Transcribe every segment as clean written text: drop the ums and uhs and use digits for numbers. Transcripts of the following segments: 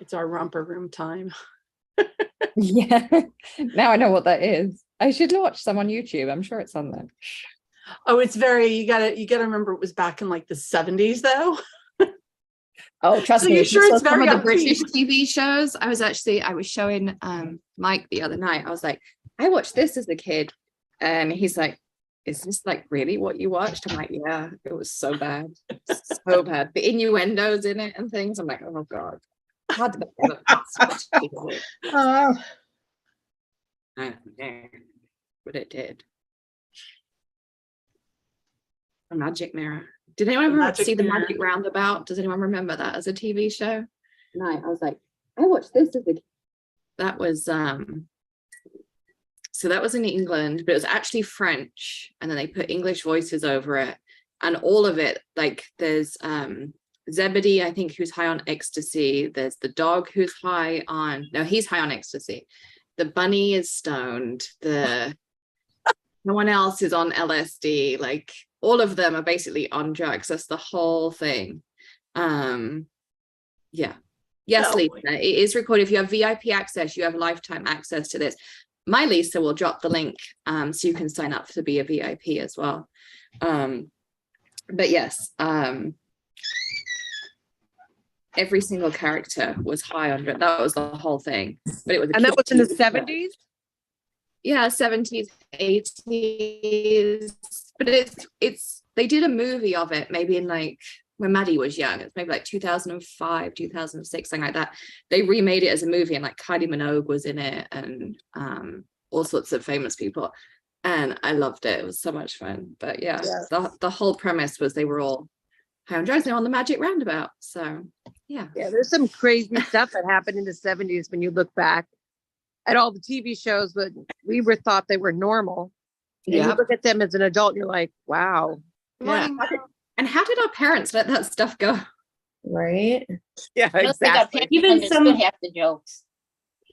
It's our romper room time. Yeah. Now I know what that is. I should watch some on YouTube. I'm sure it's on there. Oh, it's very, you gotta remember it was back in like the 70s though. Oh, trust So me. you're if you sure saw it's very some of the on British theme. TV shows. I was showing Mike the other night. I was like, I watched this as a kid. And he's like, is this like really what you watched? I'm like, yeah, it was so bad. So bad. The innuendos in it and things. I'm like, oh God. How did that Oh. But it did. A Magic Mirror. Did anyone ever see The Magic Roundabout? Does anyone remember that as a TV show? No, I was like, I watched this as a kid. That was so that was in England, but it was actually French, and then they put English voices over it, and all of it, like there's Zebedee, I think, who's high on ecstasy. There's the dog who's high on, no, he's high on ecstasy. The bunny is stoned. No one else is on LSD. Like all of them are basically on drugs. That's the whole thing. Yeah. Yes, Lisa, it is recorded. If you have VIP access, you have lifetime access to this. My Lisa will drop the link so you can sign up to be a VIP as well. But yes, every single character was high on it. That was the whole thing. But it was, and that was in the 70s. Yeah, 70s, 80s. But it's they did a movie of it maybe in like when Maddie was young. It's maybe like 2005, 2006, something like that. They remade it as a movie, and like Kylie Minogue was in it, and all sorts of famous people. And I loved it. It was so much fun. But yeah, the whole premise was they were all high on drugs. They're on the Magic Roundabout. So yeah. Yeah, there's some crazy stuff that happened in the 70s when you look back at all the TV shows, but we were thought they were normal. Yeah. You look at them as an adult and you're like, wow. Yeah. And how did our parents let that stuff go? Right? Yeah, exactly. Even some half the jokes.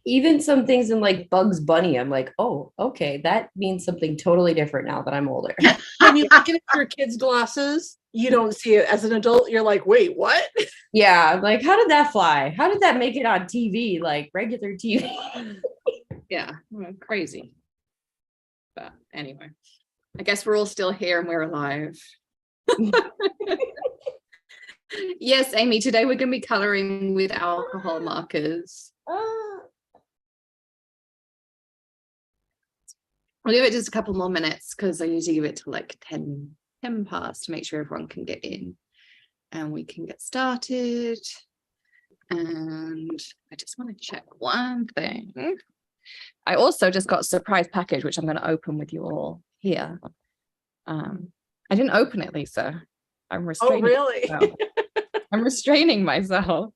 Even some things in like Bugs Bunny, I'm like, oh, okay, that means something totally different now that I'm older. When you look at your kids' glasses, you don't see it. As an adult, you're like, wait, what? Yeah, like how did that fly? How did that make it on TV, like regular TV? Yeah, crazy. But anyway, I guess we're all still here and we're alive. Yes, Amy, today we're going to be coloring with alcohol markers. I'll give it just a couple more minutes because I usually give it to like 10 past to make sure everyone can get in and we can get started. And I just want to check one thing. I also just got a surprise package, which I'm going to open with you all here. I didn't open it, Lisa. I'm restraining. Oh, really? I'm restraining myself.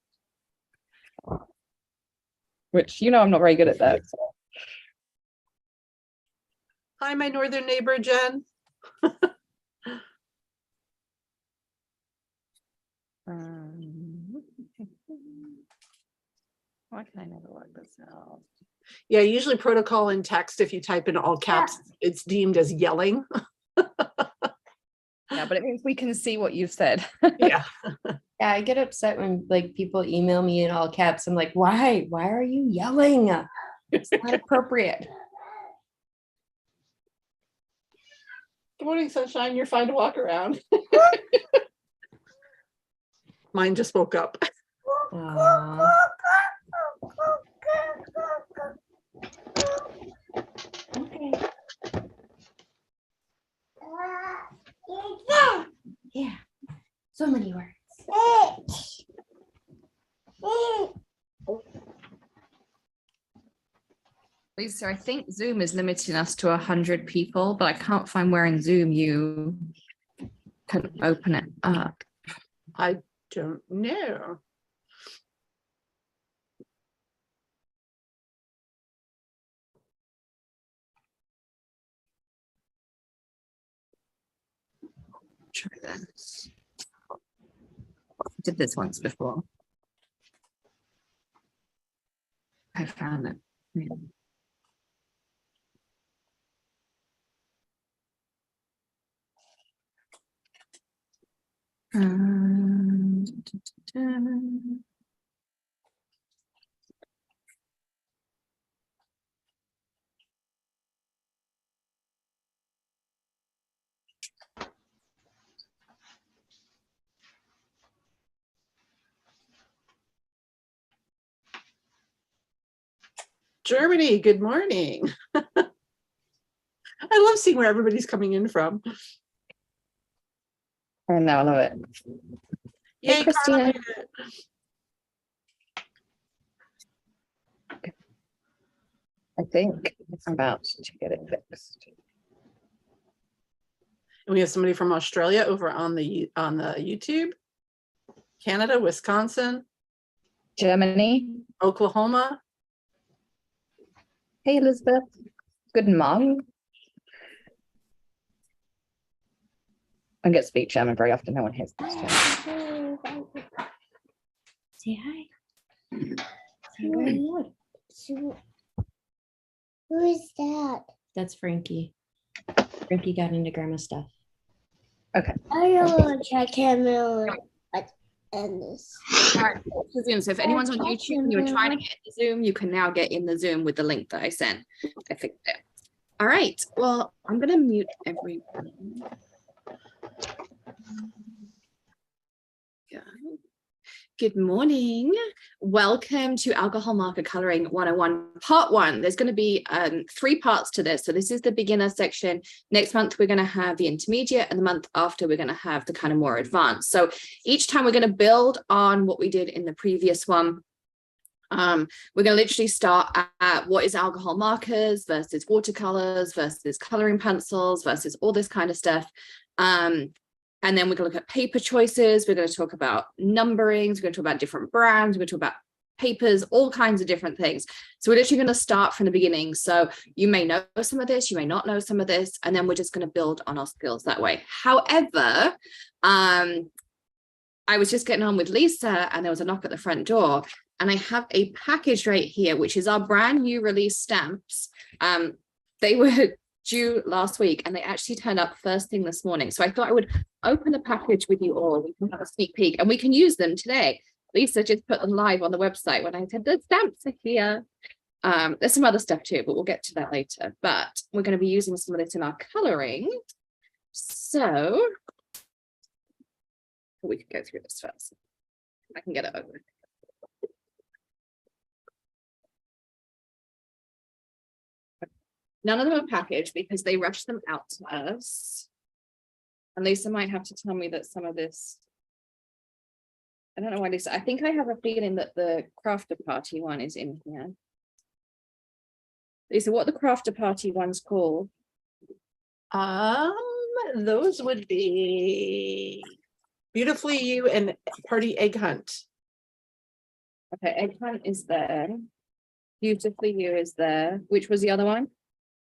Which, you know, I'm not very good at that. So. Hi, my northern neighbor, Jen. Why can I never work this out? Yeah, usually protocol in text, if you type in all caps, it's deemed as yelling. Yeah, but it means we can see what you've said. Yeah. Yeah, I get upset when like people email me in all caps. I'm like, why? Why are you yelling? It's not appropriate. Good morning, sunshine. You're fine to walk around. Mine just woke up. Okay. Yeah. So many words. Lisa, I think Zoom is limiting us to 100 people, but I can't find where in Zoom you can open it up. I don't know. Try this. I did this once before. I found it. Yeah. Germany, good morning. I love seeing where everybody's coming in from. I know, I love it. Yay, Carla Christina. made it. I think I'm about to get it fixed. And we have somebody from Australia over on the YouTube, Canada, Wisconsin, Germany. Oklahoma. Hey, Elizabeth. Good morning. I get to speak German very often. No one hears this. Say hi. Say very loud. Who is that? That's Frankie. Frankie got into grandma stuff. I don't want to check him out. And this. All right, so Zoom. So if anyone's on YouTube and you were trying to get in the Zoom, you can now get in the Zoom with the link that I sent. I fixed it. All right. Well, I'm going to mute everyone. Yeah. Good morning. Welcome to Alcohol Marker Coloring 101 Part 1. There's going to be 3 parts to this. So this is the beginner section. Next month, we're going to have the intermediate, and the month after, we're going to have the kind of more advanced. So each time we're going to build on what we did in the previous one. We're going to literally start at what is alcohol markers versus watercolors versus coloring pencils versus all this kind of stuff. And then we're going to look at paper choices. We're going to talk about numberings. We're going to talk about different brands. We're going to talk about papers, all kinds of different things. So we're literally going to start from the beginning. So you may know some of this, you may not know some of this, and then we're just going to build on our skills that way. However, I was just getting on with Lisa and there was a knock at the front door, and I have a package right here, which is our brand new release stamps. They were due last week and they actually turned up first thing this morning. So I thought I would open the package with you all. We can have a sneak peek and we can use them today. Lisa just put them live on the website when I said the stamps are here. There's some other stuff too, but we'll get to that later. But we're going to be using some of this in our coloring. So we could go through this first. I can get it over. None of them are packaged because they rushed them out to us. And Lisa might have to tell me that some of this, I don't know why Lisa, I think I have a feeling that the Crafter Party one is in here. Lisa, what are the Crafter Party ones called? Those would be Beautifully You and Party Egg Hunt. Okay, Egg Hunt is there. Beautifully You is there. Which was the other one?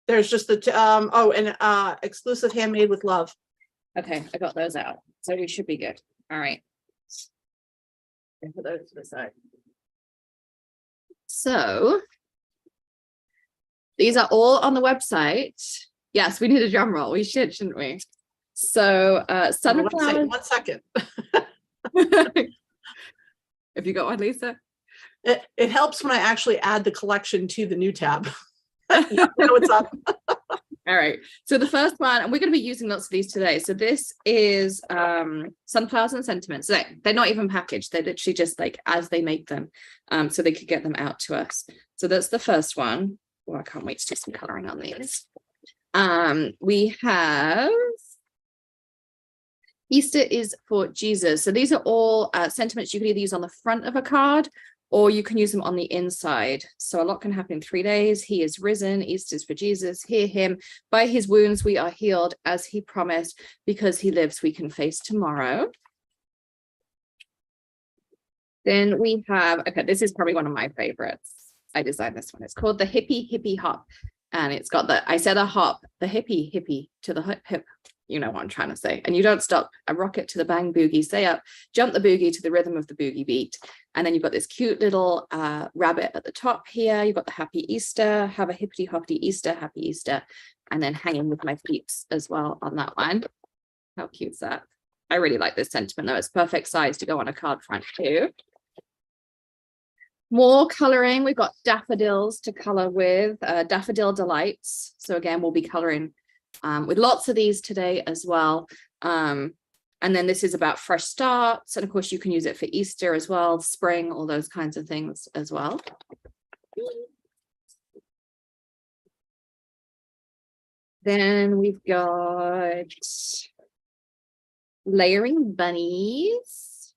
There's just the exclusive Handmade with Love. Okay, I got those out. So we should be good. All right. And put those to the side. So these are all on the website. Yes, we need a drum roll. We should, shouldn't we? So sunflower. 1 second. Have you got one, Lisa? It helps when I actually add the collection to the new tab. You know what's up. All right. So the first one, and we're going to be using lots of these today. So this is Sunflowers and Sentiments. So they're not even packaged. They're literally just like as they make them, so they could get them out to us. So that's the first one. Well, I can't wait to do some coloring on these. We have Easter is for Jesus. So these are all sentiments you can either use on the front of a card or you can use them on the inside. So a lot can happen in 3 days. He is risen. Easter is for Jesus. Hear him. By his wounds we are healed, as he promised. Because he lives, we can face tomorrow. Then we have, okay, this is probably one of my favorites. I designed this one. It's called the Hippie Hippie Hop. And it's got the, I said a hop, the hippie hippie to the hip. You know what I'm trying to say. And you don't stop. A rocket to the bang boogie, stay up, jump the boogie to the rhythm of the boogie beat. And then you've got this cute little rabbit at the top here. You've got the happy Easter, have a hippity hoppity Easter, happy Easter. And then hanging with my peeps as well on that one. How cute is that? I really like this sentiment though. It's perfect size to go on a card front too. More coloring. We've got daffodils to color with, Daffodil Delights. So again, we'll be coloring with lots of these today as well. And then this is about fresh starts. And of course, you can use it for Easter as well, spring, all those kinds of things as well. Then we've got layering bunnies.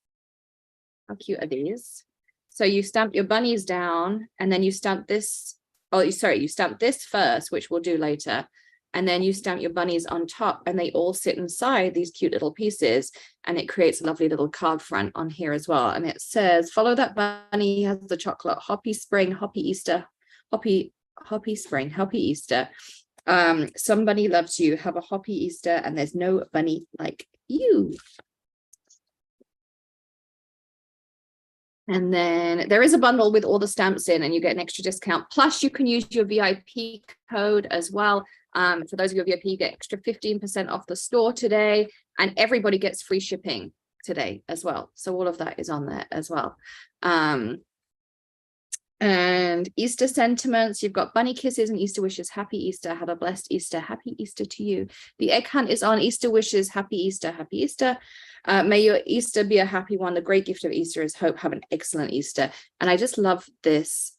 How cute are these? So you stamp your bunnies down and then you stamp this. Oh, sorry, you stamp this first, which we'll do later. And then you stamp your bunnies on top and they all sit inside these cute little pieces. And it creates a lovely little card front on here as well. And it says, follow that bunny, has the chocolate, hoppy spring, hoppy Easter, hoppy spring, hoppy Easter. Somebody loves you, have a hoppy Easter, and there's no bunny like you. And then there is a bundle with all the stamps in and you get an extra discount. Plus you can use your VIP code as well. For those of you VIP, you get extra 15% off the store today, and everybody gets free shipping today as well. So all of that is on there as well. And Easter sentiments, you've got bunny kisses and Easter wishes. Happy Easter, have a blessed Easter. Happy Easter to you. The egg hunt is on. Easter wishes, happy Easter, happy Easter. May your Easter be a happy one. The great gift of Easter is hope. Have an excellent Easter. And I just love this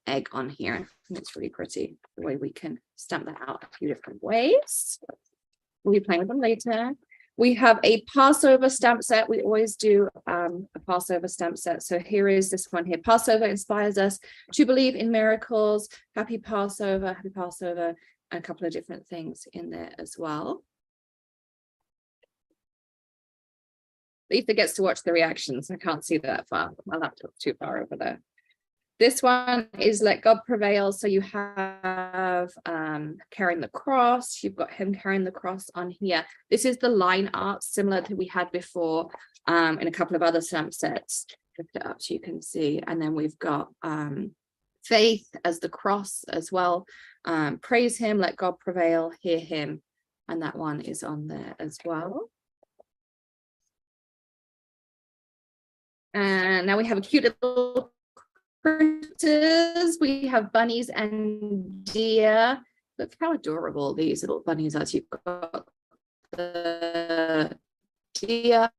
egg on here. I think it's really pretty the way we can stamp that out a few different ways. We'll be playing with them later. We have a Passover stamp set. We always do a Passover stamp set. So here is this one here. Passover inspires us to believe in miracles. Happy Passover, and a couple of different things in there as well. Ethan gets to watch the reactions. I can't see that far. My laptop's too far over there. This one is Let God Prevail. So you have carrying the cross. You've got him carrying the cross on here. This is the line art similar to we had before in a couple of other stamp sets. Lift it up so you can see. And then we've got faith as the cross as well. Praise him, let God prevail, hear him. And that one is on there as well. And now we have a cute little critters. We have bunnies and deer. Look how adorable these little bunnies are. So you've got the deer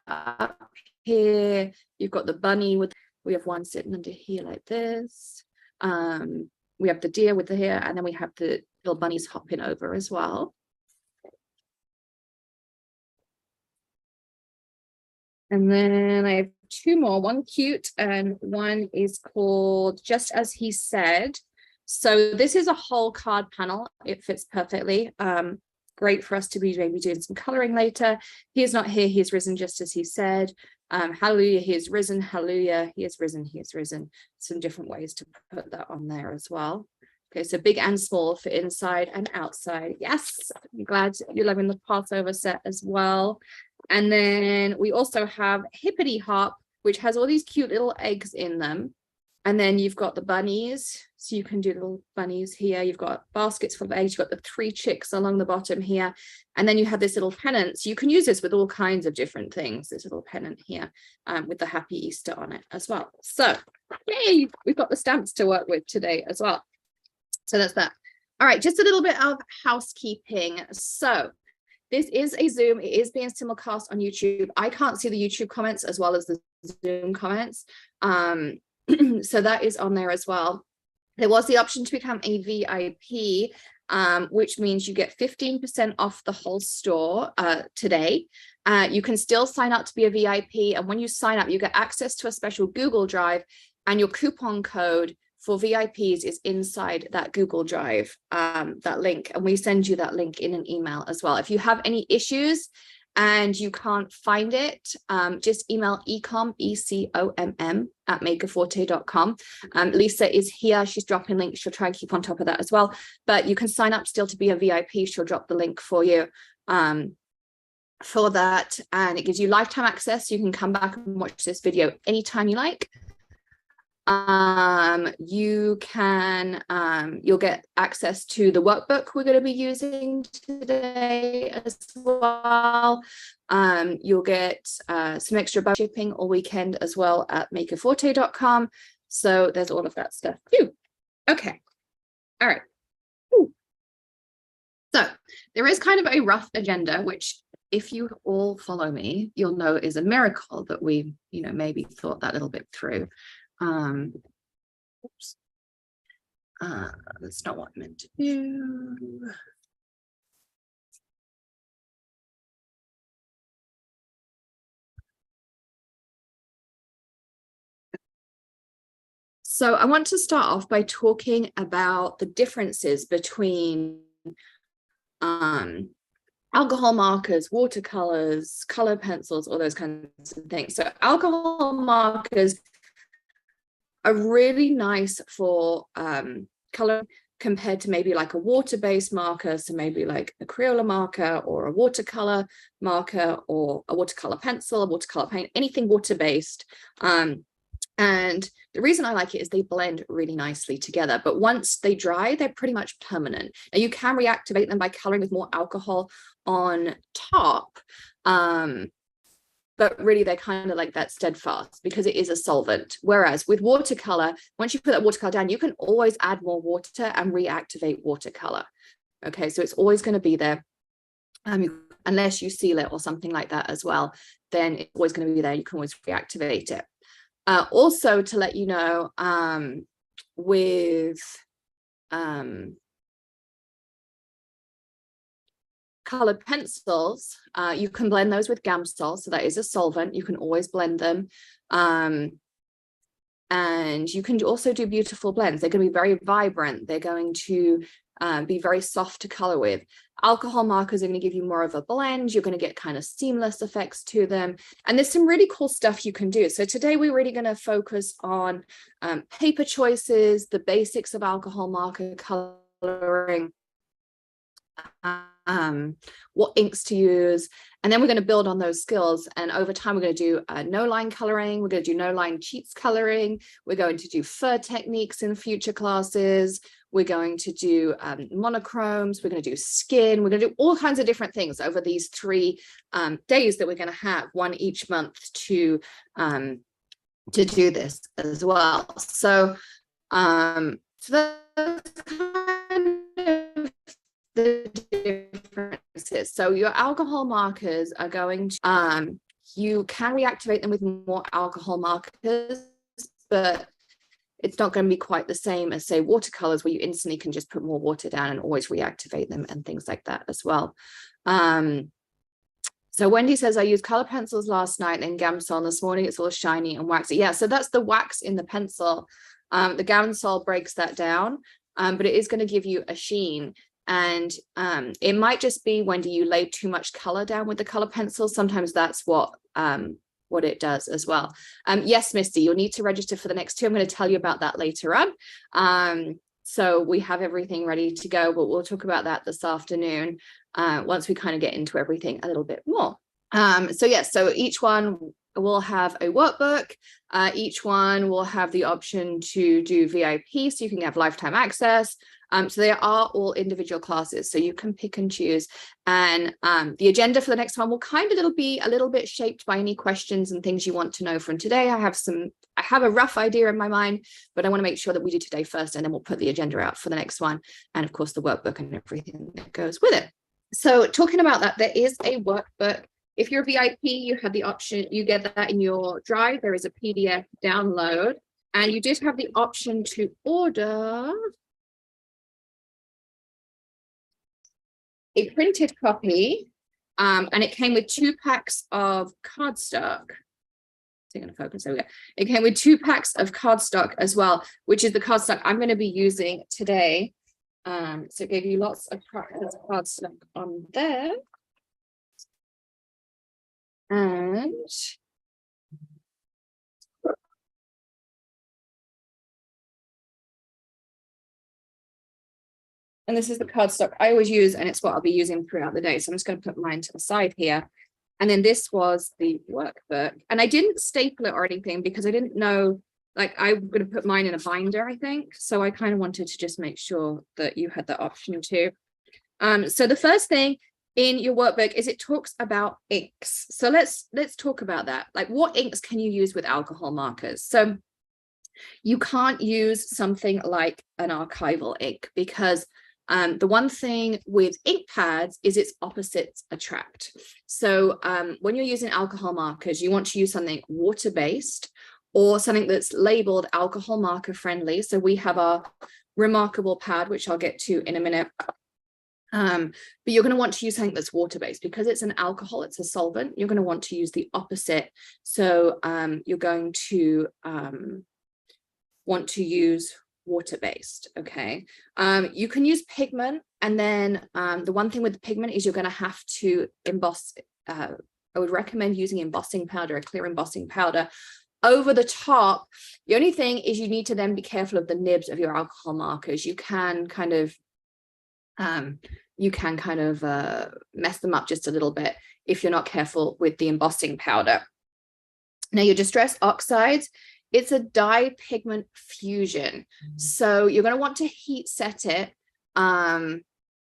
up here. You've got the bunny with, we have one sitting under here like this. We have the deer with the hair, and then we have the little bunnies hopping over as well. And then I have two more, one cute and one is called Just As He Said. So this is a whole card panel. It fits perfectly. Great for us to be maybe doing some coloring later. He is not here, he is risen just as he said. Hallelujah, he is risen. Hallelujah, he is risen, he is risen. Some different ways to put that on there as well. Okay, so big and small for inside and outside. Yes, I'm glad you're loving the Passover set as well. And then we also have Hippity Hop, which has all these cute little eggs in them. And then you've got the bunnies. So you can do little bunnies here. You've got baskets full of eggs. You've got the 3 chicks along the bottom here. And then you have this little pennant. So you can use this with all kinds of different things. This little pennant here with the Happy Easter on it as well. So yay, we've got the stamps to work with today as well. So that's that. All right, just a little bit of housekeeping. So this is a Zoom. It is being simulcast on YouTube. I can't see the YouTube comments as well as the Zoom comments. So that is on there as well. There was the option to become a VIP, which means you get 15% off the whole store today. You can still sign up to be a VIP. And when you sign up, you get access to a special Google Drive, and your coupon code for VIPs is inside that Google Drive, that link, and we send you that link in an email as well. If you have any issues and you can't find it, just email ecom, ECOMM at makerforte.com. Lisa is here, she's dropping links, she'll try and keep on top of that as well, but you can sign up still to be a VIP. She'll drop the link for you for that, and it gives you lifetime access. You can come back and watch this video anytime you like. You can you'll get access to the workbook we're going to be using today as well. You'll get some extra shipping all weekend as well at makerforte.com. So there's all of that stuff too. Okay, all right. Ooh. So there is kind of a rough agenda, which if you all follow me, you'll know is a miracle that we, maybe thought that little bit through. Oops. That's not what I meant to do. So I want to start off by talking about the differences between alcohol markers, watercolors, color pencils, all those kinds of things. So alcohol markers are really nice for color compared to maybe like a water-based marker. So maybe like a Crayola marker or a watercolor marker or a watercolor pencil, a watercolor paint, anything water-based. And the reason I like it is they blend really nicely together, but once they dry, they're pretty much permanent. Now you can reactivate them by coloring with more alcohol on top, but really they're kind of like that steadfast because it is a solvent. Whereas with watercolor, once you put that watercolor down, you can always add more water and reactivate watercolor. Okay, so it's always going to be there. Unless you seal it or something like that as well, then it's always going to be there. You can always reactivate it. Also to let you know, with colored pencils, you can blend those with Gamsol, so that is a solvent. You can always blend them, and you can also do beautiful blends. They're going to be very vibrant. They're going to be very soft to color with. Alcohol markers are going to give you more of a blend. You're going to get kind of seamless effects to them, and there's some really cool stuff you can do. So today we're really going to focus on paper choices, the basics of alcohol marker coloring, what inks to use, and then we're going to build on those skills. And over time, we're going to do no line coloring. We're going to do no line cheats coloring. We're going to do fur techniques in future classes. We're going to do monochromes. We're going to do skin. We're going to do all kinds of different things over these 3 days that we're going to have, one each month to do this as well. So, so that's kind of the differences. So your alcohol markers are going to, you can reactivate them with more alcohol markers, but it's not going to be quite the same as, say, watercolors, where you instantly can just put more water down and always reactivate them and things like that as well. So Wendy says, I used color pencils last night and Gamsol. This morning it's all shiny and waxy. Yeah, so that's the wax in the pencil. The Gamsol breaks that down, but it is going to give you a sheen. And it might just be, Wendy, you lay too much color down with the color pencil. Sometimes that's what it does as well. Yes, Misty, you'll need to register for the next 2. I'm going to tell you about that later on. So we have everything ready to go, but we'll talk about that this afternoon once we kind of get into everything a little bit more. So yes, so each one will have a workbook. Each one will have the option to do VIP, so you can have lifetime access. So they are all individual classes, so you can pick and choose. And the agenda for the next one will it'll be a little bit shaped by any questions and things you want to know from today. I have a rough idea in my mind, but I want to make sure that we do today first, and then we'll put the agenda out for the next one. And of course, the workbook and everything that goes with it. So talking about that, there is a workbook. If you're a VIP, you have the option, you get that in your drive. There is a PDF download, and you did have the option to order a printed copy, and it came with 2 packs of cardstock. Is it going to focus? There we go. It came with 2 packs of cardstock as well, which is the cardstock I'm going to be using today. So it gave you lots of practice cardstock on there. And this is the cardstock I always use, and it's what I'll be using throughout the day. So I'm just going to put mine to the side here. And then this was the workbook. And I didn't staple it or anything because I didn't know, like, I'm going to put mine in a binder, I think. So I kind of wanted to just make sure that you had the option too. So the first thing in your workbook is it talks about inks. So let's talk about that. Like, what inks can you use with alcohol markers? So you can't use something like an archival ink because the one thing with ink pads is its opposites attract. So when you're using alcohol markers, you want to use something water-based or something that's labeled alcohol marker friendly. So we have our Remarkable pad, which I'll get to in a minute. But you're going to want to use something that's water-based because it's an alcohol, it's a solvent. You're going to want to use the opposite. So you're going to want want to use water-based. Okay, you can use pigment, and then the one thing with the pigment is you're going to have to emboss. I would recommend using embossing powder, a clear embossing powder over the top. The only thing is you need to then be careful of the nibs of your alcohol markers. You can kind of mess them up just a little bit if you're not careful with the embossing powder. Now, your distress oxides, it's a dye pigment fusion. So you're going to want to heat set it,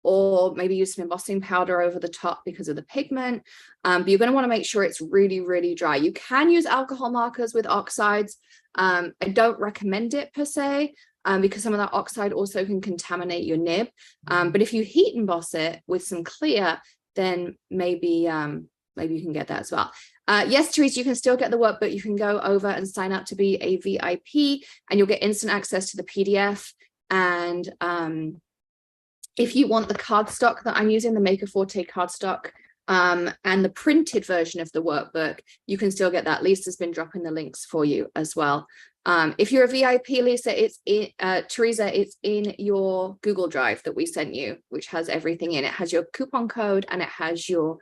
or maybe use some embossing powder over the top because of the pigment. But you're going to want to make sure it's really, really dry. You can use alcohol markers with oxides. I don't recommend it per se, because some of that oxide also can contaminate your nib. But if you heat emboss it with some clear, then maybe you can get that as well. Yes, Therese, you can still get the workbook. You can go over and sign up to be a VIP, and you'll get instant access to the PDF. And if you want the cardstock that I'm using, the Maker Forte cardstock, and the printed version of the workbook, you can still get that. Lisa's been dropping the links for you as well. If you're a VIP, Lisa, it's in, Teresa, it's in your Google Drive that we sent you, which has everything in it. It has your coupon code and it has your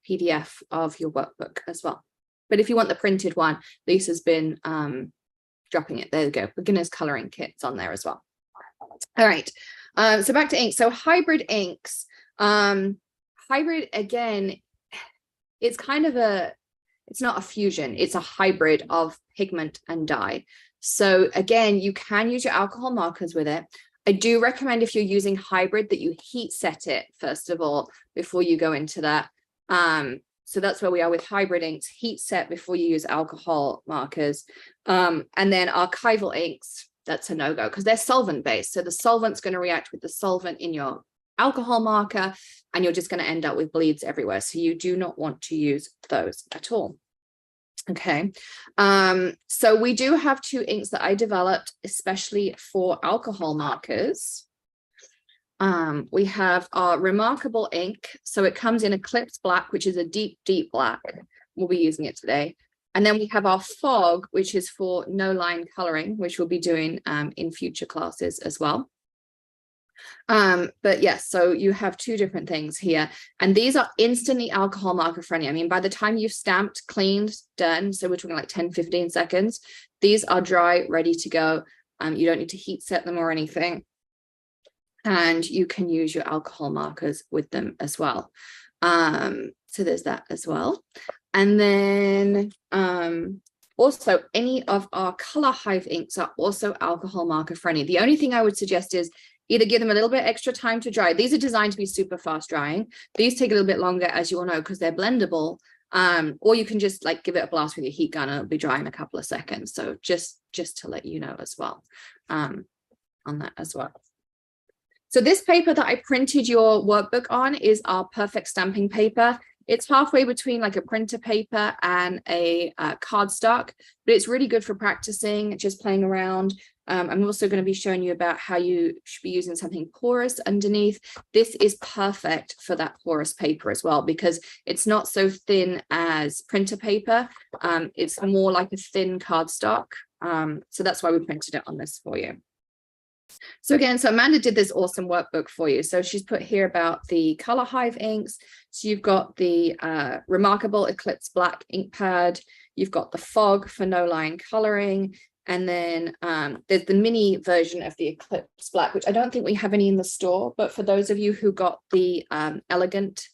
PDF of your workbook as well. But if you want the printed one, Lisa's been dropping it. There you go. Beginner's coloring kits on there as well. All right. So back to ink. So hybrid inks. Hybrid, again, it's kind of it's not a fusion. It's a hybrid of pigment and dye. So again, you can use your alcohol markers with it. I do recommend, if you're using hybrid, that you heat set it first of all before you go into that. So that's where we are with hybrid inks. Heat set before you use alcohol markers. And then archival inks, that's a no-go because they're solvent based. So the solvent's going to react with the solvent in your alcohol marker, and you're just going to end up with bleeds everywhere. So you do not want to use those at all. Okay. So we do have two inks that I developed especially for alcohol markers. We have our Remarkable ink. So it comes in Eclipse Black, which is a deep, deep black. We'll be using it today. And then we have our Fog, which is for no line coloring, which we'll be doing in future classes as well. But yes, so you have two different things here, and these are instantly alcohol marker friendly. I mean, by the time you've stamped, cleaned, done, so we're talking like 10-15 seconds, these are dry, ready to go. You don't need to heat set them or anything, and you can use your alcohol markers with them as well. So there's that as well. And then also any of our Color Hive inks are also alcohol marker friendly. The only thing I would suggest is either give them a little bit extra time to dry. These are designed to be super fast drying. These take a little bit longer, as you all know, because they're blendable. Or you can just like give it a blast with your heat gun and it'll be dry in a couple of seconds. So just to let you know as well, on that as well. So this paper that I printed your workbook on is our perfect stamping paper. It's halfway between like a printer paper and a cardstock, but it's really good for practicing, just playing around. I'm also going to be showing you about how you should be using something porous underneath. This is perfect for that porous paper as well, because it's not so thin as printer paper. It's more like a thin cardstock. So that's why we printed it on this for you. So again, so Amanda did this awesome workbook for you. So she's put here about the Color Hive inks. So you've got the Remarkable Eclipse Black ink pad. You've got the Fog for no line coloring. And then there's the mini version of the Eclipse Black, which I don't think we have any in the store. But for those of you who got the Elegant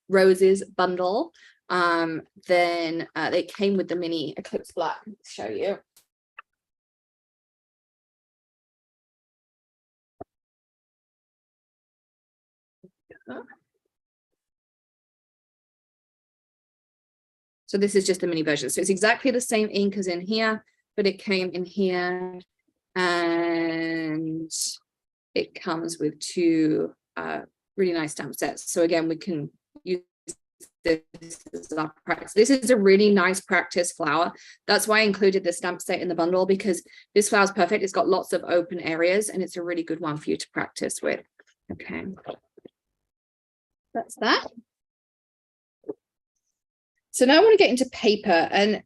Roses bundle, then they came with the mini Eclipse Black. Let's show you. So this is just the mini version. So it's exactly the same ink as in here, but it came in here, and it comes with two really nice stamp sets. So again, we can use this as our practice. This is a really nice practice flower. That's why I included the stamp set in the bundle, because this flower is perfect. It's got lots of open areas, and it's a really good one for you to practice with. Okay. That's that. So now I want to get into paper, and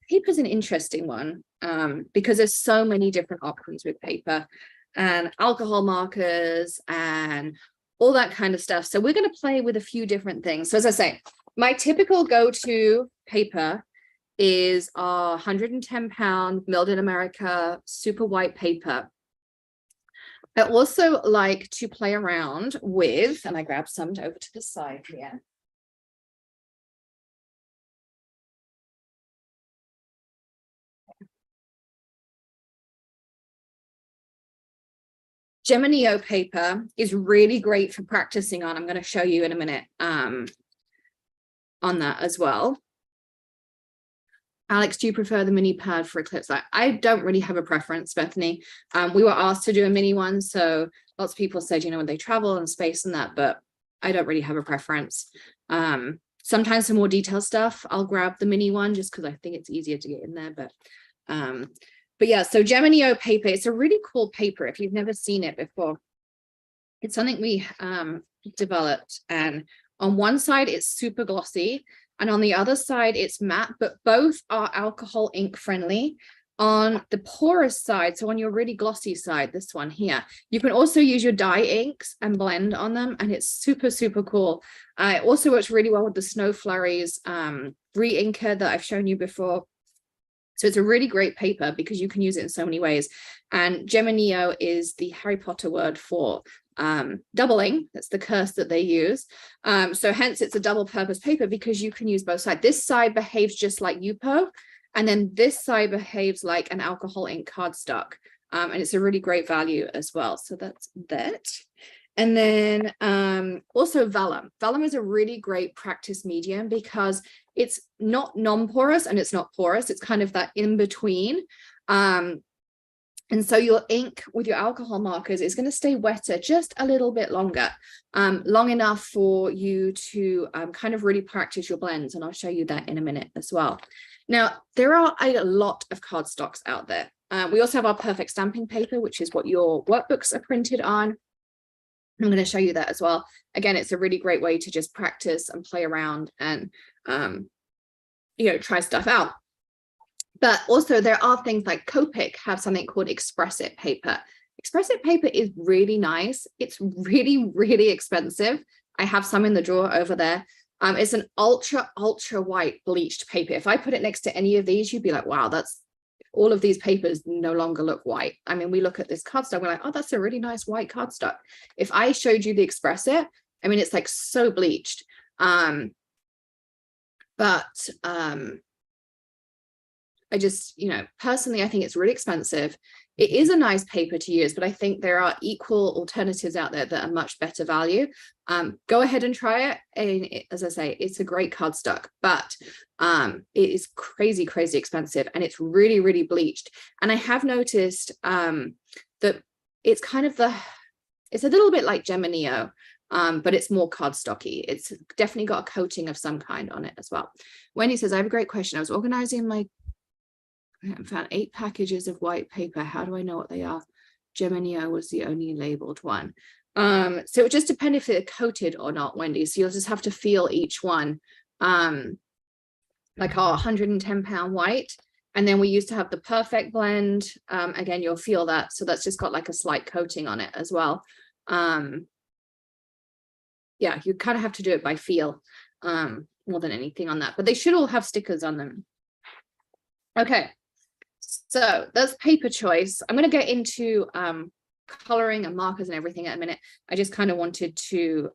paper's an interesting one because there's so many different options with paper and alcohol markers and all that kind of stuff. So we're going to play with a few different things. So as I say, my typical go-to paper is our 110-pound Milled in America super white paper. I also like to play around with, and I grabbed some over to the side here. Geminio paper is really great for practicing on. I'm going to show you in a minute on that as well. Alex, do you prefer the mini pad for Eclipse? I don't really have a preference, Bethany. We were asked to do a mini one, so lots of people said, you know, when they travel and space and that, but I don't really have a preference. Sometimes for more detailed stuff, I'll grab the mini one just because I think it's easier to get in there. But yeah, so Geminio paper, it's a really cool paper if you've never seen it before. It's something we developed, and on one side it's super glossy and on the other side it's matte, but both are alcohol ink friendly. On the porous side, so on your really glossy side, this one here, you can also use your dye inks and blend on them, and it's super, super cool. It also works really well with the Snow Flurries re-inker that I've shown you before. So it's a really great paper because you can use it in so many ways. And Geminio is the Harry Potter word for doubling. That's the curse that they use. So hence it's a double purpose paper because you can use both sides. This side behaves just like Yupo, and then this side behaves like an alcohol ink cardstock. And it's a really great value as well. So that's that. And then also vellum. Vellum is a really great practice medium because it's not non-porous and it's not porous. It's kind of that in between. And so your ink with your alcohol markers is going to stay wetter just a little bit longer, long enough for you to kind of really practice your blends. And I'll show you that in a minute as well. Now, there are a lot of cardstocks out there. We also have our perfect stamping paper, which is what your workbooks are printed on. I'm going to show you that as well. Again, it's a really great way to just practice and play around and, you know, try stuff out. But also there are things like Copic have something called Express-It paper. Express-It paper is really nice. It's really, really expensive. I have some in the drawer over there. It's an ultra, ultra white bleached paper. If I put it next to any of these, you'd be like, wow, that's all of these papers no longer look white. I mean, we look at this cardstock, we're like, oh, that's a really nice white cardstock. If I showed you the Express-It, I mean, it's like so bleached. I just, you know, personally, I think it's really expensive. It is a nice paper to use, but I think there are equal alternatives out there that are much better value. Go ahead and try it. And as I say, it's a great cardstock, but it is crazy, crazy expensive, and it's really, really bleached. And I have noticed that it's kind of it's a little bit like Geminio, but it's more cardstocky. It's definitely got a coating of some kind on it as well. Wendy says, I have a great question. I was organizing I found 8 packages of white paper. How do I know what they are? Geminio was the only labeled one. So it would just depend if they're coated or not, Wendy. So you'll just have to feel each one. Like our 110-pound white. And then we used to have the perfect blend. Again, you'll feel that. So that's just got like a slight coating on it as well. Yeah, you kind of have to do it by feel more than anything on that. But they should all have stickers on them. Okay. So that's paper choice. I'm going to get into coloring and markers and everything in a minute. I just kind of wanted to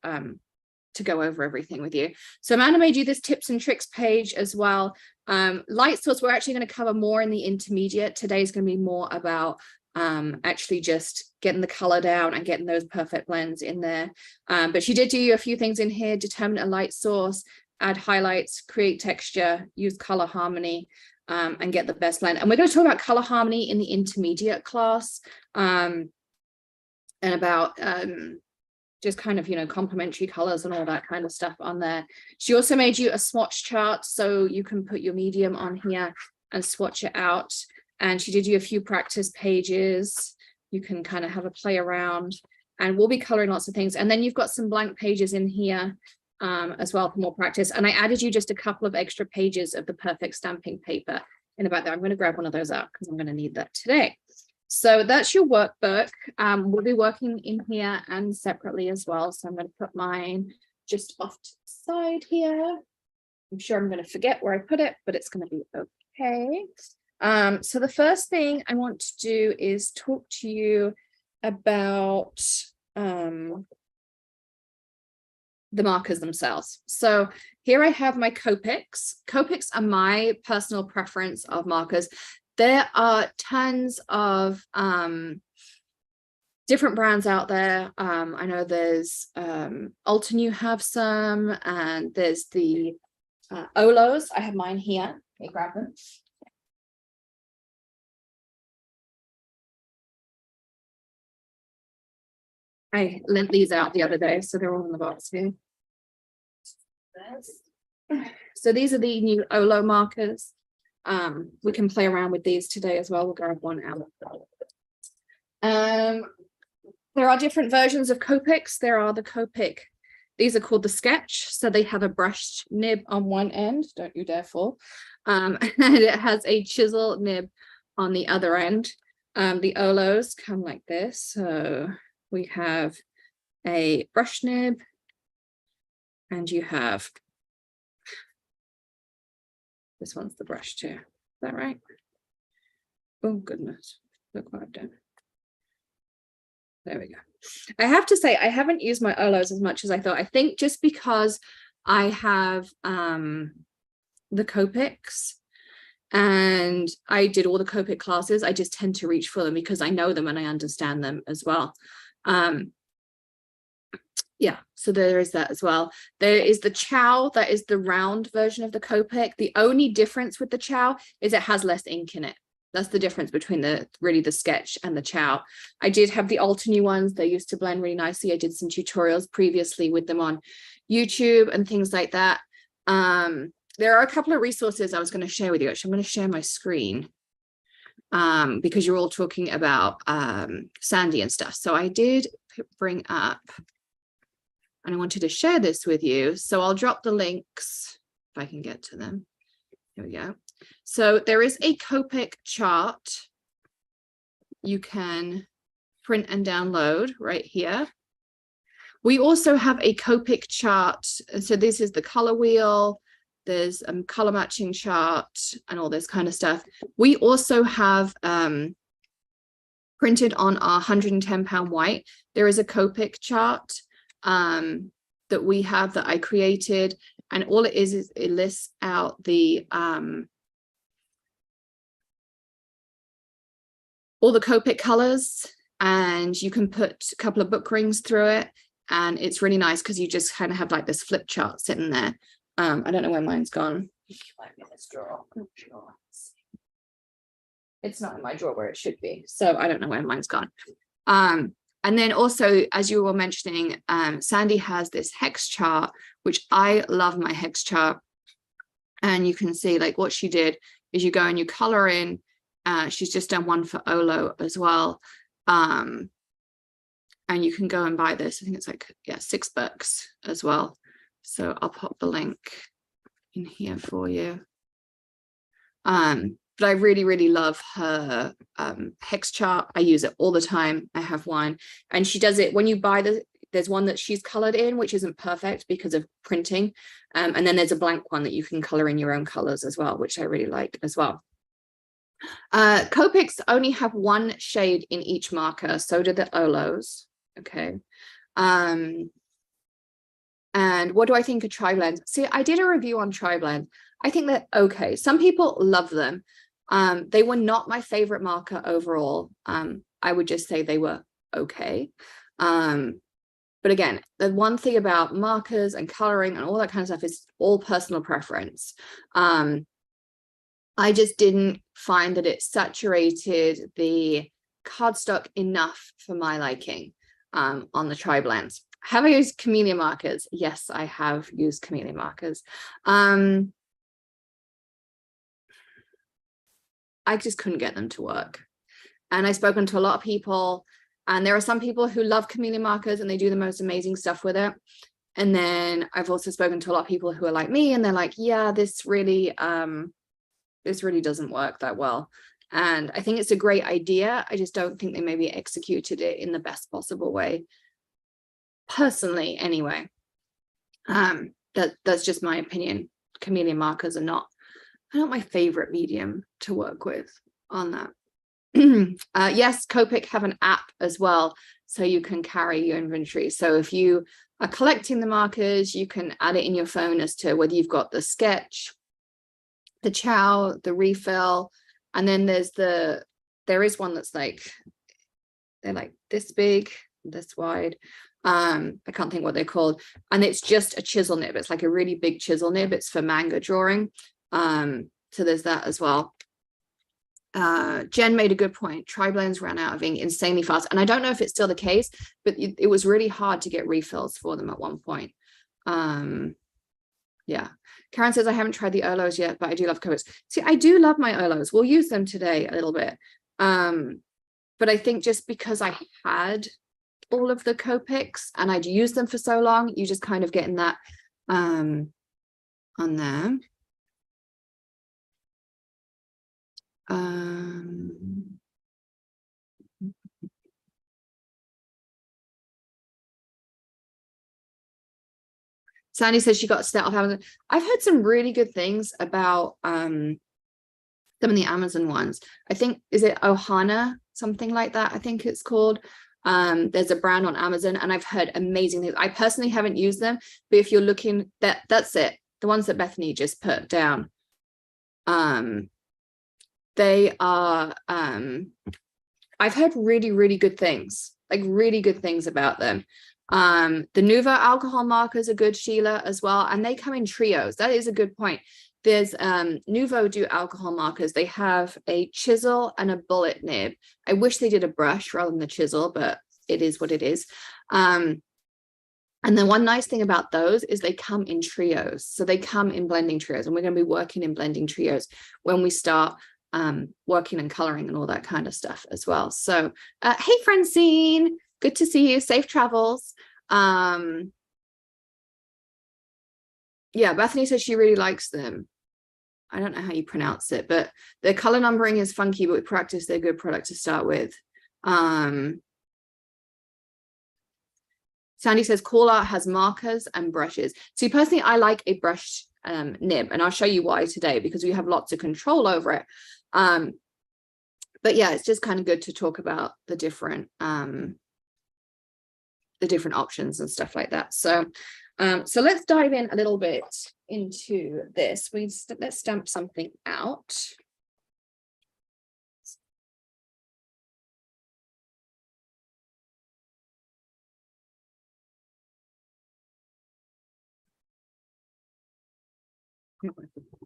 go over everything with you. So Amanda made you this tips and tricks page as well. Light source, we're actually going to cover more in the intermediate. Today's going to be more about actually just getting the color down and getting those perfect blends in there. But she did do a few things in here: determine a light source, add highlights, create texture, use color harmony, and get the best blend. And we're going to talk about color harmony in the intermediate class, and about just kind of, you know, complementary colors and all that kind of stuff on there. She also made you a swatch chart, so you can put your medium on here and swatch it out. And she did you a few practice pages. You can kind of have a play around, and we'll be coloring lots of things. And then you've got some blank pages in here as well for more practice. And I added you just a couple of extra pages of the perfect stamping paper in about there. I'm going to grab one of those out because I'm going to need that today. So that's your workbook. We'll be working in here and separately as well. So I'm going to put mine just off to the side here. I'm sure I'm going to forget where I put it, but it's going to be okay. So the first thing I want to do is talk to you about the markers themselves. So here I have my Copics. Copics are my personal preference of markers. There are tons of different brands out there. I know there's Altenew have some, and there's the Olos. I have mine here. Okay, grab them. I lent these out the other day, so they're all in the box here. So these are the new Olo markers. We can play around with these today as well. We'll grab one out. There are different versions of Copics. There are the Copic, these are called the Sketch. So they have a brushed nib on one end, don't you dare fall. And it has a chisel nib on the other end. The Olos come like this. So we have a brush nib, and you have, this one's the brush too. Is that right? Oh goodness, look what I've done. There we go. I have to say, I haven't used my Olos as much as I thought. I think just because I have the Copics and I did all the Copic classes, I just tend to reach for them because I know them and I understand them as well. Yeah, so there is that as well. There is the Chow, that is the round version of the Copic. The only difference with the Chow is it has less ink in it. That's the difference between the Sketch and the Chow. I did have the Altenew ones. They used to blend really nicely. I did some tutorials previously with them on YouTube and things like that. There are a couple of resources I was going to share with you. Actually, I'm going to share my screen because you're all talking about Sandy and stuff. So I did bring up, and I wanted to share this with you. So I'll drop the links if I can get to them. Here we go. So there is a Copic chart you can print and download right here. We also have a Copic chart. So this is the color wheel. There's a color matching chart and all this kind of stuff. We also have printed on our 110-pound white. There is a Copic chart that we have that I created. And all it is it lists out the all the Copic colors, and you can put a couple of book rings through it, and it's really nice because you just kind of have like this flip chart sitting there. I don't know where mine's gone. It's not in my drawer where it should be, so I don't know where mine's gone. And then also, as you were mentioning, Sandy has this hex chart, which I love my hex chart. And you can see like what she did is you go and you color in. She's just done one for Olo as well. And you can go and buy this. I think it's like, yeah, $6 as well. So I'll pop the link in here for you. But I really, really love her hex chart. I use it all the time. I have one, and she does it when you buy there's one that she's colored in, which isn't perfect because of printing. And then there's a blank one that you can color in your own colors as well, which I really like as well. Copics only have one shade in each marker. So do the Olos. Okay. And what do I think of Tri-Blend? See, I did a review on Tri-Blend. I think they're okay. Some people love them. They were not my favorite marker overall. I would just say they were okay. But again, the one thing about markers and coloring and all that kind of stuff is all personal preference. I just didn't find that it saturated the cardstock enough for my liking on the Tri-Blends. Have I used Camellia markers? Yes, I have used Camellia markers. I just couldn't get them to work. And I've spoken to a lot of people, and there are some people who love Camellia markers and they do the most amazing stuff with it. And then I've also spoken to a lot of people who are like me, and they're like, yeah, this really this really doesn't work that well. And I think it's a great idea. I just don't think they maybe executed it in the best possible way. Personally, anyway. That's just my opinion. Chameleon markers are not my favorite medium to work with on that. Yes, Copic have an app as well, so you can carry your inventory. So if you are collecting the markers, you can add it in your phone as to whether you've got the sketch, the chow, the refill, and then there is one that's like, they're like this big, this wide. I can't think what they're called, and it's just a chisel nib. It's like a really big chisel nib. It's for manga drawing. So there's that as well. Jen made a good point. Tri-blends ran out of ink insanely fast, and I don't know if it's still the case, but it was really hard to get refills for them at one point. Yeah, Karen says I haven't tried the Olos yet, but I do love Copics. See, I do love my Olos. We'll use them today a little bit, but I think just because I had all of the Copics and I'd used them for so long, you just kind of getting that on there. Sandy says she got set off Amazon. I've heard some really good things about some of the Amazon ones. I think, is it Ohana, something like that, I think it's called. There's a brand on Amazon, and I've heard amazing things. I personally haven't used them, but if you're looking, that's it, the ones that Bethany just put down. They are I've heard really, really good things, like really good things about them. The Nuvo alcohol markers are good, Sheila, as well, and they come in trios. That is a good point. There's Nuvo do alcohol markers. They have a chisel and a bullet nib. I wish they did a brush rather than the chisel, but it is what it is. And then one nice thing about those is they come in trios. So they come in blending trios, and we're going to be working in blending trios when we start working and coloring and all that kind of stuff as well. So hey Francine, good to see you, safe travels. Yeah, Bethany says she really likes them. I don't know how you pronounce it, but the color numbering is funky, but with practice they're a good product to start with. Sandy says Call Art has markers and brushes. See, personally I like a brush nib, and I'll show you why today, because we have lots of control over it. But yeah, it's just kind of good to talk about the different options and stuff like that. So so let's dive in a little bit into this. Let's stamp something out.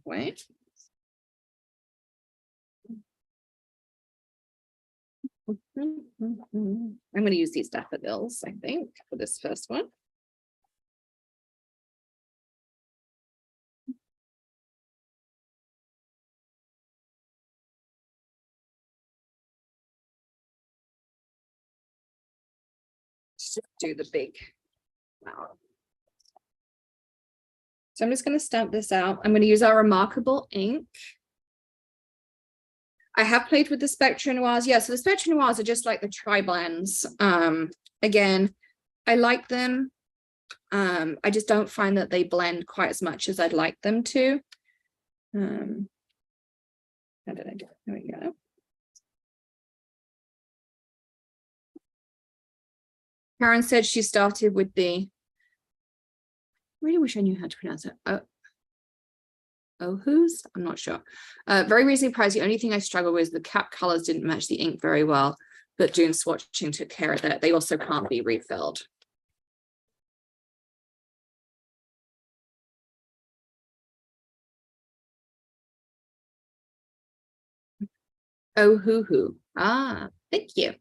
Wait. I'm going to use these daffodils, I think, for this first one. Just do the big flower. So I'm just going to stamp this out. I'm going to use our Remarkable ink. I have played with the Spectra Noirs. Yeah, so the Spectra Noirs are just like the tri-blends. Again, I like them. I just don't find that they blend quite as much as I'd like them to. How did I do it? There we go. Karen said she started with the, I really wish I knew how to pronounce it. Ohus? I'm not sure. Very reasonably priced. The only thing I struggle with is the cap colors didn't match the ink very well, but doing swatching took care of that. They also can't be refilled. Ohuhu. Ah, thank you.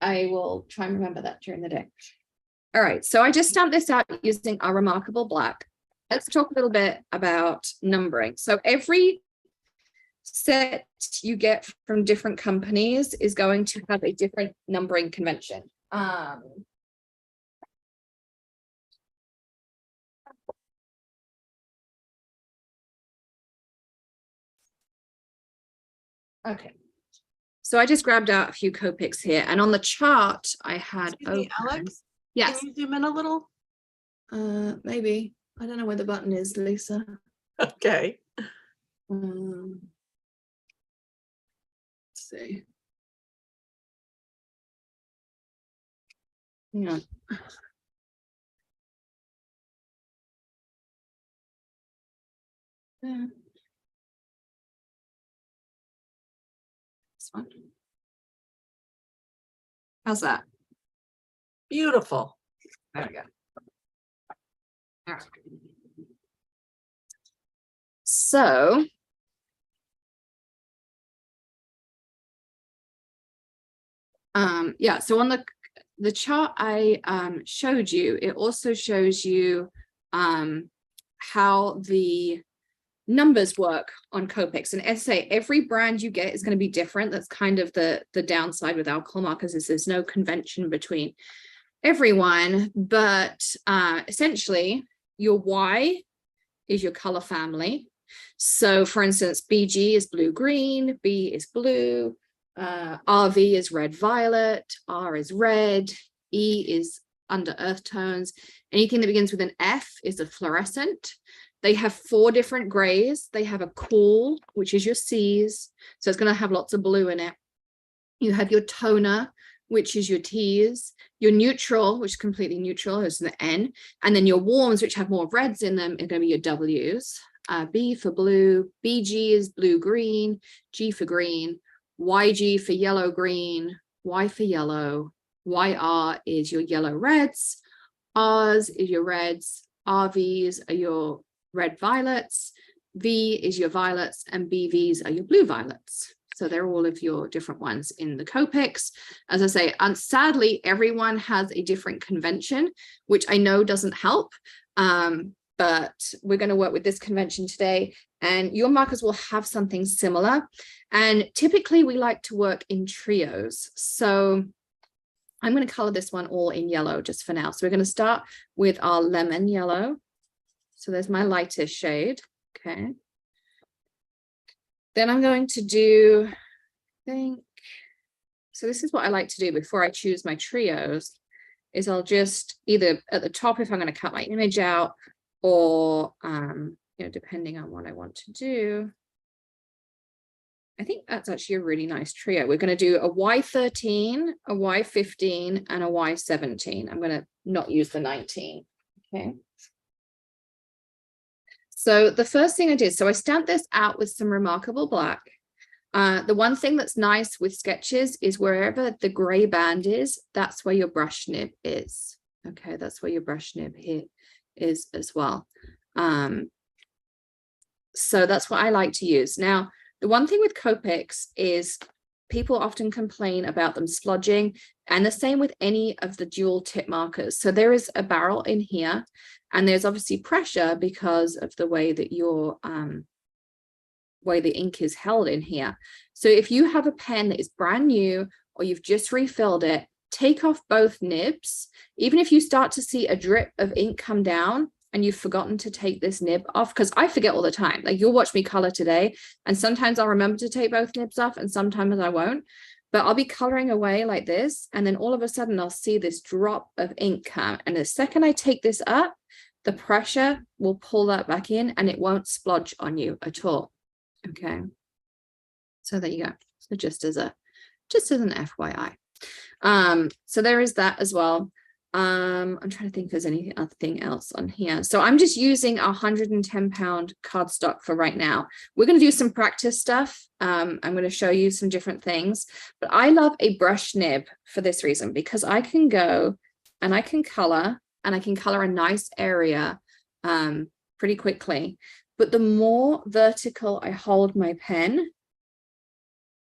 I will try and remember that during the day. All right, so I just stamped this out using our Remarkable Black. Let's talk a little bit about numbering. So every set you get from different companies is going to have a different numbering convention. Okay. So I just grabbed out a few Copics here, and on the chart I had Excuse me, open. Alex, Yes. can you zoom in a little? Maybe. I don't know where the button is, Lisa. Okay. Let's see. Hang on. There. This one. How's that? Beautiful. There we go. All right. So yeah, so on the chart I showed you, it also shows you how the numbers work on Copics. And as I say, every brand you get is going to be different. That's kind of the downside with alcohol markers, is there's no convention between everyone, but essentially your Y is your color family. So for instance, BG is blue green, B is blue, RV is red violet, R is red, E is under earth tones. Anything that begins with an F is a fluorescent. They have 4 different grays. They have a cool, which is your C's, so it's going to have lots of blue in it. You have your toner, which is your T's, your neutral, which is completely neutral, is the N, and then your warms, which have more reds in them, are going to be your W's. B for blue, BG is blue-green, G for green, YG for yellow-green, Y for yellow, YR is your yellow-reds, R's is your reds, RVs are your red-violets, V is your violets, and BVs are your blue-violets. So they're all of your different ones in the Copics. As I say, sadly, everyone has a different convention, which I know doesn't help. But we're going to work with this convention today, and your markers will have something similar. And typically we like to work in trios. So I'm going to color this one all in yellow just for now. So we're going to start with our lemon yellow. So there's my lightest shade. Okay. Then I'm going to do, so this is what I like to do before I choose my trios, is I'll just either at the top, if I'm going to cut my image out, or depending on what I want to do. I think that's actually a really nice trio. We're going to do a Y13, a Y15, and a Y17. I'm going to not use the 19. Okay. So the first thing I did, so I stamped this out with some Remarkable Black. The one thing that's nice with sketches is wherever the gray band is, that's where your brush nib is. Okay, that's where your brush nib here is as well. So that's what I like to use. Now, the one thing with Copics is people often complain about them splodging, and the same with any of the dual tip markers. So there is a barrel in here, and there's obviously pressure because of the way that your way the ink is held in here. So if you have a pen that is brand new or you've just refilled it, take off both nibs. Even if you start to see a drip of ink come down and you've forgotten to take this nib off, because I forget all the time. Like, you'll watch me color today, and sometimes I'll remember to take both nibs off and sometimes I won't. But I'll be coloring away like this, and then all of a sudden I'll see this drop of ink come. And the second I take this up, the pressure will pull that back in and it won't splodge on you at all. Okay. So there you go. So just as an FYI. So there is that as well. I'm trying to think if there's anything else on here. So I'm just using our 110-pound cardstock for right now. We're going to do some practice stuff. I'm going to show you some different things, but I love a brush nib for this reason, because I can go and I can color, and I can color a nice area pretty quickly. But the more vertical I hold my pen,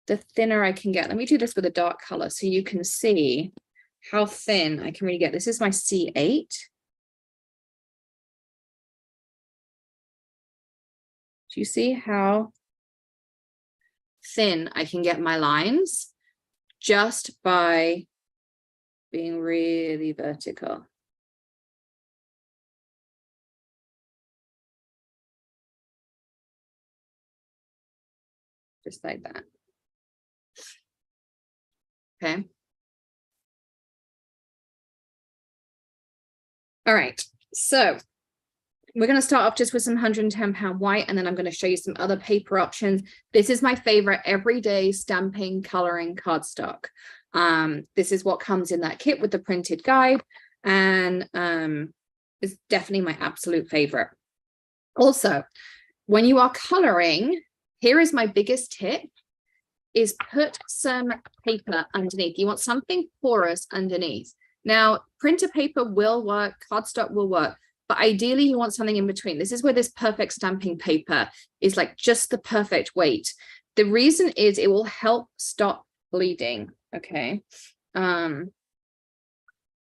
the thinner I can get. Let me do this with a dark color so you can see how thin I can really get. This is my C8. Do you see how thin I can get my lines just by being really vertical? Just like that. Okay. All right, so we're going to start off just with some £110 white, and then I'm going to show you some other paper options. This is my favorite everyday stamping coloring cardstock. This is what comes in that kit with the printed guide, and it's definitely my absolute favorite. Also, when you are coloring, here is my biggest tip, is put some paper underneath. You want something porous underneath. Now, printer paper will work, cardstock will work, but ideally you want something in between. This is where this perfect stamping paper is like just the perfect weight. The reason is it will help stop bleeding, okay? And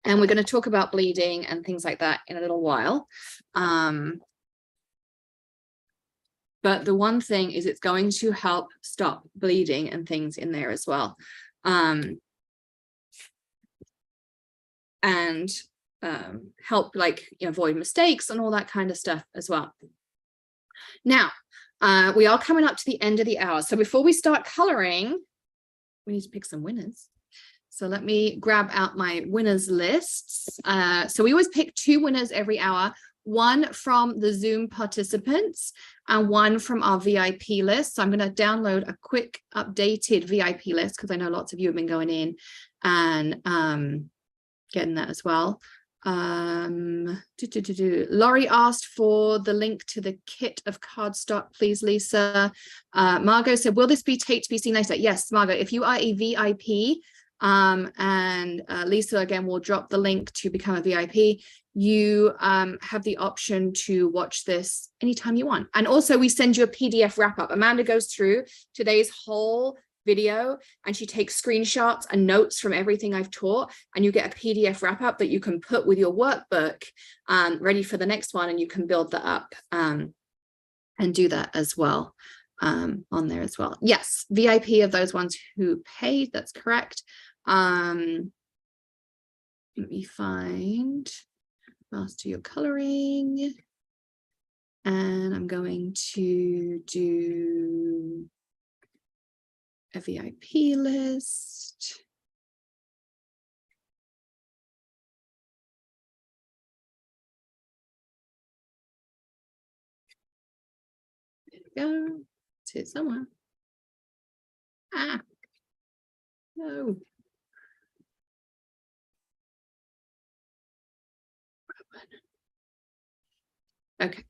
we're going to talk about bleeding and things like that in a little while. But the one thing is it's going to help stop bleeding and things in there as well. And help like avoid mistakes and all that kind of stuff as well. Now, we are coming up to the end of the hour. So before we start coloring, we need to pick some winners. So let me grab out my winners lists. So we always pick 2 winners every hour, one from the Zoom participants and one from our VIP list. So I'm going to download a quick updated VIP list because I know lots of you have been going in and getting that as well. Laurie asked for the link to the kit of cardstock, please, Lisa. Margot said, will this be taped to be seen later? Yes, Margot, if you are a VIP, and Lisa again will drop the link to become a VIP, you have the option to watch this anytime you want. And also we send you a PDF wrap-up. Amanda goes through today's whole video and she takes screenshots and notes from everything I've taught, and you get a PDF wrap-up that you can put with your workbook ready for the next one, and you can build that up and do that as well on there as well. Yes, VIP of those ones who paid, that's correct. Let me find master your coloring, and I'm going to do a VIP list. There we go. It's here somewhere. Ah, no. Okay.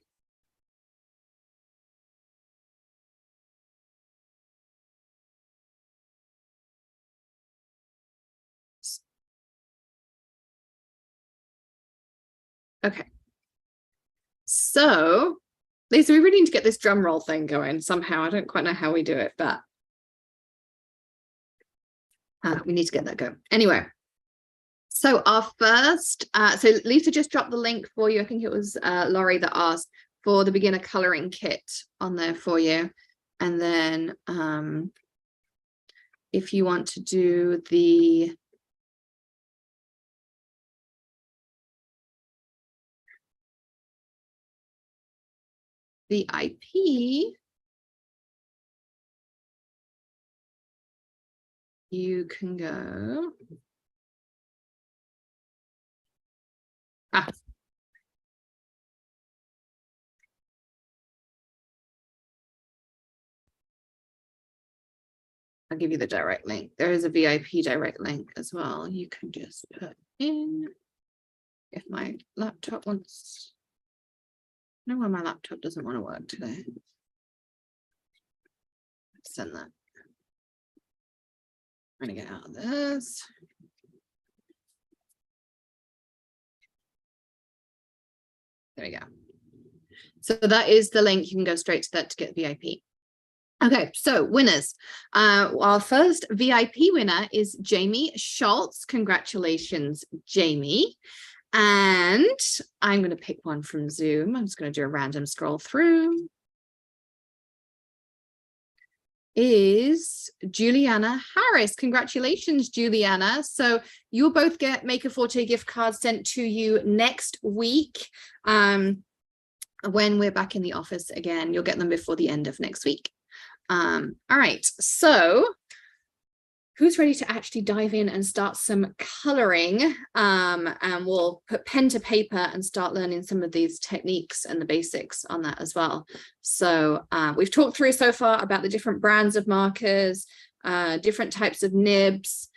Okay. So, Lisa, we really need to get this drum roll thing going somehow. I don't quite know how we do it, but we need to get that going. Anyway, so our first, so Lisa just dropped the link for you. I think it was Laurie that asked for the beginner coloring kit on there for you. And then if you want to do the VIP, you can go. I'll give you the direct link. There is a VIP direct link as well. You can just put in, if my laptop wants, I know why my laptop doesn't want to work today. Send that. I'm going to get out of this. There we go. So that is the link. You can go straight to that to get VIP. Okay, so winners. Our first VIP winner is Jamie Schultz. Congratulations, Jamie. And I'm going to pick one from Zoom. I'm just going to do a random scroll through. Is Juliana Harris. Congratulations, Juliana. So you'll both get Maker Forte gift cards sent to you next week. When we're back in the office again, you'll get them before the end of next week. All right, so who's ready to actually dive in and start some coloring? And we'll put pen to paper and start learning some of these techniques and the basics on that as well. So we've talked through so far about the different brands of markers, different types of nibs,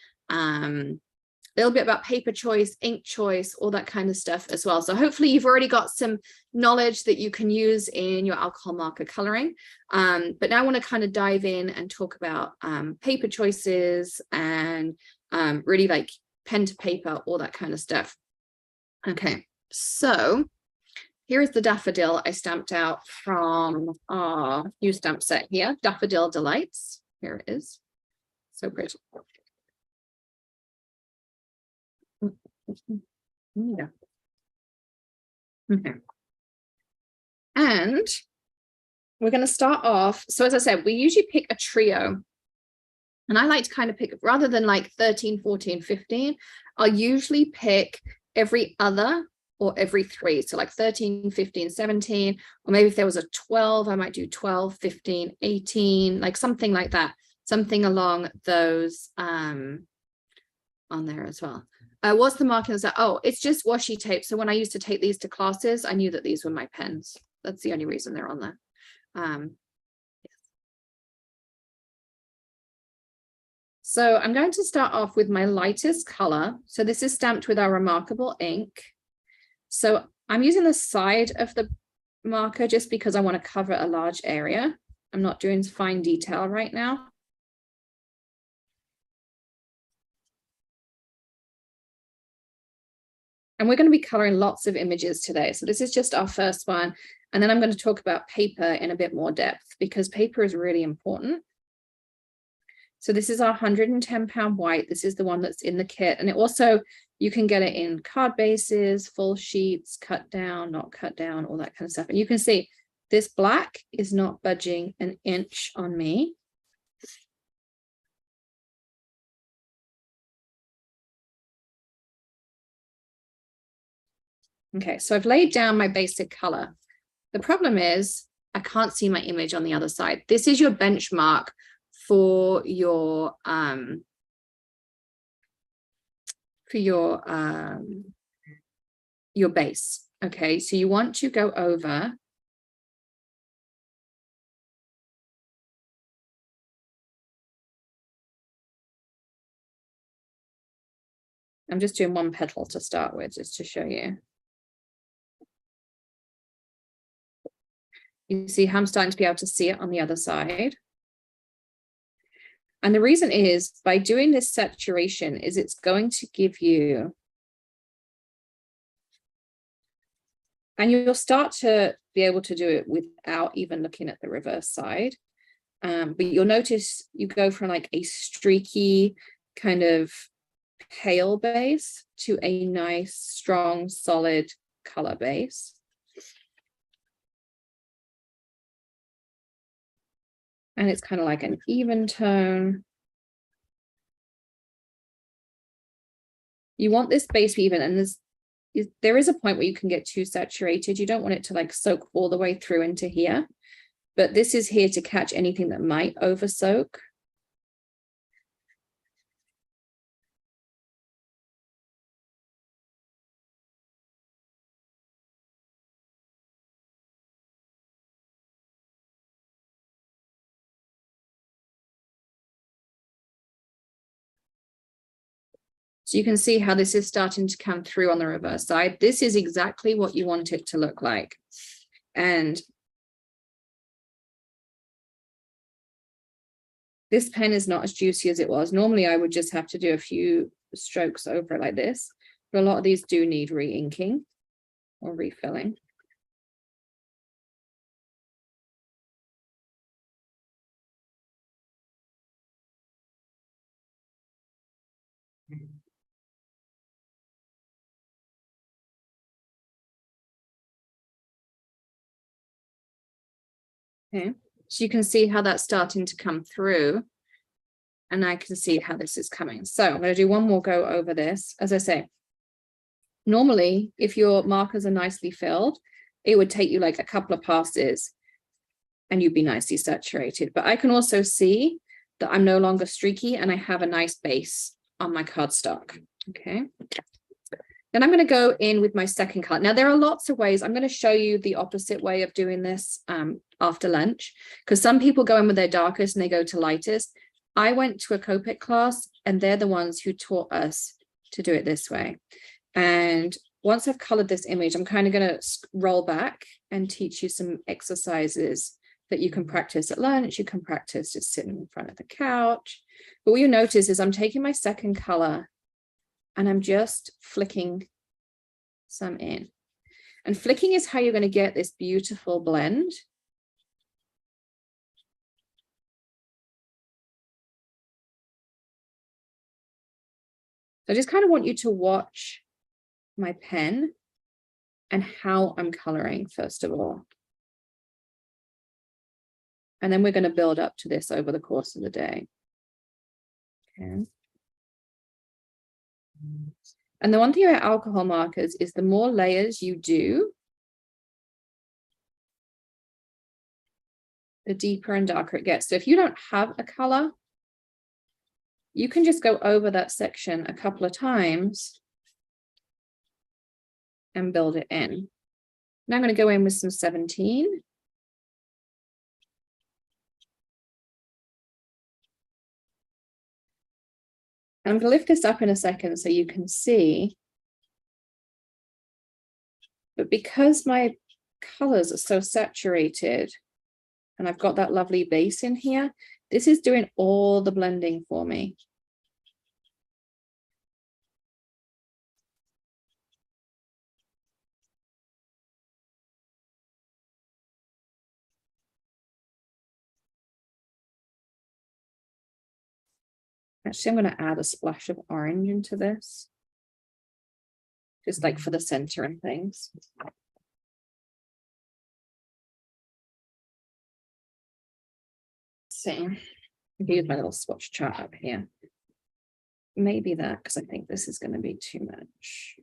a little bit about paper choice, ink choice, all that kind of stuff as well. So hopefully you've already got some knowledge that you can use in your alcohol marker coloring. But now I want to kind of dive in and talk about paper choices and really like pen to paper, all that kind of stuff. Okay, so here is the daffodil I stamped out from our new stamp set here, Daffodil Delights. Here it is. So pretty. Yeah. Okay. And we're going to start off. So as I said, we usually pick a trio. And I like to kind of pick, rather than like 13, 14, 15, I'll usually pick every other or every 3. So like 13, 15, 17, or maybe if there was a 12, I might do 12, 15, 18, like something like that. Something along those on there as well. What's the marking? Oh, it's just washi tape. So when I used to take these to classes, I knew that these were my pens. That's the only reason they're on there. Yes. So I'm going to start off with my lightest color. So this is stamped with our Remarkable ink. So I'm using the side of the marker just because I want to cover a large area. I'm not doing fine detail right now. And we're going to be coloring lots of images today. So this is just our first one. And then I'm going to talk about paper in a bit more depth because paper is really important. So this is our 110 pound white. This is the one that's in the kit. And it also, you can get it in card bases, full sheets, cut down, not cut down, all that kind of stuff. And you can see this black is not budging an inch on me. Okay, so I've laid down my basic color. The problem is I can't see my image on the other side. This is your benchmark for your base. Okay, so you want to go over I'm just doing one petal to start with, just to show you. You see how I'm starting to be able to see it on the other side. And the reason is by doing this saturation is it's going to give you, and you'll start to be able to do it without even looking at the reverse side. But you'll notice you go from like a streaky kind of pale base to a nice, strong, solid color base. And it's kind of like an even tone. You want this base to be even, and there is a point where you can get too saturated. You don't want it to like soak all the way through into here, but this is here to catch anything that might over soak. So you can see how this is starting to come through on the reverse side. This is exactly what you want it to look like. And this pen is not as juicy as it was. Normally I would just have to do a few strokes over it like this, but a lot of these do need re-inking or refilling. Okay, so you can see how that's starting to come through, and I can see how this is coming. So I'm going to do one more go over this. As I say, normally if your markers are nicely filled, it would take you like a couple of passes and you'd be nicely saturated. But I can also see that I'm no longer streaky and I have a nice base on my cardstock. Okay. Then I'm going to go in with my second color. Now, there are lots of ways. I'm going to show you the opposite way of doing this after lunch, because some people go in with their darkest and they go to lightest. I went to a Copic class and they're the ones who taught us to do it this way. And once I've colored this image, I'm kind of going to roll back and teach you some exercises that you can practice at lunch. You can practice just sitting in front of the couch. But what you notice is I'm taking my second color and I'm just flicking some in. And flicking is how you're going to get this beautiful blend. So I just kind of want you to watch my pen and how I'm coloring, first of all. And then we're going to build up to this over the course of the day. Okay. And the one thing about alcohol markers is the more layers you do, the deeper and darker it gets. So if you don't have a color, you can just go over that section a couple of times and build it in. Now I'm going to go in with some 17. I'm going to lift this up in a second so you can see. But because my colors are so saturated and I've got that lovely base in here, this is doing all the blending for me. Actually, I'm going to add a splash of orange into this, just like for the center and things. See, I can use my little swatch chart up here. Maybe that, because I think this is going to be too much.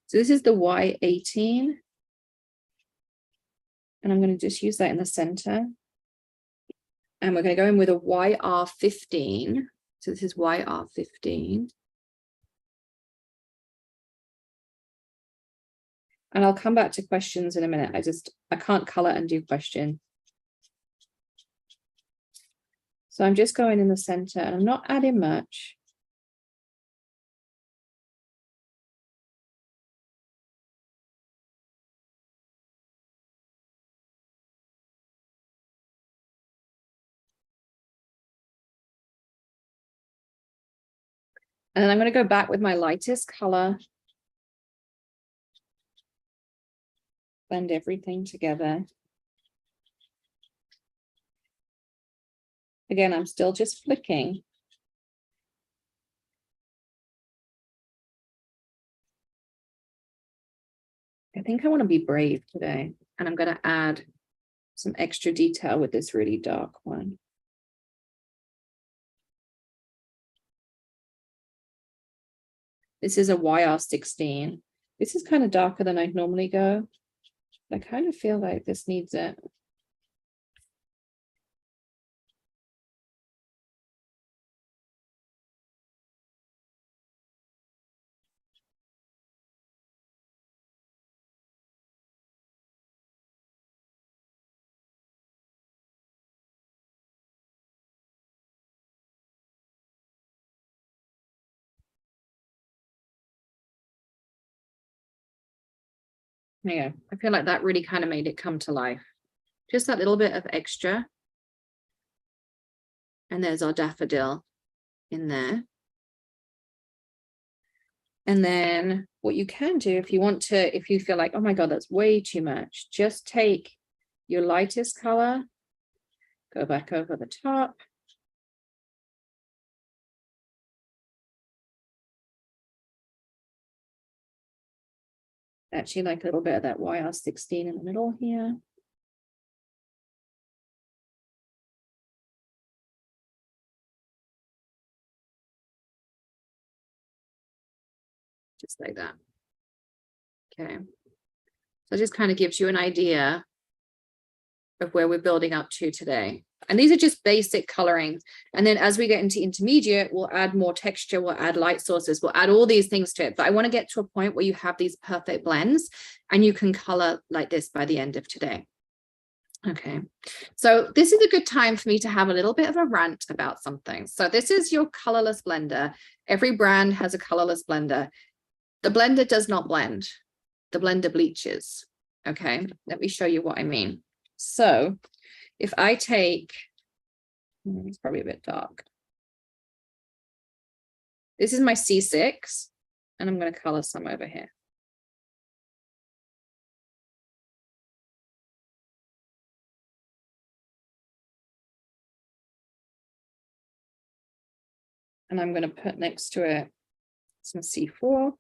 So this is the Y18. And I'm going to just use that in the center. And we're going to go in with a YR15. So this is YR15. And I'll come back to questions in a minute. I can't color and do question. So I'm just going in the center and I'm not adding much. And then I'm going to go back with my lightest color. Blend everything together. Again, I'm still just flicking. I think I want to be brave today. And I'm going to add some extra detail with this really dark one. This is a YR16. This is kind of darker than I'd normally go. I kind of feel like this needs it. Yeah, I feel like that really kind of made it come to life. Just that little bit of extra. And there's our daffodil in there. And then what you can do if you want to, if you feel like, oh my God, that's way too much, just take your lightest color, go back over the top. Actually, like a little bit of that YR16 in the middle here. Just like that. Okay. So it just kind of gives you an idea of where we're building up to today. And these are just basic coloring. And then as we get into intermediate, we'll add more texture, we'll add light sources, we'll add all these things to it. But I want to get to a point where you have these perfect blends and you can color like this by the end of today. Okay, so this is a good time for me to have a little bit of a rant about something. So this is your colorless blender. Every brand has a colorless blender. The blender does not blend. The blender bleaches. Okay, let me show you what I mean. So if I take, it's probably a bit dark. This is my C6, and I'm going to color some over here. And I'm going to put next to it some C4.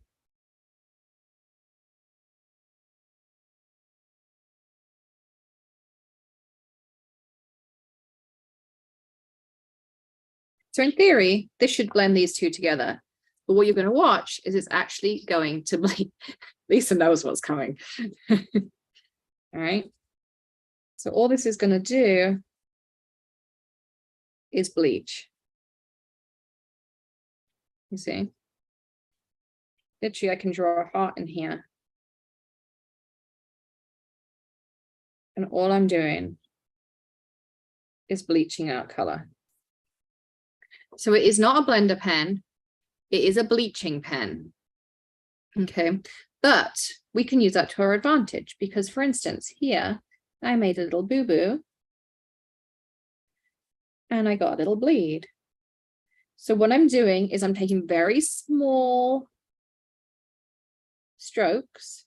So in theory, this should blend these two together. But what you're going to watch is it's actually going to bleed. Lisa knows what's coming. All right. So all this is going to do is bleach. You see? Literally, I can draw a heart in here. And all I'm doing is bleaching out color. So it is not a blender pen. It is a bleaching pen. Okay. But we can use that to our advantage because, for instance, here, I made a little boo-boo and I got a little bleed. So what I'm doing is I'm taking very small strokes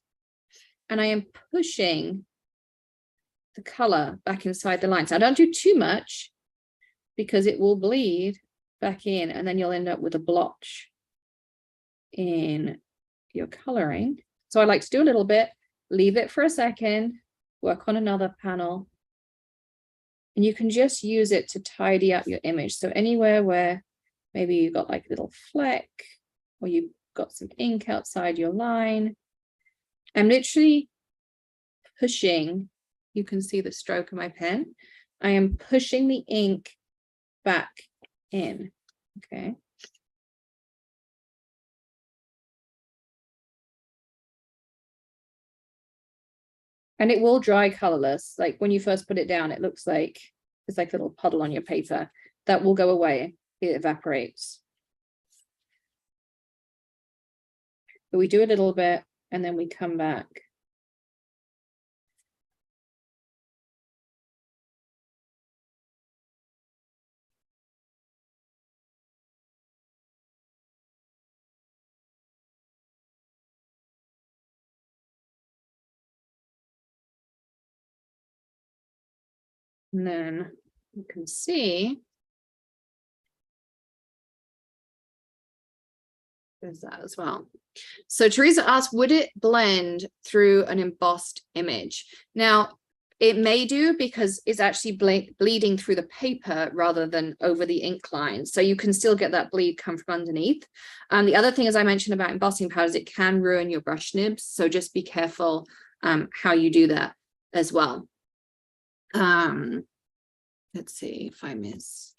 and I am pushing the color back inside the lines. I don't do too much because it will bleed back in and then you'll end up with a blotch in your coloring. So I like to do a little bit, leave it for a second, work on another panel, and you can just use it to tidy up your image. So anywhere where maybe you've got like a little fleck or you've got some ink outside your line, I'm literally pushing, you can see the stroke of my pen. I am pushing the ink back in, okay? And it will dry colorless. Like when you first put it down, it looks like it's like a little puddle on your paper. That will go away, it evaporates. But we do a little bit and then we come back. And then you can see there's that as well. So Teresa asked, would it blend through an embossed image? Now, it may do because it's actually bleeding through the paper rather than over the ink line. So you can still get that bleed come from underneath. The other thing, as I mentioned about embossing powders, it can ruin your brush nibs. So just be careful how you do that as well. Let's see if I miss.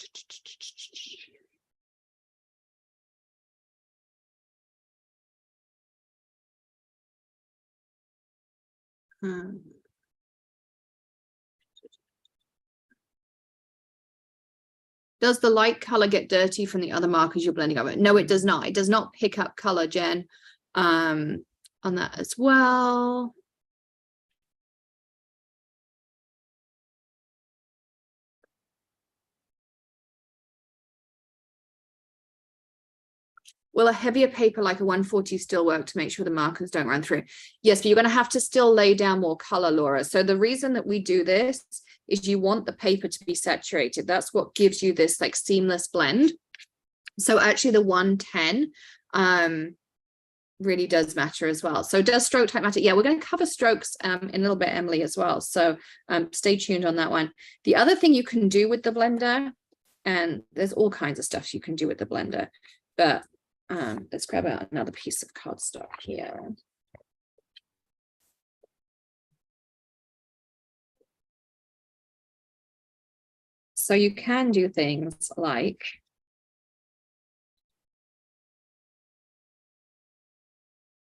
Does the light color get dirty from the other markers you're blending over? No, it does not. It does not pick up color, Jen, on that as well. Will a heavier paper like a 140 still work to make sure the markers don't run through? Yes, but you're going to have to still lay down more color, Laura. So the reason that we do this is you want the paper to be saturated. That's what gives you this like seamless blend. So actually the 110 really does matter as well. So does stroke type matter? Yeah, we're going to cover strokes in a little bit, Emily, as well. So stay tuned on that one. The other thing you can do with the blender, and there's all kinds of stuff you can do with the blender, but let's grab out another piece of cardstock here. So you can do things like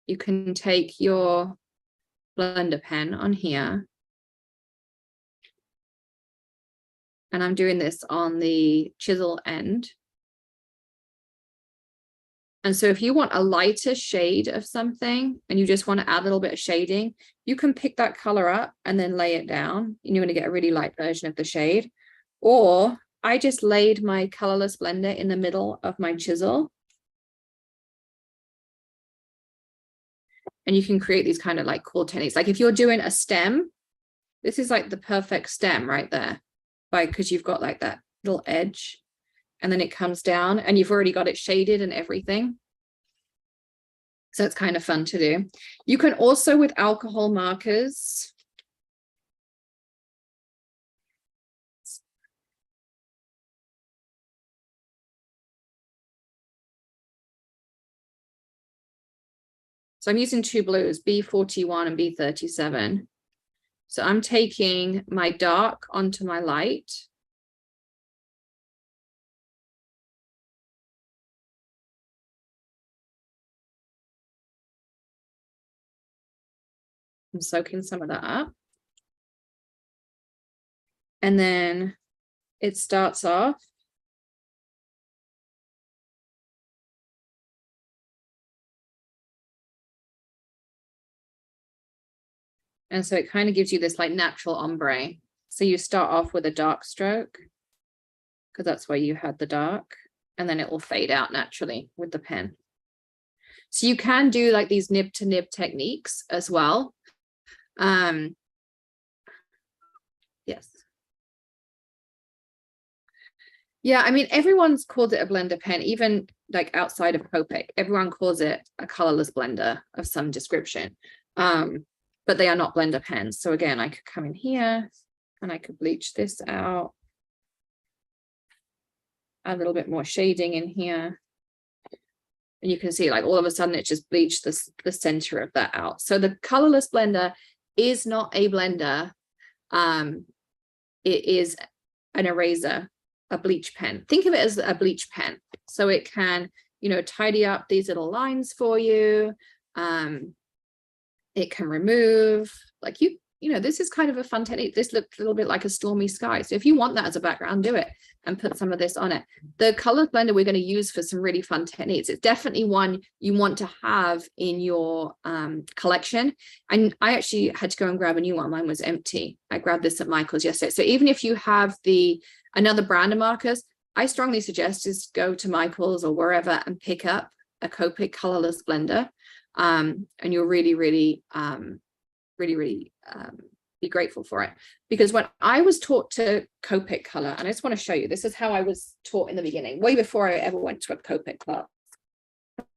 you can take your blender pen on here, and I'm doing this on the chisel end. And so if you want a lighter shade of something and you just want to add a little bit of shading, you can pick that color up and then lay it down, and you're going to get a really light version of the shade. Or I just laid my colorless blender in the middle of my chisel. And you can create these kind of like cool techniques. Like if you're doing a stem, this is like the perfect stem right there, because you've got like that little edge, and then it comes down and you've already got it shaded and everything. So it's kind of fun to do. You can also, with alcohol markers, so I'm using two blues, B41 and B37. So I'm taking my dark onto my light. I'm soaking some of that up. And then it starts off. And so it kind of gives you this like natural ombre. So you start off with a dark stroke, because that's where you had the dark, and then it will fade out naturally with the pen. So you can do like these nib to nib techniques as well. Yes. Yeah, I mean, everyone's called it a blender pen, even like outside of Copic. Everyone calls it a colorless blender of some description. But they are not blender pens. So again, I could come in here and I could bleach this out. A little bit more shading in here. And you can see like all of a sudden it just bleached the center of that out. So the colorless blender is not a blender. It is an eraser, a bleach pen. Think of it as a bleach pen. So it can, you know, tidy up these little lines for you. It can remove, like you know, this is kind of a fun technique. This looks a little bit like a stormy sky. So if you want that as a background, do it and put some of this on it. The color blender we're going to use for some really fun techniques. It's definitely one you want to have in your collection. And I actually had to go and grab a new one. Mine was empty. I grabbed this at Michael's yesterday. So even if you have another brand of markers, I strongly suggest just go to Michael's or wherever and pick up a Copic colorless blender. And you'll really be grateful for it. Because when I was taught to Copic color, and I just want to show you, this is how I was taught in the beginning, way before I ever went to a Copic class.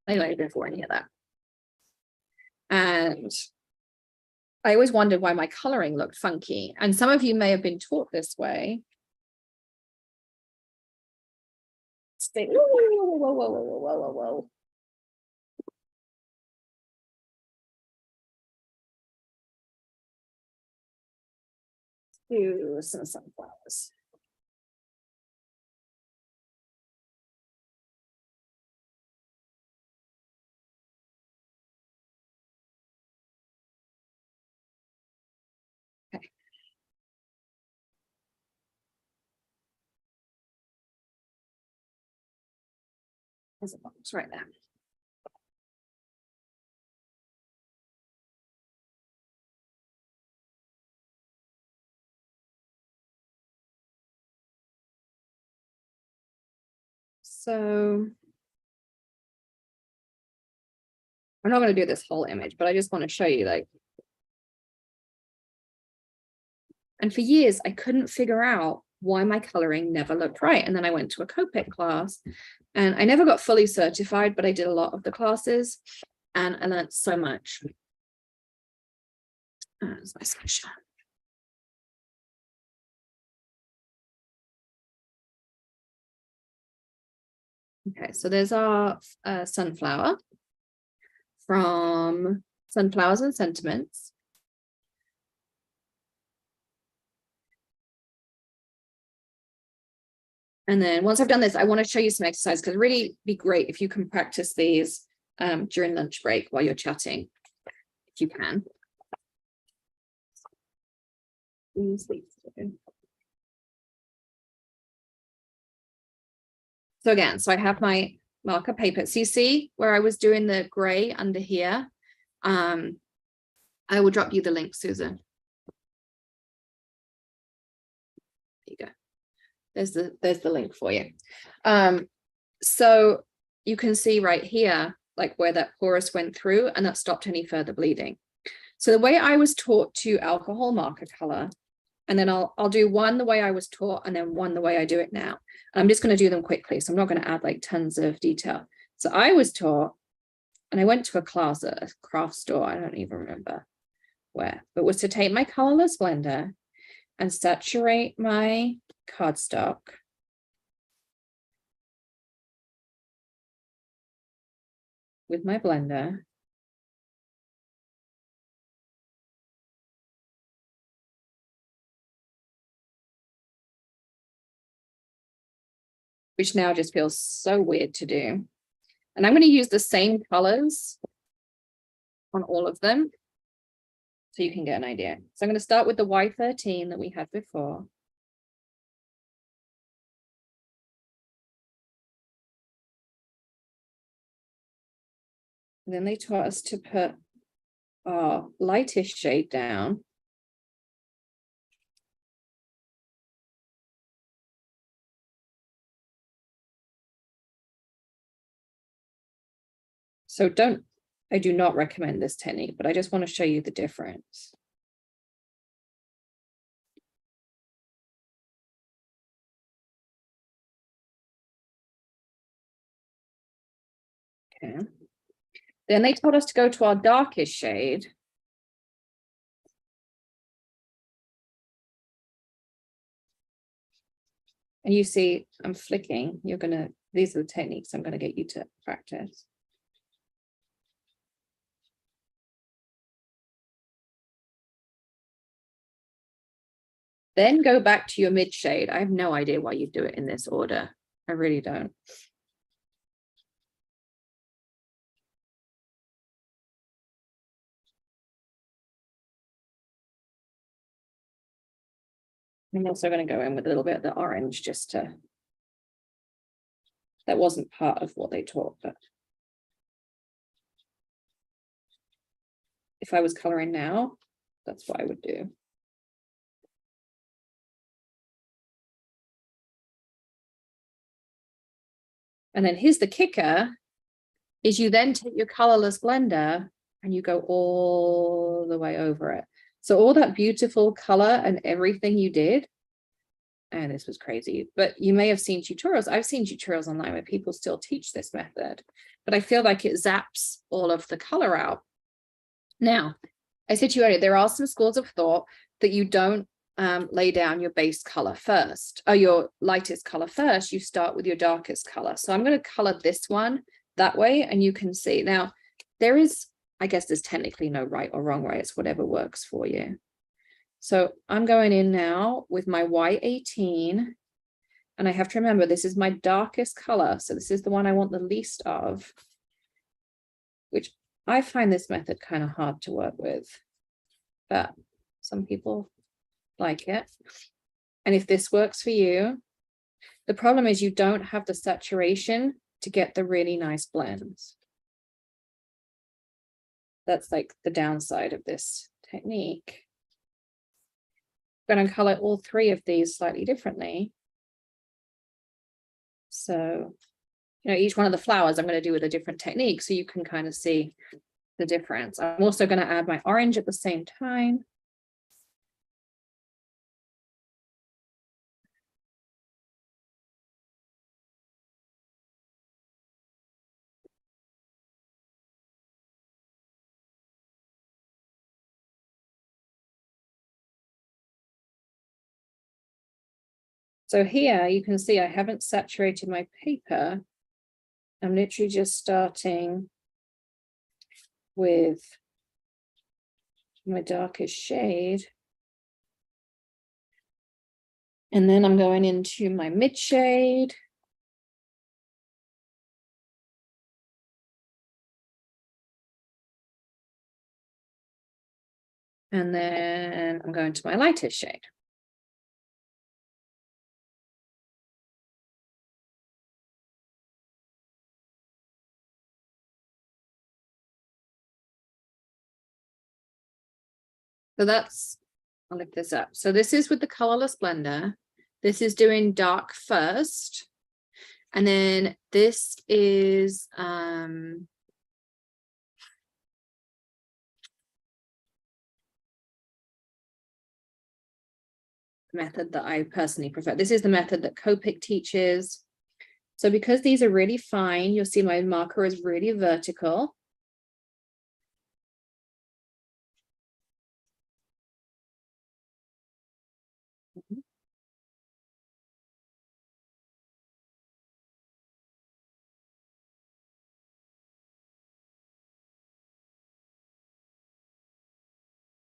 Anyway, before any of that. And I always wondered why my coloring looked funky. And some of you may have been taught this way. Whoa. Do some sunflowers. Okay. There's a box right there. So I'm not going to do this whole image, but I just want to show you like, and for years I couldn't figure out why my coloring never looked right. And then I went to a Copic class and I never got fully certified, but I did a lot of the classes and I learned so much. That's my screenshot. Okay, so there's our sunflower from Sunflowers and Sentiments. And then once I've done this, I want to show you some exercise because really be great if you can practice these during lunch break while you're chatting, if you can. So again, so I have my marker paper. So you see where I was doing the gray under here. I will drop you the link, Susan. There you go. There's the link for you. So you can see right here, like where that porous went through and that stopped any further bleeding. So the way I was taught to alcohol marker color, and then I'll do one the way I was taught and then one the way I do it now. I'm just going to do them quickly. So I'm not going to add like tons of detail. So I was taught, and I went to a class at a craft store, I don't even remember where, but was to take my colorless blender and saturate my cardstock with my blender. Which now just feels so weird to do. And I'm going to use the same colors on all of them so you can get an idea. So I'm going to start with the Y13 that we had before. And then they taught us to put our lightest shade down. So I do not recommend this technique, but I just want to show you the difference. Okay. Then they told us to go to our darkest shade. And you see, I'm flicking. These are the techniques I'm going to get you to practice. Then go back to your mid shade. I have no idea why you do it in this order. I really don't. I'm also going to go in with a little bit of the orange just to, that wasn't part of what they taught, but if I was coloring now, that's what I would do. And then here's the kicker, is you then take your colorless blender and you go all the way over it. So all that beautiful color and everything you did, and this was crazy, but you may have seen tutorials. I've seen tutorials online where people still teach this method, but I feel like it zaps all of the color out. Now, I said to you earlier, there are some schools of thought that you don't lay down your base color first, or your lightest color first. You start with your darkest color. So I'm going to color this one that way, and you can see. Now, there is, I guess there's technically no right or wrong way. It's whatever works for you. So I'm going in now with my Y18, and I have to remember this is my darkest color. So this is the one I want the least of, which I find this method kind of hard to work with, but some people like it. And if this works for you, the problem is you don't have the saturation to get the really nice blends. That's like the downside of this technique. I'm going to color all three of these slightly differently. So, each one of the flowers I'm going to do with a different technique so you can kind of see the difference. I'm also going to add my orange at the same time. So here you can see I haven't saturated my paper. I'm literally just starting with my darkest shade. And then I'm going into my mid shade. And then I'm going to my lightest shade. So that's, I'll lift this up. So this is with the colorless blender. This is doing dark first. And then this is method that I personally prefer. This is the method that Copic teaches. So because these are really fine, you'll see my marker is really vertical.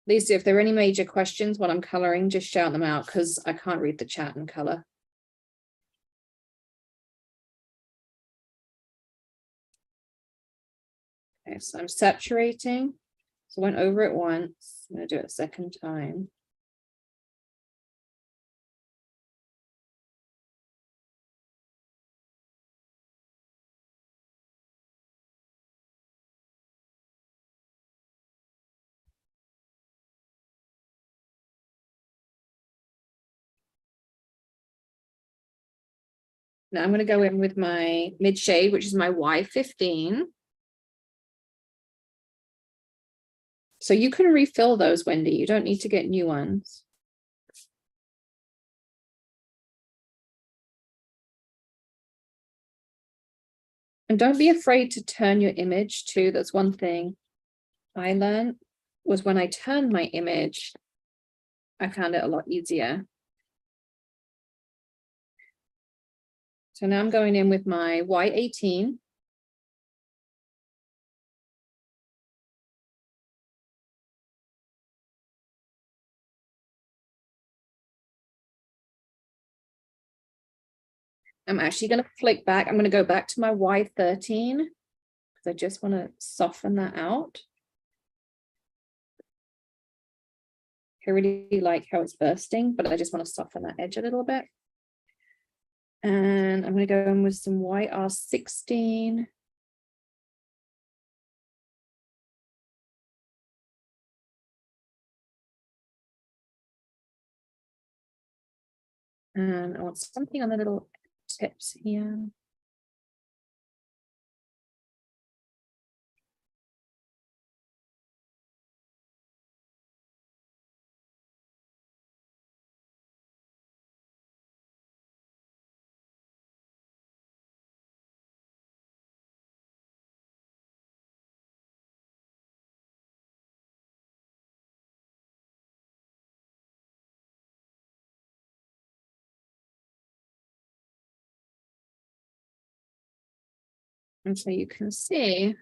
Lisa, if there are any major questions while I'm coloring, just shout them out because I can't read the chat in color. Okay, so I'm saturating. So I went over it once. I'm going to do it a second time. Now I'm going to go in with my mid shade, which is my Y15. So you can refill those, Wendy. You don't need to get new ones. And don't be afraid to turn your image too. That's one thing I learned was when I turned my image, I found it a lot easier. So now I'm going in with my Y18. I'm actually going to flick back. I'm going to go back to my Y13 because I just want to soften that out. I really like how it's bursting, but I just want to soften that edge a little bit. And I'm going to go in with some YR16. And I want something on the little tips here. And so you can see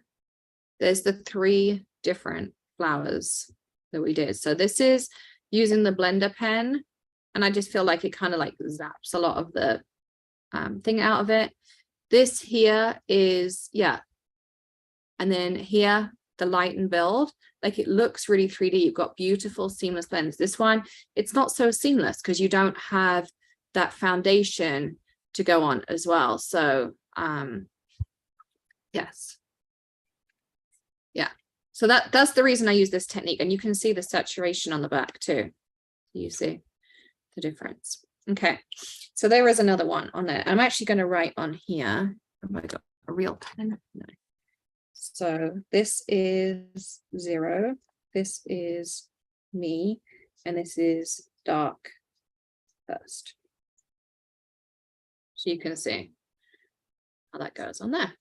there's the 3 different flowers that we did. So this is using the blender pen, and I just feel like it kind of like zaps a lot of the thing out of it. This here is, yeah. And then here, the light and build, like it looks really 3D. You've got beautiful seamless blends. This one, it's not so seamless because you don't have that foundation to go on as well. So yes. Yeah. So that's the reason I use this technique. And you can see the saturation on the back too. You see the difference. Okay. So there is another one on there. I'm actually going to write on here. Have I got a real pen? No. So this is 0. This is me. And this is dark first. So you can see how that goes on there.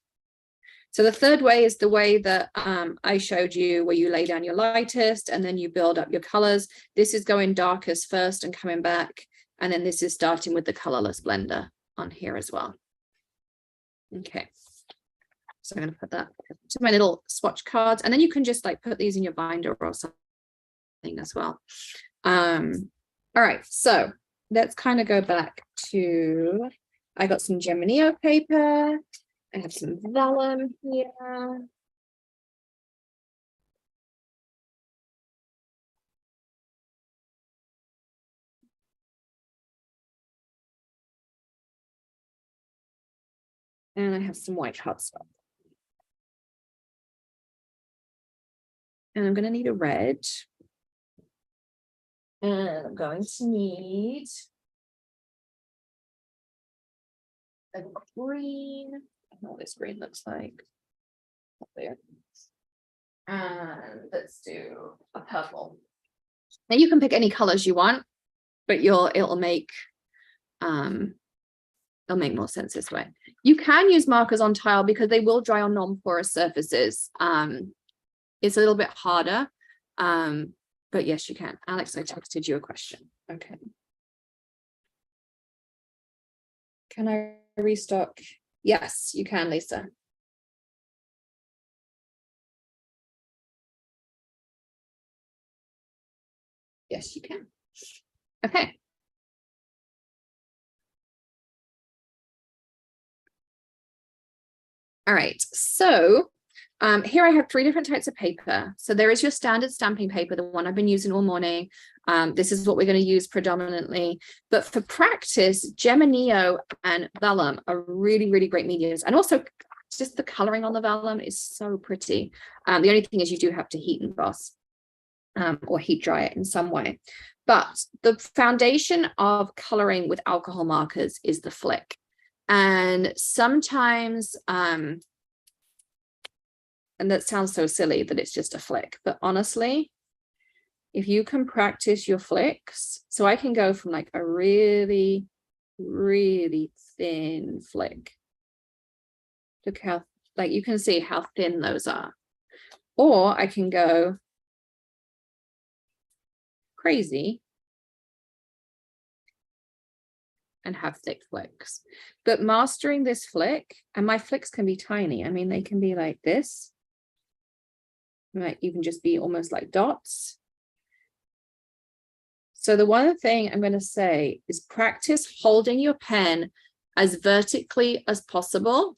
So the third way is the way that I showed you, where you lay down your lightest and then you build up your colors. This is going darkest first and coming back. And then this is starting with the colorless blender on here as well. Okay. So I'm going to put that to my little swatch cards, and then you can just like put these in your binder or something as well. All right. So let's kind of go back to, I got some Geminio paper. I have some vellum here. And I have some white cardstock. And I'm going to need a red. And I'm going to need a green. I don't know what this green looks like. Up there. And let's do a purple. Now you can pick any colors you want, but it'll make more sense this way. You can use markers on tile because they will dry on non-porous surfaces. It's a little bit harder, but yes, you can. Alex, I texted you a question. Okay. Can I restock? Yes, you can, Lisa. Yes, you can. Okay. All right, so here I have 3 different types of paper. So there is your standard stamping paper, the one I've been using all morning. This is what we're going to use predominantly. But for practice, Geminio and vellum are really, really great mediums. And also just the coloring on the vellum is so pretty. The only thing is you do have to heat emboss or heat dry it in some way. But the foundation of coloring with alcohol markers is the flick. And sometimes, and that sounds so silly that it's just a flick, but honestly, if you can practice your flicks, so I can go from like a really, really thin flick. Look how, like you can see how thin those are. Or I can go crazy and have thick flicks. But mastering this flick, and my flicks can be tiny. I mean, they can be like this. They might even just be almost like dots. So the one thing I'm going to say is practice holding your pen as vertically as possible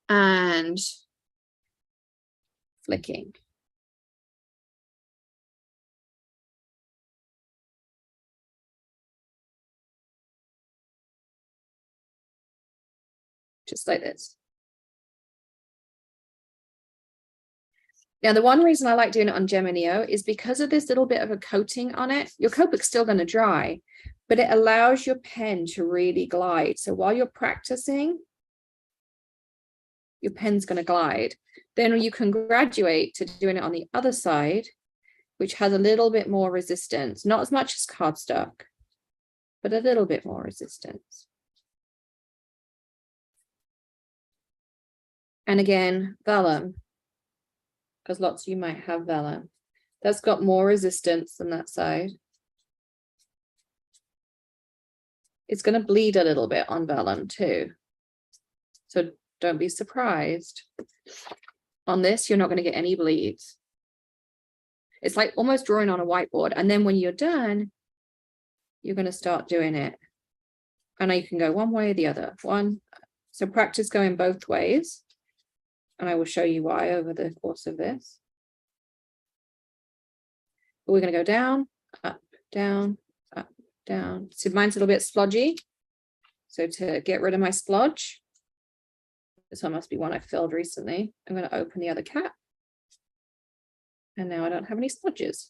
and flicking. Just like this. Now, the one reason I like doing it on Geminio is because of this little bit of a coating on it. Your Copic's still going to dry, but it allows your pen to really glide. So while you're practicing, your pen's going to glide. Then you can graduate to doing it on the other side, which has a little bit more resistance, not as much as cardstock, but a little bit more resistance. And again, vellum, because lots of you might have vellum. That's got more resistance than that side. It's going to bleed a little bit on vellum too. So don't be surprised. On this, you're not going to get any bleeds. It's like almost drawing on a whiteboard. And then when you're done, you're going to start doing it. And you can go one way or the other. So practice going both ways. And I will show you why over the course of this. But we're going to go down, up, down, up, down. So mine's a little bit splodgy. So to get rid of my splodge, this one must be one I filled recently. I'm going to open the other cap. And now I don't have any splodges.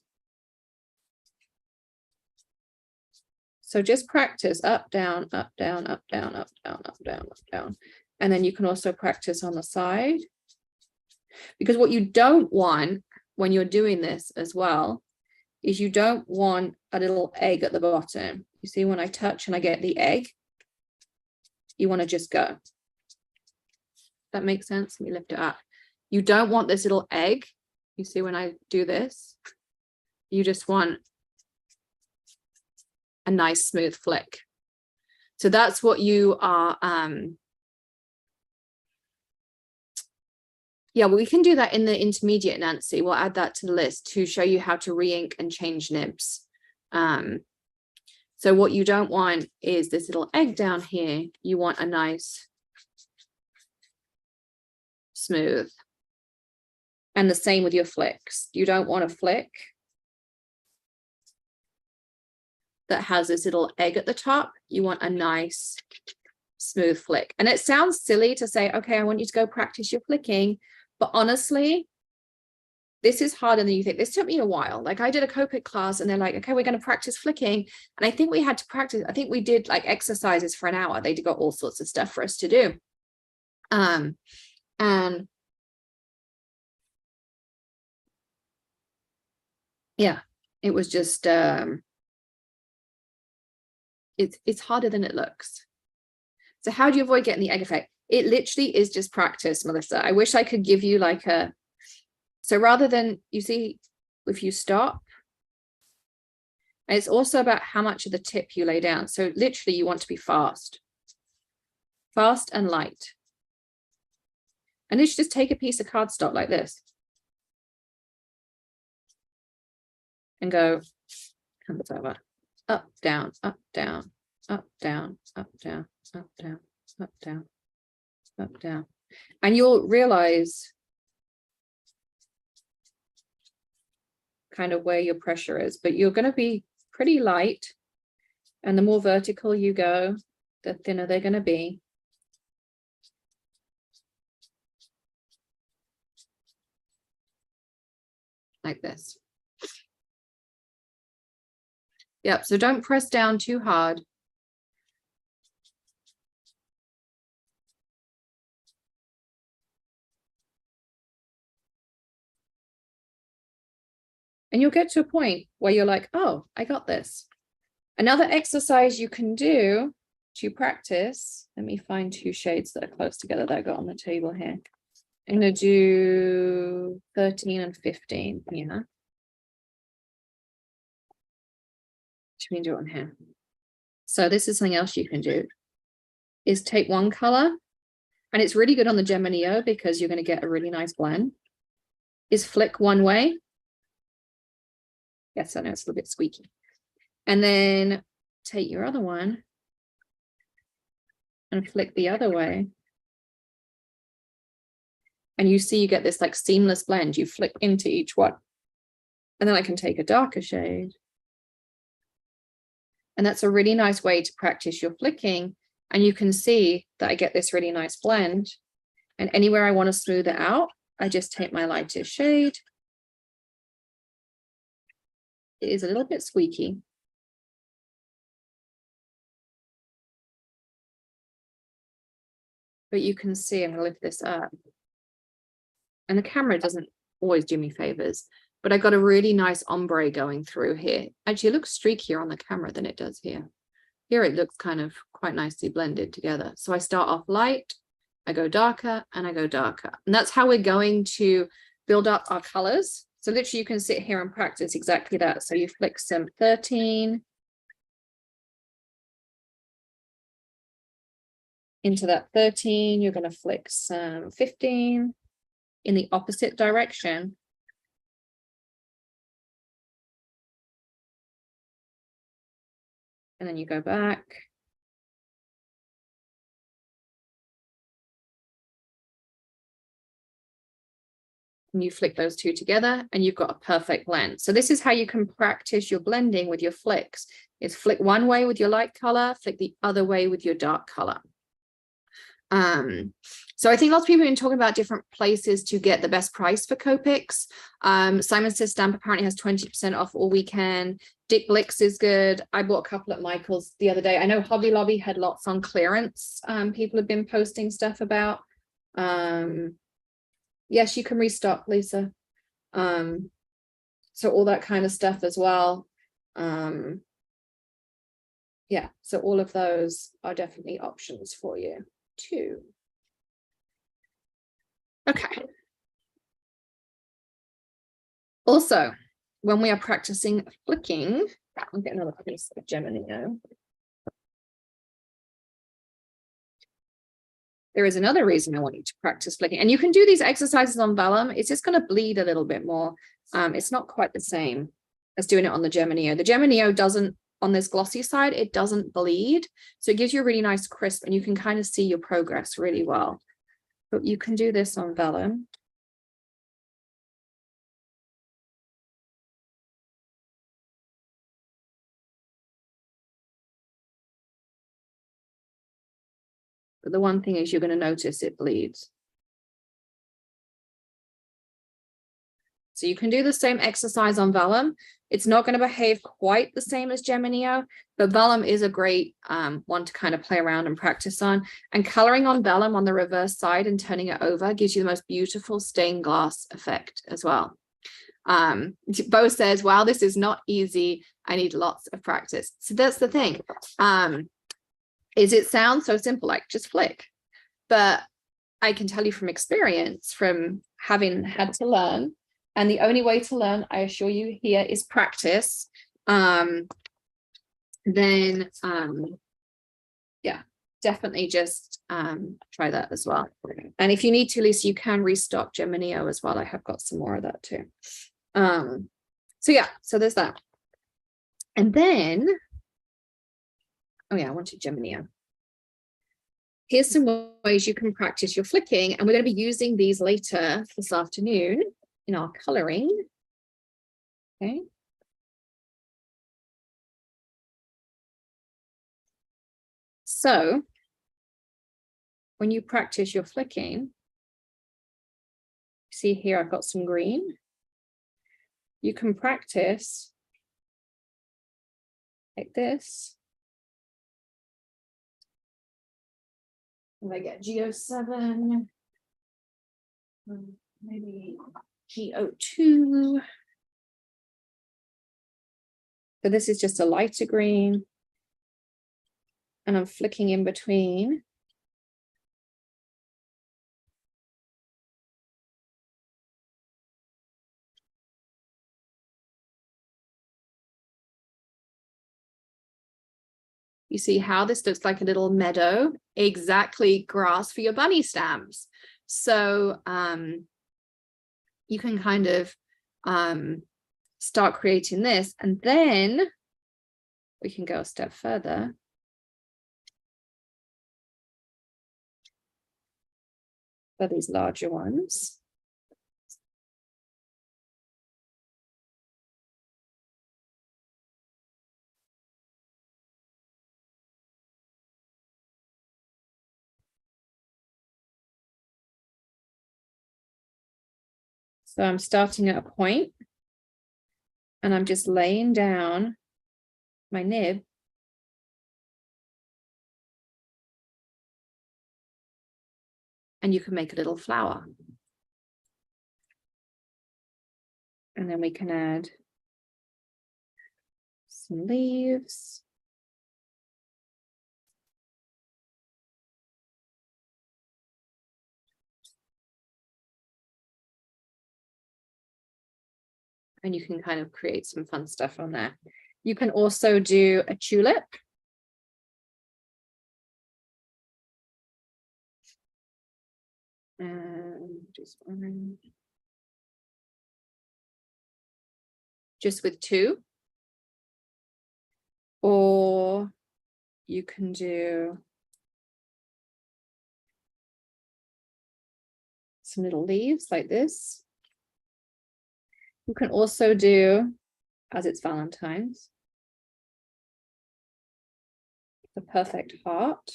So just practice up, down, up, down, up, down, up, down, up, down, up, down. And then you can also practice on the side. Because what you don't want when you're doing this as well is you don't want a little egg at the bottom. You see when I touch and I get the egg, you want to just go. That makes sense? Let me lift it up. You don't want this little egg. You see when I do this, you just want a nice smooth flick. So that's what you are, yeah, well, we can do that in the intermediate, Nancy. We'll add that to the list to show you how to re-ink and change nibs. So what you don't want is this little egg down here. You want a nice smooth. And the same with your flicks. You don't want a flick that has this little egg at the top. You want a nice smooth flick. And it sounds silly to say, okay, I want you to go practice your flicking, but honestly, this is harder than you think. This took me a while. Like I did a Copic class and they're like, okay, we're going to practice flicking. And I think we had to practice, I think we did like exercises for an hour. They got all sorts of stuff for us to do. And yeah, it was just, it's harder than it looks. So how do you avoid getting the egg effect? It literally is just practice, Melissa. I wish I could give you like a, so rather than, you see, if you stop, and it's also about how much of the tip you lay down. So literally you want to be fast and light. And you should just take a piece of cardstock like this and go over, up, down, up, down, up, down, up, down, up, down, up, down, up, down. And you'll realize kind of where your pressure is, but you're going to be pretty light. And the more vertical you go, the thinner they're going to be. Like this. Yep, so don't press down too hard. And you'll get to a point where you're like, oh, I got this. Another exercise you can do to practice, let me find two shades that are close together that I got on the table here. I'm going to do 13 and 15 here. Should we do it on here? So this is something else you can do, is take one color, and it's really good on the Gemma Neo because you're going to get a really nice blend, is flick one way. Yes, I know it's a little bit squeaky. And then take your other one and flick the other way. And you see you get this like seamless blend. You flick into each one. And then I can take a darker shade. And that's a really nice way to practice your flicking. And you can see that I get this really nice blend. And anywhere I want to smooth it out, I just take my lightest shade. It is a little bit squeaky. But you can see, I'm going to lift this up. And the camera doesn't always do me favors, but I got a really nice ombre going through here. Actually, it looks streakier on the camera than it does here. Here it looks kind of quite nicely blended together. So I start off light, I go darker, and I go darker. And that's how we're going to build up our colors. So literally you can sit here and practice exactly that. So you flick some 13 into that 13, you're going to flick some 15 in the opposite direction. And then you go back. And you flick those two together and you've got a perfect blend. So this is how you can practice your blending with your flicks. Is flick one way with your light color, flick the other way with your dark color. So I think lots of people have been talking about different places to get the best price for Copics. Simon Says Stamp apparently has 20% off all weekend. Dick Blick's is good. I bought a couple at Michael's the other day. I know Hobby Lobby had lots on clearance. People have been posting stuff about. Yes, you can restock, Lisa. So all that kind of stuff as well. Yeah, so all of those are definitely options for you too. Okay. Also, when we are practicing flicking, I'll get another piece of Gemma Neo. There is another reason I want you to practice flicking, and you can do these exercises on vellum. It's just going to bleed a little bit more. It's not quite the same as doing it on the Gemma Neo. The Gemma Neo doesn't on this glossy side, it doesn't bleed. So it gives you a really nice crisp and you can kind of see your progress really well. But you can do this on vellum. But the one thing is you're going to notice it bleeds. So you can do the same exercise on vellum. It's not going to behave quite the same as Geminio, but vellum is a great one to kind of play around and practice on. And coloring on vellum on the reverse side and turning it over gives you the most beautiful stained glass effect as well. Bo says, wow, this is not easy. I need lots of practice. So that's the thing. Is it sounds so simple, like just flick. But I can tell you from experience, from having had to learn, and the only way to learn, I assure you here, is practice. Yeah, definitely just try that as well. And if you need to, Lisa, you can restock Geminio as well. I have got some more of that too. So yeah, so there's that. And then, oh yeah, I wanted Geminio. Here's some ways you can practice your flicking, and we're going to be using these later this afternoon in our coloring. Okay. So when you practice your flicking, see here I've got some green. You can practice like this. If I get G07, maybe G02. So this is just a lighter green. And I'm flicking in between. You see how this looks like a little meadow, exactly grass for your bunny stamps. So you can kind of start creating this, and then we can go a step further. For these larger ones. So I'm starting at a point and I'm just laying down my nib. And you can make a little flower. And then we can add some leaves. And you can kind of create some fun stuff on there. You can also do a tulip. And just orange. Just with two. Or you can do some little leaves like this. You can also do, as it's Valentine's, the perfect heart.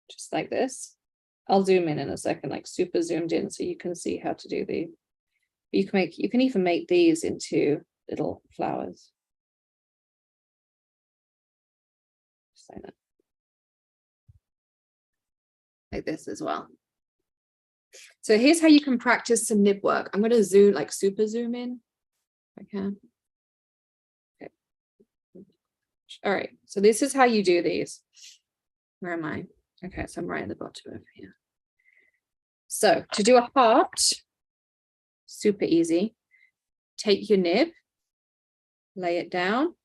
Just like this. I'll zoom in a second, like super zoomed in, so you can see how to do the. You can even make these into little flowers. Just like that. Like this as well. So here's how you can practice some nib work. I'm going to zoom, like super zoom in if I can. Okay. All right, so this is how you do these. Where am I? Okay, so I'm right at the bottom over here. So to do a heart, super easy. Take your nib, lay it down.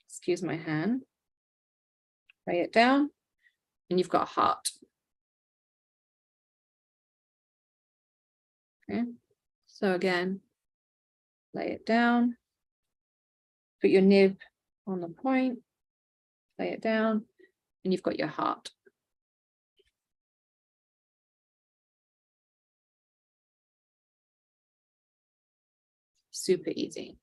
Excuse my hand. Lay it down, and you've got a heart. Okay, so again, lay it down, put your nib on the point, lay it down, and you've got your heart. Super easy.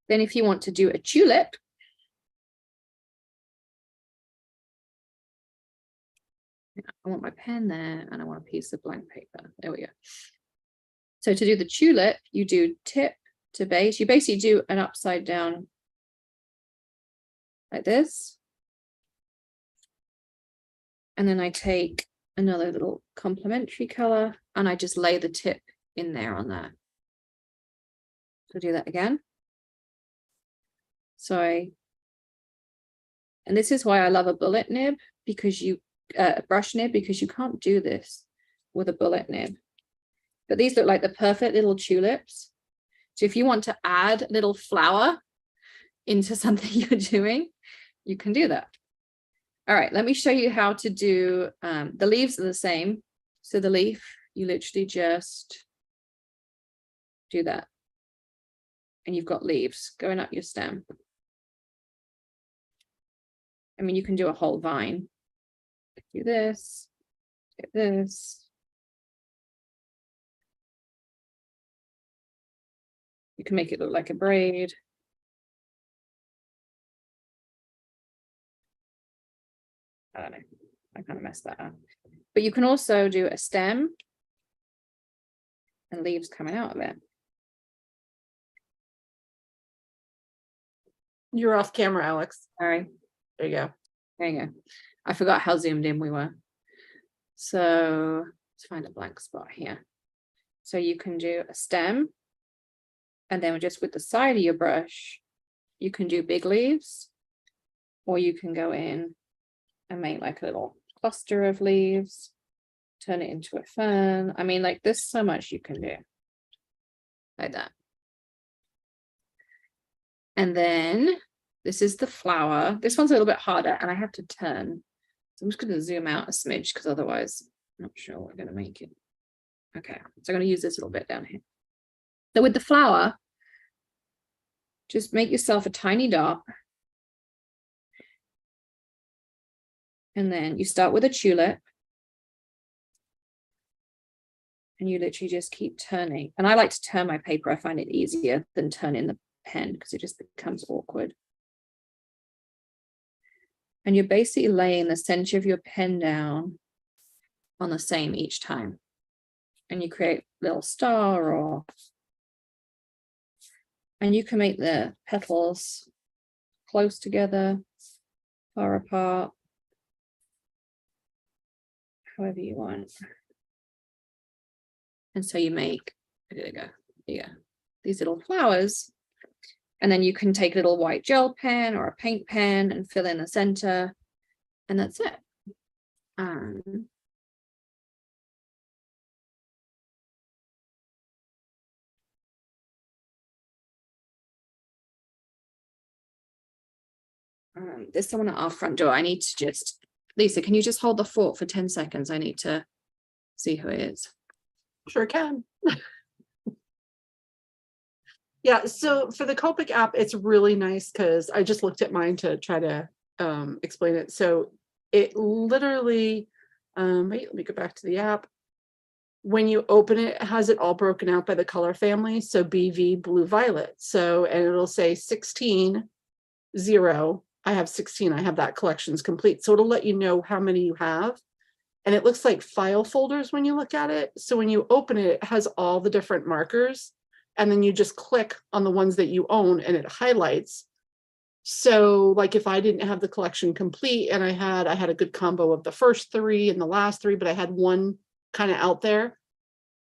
Then if you want to do a tulip, I want my pen there and I want a piece of blank paper. There we go. So to do the tulip, you do tip to base. You basically do an upside down like this. And then I take another little complementary color and I just lay the tip in there on that. So do that again. And this is why I love a bullet nib, because you a brush nib, because you can't do this with a bullet nib. But these look like the perfect little tulips. So if you want to add a little flower into something you're doing, you can do that. All right, let me show you how to do the leaves are the same. So the leaf, you literally just do that. And you've got leaves going up your stem. I mean, you can do a whole vine. Do this, get this. You can make it look like a braid. I don't know, I kind of messed that up. But you can also do a stem and leaves coming out of it. You're off camera, Alex. Sorry. There you go. There you go. I forgot how zoomed in we were. So let's find a blank spot here. So you can do a stem, and then just with the side of your brush, you can do big leaves, or you can go in and make like a little cluster of leaves, turn it into a fern. I mean, like there's so much you can do like that. And then this is the flower. This one's a little bit harder and I have to turn. So I'm just going to zoom out a smidge because otherwise I'm not sure we're going to make it. Okay, so I'm going to use this little bit down here. So with the flower, just make yourself a tiny dot. And then you start with a tulip. And you literally just keep turning. And I like to turn my paper. I find it easier than turning the pen because it just becomes awkward. And you're basically laying the center of your pen down on the same each time. And you create a little star, and you can make the petals close together, far apart, however you want. And so you make, there you go, yeah, these little flowers. And then you can take a little white gel pen or a paint pen and fill in the center, and that's it. There's someone at our front door. I need to just, Lisa, can you just hold the fort for 10 seconds? I need to see who it is. Sure can. Yeah, so for the Copic app, it's really nice because I just looked at mine to try to explain it. So it literally, wait, let me go back to the app. When you open it, it has it all broken out by the color family. So BV, blue, violet. So, and it'll say 16, 0. I have 16, I have that collections complete. So it'll let you know how many you have. And it looks like file folders when you look at it. So when you open it, it has all the different markers. And then you just click on the ones that you own and it highlights. So like if I didn't have the collection complete and I had a good combo of the first 3 and the last 3, but I had one kind of out there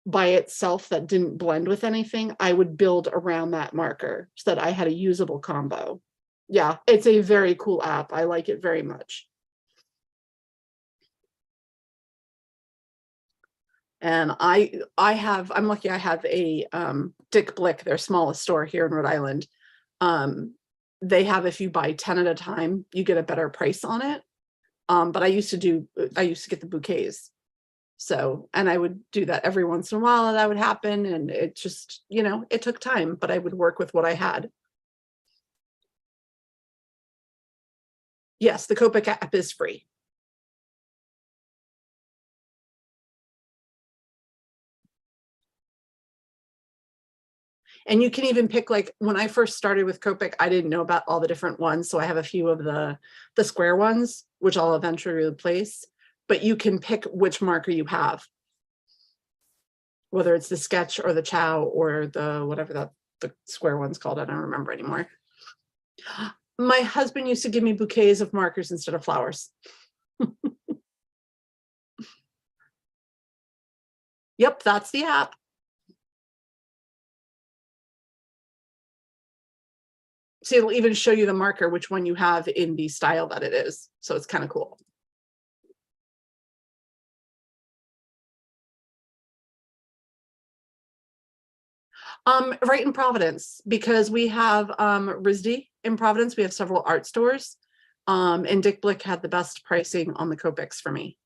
by itself that didn't blend with anything, I would build around that marker so that I had a usable combo. Yeah, it's a very cool app. I like it very much. And I'm lucky I have a Dick Blick, their smallest store here in Rhode Island. They have, if you buy 10 at a time, you get a better price on it. But I used to get the bouquets. So, and I would do that every once in a while, and that would happen. And it just, you know, it took time, but I would work with what I had. Yes, the Copic app is free. And you can even pick, like when I first started with Copic, I didn't know about all the different ones. So I have a few of the square ones, which I'll eventually replace, but you can pick which marker you have, whether it's the sketch or the chow or the whatever the square one's called. I don't remember anymore. My husband used to give me bouquets of markers instead of flowers. Yep, that's the app. So it'll even show you the marker, which one you have in the style that it is. So it's kind of cool. Right in Providence, because we have RISD in Providence. We have several art stores. And Dick Blick had the best pricing on the Copics for me.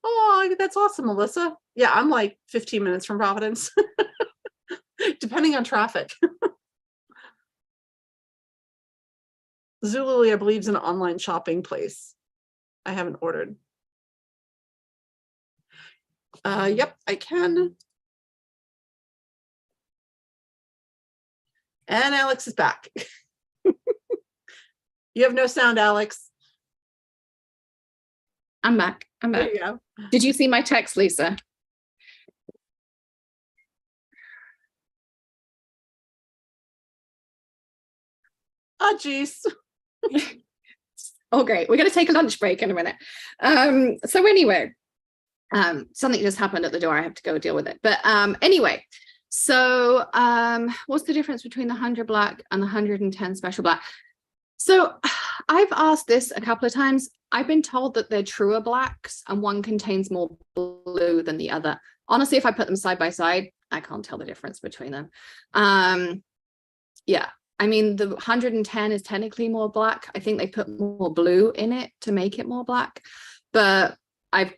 Oh, that's awesome, Melissa. Yeah, I'm like 15 minutes from Providence, depending on traffic. Zulily, I believe, is an online shopping place. I haven't ordered. Yep, I can. And Alex is back. You have no sound, Alex. I'm back. I'm back. There you go. Did you see my text, Lisa? Oh, geez. Oh, great. We're going to take a lunch break in a minute. So anyway, something just happened at the door. I have to go deal with it. But anyway, so what's the difference between the 100 black and the 110 special black? So I've asked this a couple of times. I've been told that they're truer blacks and one contains more blue than the other. Honestly, if I put them side by side, I can't tell the difference between them. Yeah, I mean, the 110 is technically more black. I think they put more blue in it to make it more black. But I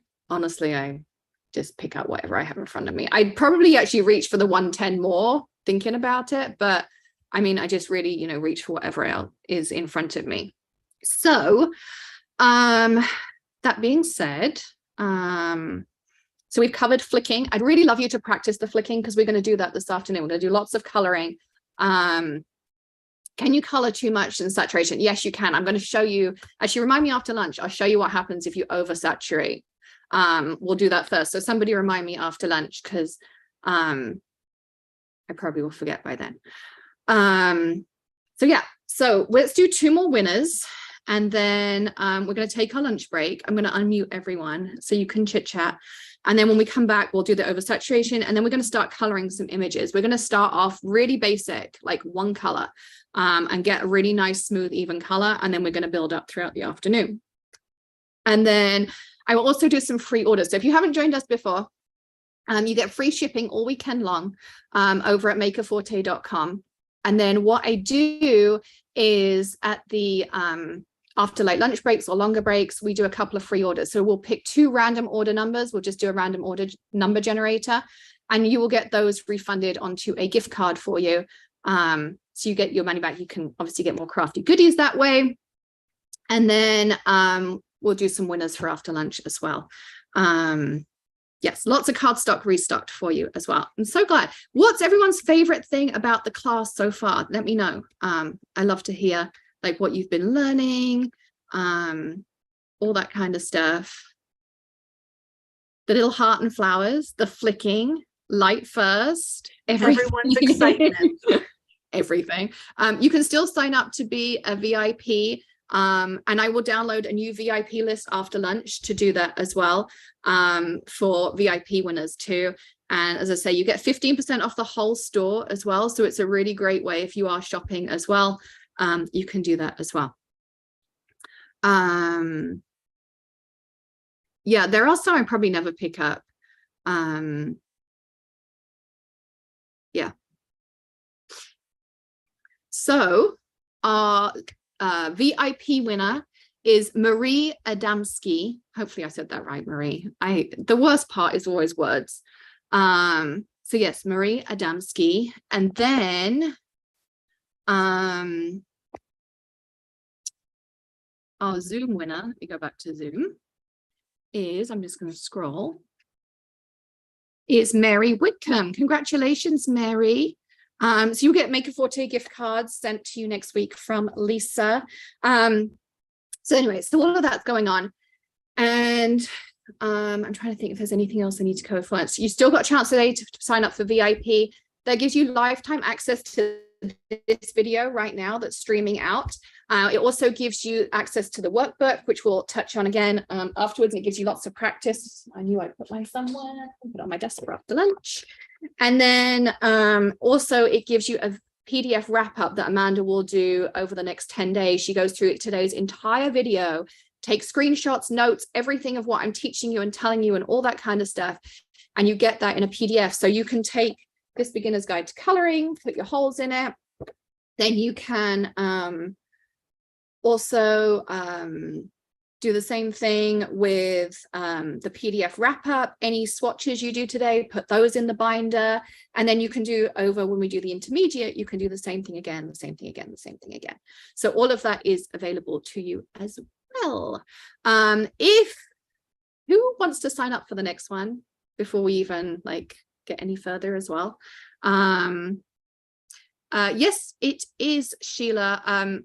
just pick out whatever I have in front of me. I'd probably actually reach for the 110 more thinking about it. But I mean, I just really, you know, reach for whatever else is in front of me. So that being said, so we've covered flicking. I'd really love you to practice the flicking because we're going to do that this afternoon. We're going to do lots of coloring. Can you color too much in saturation? Yes, you can. I'm going to show you. Actually, remind me after lunch. I'll show you what happens if you oversaturate. We'll do that first. So somebody remind me after lunch because I probably will forget by then. So yeah, so let's do 2 more winners. And then we're going to take our lunch break. I'm going to unmute everyone so you can chit chat. And then when we come back, we'll do the oversaturation. And then we're going to start coloring some images. We're going to start off really basic, like one color, and get a really nice, smooth, even color. And then we're going to build up throughout the afternoon. And then I will also do some free orders. So if you haven't joined us before, you get free shipping all weekend long over at makerforte.com. And then what I do is at the after like lunch breaks or longer breaks, we do a couple of free orders. So we'll pick 2 random order numbers. We'll just do a random order number generator, and you will get those refunded onto a gift card for you. So you get your money back. You can obviously get more crafty goodies that way. And then we'll do some winners for after lunch as well. Yes, lots of cardstock restocked for you as well. I'm so glad. What's everyone's favorite thing about the class so far? Let me know. I love to hear like what you've been learning, all that kind of stuff. The little heart and flowers, the flicking, light first, Everyone's excitement. Everything. You can still sign up to be a VIP. And I will download a new VIP list after lunch to do that as well, for VIP winners too. And as I say, you get 15% off the whole store as well. So it's a really great way if you are shopping as well. You can do that as well. Yeah, there are some I probably never pick up. Yeah. So our VIP winner is Marie Adamski. Hopefully I said that right, Marie. The worst part is always words. So yes, Marie Adamski. And then our Zoom winner, let me go back to Zoom, is, I'm just going to scroll, is Mary Whitcomb. Congratulations, Mary. So you'll get Make a Forte gift cards sent to you next week from Lisa. So anyway, so all of that's going on. And I'm trying to think if there's anything else I need to cover for. So you still got a chance today to sign up for VIP. That gives you lifetime access to this video right now that's streaming out. It also gives you access to the workbook, which we'll touch on again afterwards. And it gives you lots of practice. I knew I'd put mine somewhere. Put it on my desk for after lunch. And then also it gives you a PDF wrap up that Amanda will do over the next 10 days. She goes through today's entire video, takes screenshots, notes, everything of what I'm teaching you and telling you and all that kind of stuff. And you get that in a PDF. So you can take this beginner's guide to coloring, put your holes in it. Then you can also do the same thing with the PDF wrap up. Any swatches you do today, put those in the binder. And then you can do over when we do the intermediate, you can do the same thing again, the same thing again, the same thing again. So all of that is available to you as well. Who wants to sign up for the next one before we even like get any further as well? Yes, it is, Sheila.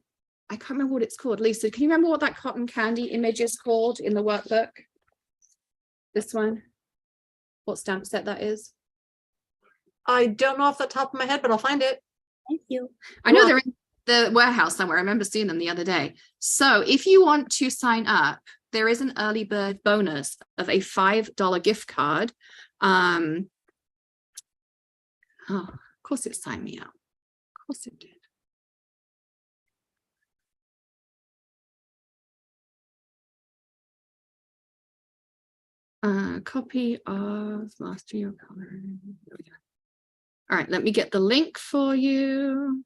I can't remember what it's called. Lisa, can you remember what that cotton candy image is called in the workbook? This one? What stamp set that is? I don't know off the top of my head, but I'll find it. Thank you. I know they're in the warehouse somewhere. I remember seeing them the other day. So if you want to sign up, there is an early bird bonus of a $5 gift card. Oh, of course it signed me up. Of course it did. Copy of Master Your Coloring. All right, let me get the link for you.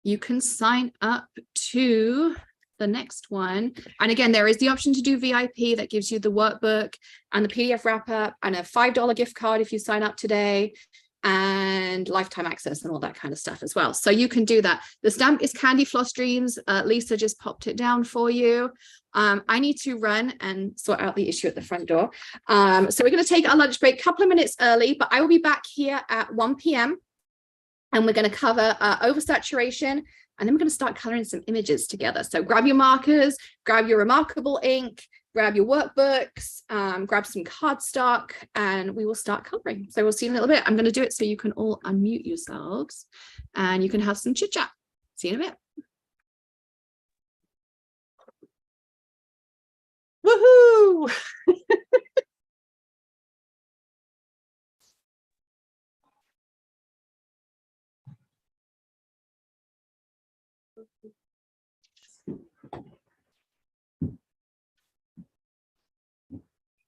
You can sign up to the next one. And again, there is the option to do VIP that gives you the workbook and the PDF wrap up and a $5 gift card if you sign up today, and lifetime access and all that kind of stuff as well. So you can do that. The stamp is Candy Floss Dreams. Lisa just popped it down for you. I need to run and sort out the issue at the front door. So we're going to take our lunch break a couple of minutes early, but I will be back here at 1 p.m. and we're going to cover oversaturation, and then we're going to start coloring some images together. So grab your markers, grab your Remarkable ink, grab your workbooks, grab some cardstock, and we will start coloring. So we'll see you in a little bit. I'm going to do it so you can all unmute yourselves and you can have some chit chat. See you in a bit. Woohoo!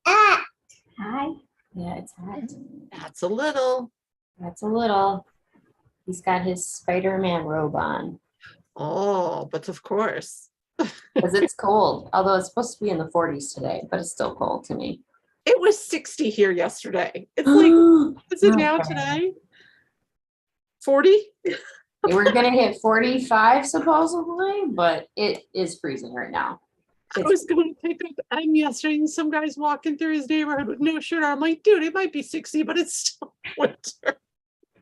Ah! Hi. Yeah, it's hot. That's a little. That's a little. He's got his Spider-Man robe on Oh, but of course. because it's cold. Although it's supposed to be in the 40s today, but it's still cold to me. It was 60 here yesterday. It's like, is it now Okay. today? 40? We were gonna hit 45 supposedly, but it is freezing right now. I was going to pick up M yesterday and some guy's walking through his neighborhood with no shirt on. I'm like, dude, it might be 60, but it's still winter.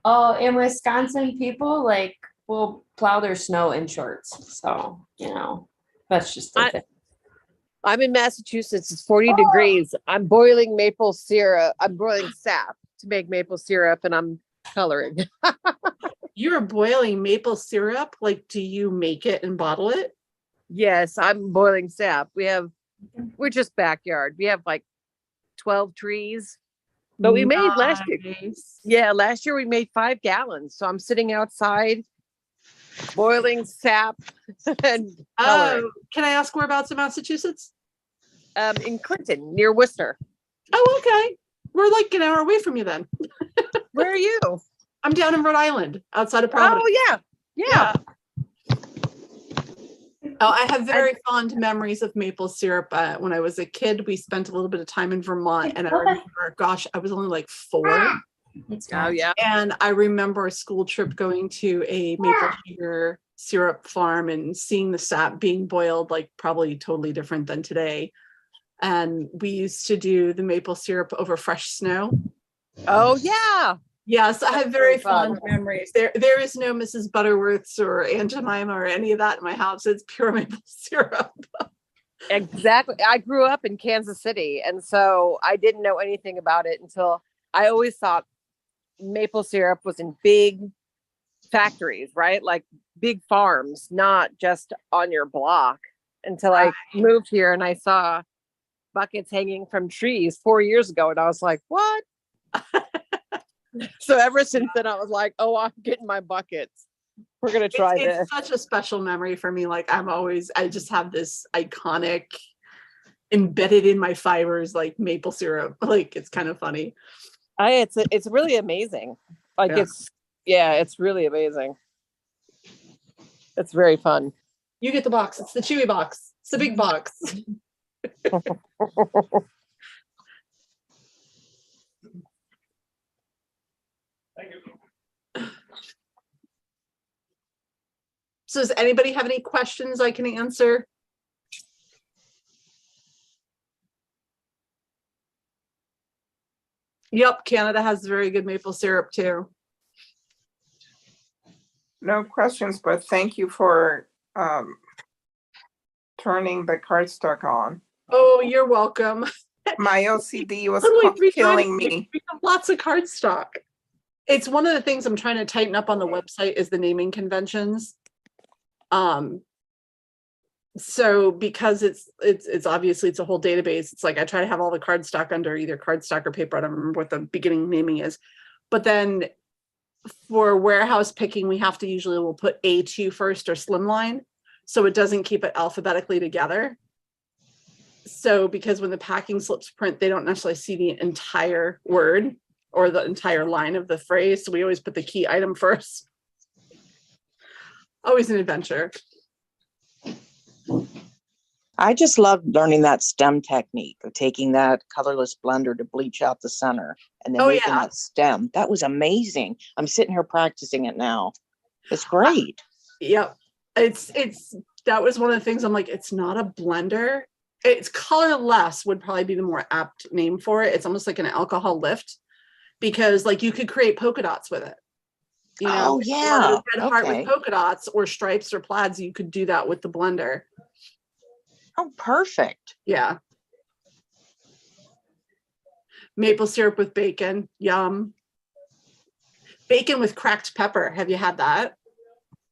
Oh, in Wisconsin, people like will plow their snow in shorts. So, you know, that's just the thing. I'm in Massachusetts. It's 40 degrees. I'm boiling maple syrup. I'm boiling sap to make maple syrup, and I'm coloring. You're boiling maple syrup? Like, do you make it and bottle it? Yes, I'm boiling sap. We're just backyard. We have like 12 trees. But we made last year. Nice. Yeah, last year we made 5 gallons. So I'm sitting outside boiling sap and Oh, coloring. can I ask whereabouts in Massachusetts? In Clinton, near Worcester. Oh, okay. We're like an hour away from you then. Where are you? I'm down in Rhode Island, outside of Providence. Oh yeah. Oh, I have very fond memories of maple syrup. When I was a kid, we spent a little bit of time in Vermont, and I remember, gosh, I was only like 4. It's Oh yeah. And I remember a school trip going to a maple sugar syrup farm and seeing the sap being boiled, like probably totally different than today. And we used to do the maple syrup over fresh snow. Oh yeah. Yes, I have That's very so fun. fond memories. There is no Mrs. Butterworth's or Aunt Jemima or any of that in my house. It's pure maple syrup. Exactly. I grew up in Kansas City, and so I didn't know anything about it until I always thought maple syrup was in big factories, right? Like big farms, not just on your block. Until I moved here and I saw buckets hanging from trees 4 years ago, and I was like, what? So ever since then, I was like, oh, I'm getting my buckets. We're gonna try this. It's such a special memory for me. Like I just have this iconic embedded in my fibers, like maple syrup. Like it's kind of funny. It's really amazing. Like it's really amazing. It's very fun. You get the box. It's the Chewy box. It's the big box. So does anybody have any questions I can answer? Yep, Canada has very good maple syrup too. No questions, but thank you for turning the cardstock on. Oh, you're welcome. My OCD was Literally 3 killing times, me. we have lots of cardstock. It's one of the things I'm trying to tighten up on the website is the naming conventions. So because it's obviously it's a whole database, it's like I try to have all the cardstock under either cardstock or paper. I don't remember what the beginning naming is, but then for warehouse picking, we have to usually we'll put A2 first or slimline, so it doesn't keep it alphabetically together. So because when the packing slips print, they don't necessarily see the entire word or the entire line of the phrase. So we always put the key item first. Always an adventure. I just love learning that stem technique of taking that colorless blender to bleach out the center and then making that stem. That was amazing. I'm sitting here practicing it now. It's great. Yep. That was one of the things I'm like, it's not a blender. It's colorless would probably be the more apt name for it. It's almost like an alcohol lift because like you could create polka dots with it. You know, oh yeah. Red heart with polka dots or stripes or plaids, you could do that with the blender. Oh, perfect. Yeah. Maple syrup with bacon. Yum. Bacon with cracked pepper. Have you had that?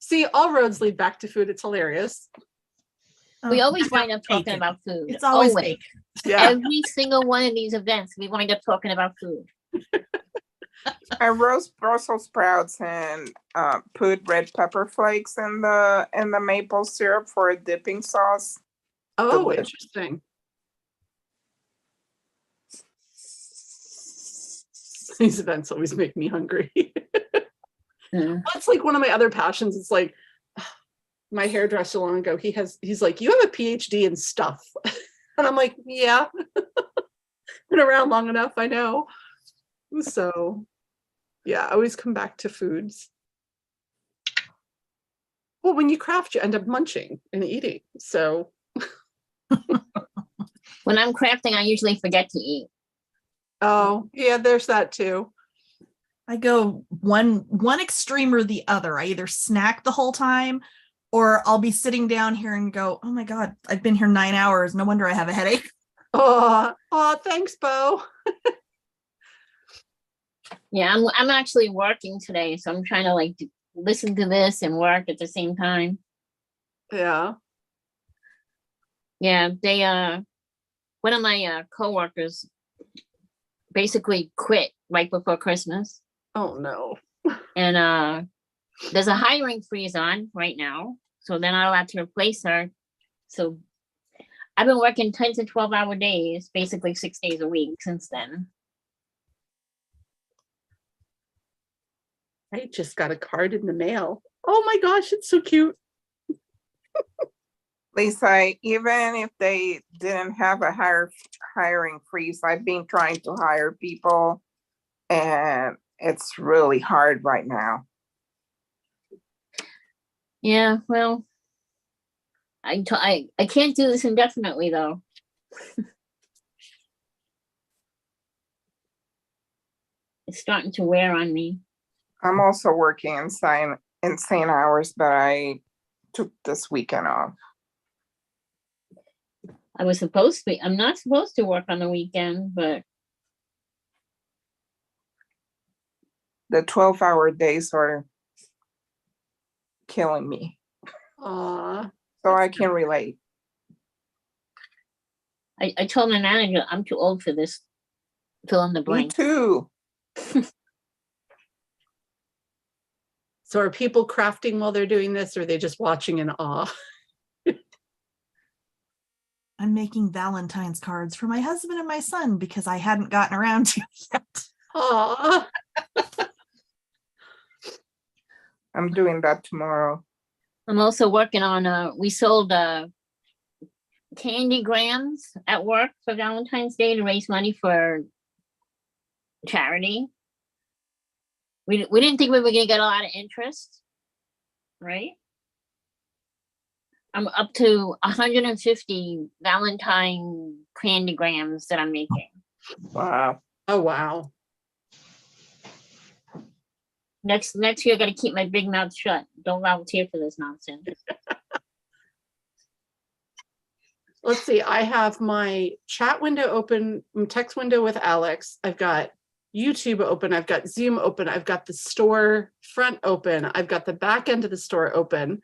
See, all roads lead back to food. It's hilarious. We always wind up talking about food. It's always bacon. Yeah. Every single one of these events, we wind up talking about food. I roast Brussels sprouts and put red pepper flakes in the maple syrup for a dipping sauce. Oh, Delicious. interesting. These events always make me hungry. That's like one of my other passions. It's like my hairdresser long ago, he's like, you have a PhD in stuff. And I'm like, yeah, been around long enough, I know. So yeah, I always come back to foods. Well, when you craft, you end up munching and eating. So when I'm crafting, I usually forget to eat. Oh, yeah, there's that too. I go one extreme or the other. I either snack the whole time or I'll be sitting down here and go, oh my God, I've been here 9 hours. No wonder I have a headache. Oh, thanks, Bo. Yeah, I'm actually working today, so I'm trying to like listen to this and work at the same time. Yeah. Yeah, they one of my coworkers basically quit right before Christmas. Oh no. And there's a hiring freeze on right now, so they're not allowed to replace her. So I've been working 10 to 12-hour days, basically 6 days a week since then. I just got a card in the mail. Oh my gosh, it's so cute. Lisa, even if they didn't have a hiring freeze, I've been trying to hire people and it's really hard right now. Yeah, well, I can't do this indefinitely though. It's starting to wear on me. I'm also working insane hours, but I took this weekend off. I'm not supposed to work on the weekend, but The 12-hour days are killing me. Aw. So I can relate. I told my manager I'm too old for this. Fill in the Me blank. too. So are people crafting while they're doing this, or are they just watching in awe? I'm making Valentine's cards for my husband and my son because I hadn't gotten around to it yet. Aw. I'm doing that tomorrow. I'm also working on we sold candy grams at work for Valentine's Day to raise money for charity. We didn't think we were gonna get a lot of interest, right? I'm up to 150 Valentine candy grams that I'm making. Wow. Oh, wow. Next year, I gotta keep my big mouth shut. Don't volunteer for this nonsense. Let's see. I have my chat window open, text window with Alex. I've got YouTube open. I've got Zoom open. I've got the store front open. I've got the back end of the store open.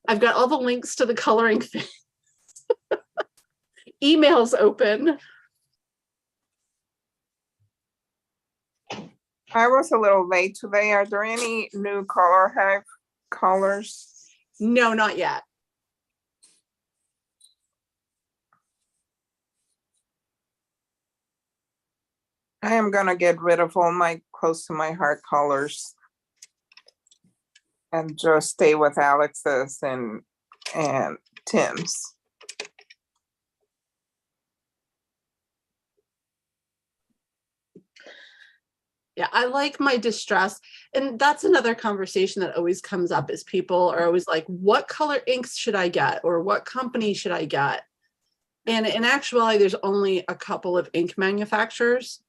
I've got all the links to the coloring things. Emails open. I was a little late today. Are there any new colors? No, not yet. I am gonna get rid of all my close to my heart colors and just stay with Alex's and Tim's. Yeah, I like my distress. And that's another conversation that always comes up is people are always like, what color inks should I get? Or what company should I get? And in actuality, there's only a couple of ink manufacturers.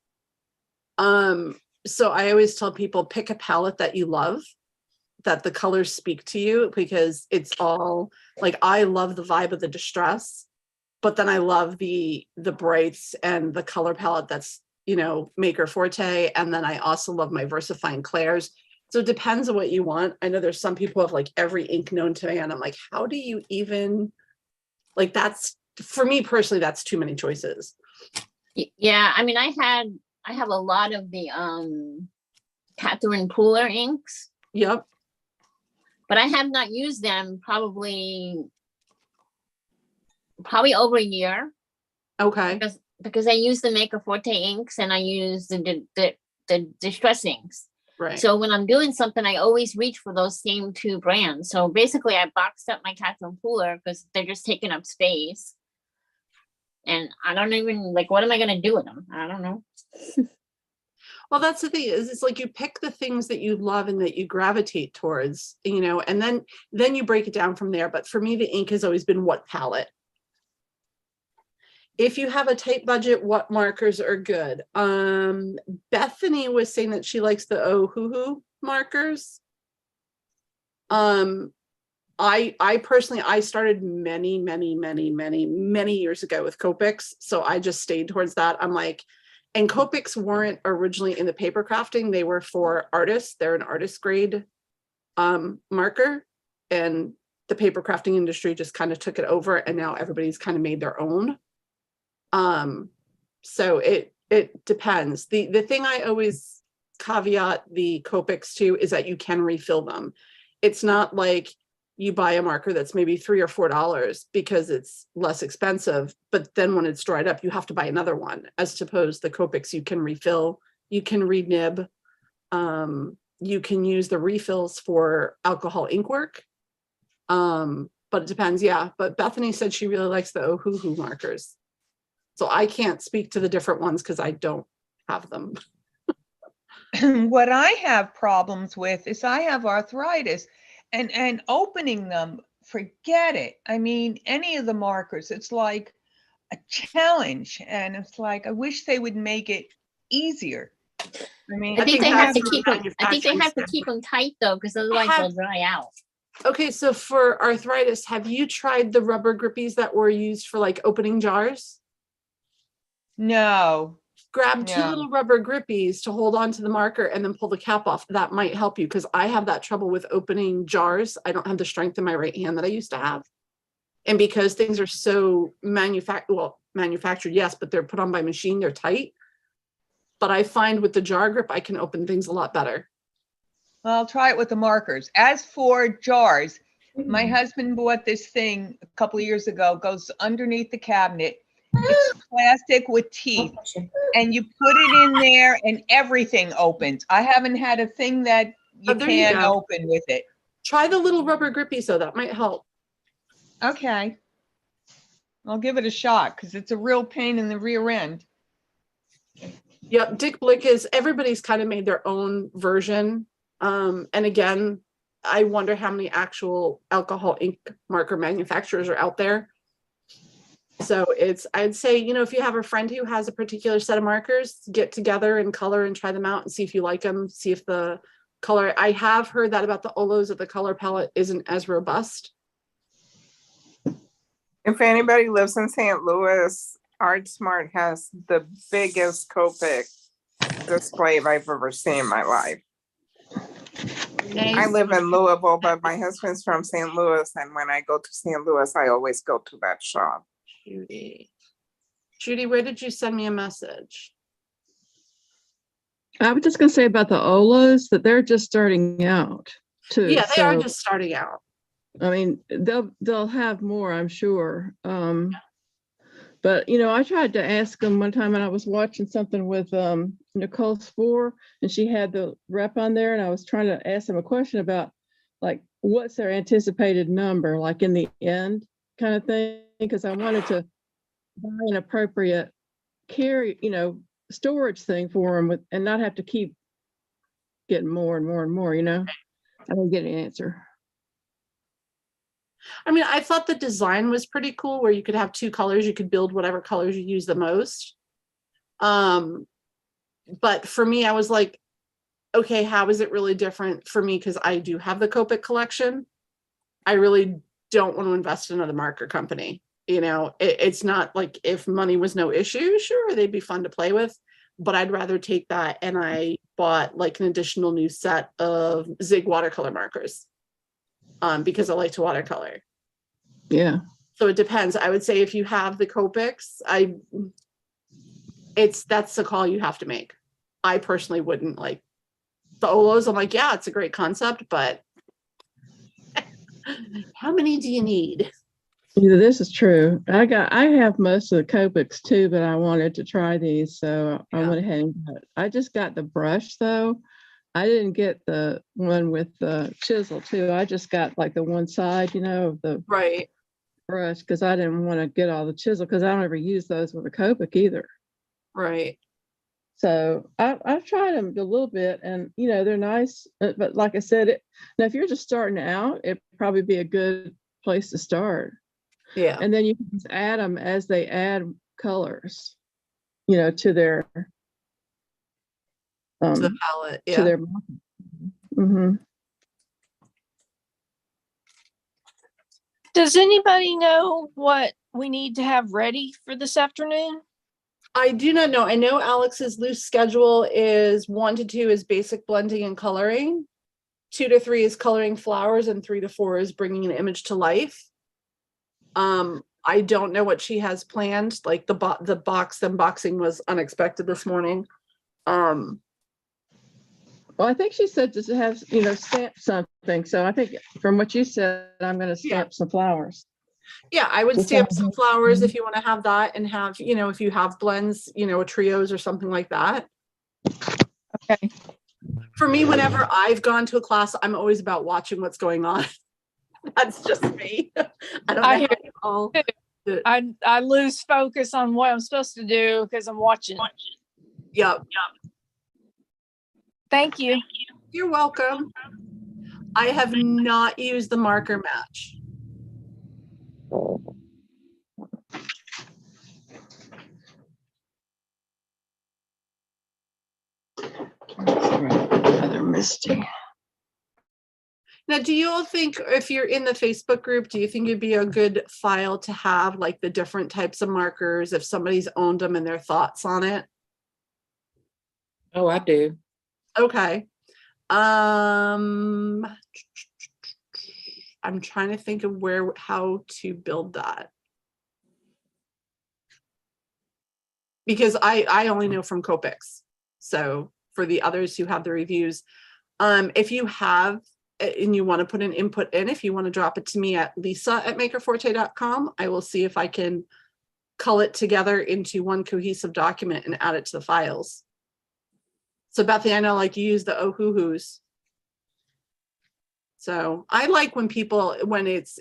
So I always tell people, pick a palette that you love, that the colors speak to you, because it's all like, I love the vibe of the distress, but then I love the brights and the color palette that's, you know, Maker Forte. And then I also love my VersaFine Clairs. So it depends on what you want. I know there's some people who have like every ink known to man. I'm like, how do you even, like, that's, for me personally, that's too many choices. Yeah, I mean, I have a lot of the Catherine Pooler inks. Yep. But I have not used them probably over a year. Okay. Because I use the Maker Forte inks and I use the distress inks. Right. So when I'm doing something, I always reach for those same two brands. So basically I boxed up my Catherine Pooler because they're just taking up space. And I don't even, like, what am I going to do with them? I don't know. Well, that's the thing is, it's like you pick the things that you love and that you gravitate towards, you know, and then you break it down from there. But for me, the ink has always been what palette. If you have a tight budget, what markers are good? Bethany was saying that she likes the Ohuhu markers. I personally, I started many years ago with Copics. So I just stayed towards that. I'm like, and Copics weren't originally in the paper crafting. They were for artists. They're an artist grade marker. And the paper crafting industry just kind of took it over. And now everybody's kind of made their own. So it depends. The thing I always caveat the Copics to is that you can refill them. it's not like you buy a marker that's maybe $3 or $4 because it's less expensive, but then when it's dried up, you have to buy another one. As opposed the Copics, you can refill, you can re-nib, you can use the refills for alcohol ink work. But it depends, yeah. But Bethany said she really likes the Ohuhu markers. So I can't speak to the different ones because I don't have them. What I have problems with is I have arthritis, and opening them, forget it. I mean, any of the markers, it's like a challenge, and it's like I wish they would make it easier. I mean, I think they have to that's keep from them. I think they have to manufacturing keep them tight though, because otherwise they'll dry out. Okay, so for arthritis, have you tried the rubber grippies that were used for like opening jars? no. Grab two No. little rubber grippies to hold on to the marker and then pull the cap off. That might help you because I have that trouble with opening jars. I don't have the strength in my right hand that I used to have. And because things are so manufactured, yes, but they're put on by machine, they're tight. But I find with the jar grip, I can open things a lot better. I'll try it with the markers. As for jars, my husband bought this thing a couple of years ago, goes underneath the cabinet. It's plastic with teeth, and you put it in there and everything opens. I haven't had a thing that you there you can't go. open with it. Try the little rubber grippies, so that might help. Okay. I'll give it a shot because it's a real pain in the rear end. Yep, Dick Blick is, everybody's kind of made their own version. And again, I wonder how many actual alcohol ink marker manufacturers are out there. So I'd say, if you have a friend who has a particular set of markers, get together and color and try them out and see if you like them, see if the color, I have heard that about the Olos, that the color palette isn't as robust. If anybody lives in St. Louis, ArtSmart has the biggest Copic display I've ever seen in my life. I live in Louisville, but my husband's from St. Louis, and when I go to St. Louis, I always go to that shop. Judy, where did you send me a message? I was just going to say about the Olos that they're just starting out too. Yeah, they are just starting out. I mean, they'll have more, I'm sure. But I tried to ask them one time when I was watching something with Nicole Spohr, and she had the rep on there, and I was trying to ask them a question about like what's their anticipated number, like in the end kind of thing, because I wanted to buy an appropriate carry, storage thing for them and not have to keep getting more and more and more. I didn't get an answer. I mean, I thought the design was pretty cool where you could have two colors. You could build whatever colors you use the most. But for me, I was like, okay, how is it really different for me? Because I do have the Copic collection. I really don't want to invest in another marker company. It's not like if money was no issue, sure, they'd be fun to play with. But I'd rather take that. And I bought like an additional new set of Zig watercolor markers. Because I like to watercolor. Yeah. So it depends. I would say if you have the Copics, that's the call you have to make. I personally wouldn't like the Olos. I'm like, yeah, it's a great concept, but how many do you need? Yeah, this is true. I have most of the Copics too, but I wanted to try these, so I went ahead and got it. I just got the brush though. I didn't get the one with the chisel too. I just got like the one side, of the brush because I didn't want to get all the chisel because I don't ever use those with a Copic either. Right. So I've tried them a little bit and, they're nice. But like I said, now if you're just starting out, it'd probably be a good place to start. Yeah. And then you can just add them as they add colors, to their to the palette, to their Does anybody know what we need to have ready for this afternoon? I do not know. I know Alex's loose schedule is 1 to 2 is basic blending and coloring. 2 to 3 is coloring flowers, and 3 to 4 is bringing an image to life. I don't know what she has planned. Like the box unboxing was unexpected this morning. Well, I think she said to have, stamp something. So I think from what you said, I'm going to stamp some flowers. Yeah, I would Just stamp have- some flowers if you want to have that, and have, if you have blends, trios or something like that. Okay. For me, whenever I've gone to a class, I'm always about watching what's going on. That's just me. I don't I know hear how you all do it. I lose focus on what I'm supposed to do because I'm watching. Yep. Thank you. You're welcome. I have not used the marker match. Rather misty. Now, do you all think, if you're in the Facebook group, do you think it'd be a good file to have, like, the different types of markers if somebody's owned them and their thoughts on it? Oh, I do. Okay. I'm trying to think of how to build that. Because I only know from Copics. So for the others who have the reviews, if you have and you want to put an input in, if you want to drop it to me at lisa@makerforte.com, I will see if I can cull it together into one cohesive document and add it to the files. So Bethany, I know, like, you use the Ohuhus. So I like when it's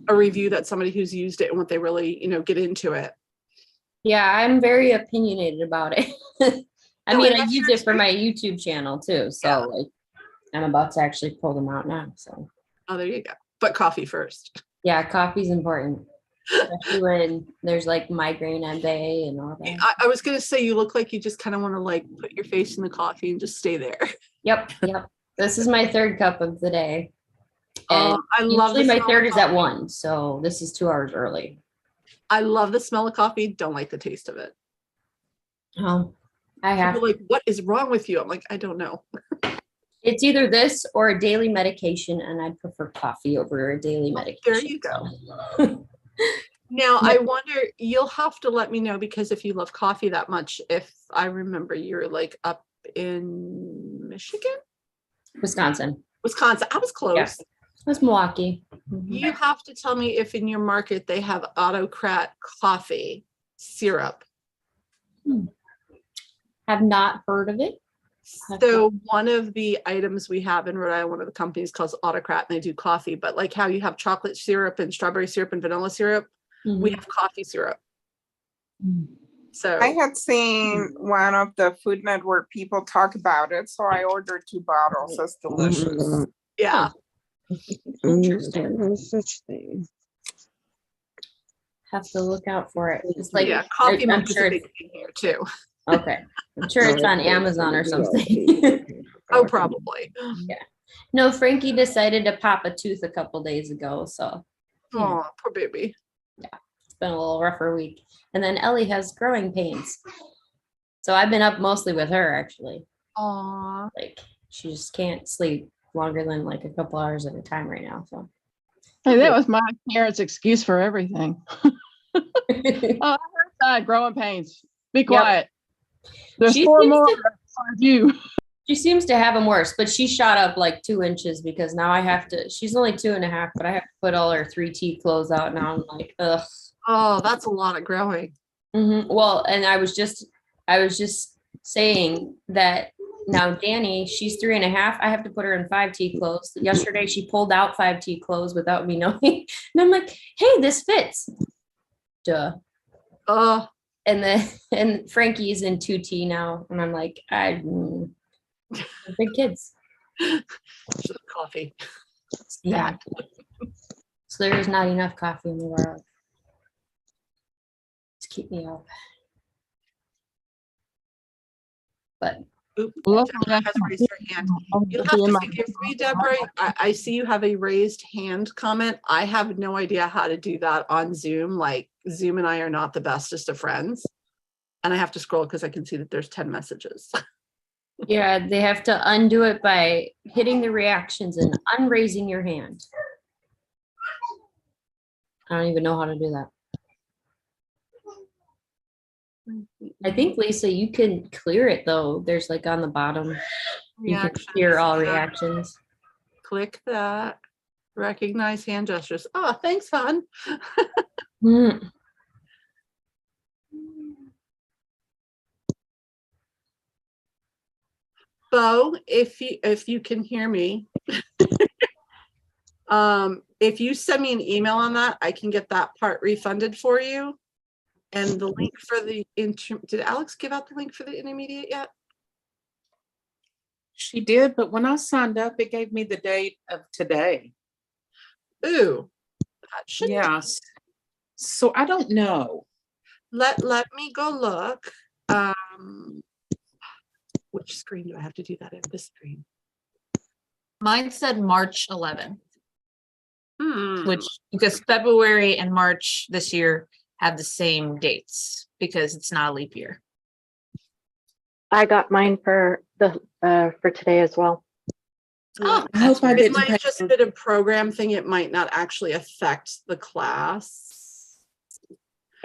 a review that somebody who's used it and what they really, get into it. Yeah, I'm very opinionated about it. I No, mean, and I that's use it for my YouTube channel too. So like, I'm about to actually pull them out now. So Oh, there you go. But coffee first. yeah, coffee's important, especially when there's like migraine at bay and all that. I was gonna say, you look like you just kind of want to, like, put your face in the coffee and just stay there. Yep. This is my third cup of the day. Oh, And I love the usually my smell third of is at coffee. 1, so this is 2 hours early. I love the smell of coffee. Don't like the taste of it. Oh, I have People are like, what is wrong with you? I'm like, I don't know. It's either this or a daily medication, and I prefer coffee over a daily medication. There you go. Now, I wonder, you'll have to let me know, because if you love coffee that much, if I remember, you're like up in Michigan? Wisconsin. I was close. Yeah. It's Milwaukee. You have to tell me if in your market they have Autocrat coffee syrup. Have not heard of it. So one of the items we have in Rhode Island, one of the companies calls Autocrat, and they do coffee, but like how you have chocolate syrup and strawberry syrup and vanilla syrup, we have coffee syrup. So I had seen one of the Food Network people talk about it, so I ordered 2 bottles. That's delicious. Yeah. No such thing. Have to look out for it. It's like, yeah, coffee I'm milk is sure a big thing here too. Okay. I'm sure it's on Amazon or something. Oh, probably. Yeah. No, Frankie decided to pop a tooth a couple days ago, so Oh, poor baby. it's been a little rougher week. And then Ellie has growing pains. So I've been up mostly with her actually. Aw. Like she just can't sleep longer than like a couple hours at a time right now. So Hey, that was my parents' excuse for everything. Oh, I heard that, growing pains. Be quiet. There's She 4 seems more to- for you. she seems to have them worse, but she shot up like 2 inches because now I have to, she's only 2.5, but I have to put all her 3T clothes out now. I'm like, ugh. Oh, that's a lot of growing. Well, and I was just saying that now Danny, she's 3.5. I have to put her in 5T clothes. Yesterday she pulled out 5T clothes without me knowing. And I'm like, hey, this fits. Duh. And Frankie's in 2T now. And I'm like, big kids. Coffee. Yeah. So there's not enough coffee in the world. Just keep me up. But Deborah has raised her hand. You'll have to forgive me, Deborah. I see you have a raised hand comment. I have no idea how to do that on Zoom. Like, Zoom and I are not the bestest of friends. And I have to scroll because I can see that there's 10 messages. yeah, they have to undo it by hitting the reactions and unraising your hand. I don't even know how to do that. I think, Lisa, you can clear it though. There's like on the bottom. You can Reactions, hear all yeah. reactions. Click that. Recognize hand gestures. Oh, thanks, hon. Mm. Bo, if you can hear me, if you send me an email on that, I can get that part refunded for you. And the link for the did Alex give out the link for the intermediate yet? She did, but when I signed up, it gave me the date of today. Ooh, that shouldn't. Yes. So I don't know. Let me go look. Which screen do I have to do that in? This screen. Mine said March 11th, Hmm. which because February and March this year have the same dates because it's not a leap year. I got mine for today as well. Oh, I hope I It didn't might pay just for- been a program thing. It might not actually affect the class.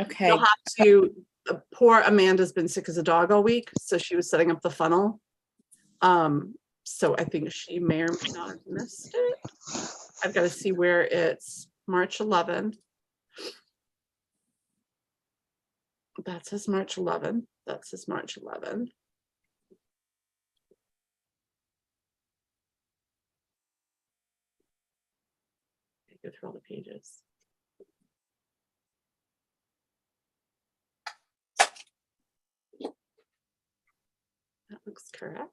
Okay. You'll have to. Poor Amanda's been sick as a dog all week, so she was setting up the funnel. So I think she may or may not have missed it. I've got to see where it's March 11th. That says March 11th. That says March 11th. Go through all the pages. That looks correct.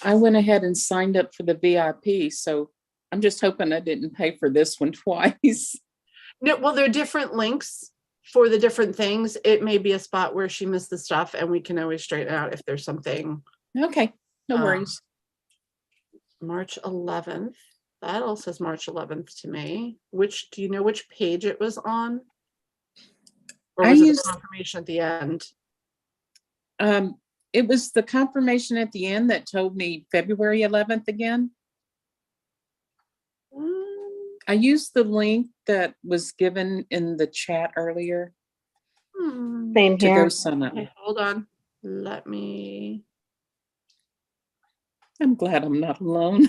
I went ahead and signed up for the VIP, so I'm just hoping I didn't pay for this one twice. No, well, there are different links for the different things. It may be a spot where she missed the stuff, and we can always straighten out if there's something. Okay, no worries. March 11th. That all says March 11th to me. Which, do you know which page it was on? Or I was it used- the confirmation at the end? It was the confirmation at the end that told me February 11th again. I used the link that was given in the chat earlier Same to here. go sign up. Okay, hold on. Let me. I'm glad I'm not alone.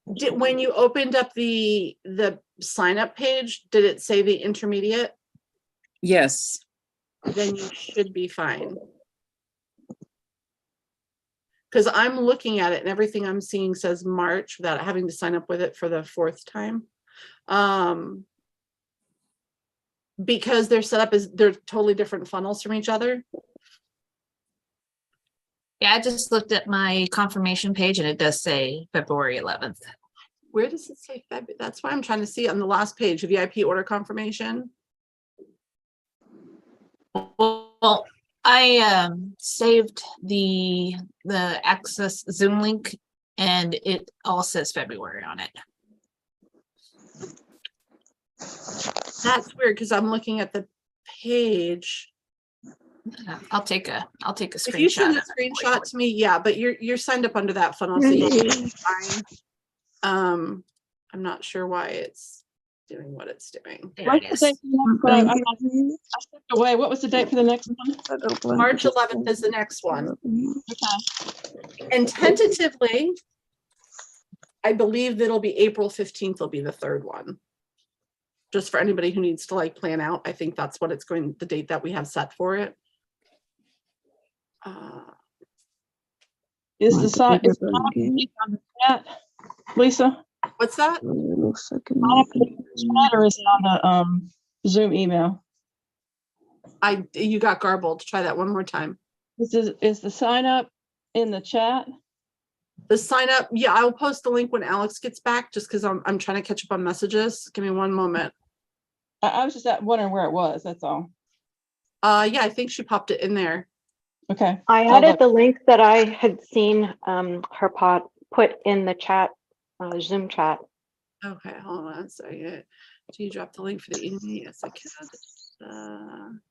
When you opened up the sign up page, did it say the intermediate? Yes. Then you should be fine. Because I'm looking at it and everything I'm seeing says March without having to sign up with it for the 4th time. Because they're set up as they're totally different funnels from each other. Yeah, I just looked at my confirmation page and it does say February 11th. Where does it say February? That's why I'm trying to see on the last page, VIP order confirmation. Well, I saved the Access Zoom link and it all says February on it. That's weird because I'm looking at the page. I'll take a screenshot. If you send a of it for you. screenshot to me, yeah, but you're signed up under that funnel, so you should be fine. I'm not sure why it's doing what it's doing. There it is. I stepped away. What was the date for the next one? March 11th is the next one. And tentatively, I believe that'll be April 15th will be the 3rd one. Just for anybody who needs to like plan out, I think that's what it's going, the date that we have set for it. Is the sign on the chat, Lisa? What's that? Or is it on the Zoom email? You got garbled. Try that one more time. Is the sign up in the chat? The sign up, yeah, I'll post the link when Alex gets back, just because I'm trying to catch up on messages. Give me one moment. I was just wondering where it was. That's all. Yeah, I think she popped it in there. Okay. I added the link that I had seen her put in the chat, Zoom chat. Okay, hold on a second. Do you drop the link for the email? Yes, I can.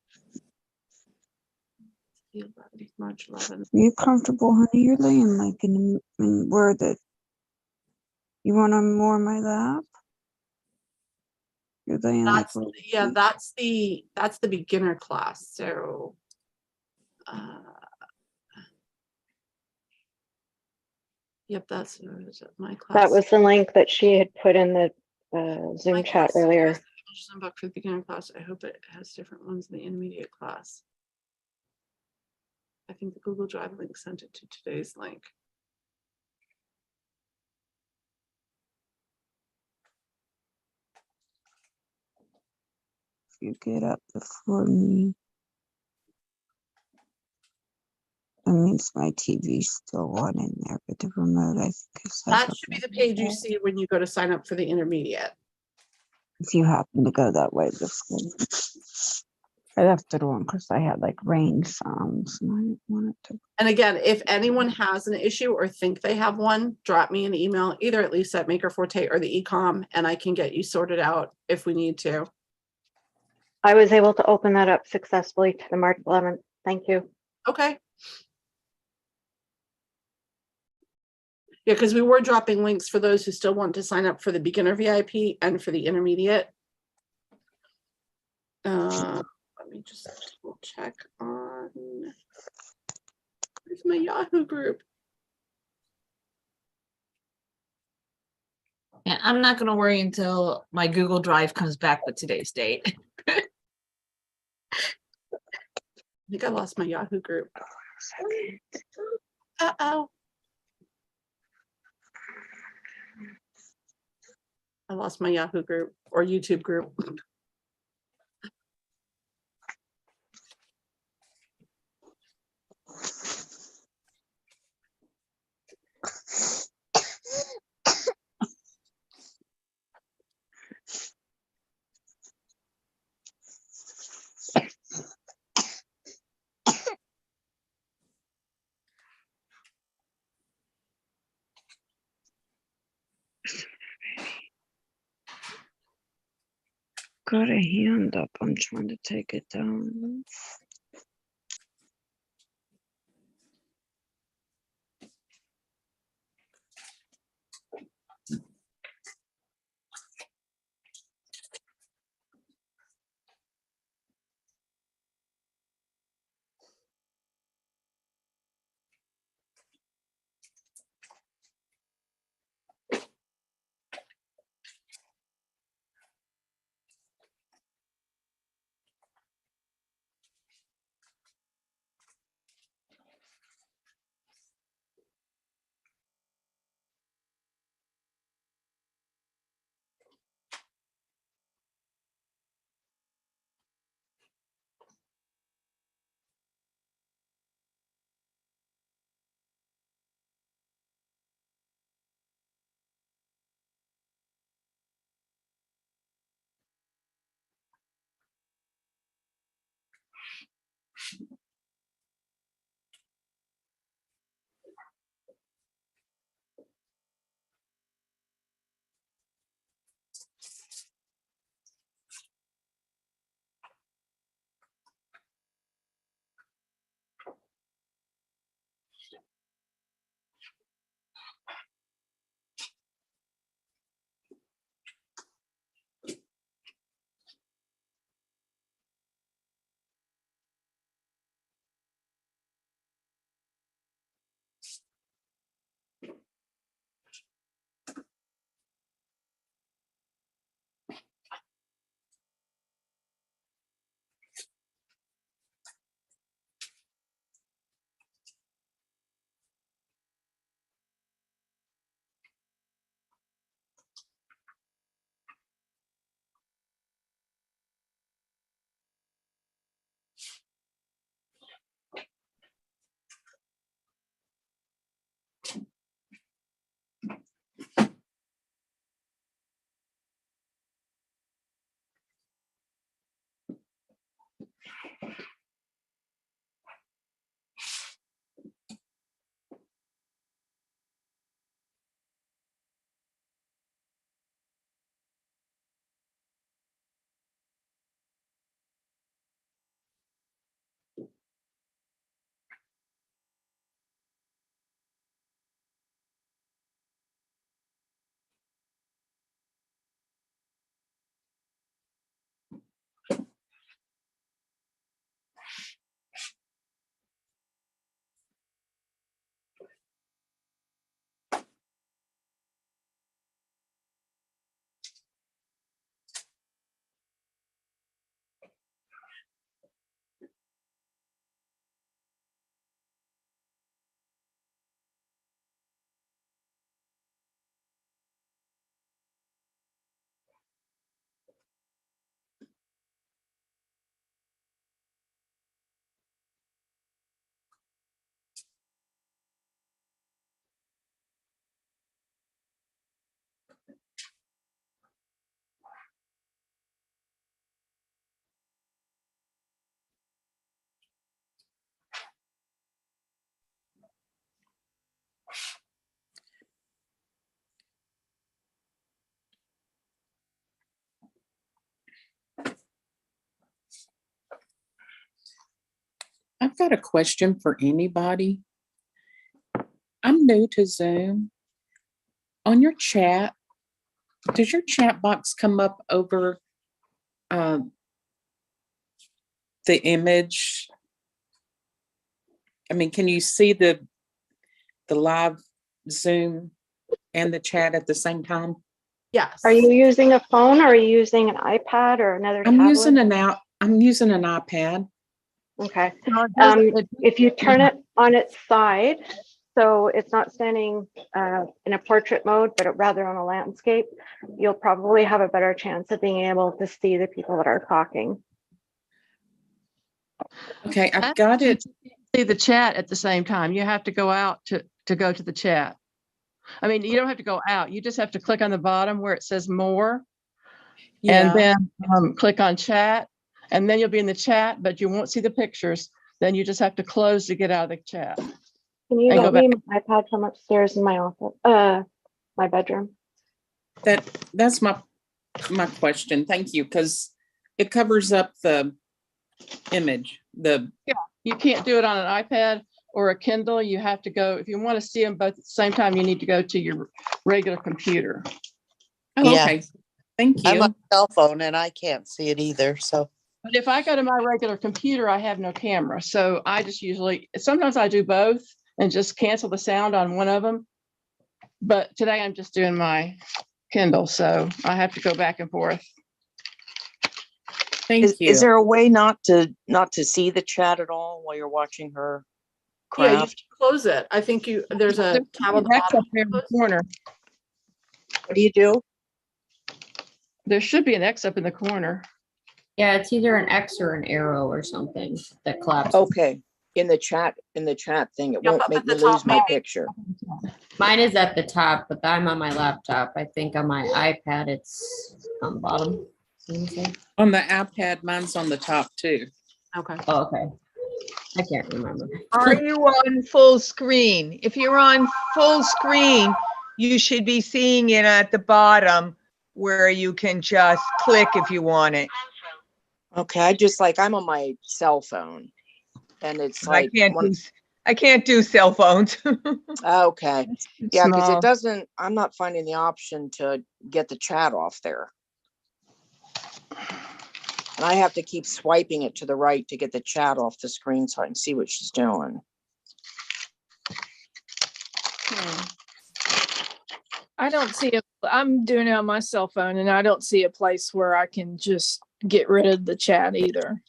March 11th. Are you comfortable, honey? You're laying like in where the. You want on more of my lap? You're laying like. Yeah, that's the beginner class. So Yep, that's my class. That was the link that she had put in the Zoom chat earlier. Some book for the beginner class. I hope it has different ones in the intermediate class. I think the Google Drive link sent it to today's link. If you get up before me. That means my TV's still on in there, but the remote, I think, is That should be the page you see when you go to sign up for the intermediate. if you happen to go that way before. I left it on because I had like rain sounds and I didn't want it to. And again, if anyone has an issue or think they have one, drop me an email either at Lisa at Maker Forte or the Ecom, and I can get you sorted out if we need to. I was able to open that up successfully to the March 11th. Thank you. Okay. Yeah, because we were dropping links for those who still want to sign up for the beginner VIP and for the intermediate. Let me just double check on. Where's my Yahoo group? Yeah, I'm not gonna worry until my Google Drive comes back with today's date. I think I lost my Yahoo group. Uh-oh. I lost my Yahoo group or YouTube group. Got a hand up. I'm trying to take it down. I've got a question for anybody. I'm new to Zoom. On your chat, does your chat box come up over the image? I mean, can you see the live Zoom and the chat at the same time? Yes. Are you using a phone or are you using an iPad or another I'm tablet? I'm using an iPad. Okay. does- If you turn it on its side, so it's not standing in a portrait mode, but rather on a landscape, you'll probably have a better chance of being able to see the people that are talking. Okay, I've got it. See the chat at the same time. You have to go out to go to the chat. I mean, you don't have to go out. You just have to click on the bottom where it says more. And Yeah. then click on chat, and then you'll be in the chat, but you won't see the pictures. Then you just have to close to get out of the chat. Can you And get go me my iPad from upstairs in my office, my bedroom? That's my question. Thank you, because it covers up the image. Yeah, you can't do it on an iPad or a Kindle. You have to go, if you want to see them both at the same time, you need to go to your regular computer. Oh, Yeah. okay. Thank you. I'm on a cell phone and I can't see it either. So But if I go to my regular computer, I have no camera. So I just usually, sometimes I do both and just cancel the sound on one of them. But today I'm just doing my Kindle, so I have to go back and forth. Thank you. Is there a way not to see the chat at all while you're watching her Yeah, you craft? close it. I think there's a tab on the That's bottom. up there in the corner. What do you do? There should be an X up in the corner. Yeah, it's either an X or an arrow or something that collapses. Okay, in the chat thing, it Yep, won't up make at the me lose top, my maybe. picture. Mine is at the top, but I'm on my laptop. I think on my iPad, it's on the bottom. On the iPad, mine's on the top too. Okay. Oh, okay. I can't remember. Are you on full screen? If you're on full screen, you should be seeing it at the bottom where you can just click if you want it. Okay, I'm on my cell phone and it's like, I can't do cell phones. okay. Yeah, because Small. I'm not finding the option to get the chat off there. And I have to keep swiping it to the right to get the chat off the screen so I can see what she's doing. I don't see I'm doing it on my cell phone and I don't see a place where I can just get rid of the chat either.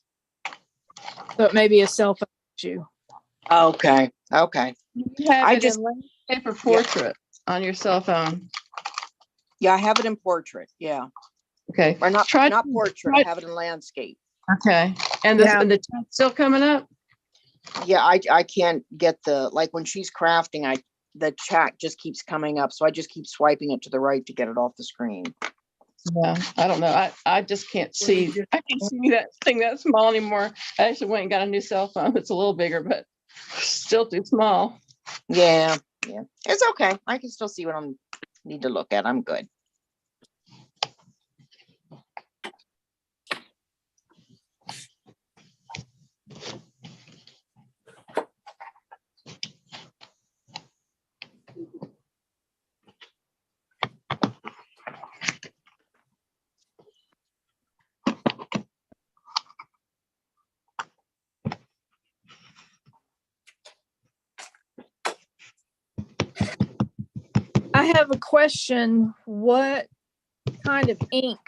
So it may be a cell phone issue. Okay, okay. You have I it just- in landscape or portrait on your cell phone. Yeah, I have it in portrait, yeah. Okay. Or not portrait, I try- have it in landscape. Okay. And the chat's still coming up? Yeah, I can't get like when she's crafting, the chat just keeps coming up. So I just keep swiping it to the right to get it off the screen. Yeah, I don't know. I just can't see. I can't see that thing that small anymore. I actually went and got a new cell phone. It's a little bigger, but still too small. Yeah. It's okay. I can still see what I need to look at. I'm good. I have a question. What kind of ink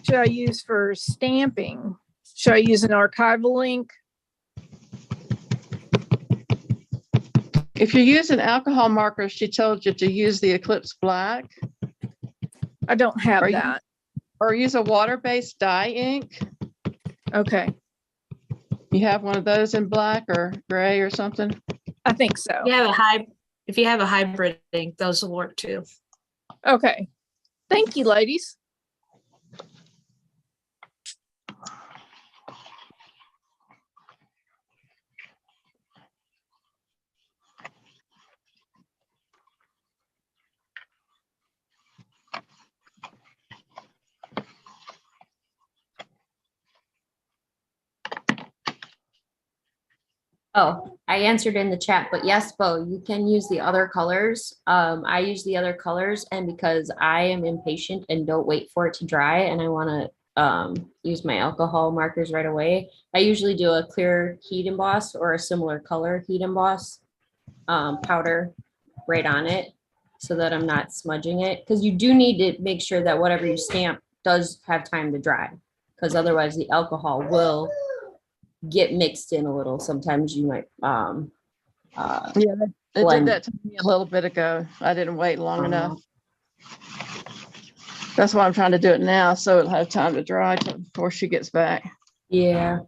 should I use for stamping? Should I use an archival ink? If you're using alcohol markers, she told you to use the Eclipse Black. I don't have that. Or use a water-based dye ink. Okay. You have one of those in black or gray or something? I think so. If you have a hybrid ink, those will work too. Okay. Thank you, ladies. Oh, I answered in the chat, but yes, Bo, you can use the other colors. I use the other colors, and because I am impatient and don't wait for it to dry, and I want to use my alcohol markers right away, I usually do a clear heat emboss or a similar color heat emboss powder right on it, so that I'm not smudging it. Because you do need to make sure that whatever you stamp does have time to dry, because otherwise the alcohol will get mixed in a little. Sometimes you might Yeah, it did blend. that to me a little bit ago. I didn't wait long enough. Uh-huh. That's why I'm trying to do it now, so it'll have time to dry before she gets back. Yeah.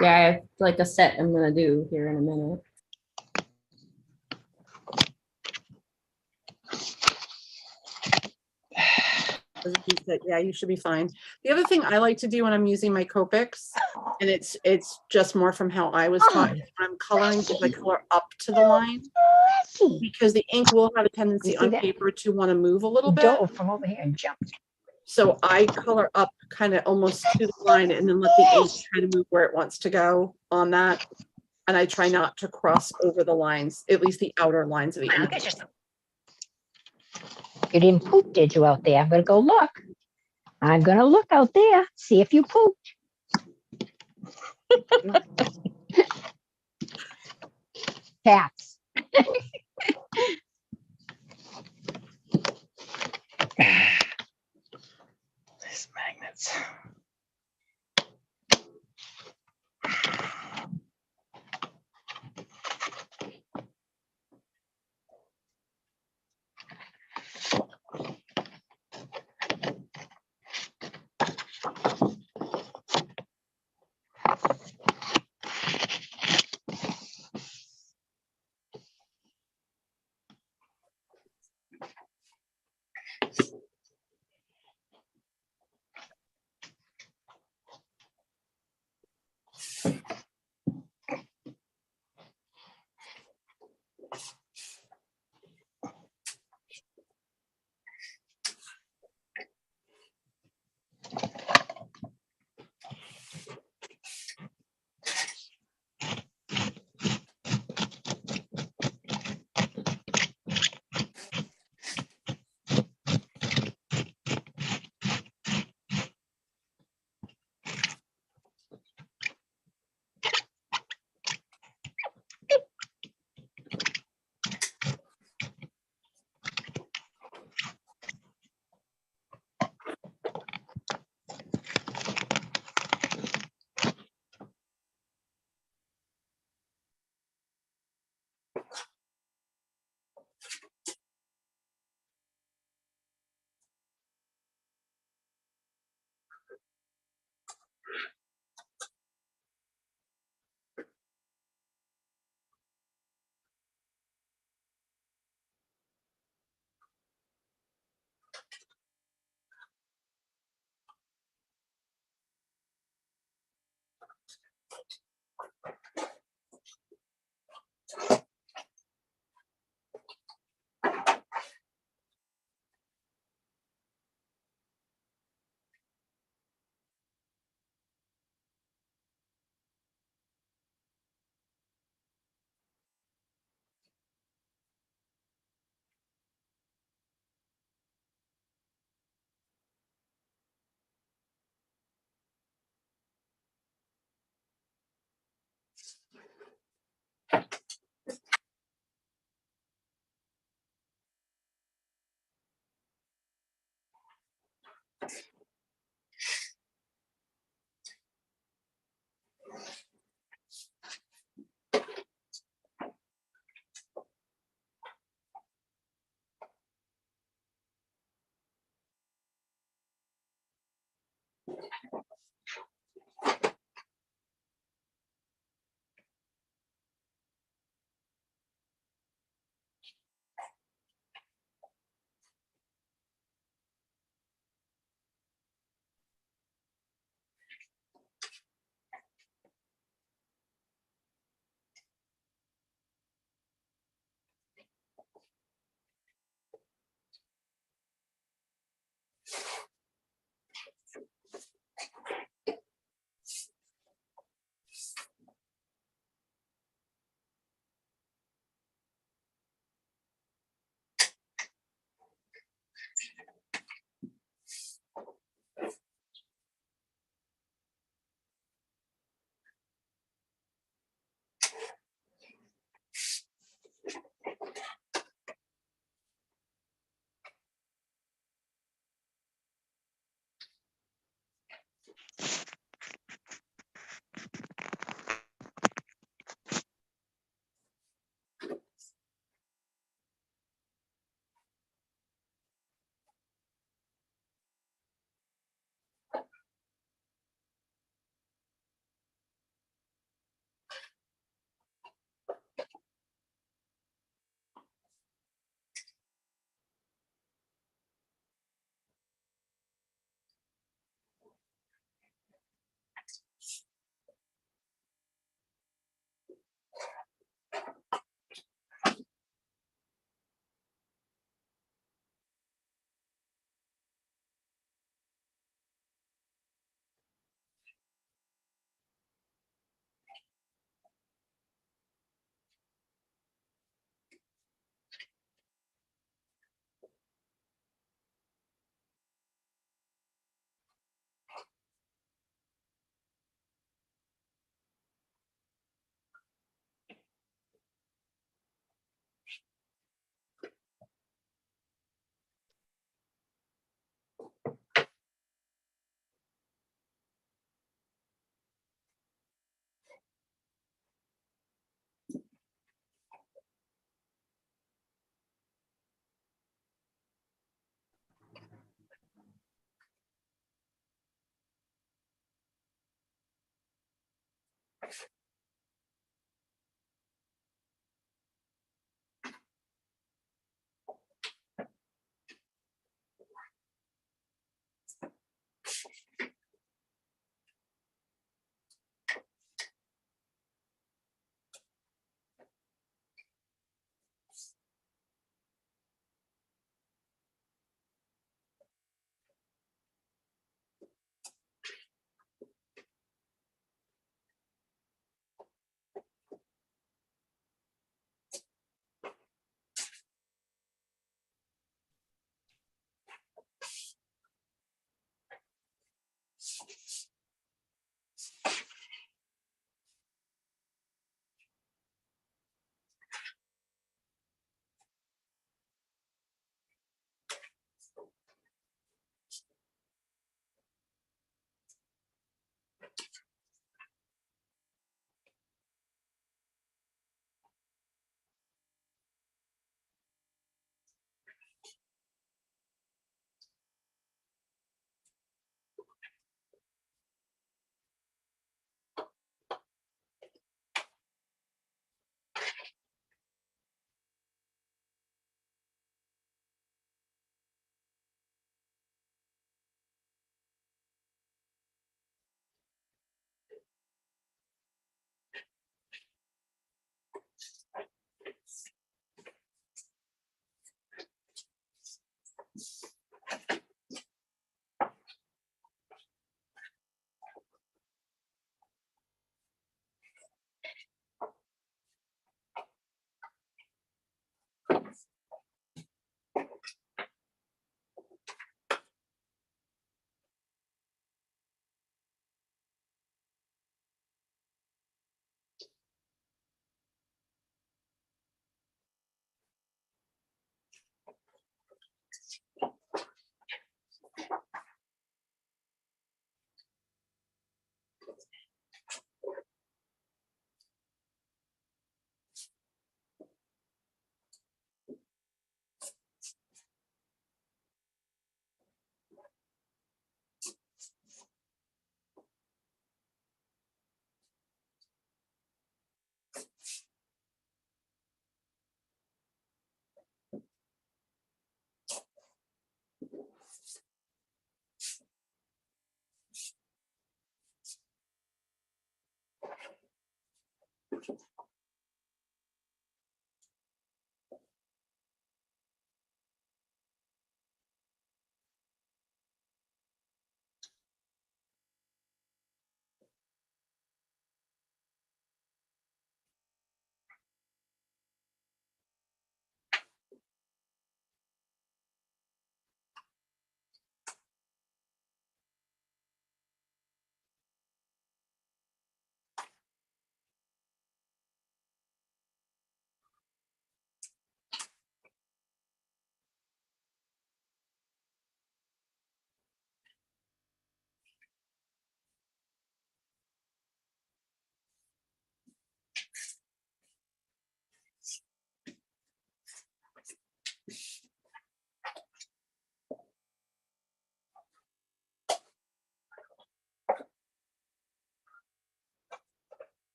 Yeah, I have like a set I'm gonna do here in a minute. Yeah, you should be fine. The other thing I like to do when I'm using my Copics, and it's just more from how I was taught, is when I'm coloring, is I color up to the line, because the ink will have a tendency You see on that? paper to want to move a little bit. Dove from over here and jumped. So I color up kind of almost to the line and then let the ink try to move where it wants to go on that. And I try not to cross over the lines, at least the outer lines of the ink. You didn't poop, did you, out there? I'm gonna go look. I'm gonna look out there, see if you pooped. Cats. These magnets.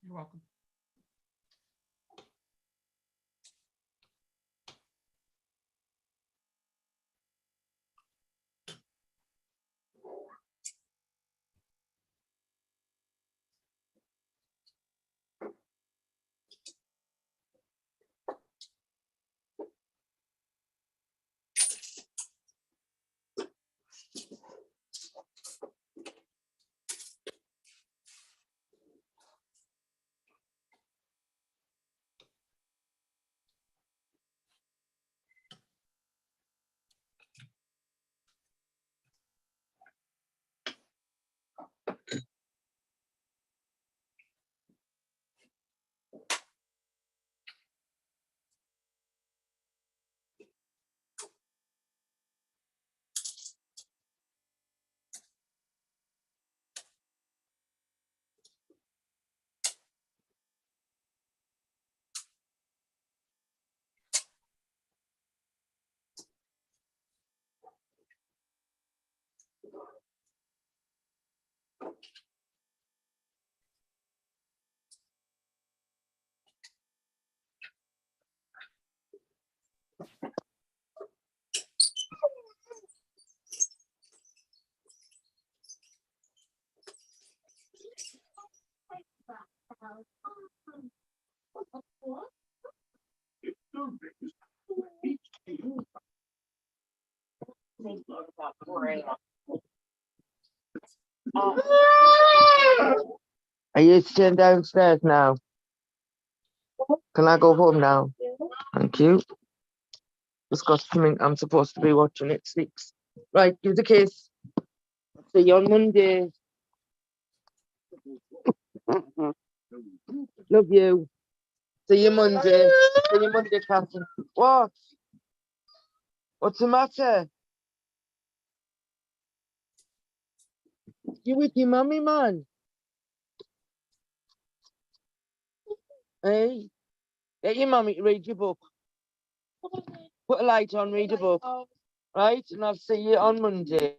You're welcome. Are you staying downstairs now? Can I go home now? Thank you. Just got something I'm supposed to be watching at 6. Right, give the kiss. See you on Monday. Love you. See you Monday. See you Monday, Captain. What? What's the matter? You with your mummy, man? Hey, get your mummy to read your book. Put a light on, read a book. Right, and I'll see you on Monday.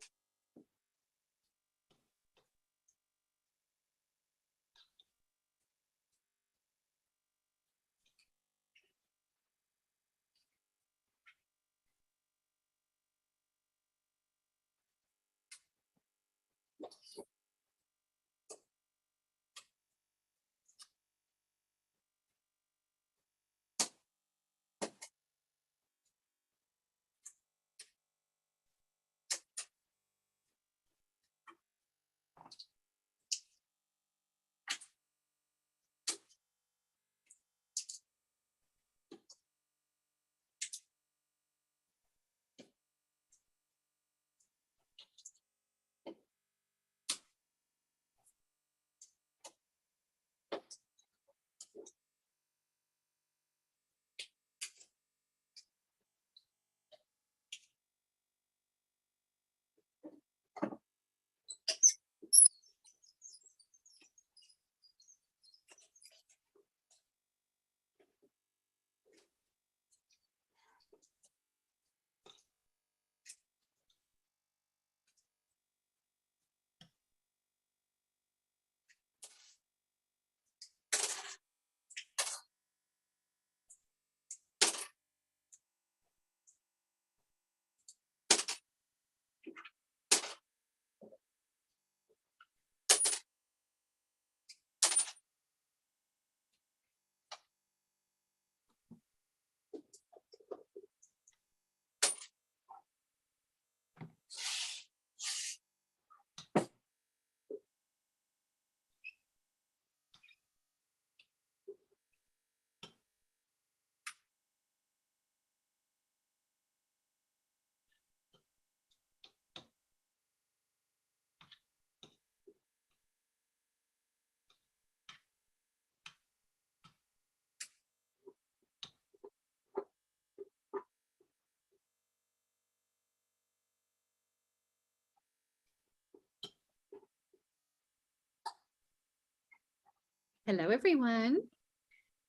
Hello, everyone.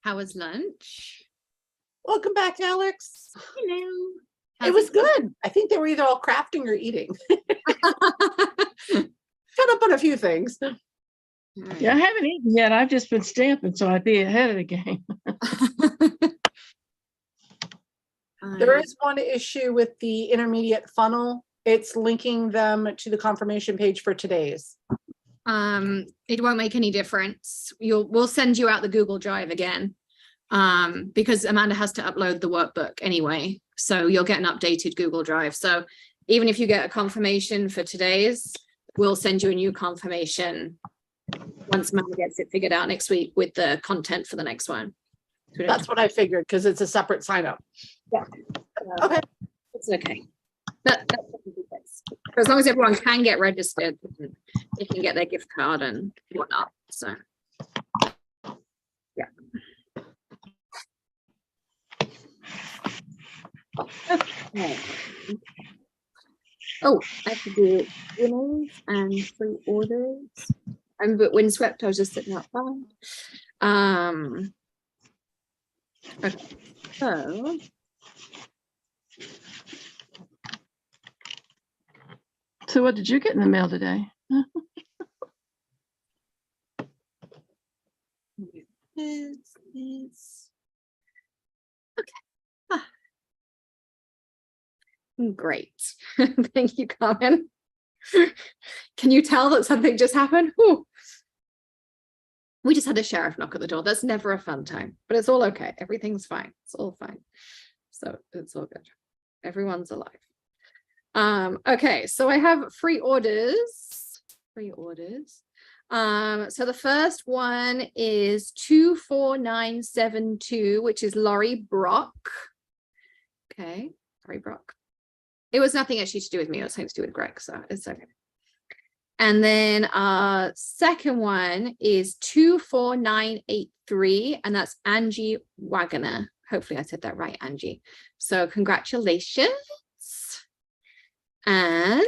How was lunch? Welcome back, Alex. Hello. It was good. I think they were either all crafting or eating. Cut up on a few things. Yeah, I haven't eaten yet. I've just been stamping, so I'd be ahead of the game. There is one issue with the intermediate funnel. It's linking them to the confirmation page for today's. It won't make any difference. We'll send you out the Google Drive again. Because Amanda has to upload the workbook anyway. So you'll get an updated Google Drive. So even if you get a confirmation for today's, we'll send you a new confirmation once Amanda gets it figured out next week with the content for the next one. That's what I figured, because it's a separate sign up. Yeah. Okay. It's okay. That's so as long as everyone can get registered, they can get their gift card and whatnot. So yeah. Okay. Oh, I have to do winners and free orders. I'm a bit windswept. I was just sitting outside. Okay, so So what did you get in the mail today? Okay. Great. Thank you, Carmen. Can you tell that something just happened? Whew. We just had a sheriff knock at the door. That's never a fun time, but it's all okay. Everything's fine. It's all fine. So it's all good. Everyone's alive. Okay, so I have free orders. So the first one is 24972, which is Laurie Brock. Okay, Laurie Brock. It was nothing actually to do with me. It was something to do with Greg, so it's okay. And then second one is 24983, and that's Angie Wagner. Hopefully I said that right, Angie. So congratulations. And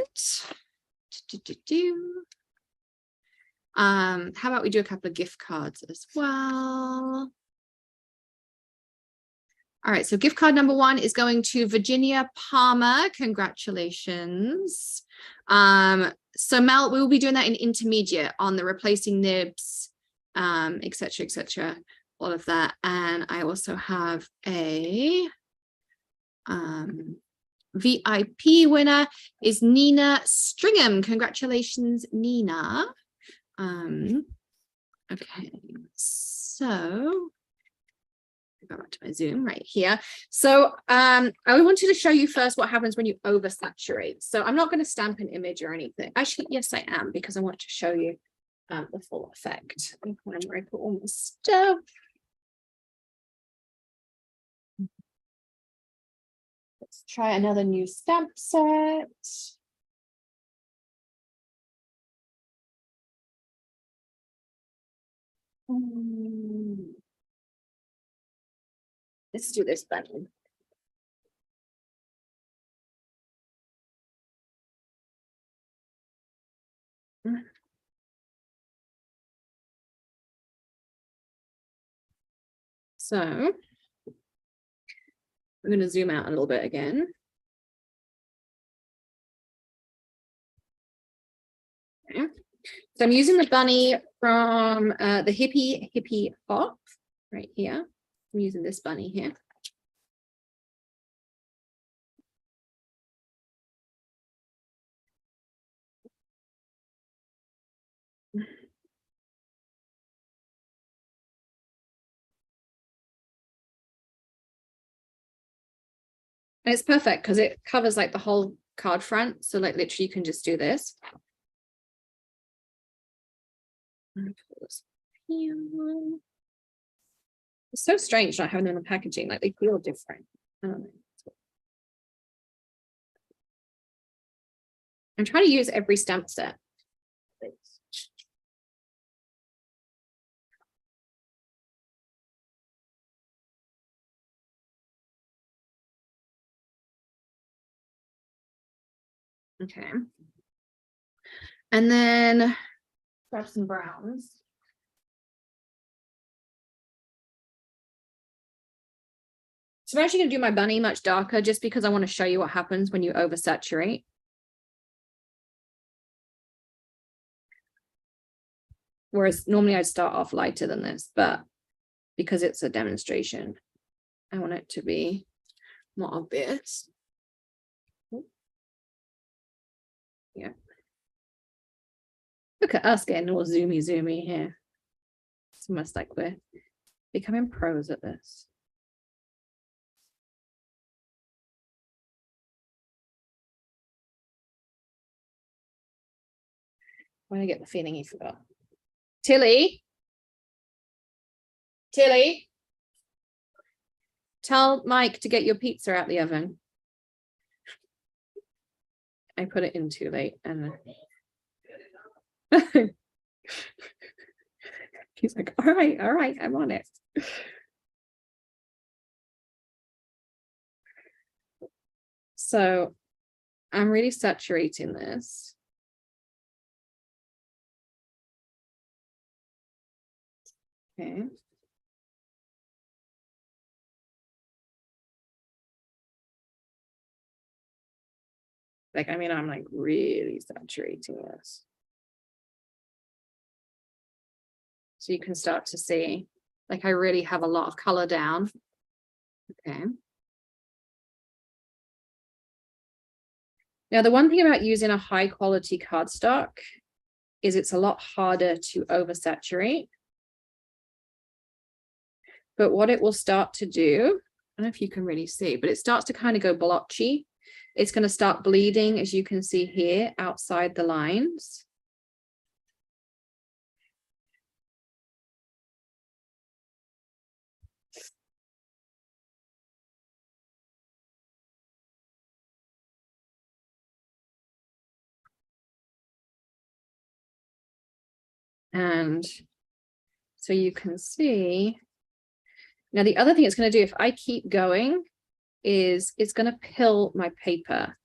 how about we do a couple of gift cards as well? All right, so gift card number one is going to Virginia Palmer. Congratulations. So Mel, we will be doing that in intermediate on the replacing nibs, et cetera, all of that. And I also have a VIP winner is Nina Stringham. Congratulations, Nina. Okay, so go back to my Zoom right here. So I wanted to show you first what happens when you oversaturate. So I'm not going to stamp an image or anything. Actually, yes, I am, because I want to show you the full effect. I'm going to put all my stuff. Let's try another new stamp set. Let's do this button. So I'm going to zoom out a little bit again. Okay. So I'm using the bunny from the Hippie Hop right here. I'm using this bunny here. And it's perfect because it covers like the whole card front. So like literally you can just do this. It's so strange not having them in the packaging, like they feel different. I don't know. I'm trying to use every stamp set. Okay. And then grab some browns. So I'm actually going to do my bunny much darker just because I want to show you what happens when you oversaturate. Whereas normally I'd start off lighter than this, but because it's a demonstration, I want it to be more obvious. Yeah. Look at us getting all zoomy here. It's almost like we're becoming pros at this. When I get the feeling he forgot. Tilly, tell Mike to get your pizza out the oven. I put it in too late and he's like, all right, I'm on it. So I'm really saturating this. Okay. Like, I mean, I'm like really saturating this. So you can start to see, like, I really have a lot of color down. Okay. Now, the one thing about using a high quality cardstock is it's a lot harder to oversaturate. But what it will start to do, I don't know if you can really see, but it starts to kind of go blotchy. It's going to start bleeding, as you can see here, outside the lines. And so you can see, now the other thing it's going to do, if I keep going, is it's going to pill my paper.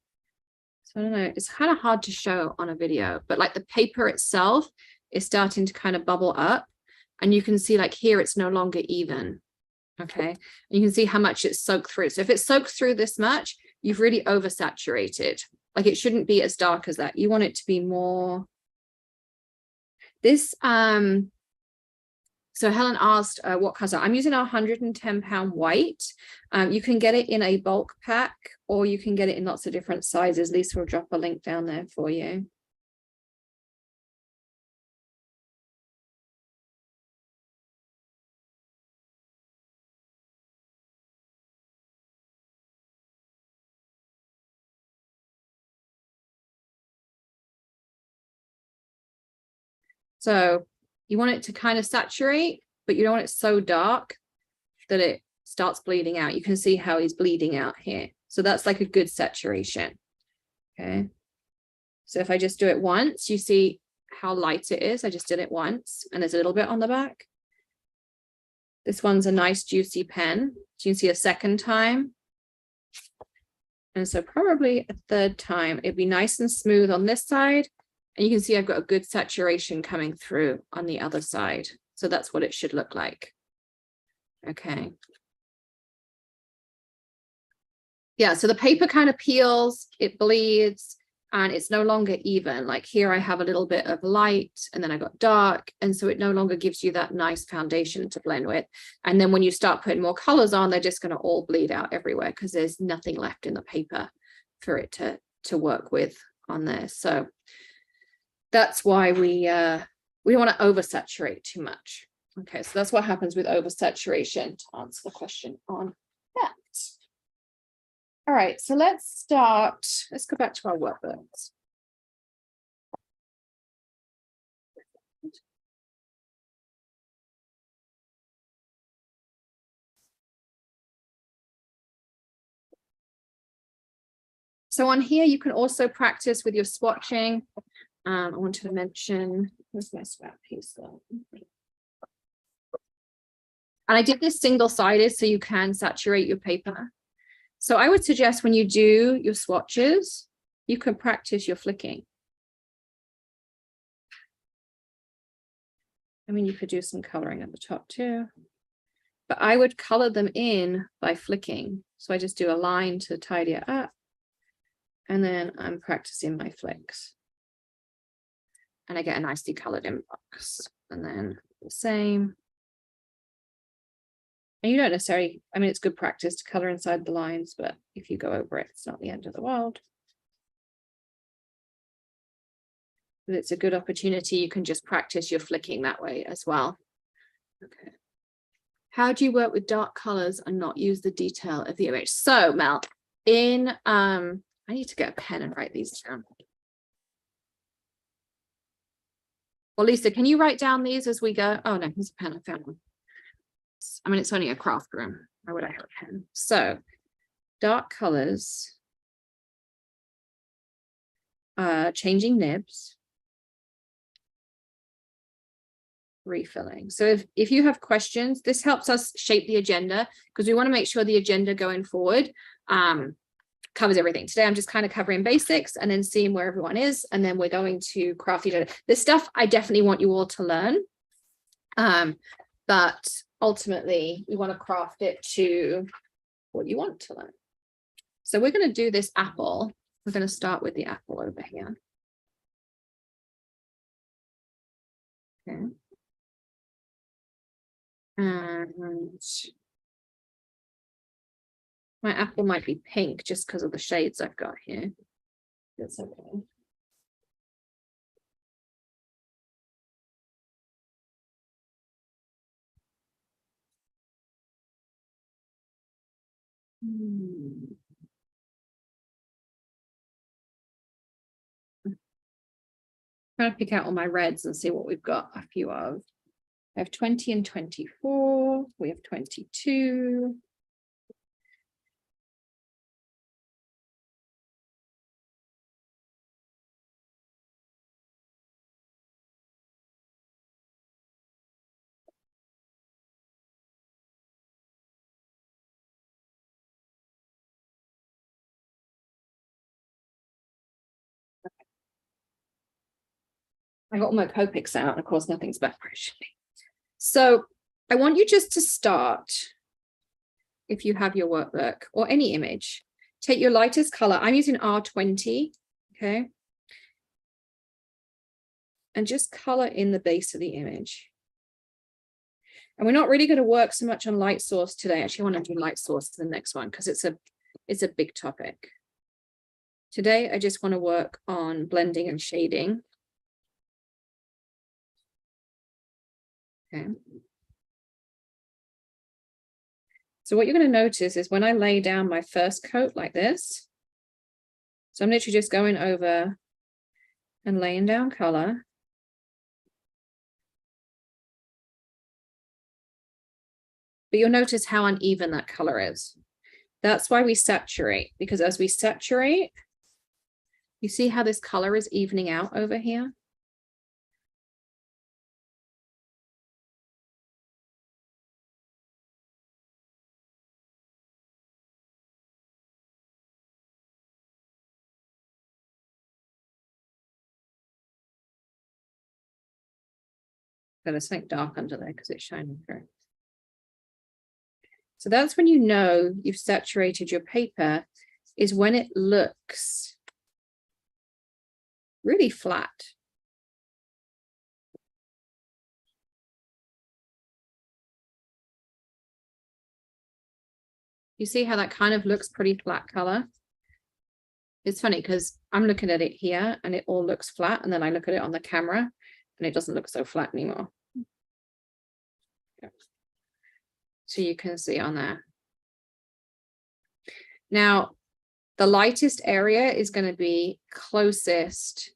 So I don't know, it's kind of hard to show on a video, but like the paper itself is starting to kind of bubble up, and you can see like here it's no longer even. Okay, and you can see how much it's soaked through. So if it's soaked through this much, you've really oversaturated. Like it shouldn't be as dark as that. You want it to be more. This so Helen asked what color. I'm using our 110-pound white. You can get it in a bulk pack, or you can get it in lots of different sizes. Lisa will drop a link down there for you. So you want it to kind of saturate, but you don't want it so dark that it starts bleeding out. You can see how he's bleeding out here. So that's like a good saturation. Okay. So if I just do it once, you see how light it is. I just did it once, and there's a little bit on the back. This one's a nice juicy pen. So you can see a second time. And so probably a third time, it'd be nice and smooth on this side. And you can see I've got a good saturation coming through on the other side. So that's what it should look like. Okay. Yeah, so the paper kind of peels, it bleeds, and it's no longer even. Like here I have a little bit of light, and then I got dark. And so it no longer gives you that nice foundation to blend with. And then when you start putting more colors on, they're just going to all bleed out everywhere because there's nothing left in the paper for it to work with on there. So that's why we don't want to oversaturate too much. Okay, so that's what happens with oversaturation, to answer the question on that. All right, so let's go back to our workbooks. So on here, you can also practice with your swatching. I want to mention, where's my scrap piece though? And I did this single-sided so you can saturate your paper. So I would suggest when you do your swatches, you can practice your flicking. I mean, you could do some coloring at the top too, but I would color them in by flicking. So I just do a line to tidy it up, and then I'm practicing my flicks. And I get a nicely colored inbox. And then the same. And you don't necessarily, I mean, it's good practice to color inside the lines, but if you go over it, it's not the end of the world. But it's a good opportunity. You can just practice your flicking that way as well. Okay. How do you work with dark colors and not use the detail of the image? So Mel, in, I need to get a pen and write these down. Well, Lisa, can you write down these as we go? Oh no, here's a pen, I found one. I mean, it's only a craft room. Why would I have a pen? So dark colors, changing nibs, refilling. So if you have questions, this helps us shape the agenda because we want to make sure the agenda going forward covers everything. Today, I'm just kind of covering basics and then seeing where everyone is. And then we're going to craft each other. This stuff I definitely want you all to learn. But ultimately, we want to craft it to what you want to learn. So we're going to do this apple. We're going to start with the apple over here. Okay. And my apple might be pink just because of the shades I've got here. That's okay. Trying to pick out all my reds and see what we've got a few of. I have 20 and 24. We have 22. I got all my Copics out, and of course, nothing's back actually. So I want you just to start, if you have your workbook or any image, take your lightest color. I'm using R20, okay? And just color in the base of the image. And we're not really going to work so much on light source today. Actually, I want to do light source in the next one because it's a big topic. Today, I just want to work on blending and shading. Okay. So what you're going to notice is when I lay down my first coat like this, so I'm literally just going over and laying down color. But you'll notice how uneven that color is. That's why we saturate, because as we saturate, you see how this color is evening out over here? Got something dark under there because it's shining through. So that's when you know you've saturated your paper, is when it looks really flat. You see how that kind of looks pretty flat color? It's funny because I'm looking at it here and it all looks flat, and then I look at it on the camera and it doesn't look so flat anymore. So you can see on there. Now, the lightest area is going to be closest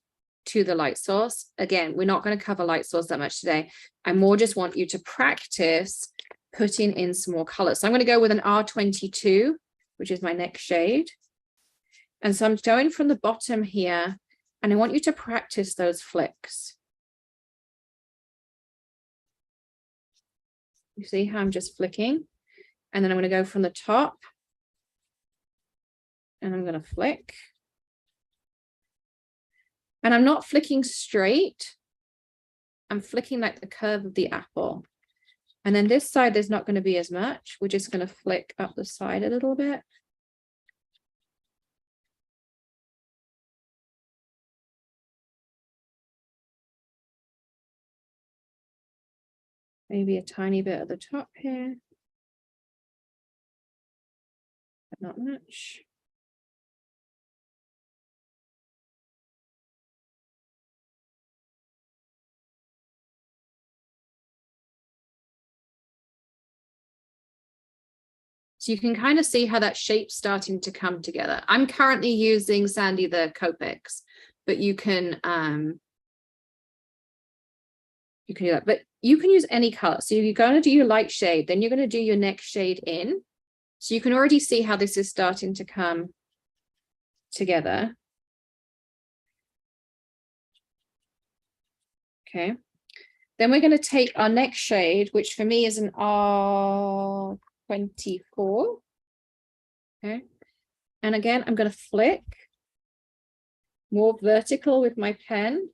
to the light source. Again, we're not going to cover light source that much today. I more just want you to practice putting in some more colors. So I'm going to go with an R22, which is my next shade. And so I'm going from the bottom here, and I want you to practice those flicks. You see how I'm just flicking? And then I'm going to go from the top, and I'm going to flick. And I'm not flicking straight. I'm flicking like the curve of the apple. And then this side, there's not going to be as much. We're just going to flick up the side a little bit. Maybe a tiny bit at the top here. But not much. So you can kind of see how that shape's starting to come together. I'm currently using Sandy the Copics, but you can do that, but you can use any color. So you're going to do your light shade, then you're going to do your next shade in. So you can already see how this is starting to come together. Okay. Then we're going to take our next shade, which for me is an R24. Okay. And again, I'm going to flick more vertical with my pen.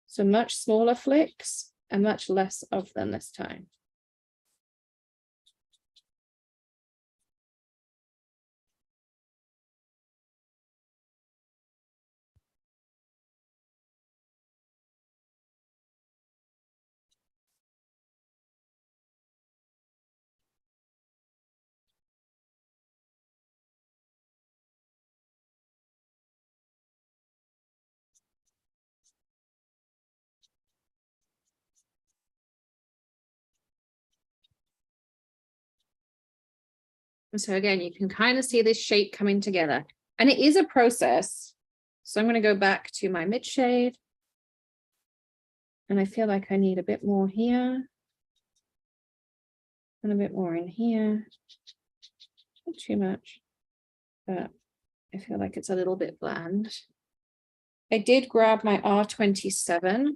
So much smaller flicks and much less of them this time. And so again, you can kind of see this shape coming together, and it is a process. So I'm going to go back to my mid shade. And I feel like I need a bit more here. And a bit more in here. Not too much, but I feel like it's a little bit bland. I did grab my R27.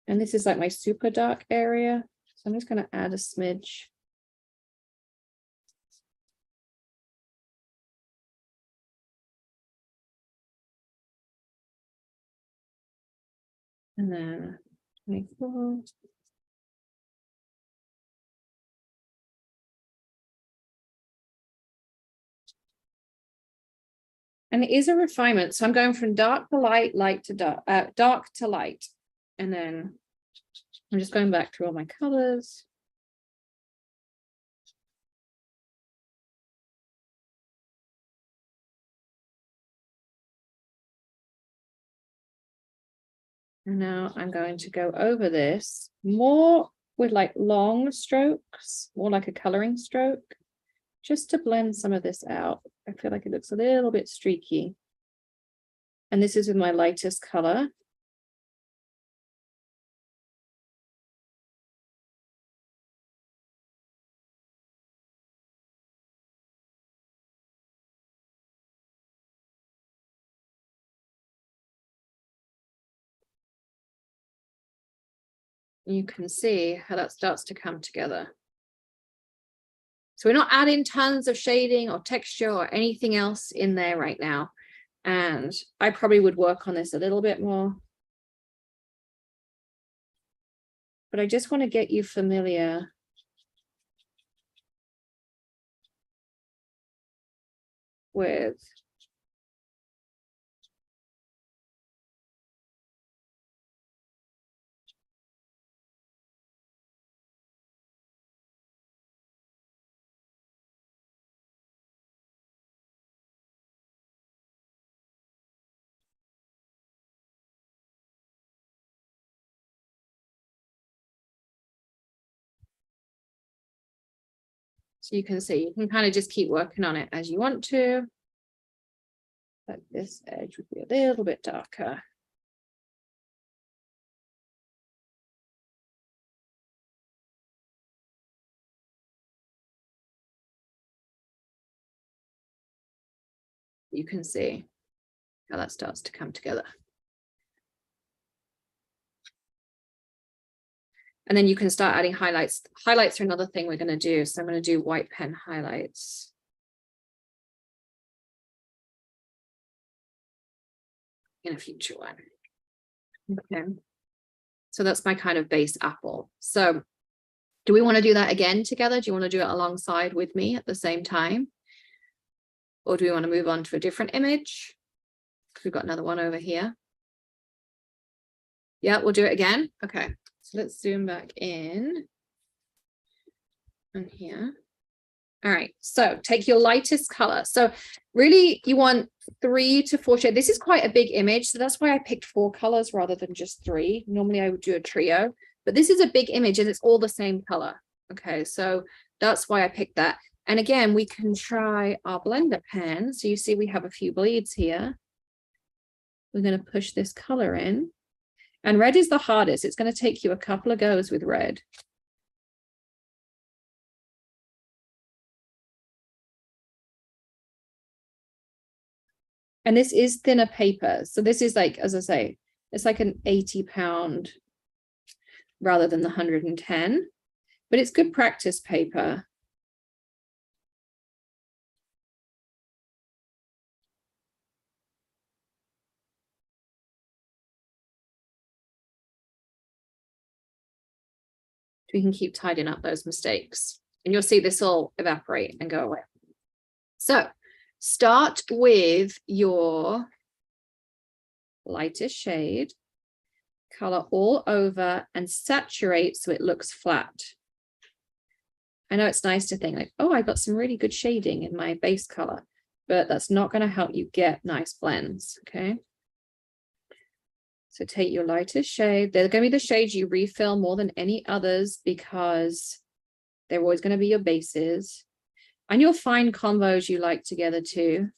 And this is like my super dark area. So I'm just going to add a smidge. And then 24. And it is a refinement. So I'm going from dark to light, light to dark, dark to light. And then I'm just going back through all my colors. And now I'm going to go over this more with like long strokes, more like a coloring stroke, just to blend some of this out. I feel like it looks a little bit streaky. And this is with my lightest color. You can see how that starts to come together. So we're not adding tons of shading or texture or anything else in there right now. And I probably would work on this a little bit more. But I just want to get you familiar with so you can see, you can kind of just keep working on it as you want to. But this edge would be a little bit darker. You can see how that starts to come together. And then you can start adding highlights. Highlights are another thing we're going to do. So I'm going to do white pen highlights. In a future one. Okay. So that's my kind of base apple. So do we want to do that again together? Do you want to do it alongside with me at the same time? Or do we want to move on to a different image? Because we've got another one over here. Yeah, we'll do it again. Okay. So let's zoom back in. And here. All right, so take your lightest color. So really you want 3 to 4 shades. This is quite a big image, so that's why I picked 4 colors rather than just 3. Normally I would do a trio, but this is a big image and it's all the same color. Okay, so that's why I picked that. And again, we can try our blender pen. So you see we have a few bleeds here. We're going to push this color in. And red is the hardest. It's going to take you a couple of goes with red. And this is thinner paper. So this is like, as I say, it's like an 80-pound rather than the 110, but it's good practice paper. We can keep tidying up those mistakes and you'll see this all evaporate and go away. So start with your lightest shade, color all over and saturate so it looks flat. I know it's nice to think like, oh, I got some really good shading in my base color, but that's not going to help you get nice blends, okay? So take your lightest shade. They're going to be the shades you refill more than any others because they're always going to be your bases. And you'll find combos you like together too.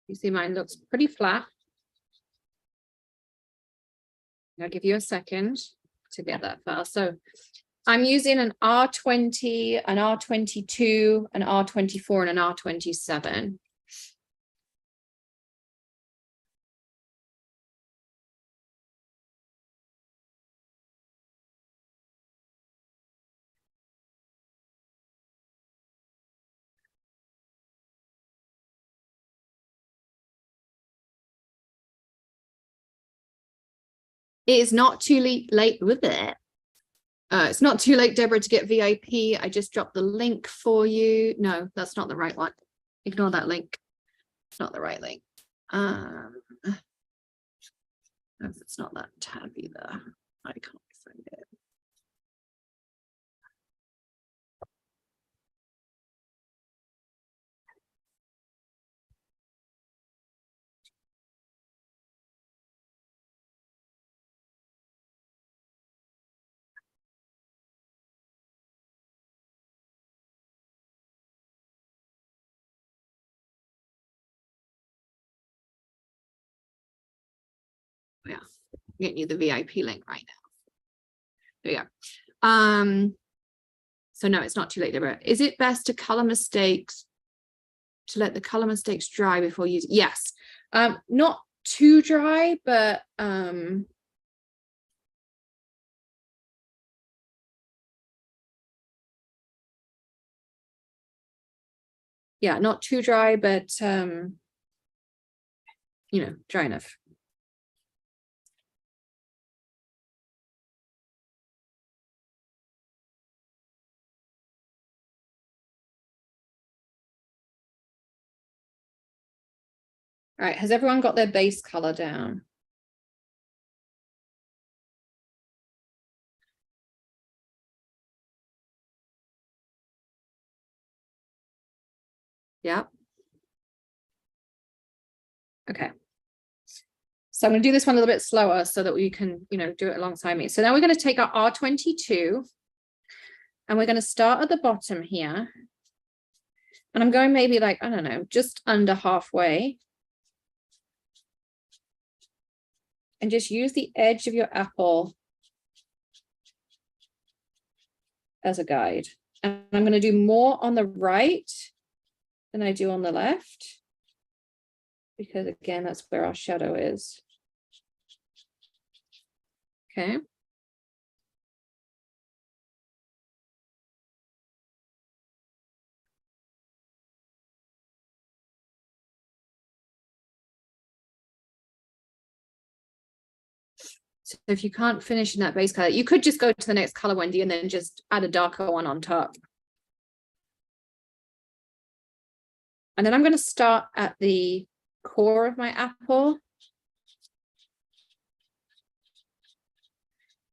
You see mine looks pretty flat. I'll give you a second to get that file. So I'm using an R20, an R22, an R24, and an R27. It is not too late with it. It's not too late, Deborah, to get VIP. I just dropped the link for you. No, that's not the right one. Ignore that link. It's not the right link. If it's not that tab either, I can't find it. Yeah, I'm getting you the VIP link right now. There you go. So no, it's not too late, Deborah. Is it best to color mistakes, to let the color mistakes dry before using? Yes. Not too dry, but yeah, not too dry, but you know, dry enough. All right, has everyone got their base color down? Yeah. Okay. So I'm going to do this one a little bit slower so that we can, you know, do it alongside me. So now we're going to take our R22 and we're going to start at the bottom here. And I'm going maybe like, I don't know, just under halfway. And just use the edge of your apple as a guide. And I'm going to do more on the right than I do on the left. because again, that's where our shadow is. Okay. So if you can't finish in that base color, you could just go to the next color, Wendy, and then just add a darker one on top. And then I'm going to start at the core of my apple.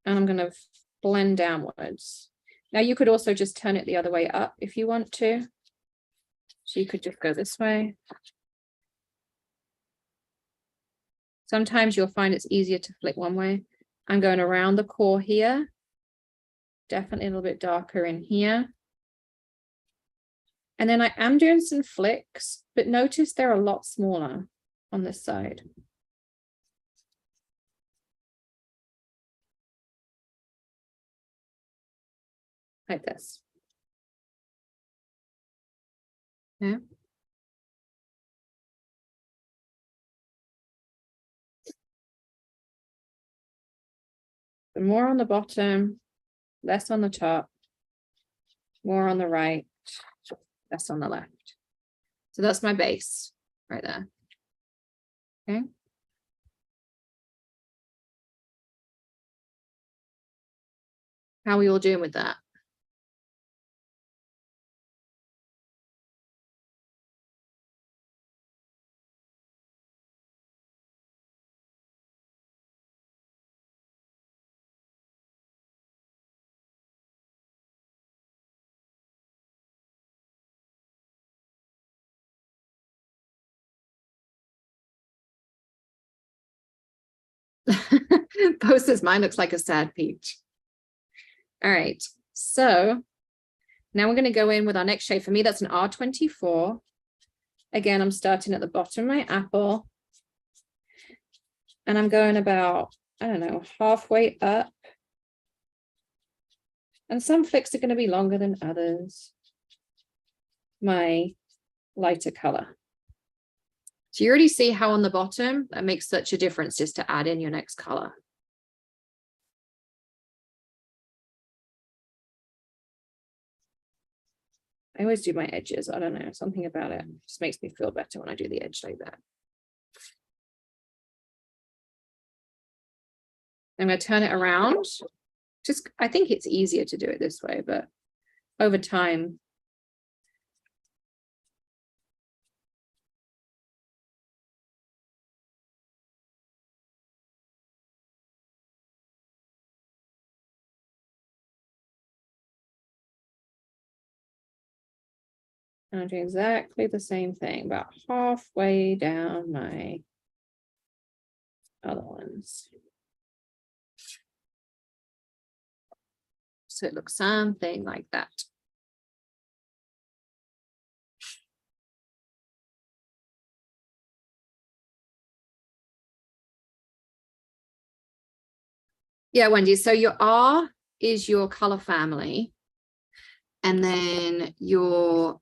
And I'm going to blend downwards. Now you could also just turn it the other way up if you want to. So you could just go this way. Sometimes you'll find it's easier to flick one way. I'm going around the core here. Definitely a little bit darker in here. And then I am doing some flicks, but notice they're a lot smaller on this side. Like this. Yeah. More on the bottom, less on the top, more on the right, less on the left. So that's my base right there. Okay. How are we all doing with that? Bo says mine looks like a sad peach. All right, so now we're going to go in with our next shade. For me, that's an R24. Again, I'm starting at the bottom of my apple. And I'm going about, I don't know, halfway up. And some flicks are going to be longer than others. My lighter color. So you already see how on the bottom, that makes such a difference just to add in your next color. I always do my edges. I don't know, something about it just makes me feel better when I do the edge like that. I'm going to turn it around. Just, I think it's easier to do it this way, but over time, I'm doing exactly the same thing, about halfway down my other ones. So it looks something like that. Yeah, Wendy, so your R is your color family. And then your,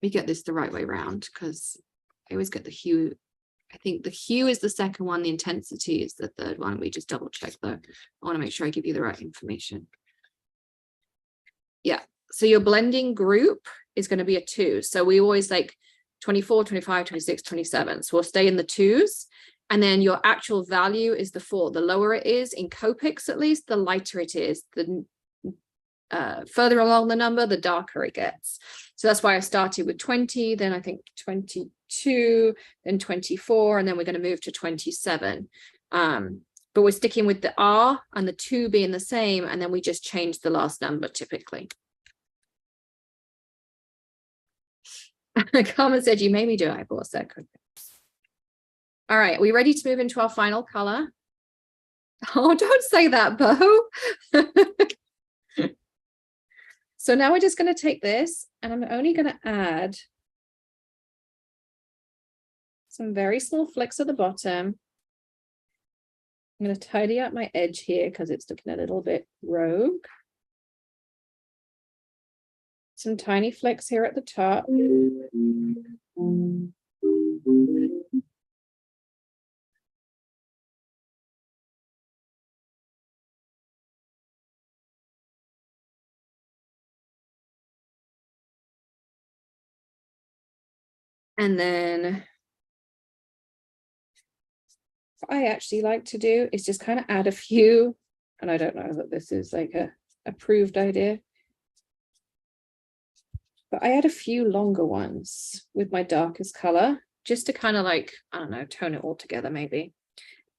we get this the right way around because I always get the hue. I think the hue is the second one. The intensity is the third one. We just double check though. I want to make sure I give you the right information. Yeah. So your blending group is going to be a 2. So we always like 24, 25, 26, 27. So we'll stay in the 2s. And then your actual value is the 4. The lower it is in Copics, at least, the lighter it is. The further along the number, the darker it gets. So that's why I started with 20, then I think 22, then 24, and then we're going to move to 27. But we're sticking with the R and the 2 being the same, and then we just change the last number typically. Carmen said, you made me do it. I bought a set. All right, are we ready to move into our final color? Oh, don't say that, Bo. So now we're just going to take this and I'm only going to add some very small flicks at the bottom. I'm going to tidy up my edge here because it's looking a little bit rogue. Some tiny flicks here at the top. And then what I actually like to do is just kind of add a few, and I don't know that this is like a approved idea, but I add a few longer ones with my darkest color, just to kind of like, I don't know, tone it all together maybe.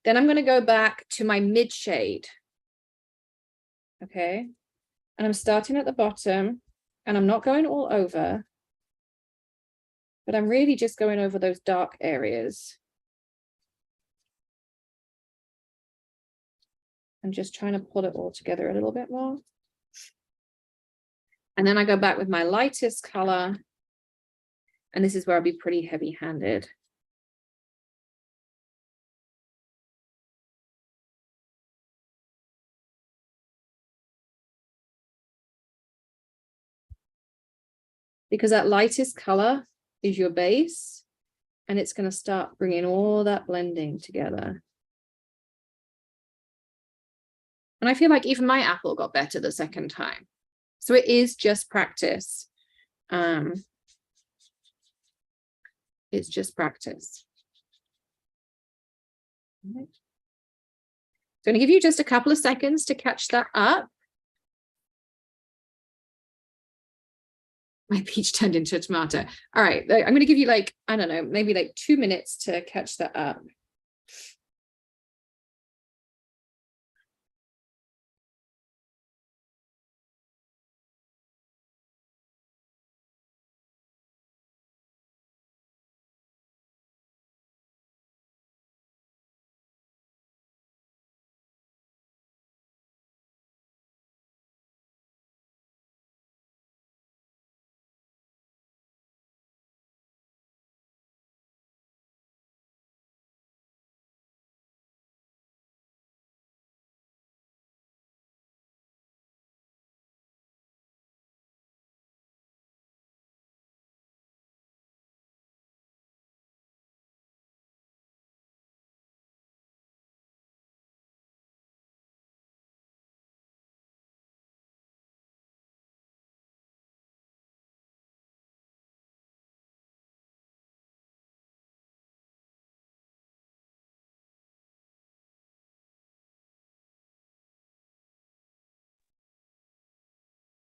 Then I'm going to go back to my mid shade. Okay. And I'm starting at the bottom, and I'm not going all over, but I'm really just going over those dark areas. I'm just trying to pull it all together a little bit more. And then I go back with my lightest color, and this is where I'll be pretty heavy-handed. Because that lightest color is your base, and it's going to start bringing all that blending together. And I feel like even my apple got better the second time. So it is just practice. It's just practice. So I'm going to give you just a couple of seconds to catch that up. My peach turned into a tomato. All right, I'm going to give you like, I don't know, maybe like 2 minutes to catch that up.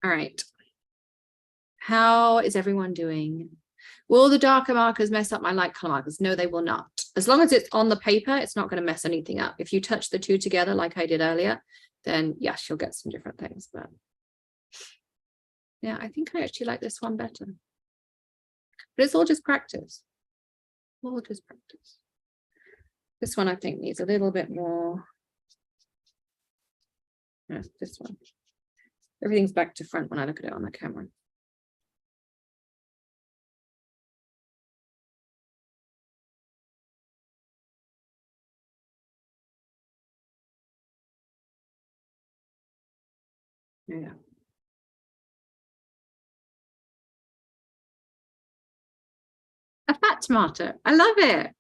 All right. How is everyone doing? Will the darker markers mess up my light color markers? No, they will not. As long as it's on the paper, it's not going to mess anything up. If you touch the two together, like I did earlier, then yes, you'll get some different things. But yeah, I think I actually like this one better. But it's all just practice. All just practice. This one I think needs a little bit more. Yeah, this one. Everything's back to front when I look at it on the camera. Yeah. A fat tomato. I love it.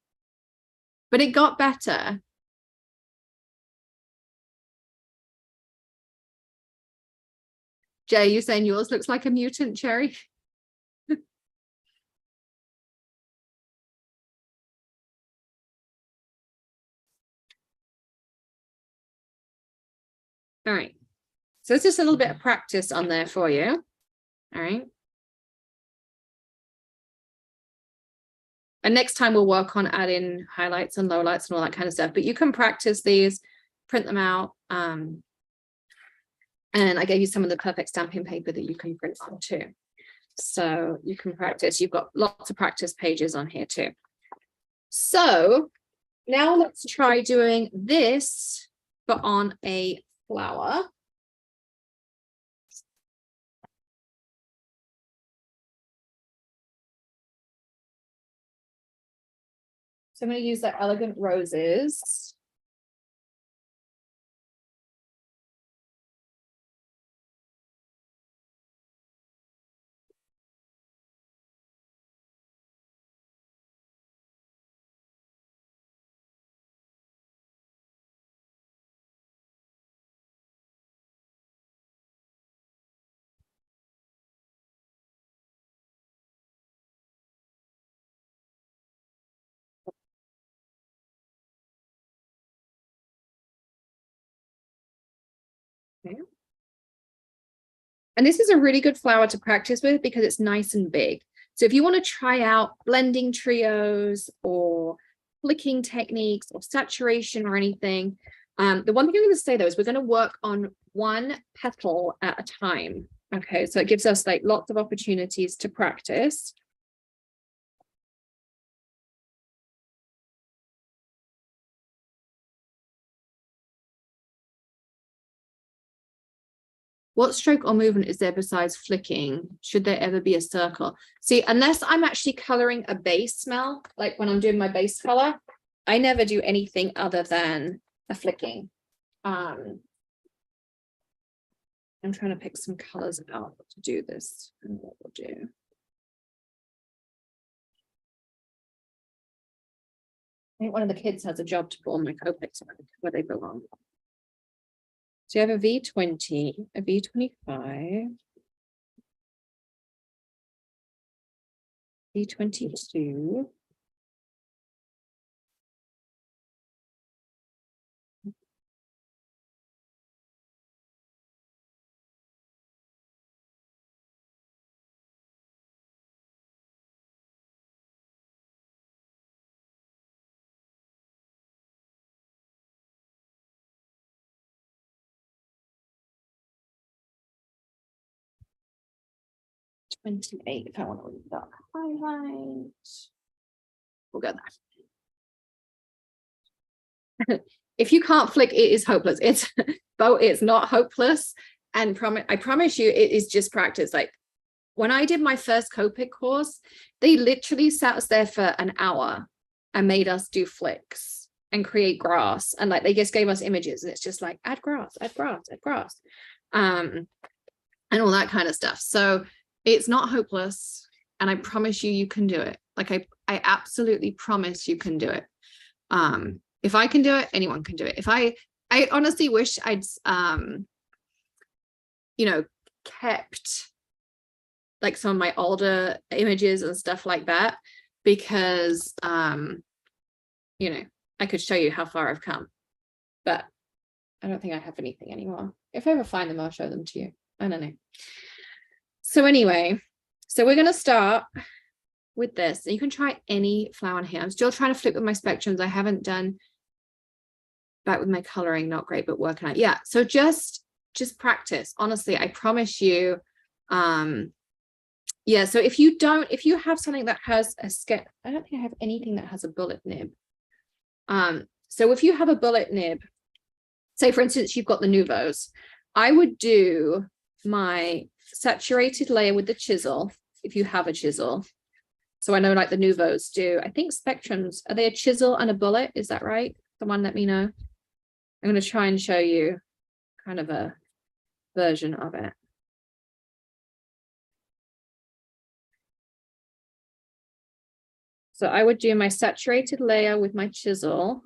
But it got better. Jay, you saying yours looks like a mutant cherry? All right. So it's just a little bit of practice on there for you. All right. And next time we'll work on adding highlights and lowlights and all that kind of stuff. But you can practice these, print them out. And I gave you some of the perfect stamping paper that you can print on too. So you can practice. You've got lots of practice pages on here too. So now let's try doing this, but on a flower. So I'm going to use the Elegant Roses. And this is a really good flower to practice with because it's nice and big. So if you want to try out blending trios or flicking techniques or saturation or anything, the one thing I'm going to say though is we're going to work on one petal at a time. Okay, so it gives us like lots of opportunities to practice. What stroke or movement is there besides flicking? Should there ever be a circle? See, unless I'm actually coloring a base smell, like when I'm doing my base color, I never do anything other than a flicking. I'm trying to pick some colors out to do this and what we'll do. I think one of the kids has a job to put on my Copics where they belong. So you have a V20, a V25, V22, $28 if I want to leave that highlight. We'll go there. If you can't flick, it is hopeless. It's but it's not hopeless. And I promise you, it is just practice. Like when I did my first Copic course, they literally sat us there for an hour and made us do flicks and create grass. And like they just gave us images and it's just like add grass, add grass, add grass. And all that kind of stuff. So it's not hopeless. And I promise you, you can do it. Like I absolutely promise you can do it. If I can do it, anyone can do it. If I honestly wish I'd, you know, kept like some of my older images and stuff like that, because, you know, I could show you how far I've come, but I don't think I have anything anymore. If I ever find them, I'll show them to you. I don't know. So anyway, so we're going to start with this. You can try any flower in here. I'm still trying to flip with my spectrums. I haven't done back with my coloring, not great, but working out. Yeah, so just practice. Honestly, I promise you. Yeah, so if you have something that has a sketch, I don't think I have anything that has a bullet nib. So if you have a bullet nib, say for instance, you've got the Nouveaux, I would do my saturated layer with the chisel, if you have a chisel. So I know like the Nouveaux do, I think Spectrums, are they a chisel and a bullet? Is that right? Someone let me know. I'm going to try and show you kind of a version of it. So I would do my saturated layer with my chisel.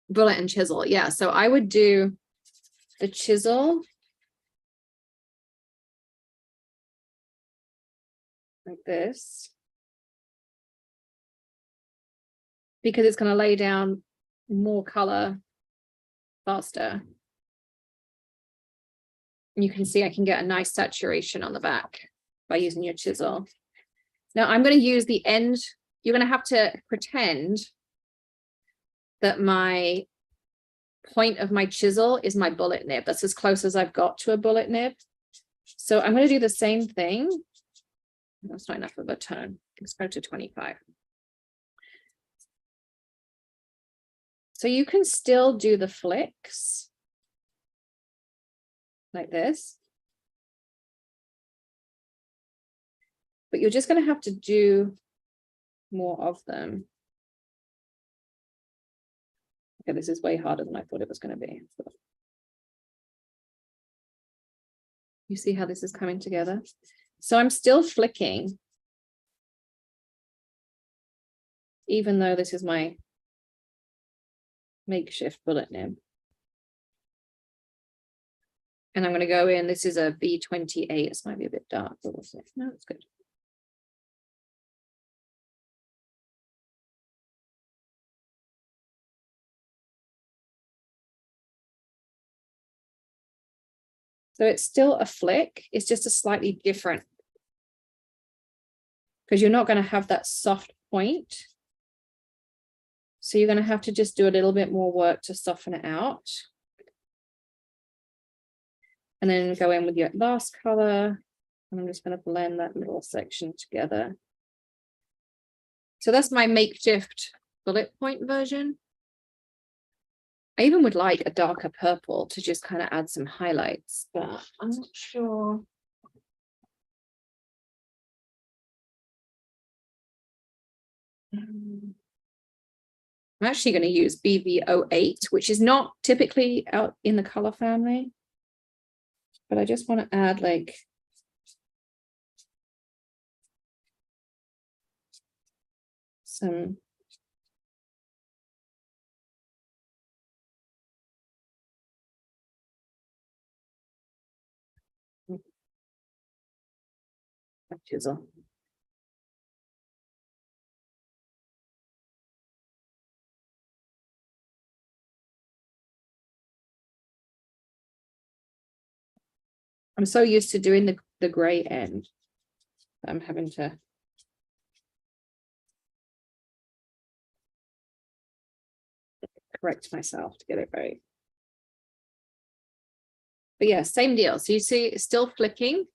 Bullet and chisel, yeah. So I would do the chisel like this, because it's going to lay down more color faster. And you can see I can get a nice saturation on the back by using your chisel. Now I'm going to use the end. You're going to have to pretend that my point of my chisel is my bullet nib. That's as close as I've got to a bullet nib. So I'm going to do the same thing. That's not enough of a tone. Let's go to 25. So you can still do the flicks like this, but you're just going to have to do more of them. Okay, this is way harder than I thought it was going to be. You see how this is coming together? So I'm still flicking, even though this is my makeshift bullet nib. And I'm going to go in, this is a V28. This might be a bit dark, but we'll see. No, it's good. So it's still a flick, it's just a slightly different, because you're not going to have that soft point. So you're going to have to just do a little bit more work to soften it out. And then go in with your last color. And I'm just going to blend that middle section together. So that's my makeshift bullet point version. I even would like a darker purple to just kind of add some highlights, but I'm not sure. I'm actually going to use BV08, which is not typically out in the color family, but I just want to add like some chisel. I'm so used to doing the gray end. I'm having to correct myself to get it right. But yeah, same deal. So you see it's still flicking.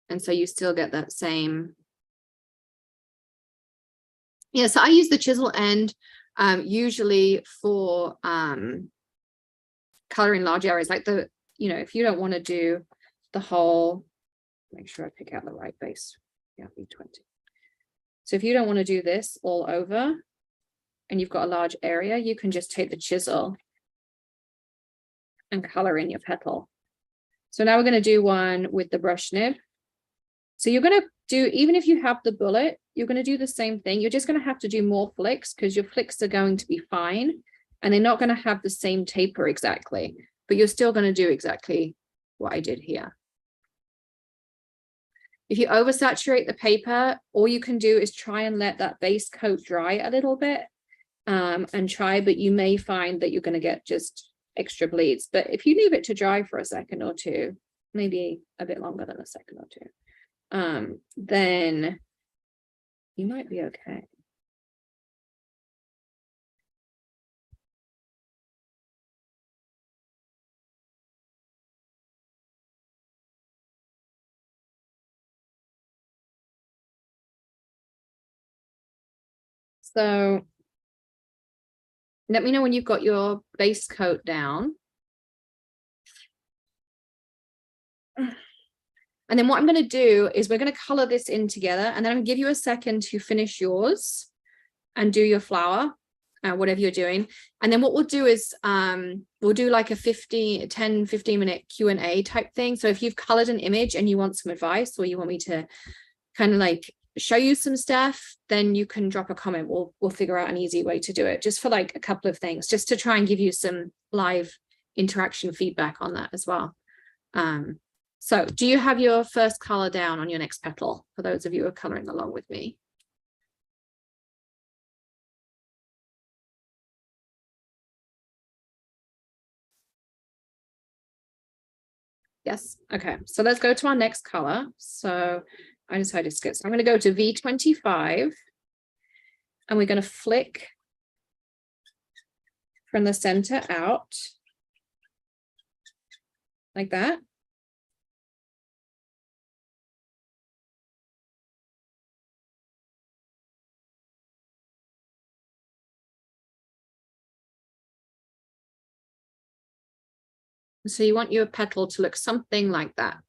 And so you still get that same. Yeah, so I use the chisel end usually for coloring large areas, like if you don't want to do the whole, make sure I pick out the right base. Yeah, B20. So if you don't want to do this all over and you've got a large area, you can just take the chisel and color in your petal. So now we're going to do one with the brush nib. So you're going to do, even if you have the bullet, you're going to do the same thing. You're just going to have to do more flicks because your flicks are going to be fine and they're not going to have the same taper exactly, but you're still going to do exactly what I did here. If you oversaturate the paper, all you can do is try and let that base coat dry a little bit but you may find that you're going to get just extra bleeds. But if you leave it to dry for a second or two, maybe a bit longer than a second or two, then you might be okay. So let me know when you've got your base coat down. And then what I'm going to do is we're going to color this in together, and then I'm going to give you a second to finish yours and do your flower, whatever you're doing. And then what we'll do is we'll do like a 10-15 minute Q&A type thing. So if you've colored an image and you want some advice, or you want me to kind of like show you some stuff, then you can drop a comment. We'll figure out an easy way to do it, just for like a couple of things, just to try and give you some live interaction feedback on that as well. So do you have your first color down on your next petal, for those of you who are coloring along with me? Yes. Okay. So let's go to our next color. So I decided to skip. So I'm going to go to V25 and we're going to flick from the center out like that. So you want your petal to look something like that.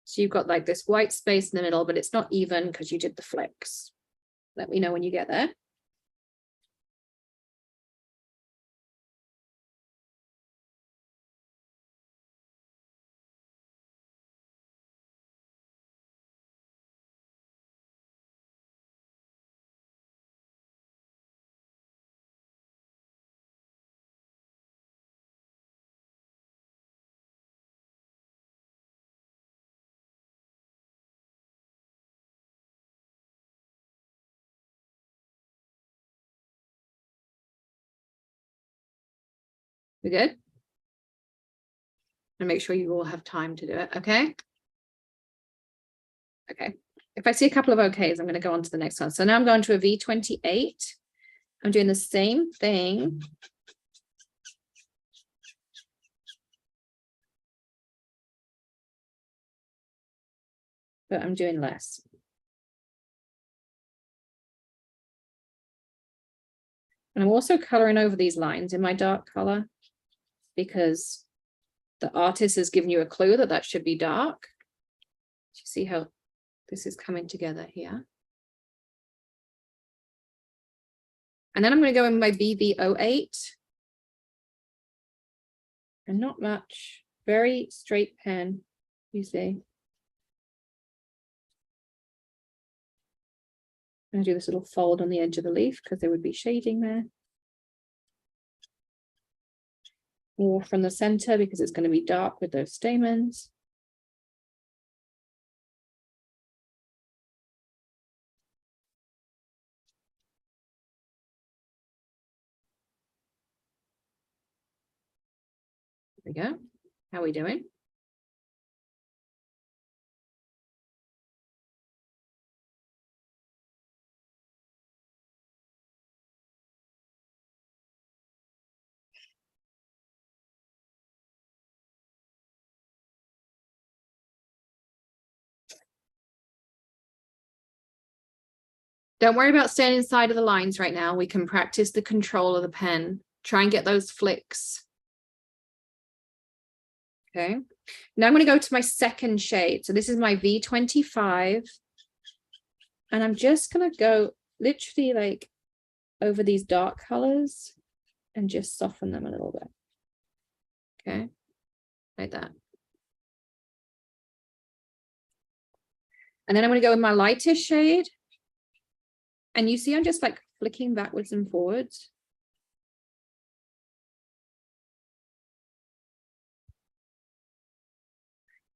So you've got like this white space in the middle, but it's not even because you did the flicks. Let me know when you get there. We good? And make sure you all have time to do it, okay? Okay. If I see a couple of okays, I'm going to go on to the next one. So now I'm going to a V28. I'm doing the same thing. But I'm doing less. And I'm also coloring over these lines in my dark color because the artist has given you a clue that that should be dark. You see how this is coming together here. And then I'm going to go in my BB08. And not much, very straight pen, you see. I'm going to do this little fold on the edge of the leaf because there would be shading there. More from the center because it's going to be dark with those stamens. There we go. How are we doing? Don't worry about staying inside of the lines right now. We can practice the control of the pen. Try and get those flicks. Okay. Now I'm going to go to my second shade. So this is my V25. And I'm just going to go literally like over these dark colors and just soften them a little bit. Okay. Like that. And then I'm going to go with my lightest shade. And you see, I'm just like flicking backwards and forwards.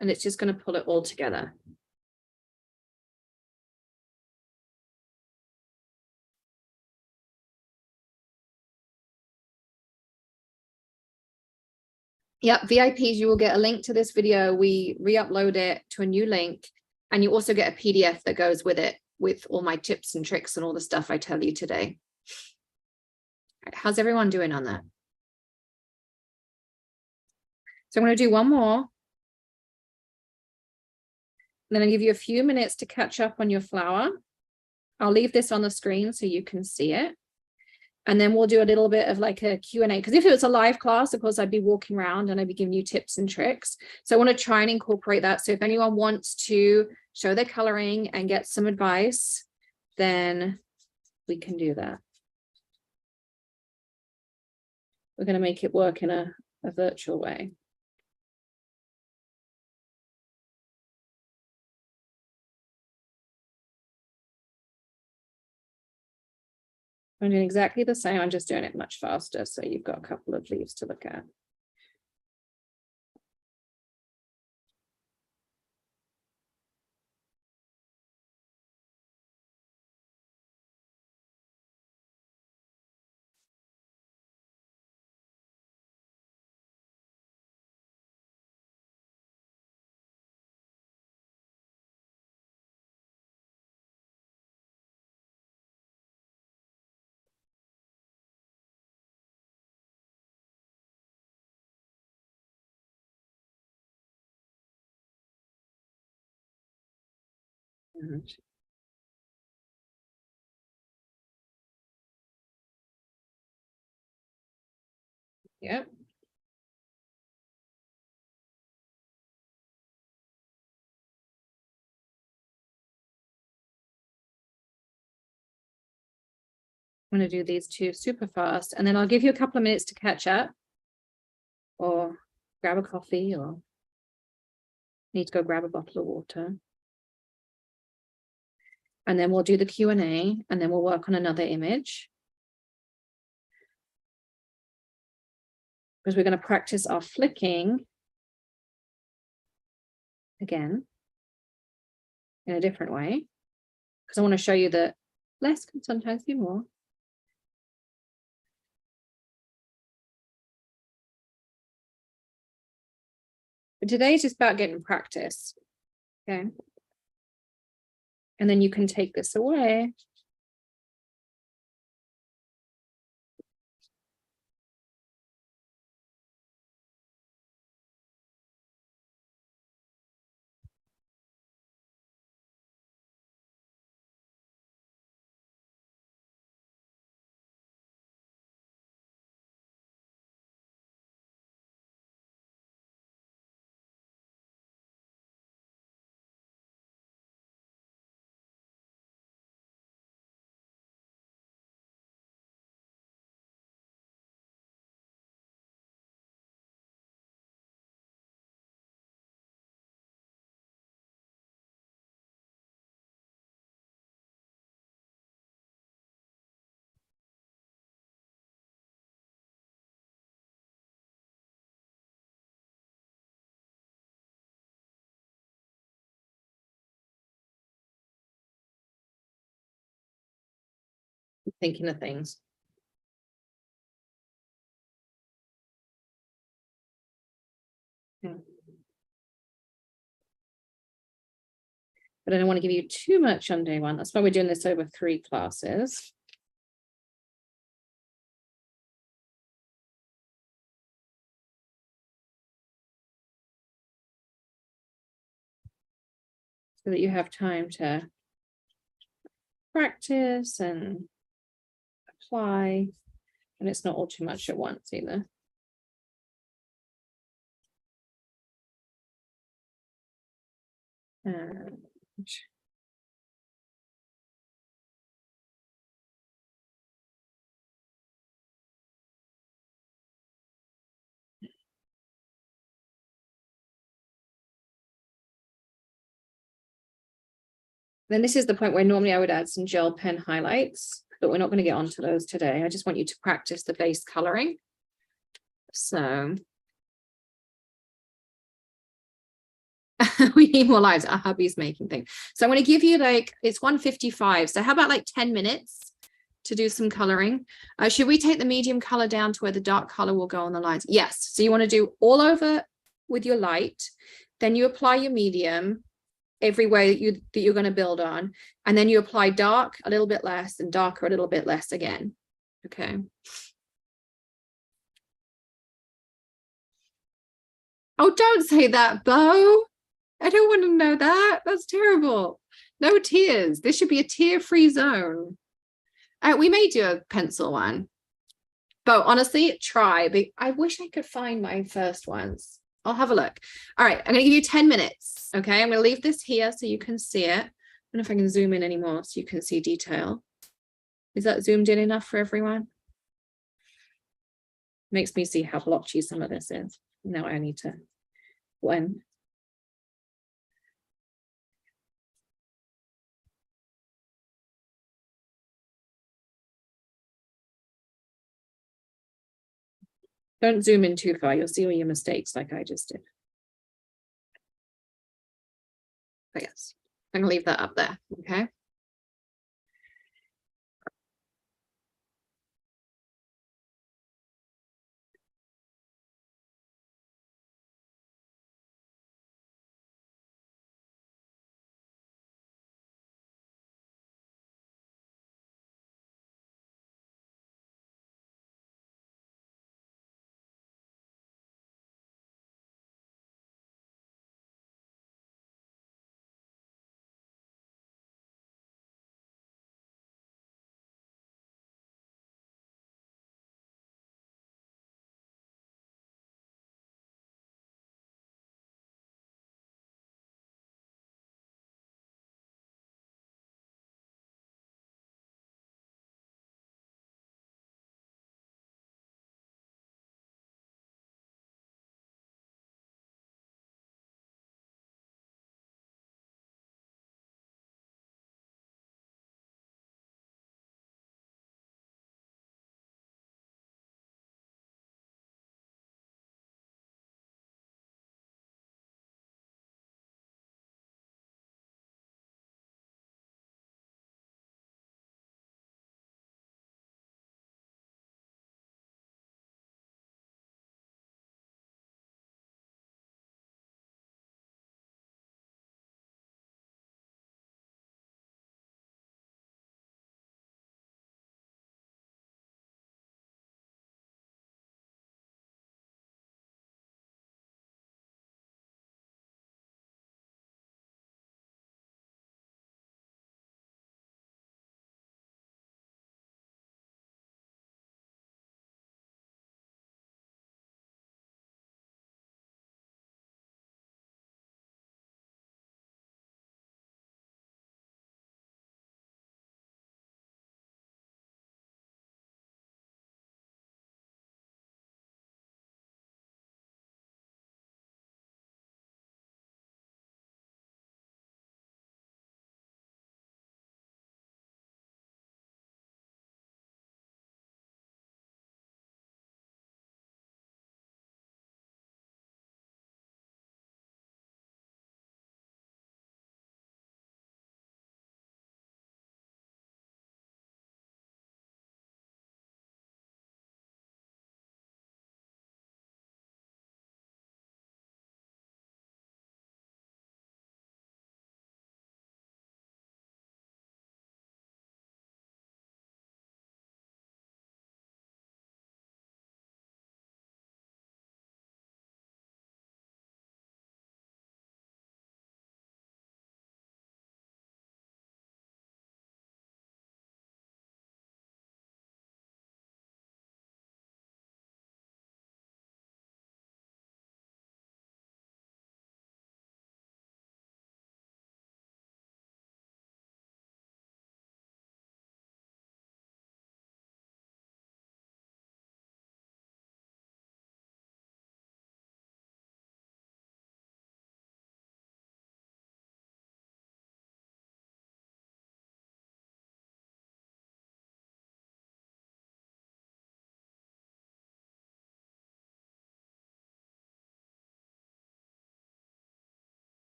And it's just going to pull it all together. Yep, VIPs, you will get a link to this video. We re-upload it to a new link. And you also get a PDF that goes with it, with all my tips and tricks and all the stuff I tell you today. How's everyone doing on that? So I'm going to do one more. And then I'll give you a few minutes to catch up on your flower. I'll leave this on the screen so you can see it. And then we'll do a little bit of like a Q&A, because if it was a live class, of course, I'd be walking around and I'd be giving you tips and tricks. So I want to try and incorporate that. So if anyone wants to show their coloring and get some advice, then we can do that. We're going to make it work in a virtual way. I'm doing exactly the same. I'm just doing it much faster. So you've got a couple of leaves to look at. Yep. I'm going to do these two super fast, and then I'll give you a couple of minutes to catch up or grab a coffee or need to go grab a bottle of water. And then we'll do the Q&A, and then we'll work on another image. Because we're going to practice our flicking again in a different way. Because I want to show you that less can sometimes be more. But today's just about getting practice. Okay. And then you can take this away. Thinking of things. But I don't want to give you too much on day one. That's why we're doing this over 3 classes. So that you have time to practice and apply, and it's not all too much at once either. And then this is the point where normally I would add some gel pen highlights, but we're not going to get onto those today. I just want you to practice the base coloring. So we need more lives. Our hubby's making things. So I'm going to give you like, it's 1:55. So how about like 10 minutes to do some coloring? Should we take the medium color down to where the dark color will go on the lines? Yes. So you want to do all over with your light, then you apply your medium everywhere that you're going to build on, and then you apply dark a little bit less and darker a little bit less again. Okay. Oh, don't say that, Bo. I don't want to know that. That's terrible. No tears. This should be a tear-free zone. We may do a pencil one. But honestly, try. But I wish I could find my first ones. I'll have a look. All right, I'm going to give you 10 minutes. Okay, I'm going to leave this here so you can see it. I don't know if I can zoom in anymore so you can see detail. Is that zoomed in enough for everyone? Makes me see how blotchy some of this is. Now I need to blend. Don't zoom in too far. You'll see all your mistakes like I just did. But yes, I'm going to leave that up there. Okay.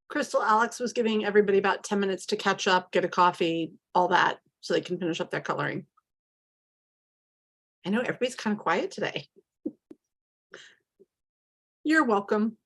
Crystal, Alex was giving everybody about 10 minutes to catch up, get a coffee, all that, so they can finish up their coloring. I know everybody's kind of quiet today. You're welcome.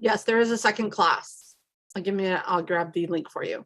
Yes, there is a second class. I'll grab the link for you.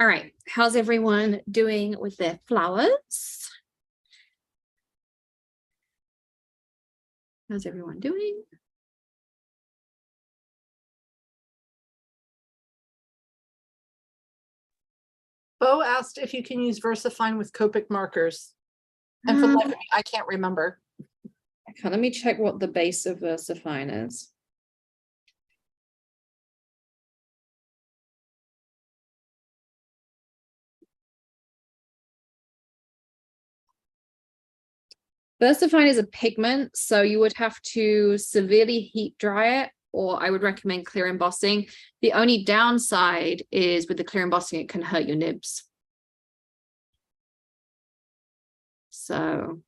All right, how's everyone doing with their flowers? How's everyone doing? Bo asked if you can use VersaFine with Copic markers. And for the life of me, I can't remember. Okay, let me check what the base of VersaFine is. VersaFine is a pigment, so you would have to severely heat dry it, or I would recommend clear embossing. The only downside is with the clear embossing, it can hurt your nibs. So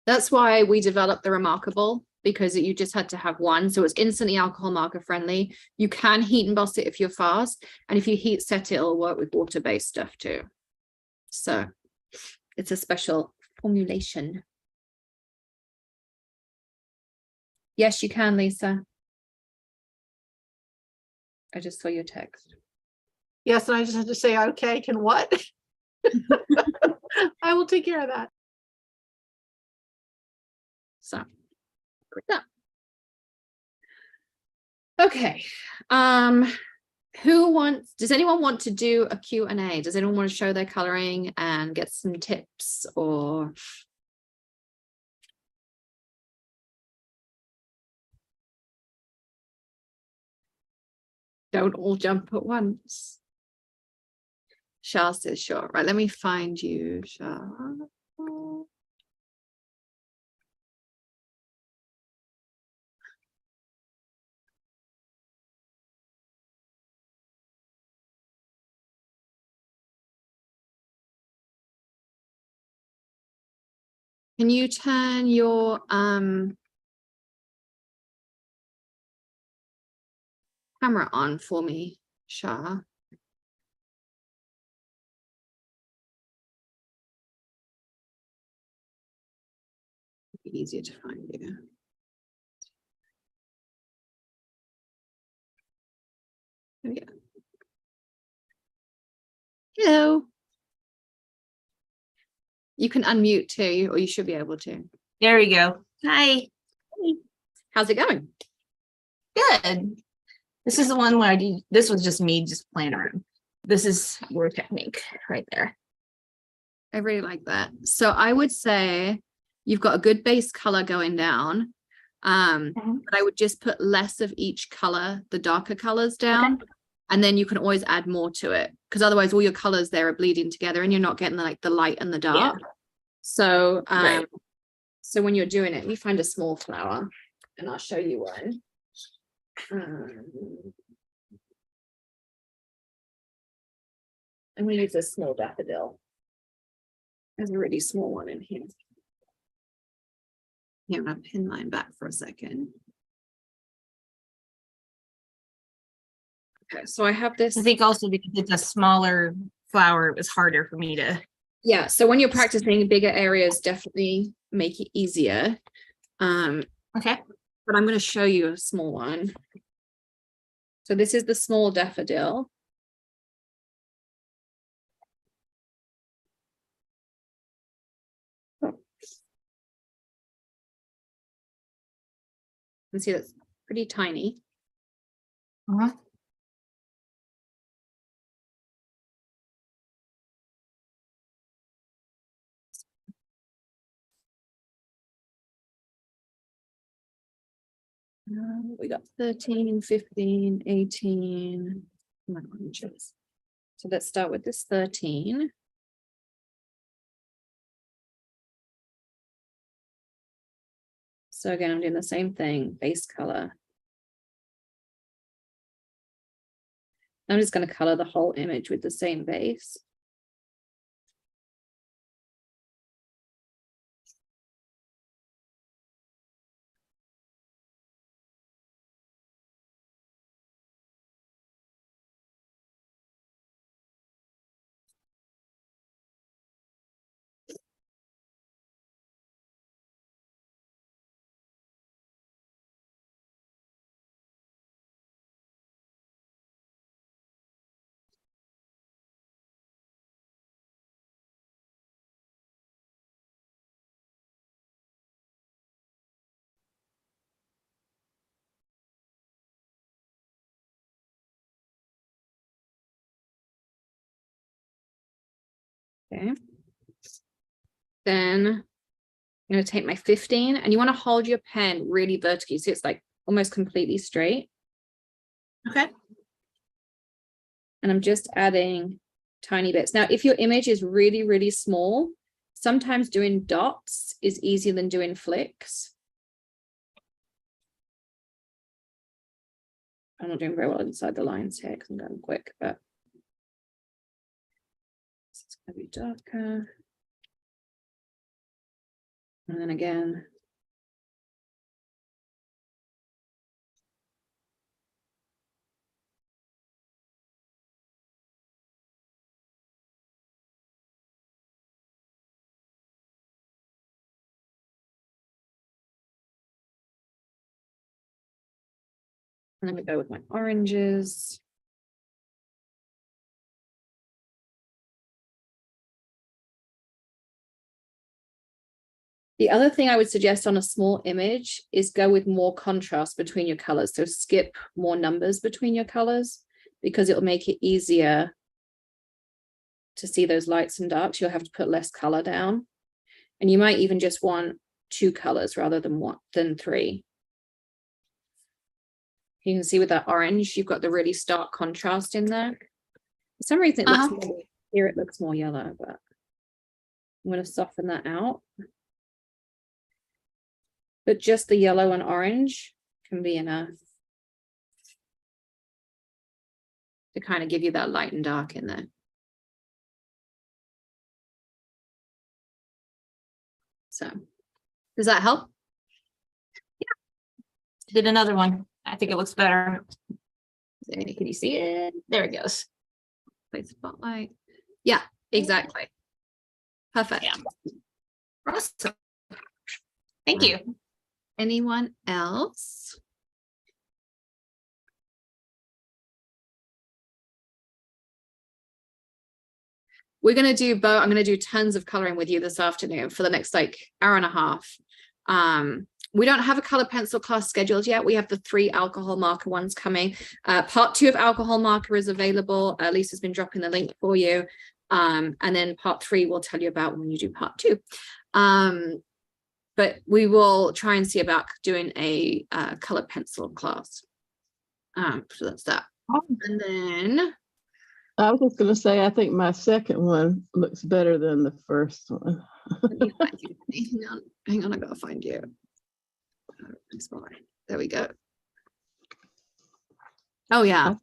that's why we developed the Remarkable, because you just had to have one. So it's instantly alcohol marker friendly. You can heat emboss it if you're fast. And if you heat set it, it'll work with water-based stuff too. So it's a special formulation. Yes, you can, Lisa. I just saw your text. Yes, and I just had to say, okay, can what? I will take care of that. So, yeah. Okay. Does anyone want to do a Q&A? Does anyone want to show their coloring and get some tips or? Don't all jump at once. Shah says sure. Right, let me find you, Shah. Can you turn your camera on for me, Shah? It'd be easier to find you. There we go. Hello. You can unmute too, or you should be able to. There we go. Hi. How's it going? Good. This is the one where this was just me just playing around. This is your technique right there. I really like that. So I would say you've got a good base color going down. But I would just put less of each color, the darker colors down. Okay. And then you can always add more to it, because otherwise all your colors there are bleeding together and you're not getting the light and the dark. Yeah. So right. So when you're doing it, you find a small flower and I'll show you one. I'm going to use a small daffodil. There's a really small one in here. Yeah, I'm going to pin mine back for a second. Okay, so I have this. I think also because it's a smaller flower, it was harder for me to. Yeah, so when you're practicing, bigger areas definitely make it easier. Okay. But I'm going to show you a small one. So this is the small daffodil. Oh. You can see that's pretty tiny. Uh-huh. We got 13, 15, 18. My oranges. So let's start with this 13. So again, I'm doing the same thing, base color. I'm just going to color the whole image with the same base. Okay. Then I'm going to take my 15 and you want to hold your pen really vertically. So it's like almost completely straight. Okay. And I'm just adding tiny bits. Now, if your image is really, really small, sometimes doing dots is easier than doing flicks. I'm not doing very well inside the lines here because I'm going quick, but it's going to be darker. And then again. And then we go with my oranges. The other thing I would suggest on a small image is go with more contrast between your colors. So skip more numbers between your colors because it'll make it easier to see those lights and darks. You'll have to put less color down. And you might even just want 2 colors rather than 3. You can see with that orange, you've got the really stark contrast in there. For some reason, it looks more, here it looks more yellow, but I'm going to soften that out. But just the yellow and orange can be enough to kind of give you that light and dark in there. So, does that help? Yeah. Did another one. I think it looks better. Can you see it? There it goes. Place spotlight. Yeah, exactly. Perfect. Yeah. Awesome. Thank you. Anyone else? We're going to do both. I'm going to do tons of coloring with you this afternoon for the next like hour and a half. We don't have a color pencil class scheduled yet. We have the 3 alcohol marker ones coming. Part 2 of alcohol marker is available. Lisa's been dropping the link for you. And then part 3 we'll tell you about when you do part 2. But we will try and see about doing a color pencil class. So that's that. And then I was just going to say, I think my second one looks better than the first one. Hang on, I gotta find you. There we go. Oh yeah.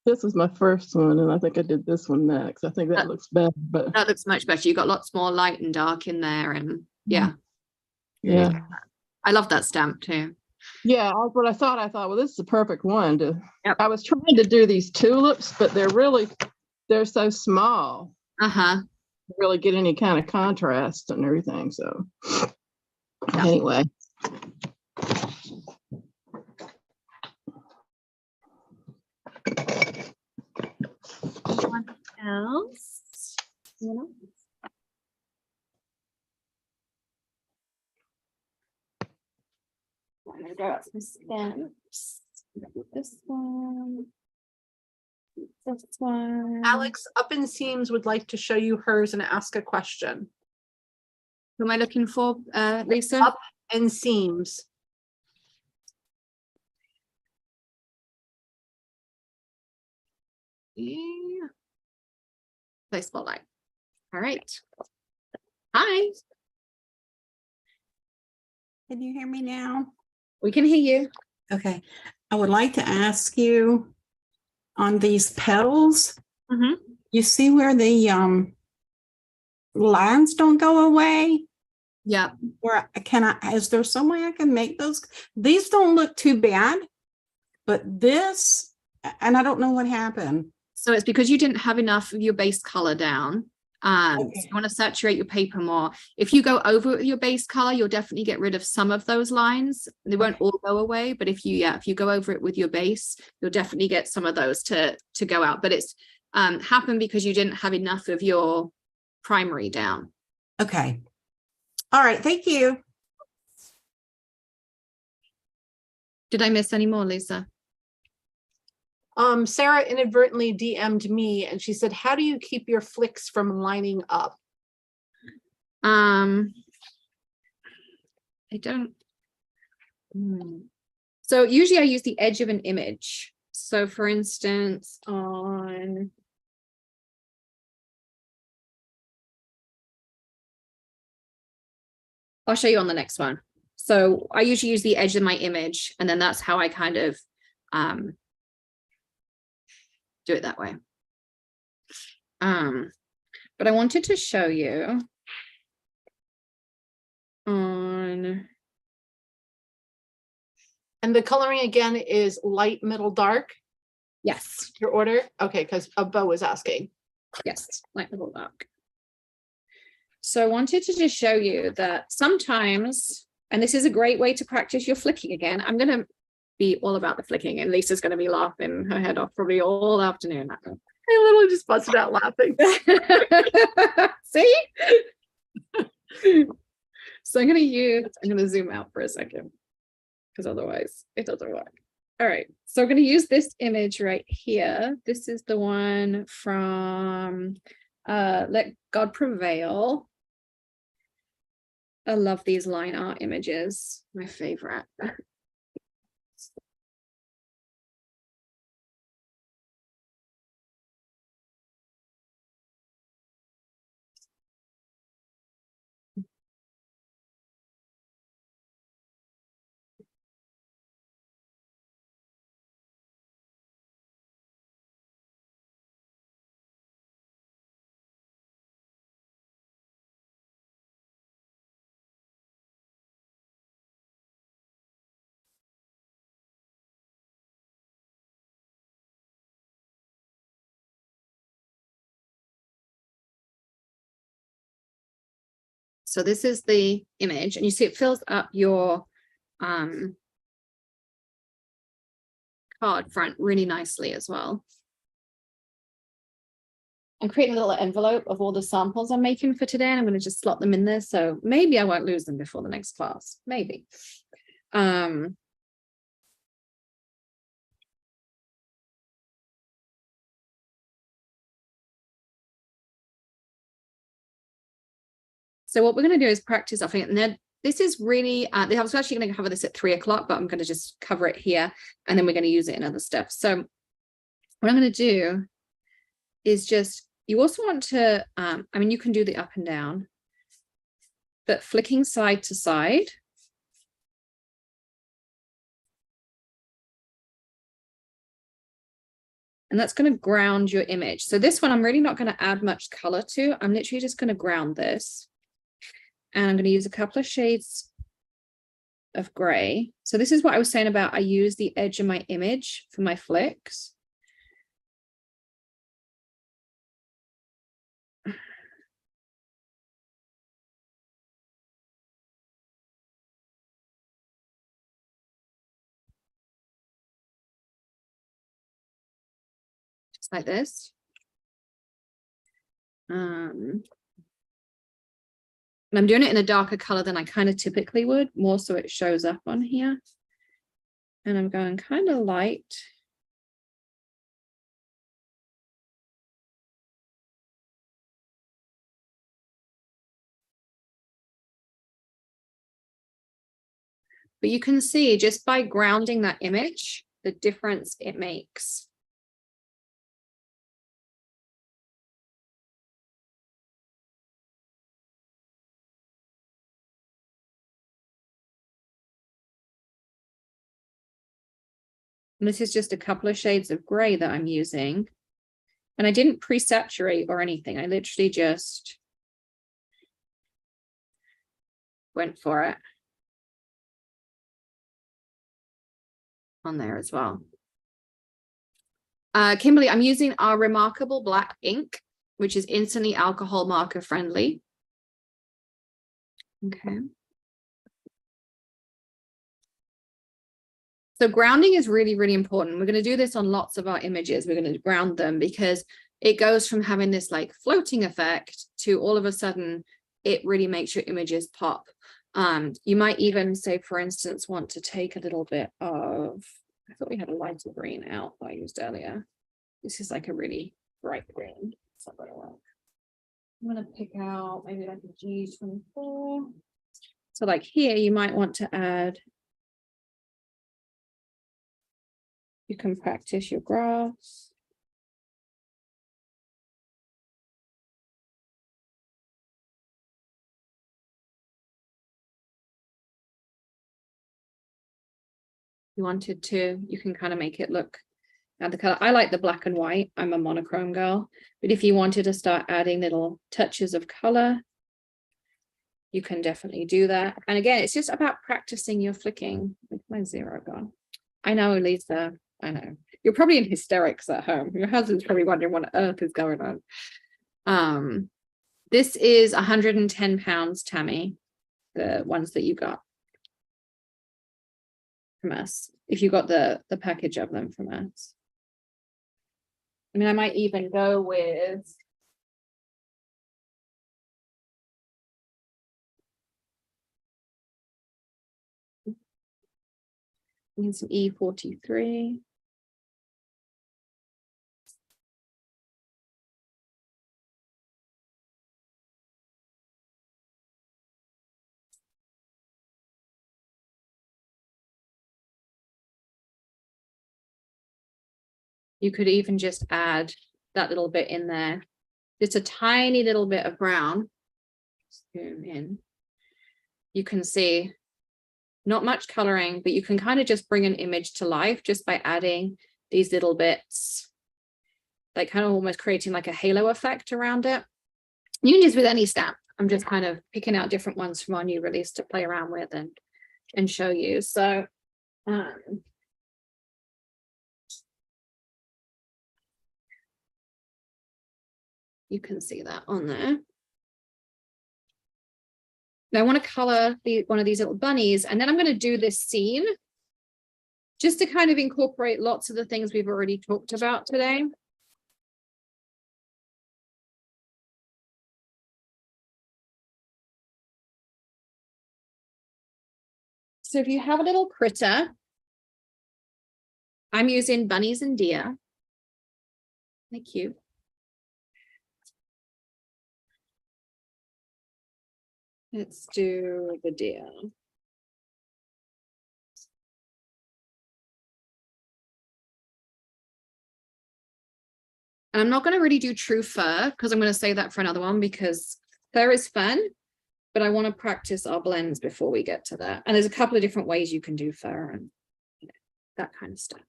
This was my first one, and I think I did this one next. I think that looks better, but that looks much better. You got lots more light and dark in there, and yeah. Yeah. I love that stamp too. Yeah, what I thought, well, this is the perfect one to. Yep. I was trying to do these tulips, but they're so small. Really get any kind of contrast and everything. So anyway. Anyone else? I'm gonna go out some stamps. This one. This one. Alex, Up in Seams would like to show you hers and ask a question. Who am I looking for, Lisa? Up and Seams. Yeah. Play spotlight. All right. Hi. Can you hear me now? We can hear you. Okay. I would like to ask you on these petals, you see where the lines don't go away? Yeah. Where is there some way I can make those? These don't look too bad, but this, and I don't know what happened. So it's because you didn't have enough of your base color down. So you want to saturate your paper more. If you go over with your base color, you'll definitely get rid of some of those lines. They won't all go away, but if you go over it with your base, you'll definitely get some of those to go out. But it's happened because you didn't have enough of your primary down. Okay. All right. Thank you. Did I miss any more, Lisa? Sarah inadvertently DM'd me and she said, how do you keep your flicks from lining up? I don't. So usually I use the edge of an image. So for instance, on I'll show you on the next one. So I usually use the edge of my image, and then that's how I kind of do it that way. But I wanted to show you on. And the coloring again is light, middle, dark? Yes. Your order? Okay, because Bo was asking. Yes, light, middle, dark. So I wanted to just show you that sometimes, and this is a great way to practice your flicking again. I'm going to be all about the flicking, and Lisa's going to be laughing her head off probably all afternoon. I literally just busted out laughing. See? So I'm going to zoom out for a second, because otherwise it doesn't work. All right, so I'm going to use this image right here. This is the one from Let God Prevail. I love these line art images, my favorite. So this is the image, and you see it fills up your card front really nicely as well. I'm creating a little envelope of all the samples I'm making for today, and I'm going to just slot them in there. So maybe I won't lose them before the next class. Maybe. So what we're going to do is practice off it. And then this is really, I was actually going to cover this at 3 o'clock, but I'm going to just cover it here, and then we're going to use it in other stuff. So what I'm going to do is just, you also want to, I mean, you can do the up and down, but flicking side to side. And that's going to ground your image. So this one, I'm really not going to add much color to. I'm literally just going to ground this. And I'm going to use a couple of shades of gray. So this is what I was saying about I use the edge of my image for my flicks. Just like this. And I'm doing it in a darker color than I kind of typically would, more so it shows up on here. And I'm going kind of light. But you can see just by grounding that image, the difference it makes. And this is just a couple of shades of gray that I'm using. And I didn't pre-saturate or anything. I literally just went for it on there as well. Kimberly, I'm using our Remarkable Black ink, which is instantly alcohol marker friendly. Okay. So grounding is really, really important. We're going to do this on lots of our images. We're going to ground them because it goes from having this like floating effect to all of a sudden it really makes your images pop. You might even say, for instance, want to take a little bit of, I thought we had a lighter green out that I used earlier. This is like a really bright green. It's not going to work. I'm gonna pick out maybe like a G24. So like here, you might want to add, you can practice your graphs. You wanted to, you can kind of make it look at the color. I like the black and white. I'm a monochrome girl, but if you wanted to start adding little touches of color, you can definitely do that. And again, it's just about practicing your flicking. Where's my zero gone? I know, Lisa, I know. You're probably in hysterics at home. Your husband's probably wondering what on earth is going on. This is 110 pounds, Tammy, the ones that you got from us. If you got the package of them from us. I mean, I might even go with some E43. You could even just add that little bit in there. Just a tiny little bit of brown. Zoom in. You can see not much coloring, but you can kind of just bring an image to life just by adding these little bits, like kind of almost creating like a halo effect around it. You can use with any stamp. I'm just kind of picking out different ones from our new release to play around with and show you. So you can see that on there. Now I want to color one of these little bunnies, and then I'm going to do this scene just to kind of incorporate lots of the things we've already talked about today. So if you have a little critter, I'm using bunnies and deer. They're cute. Let's do the deer. And I'm not going to really do true fur because I'm going to save that for another one because fur is fun, but I want to practice our blends before we get to that. And there's a couple of different ways you can do fur and that kind of stuff.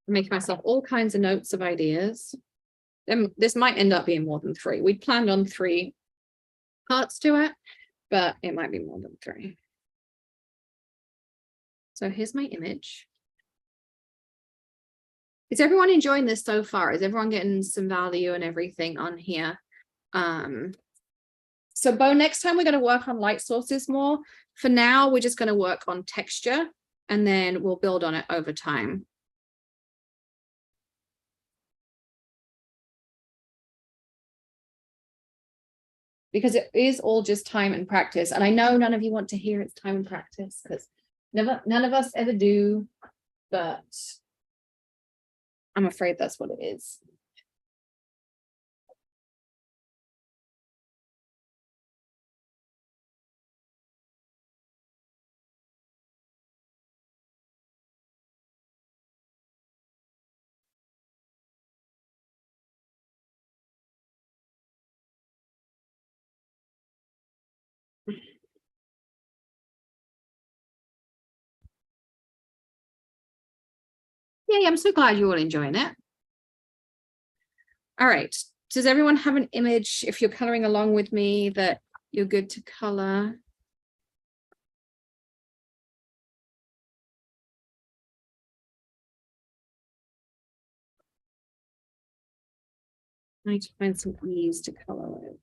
I'm making myself all kinds of notes of ideas. Then this might end up being more than 3. We planned on 3 parts to it, but it might be more than 3. So here's my image. Is everyone enjoying this so far? Is everyone getting some value and everything on here? So Bo, next time we're going to work on light sources more. For now, we're just going to work on texture and then we'll build on it over time. Because it is all just time and practice. And I know none of you want to hear it's time and practice because none of us ever do, but I'm afraid that's what it is. Yay, I'm so glad you're all enjoying it. All right, does everyone have an image, if you're coloring along with me, that you're good to color? I need to find some ease to color with.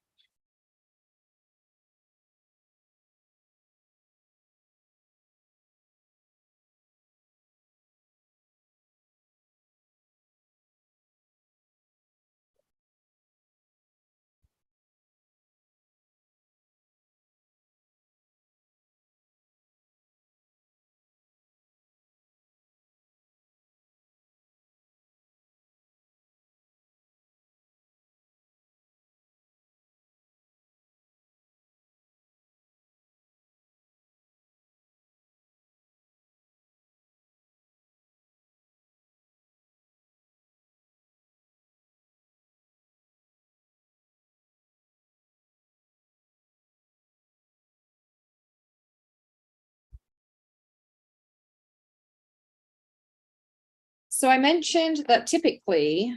So I mentioned that typically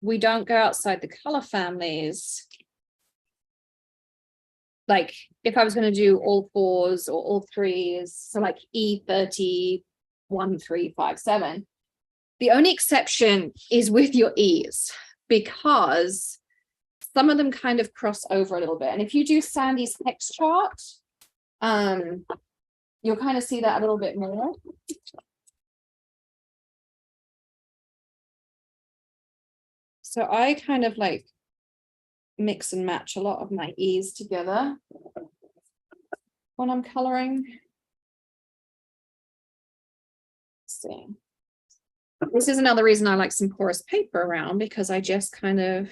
we don't go outside the color families. Like if I was going to do all 4s or all 3s, so like E30, 1, 3, 5, 7. The only exception is with your E's, because some of them kind of cross over a little bit. And if you do Sandy's hex chart, you'll kind of see that a little bit more. So I kind of like mix and match a lot of my E's together when I'm coloring. Let's see. This is another reason I like some porous paper around, because I just kind of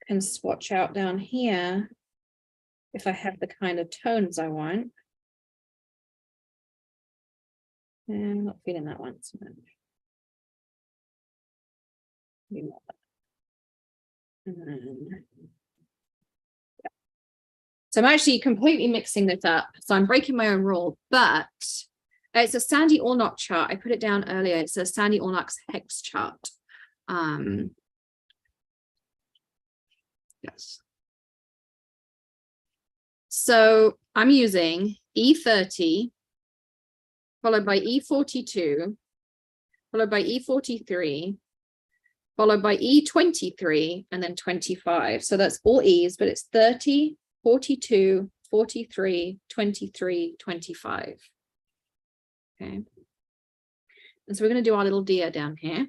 can swatch out down here if I have the kind of tones I want. And I'm not feeling that one so much. So I'm actually completely mixing this up. So I'm breaking my own rule, but it's a Sandy Allnock chart. I put it down earlier. It's a Sandy Allnock's hex chart. Yes. So I'm using E30, followed by E42, followed by E43, followed by E23, and then 25. So that's all E's, but it's 30, 42, 43, 23, 25. Okay. And so we're going to do our little deer down here.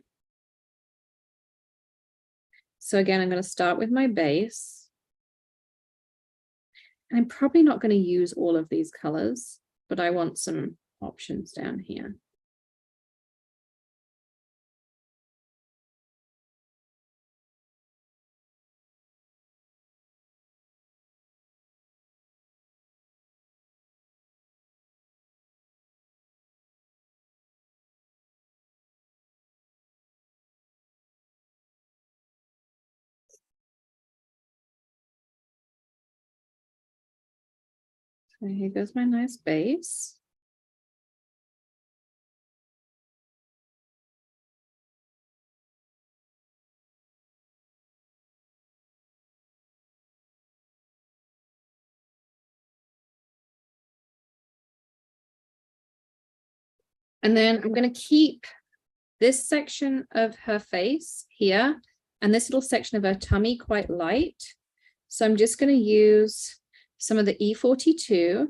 So again, I'm going to start with my base. And I'm probably not going to use all of these colors, but I want some options down here. So here goes my nice base. And then I'm going to keep this section of her face here and this little section of her tummy quite light. So I'm just going to use some of the E42.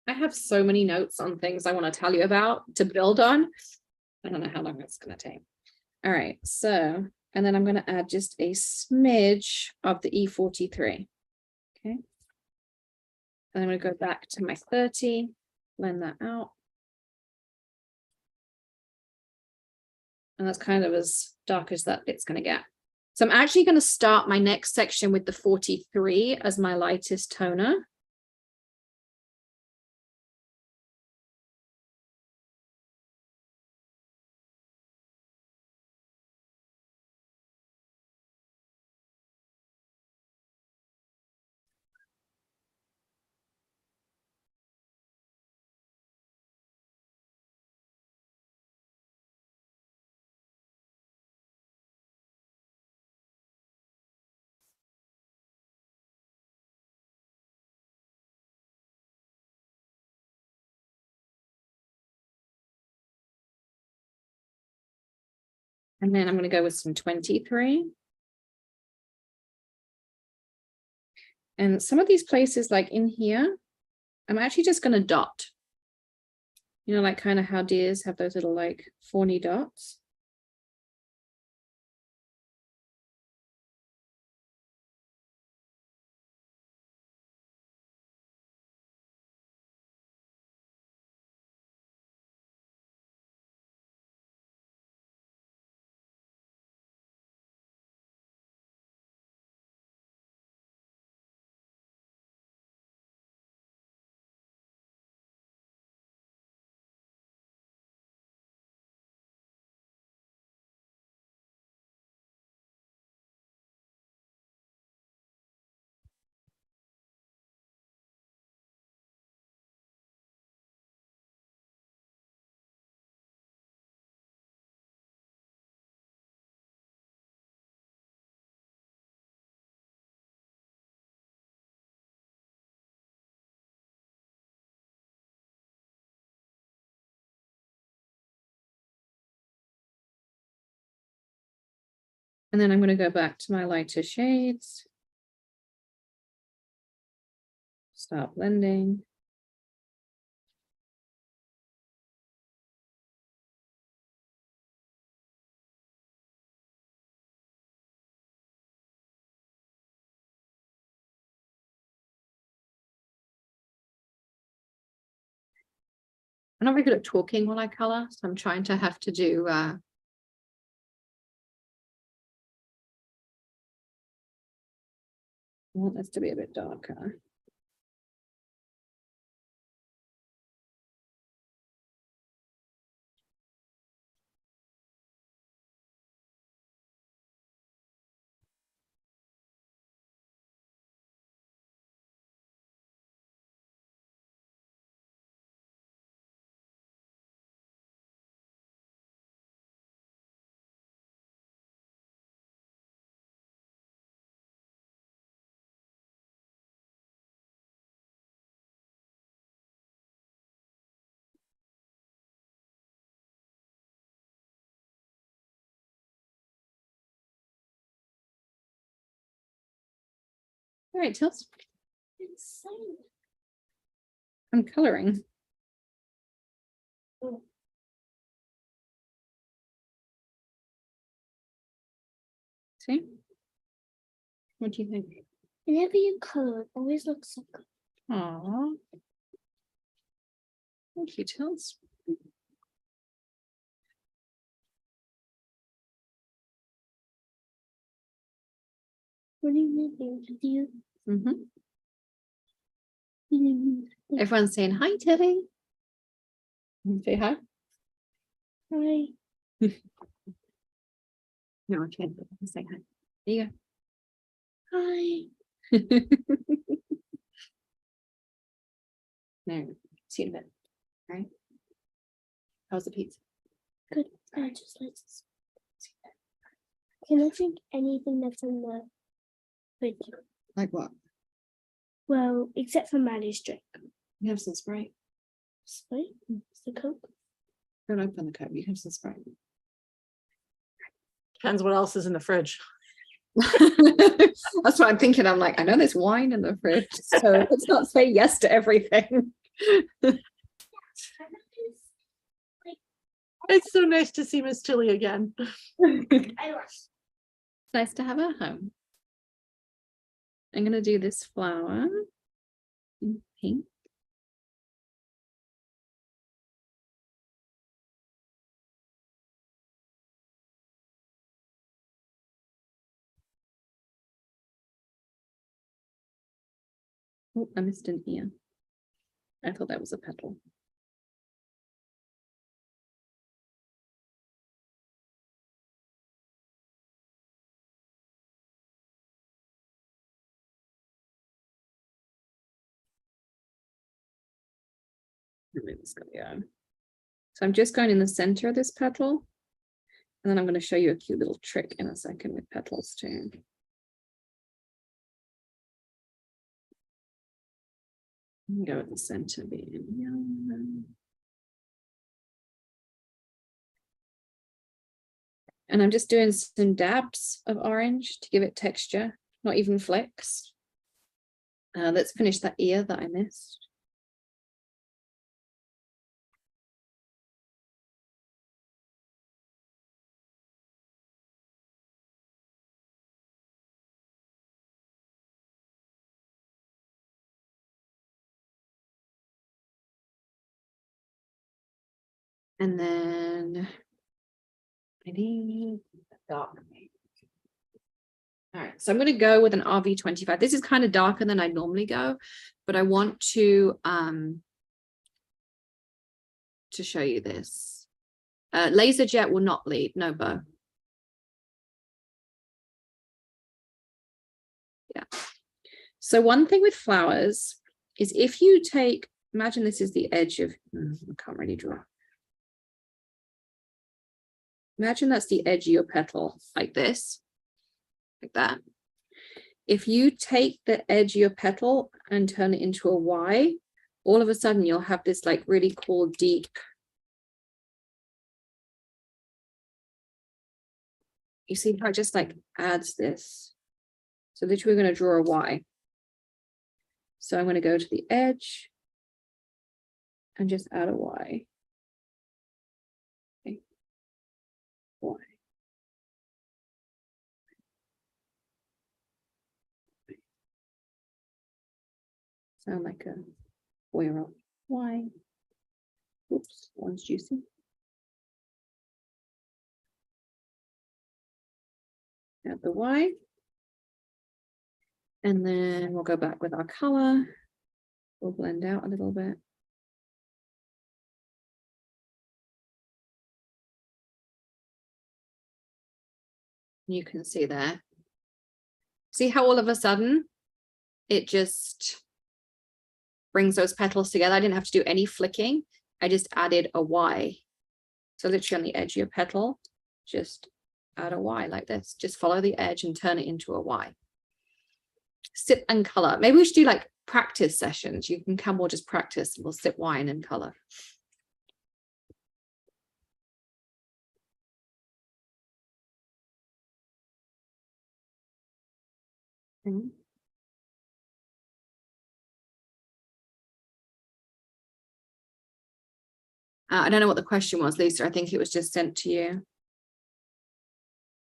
I have so many notes on things I want to tell you about to build on. I don't know how long it's going to take. All right, so, and then I'm going to add just a smidge of the E43. Okay. And I'm going to go back to my 30, blend that out. And that's kind of as dark as that it's going to get. So I'm actually going to start my next section with the 43 as my lightest toner. And then I'm going to go with some 23. And some of these places like in here, I'm actually just going to dot. You know, like kind of how deers have those little like fawny dots. And then I'm going to go back to my lighter shades. Start blending. I'm not very good at talking while I color, so I'm trying to have to do I want this to be a bit darker. All right, Tils. I'm coloring. See? What do you think? Whenever you color, it always looks so good. Aw. Thank you, Tils. What do you mean? Do you? Everyone's saying hi, Tilly. Say hi. Hi. No, I can't say hi. There you Hi. go. There. See you in a bit. All right. How's the pizza? Good. I just like this. Can I drink anything that's in the fridge? Like what? Well, except for Maddie's drink. You have some Sprite. Sprite? It's the Coke. Don't open the cup. You have some Sprite. Depends what else is in the fridge. That's what I'm thinking. I'm like, I know there's wine in the fridge, so let's not say yes to everything. It's so nice to see Miss Tilly again. Nice to have her home. I'm going to do this flower in pink. Oh, I missed an ear. I thought that was a petal. Yeah. So I'm just going in the center of this petal, and then I'm going to show you a cute little trick in a second with petals too. Go at the center being yellow. And I'm just doing some dabs of orange to give it texture, not even flecks. Let's finish that ear that I missed. And then I need dark. All right, so I'm going to go with an RV25. This is kind of darker than I normally go, but I want to show you this. Laser jet will not lead, no bow. Yeah. So one thing with flowers is if you take, imagine this is the edge of, I can't really draw. Imagine that's the edge of your petal, like this, like that. If you take the edge of your petal and turn it into a Y, all of a sudden you'll have this like really cool, deep you see how it just like adds this. So literally we're going to draw a Y. So I'm going to go to the edge and just add a Y. Okay. Y. Sound like a where Y. Oops, one's juicy. Add the Y. And then we'll go back with our color. We'll blend out a little bit. You can see there. See how all of a sudden it just brings those petals together. I didn't have to do any flicking. I just added a Y. So literally on the edge of your petal, just add a Y like this. Just follow the edge and turn it into a Y. Sip and color. Maybe we should do like practice sessions. You can come, we'll just practice. We'll sip wine and color. I don't know what the question was, Lisa. I think it was just sent to you.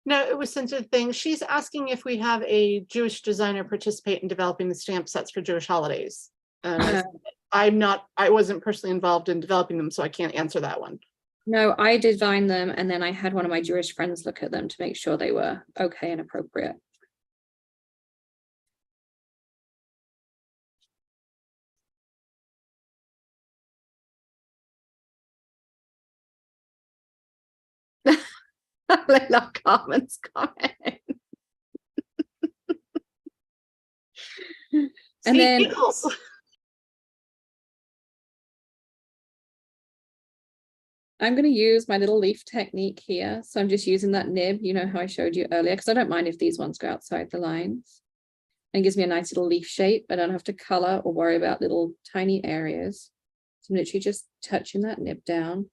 No, it was sent a thing. She's asking if we have a Jewish designer participate in developing the stamp sets for Jewish holidays. I wasn't personally involved in developing them, so I can't answer that one. No, I designed them and then I had one of my Jewish friends look at them to make sure they were okay and appropriate. I love Carmen's comment. And then I'm going to use my little leaf technique here. So I'm just using that nib, you know how I showed you earlier, because I don't mind if these ones go outside the lines. And it gives me a nice little leaf shape. I don't have to color or worry about little tiny areas. So I'm literally just touching that nib down.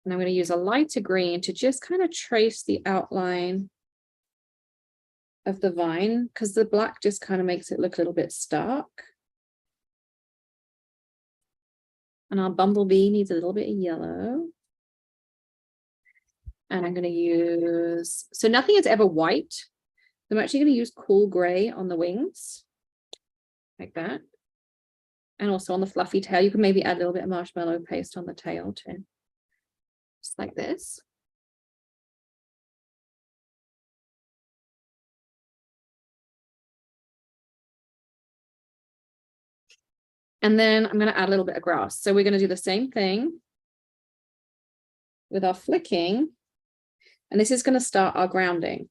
And I'm going to use a lighter green to just kind of trace the outline of the vine, because the black just kind of makes it look a little bit stark. And our bumblebee needs a little bit of yellow. And I'm going to use, so nothing is ever white. I'm actually going to use cool gray on the wings, like that. And also on the fluffy tail, you can maybe add a little bit of marshmallow paste on the tail too. Just like this. And then I'm going to add a little bit of grass. So we're going to do the same thing with our flicking. And this is going to start our grounding.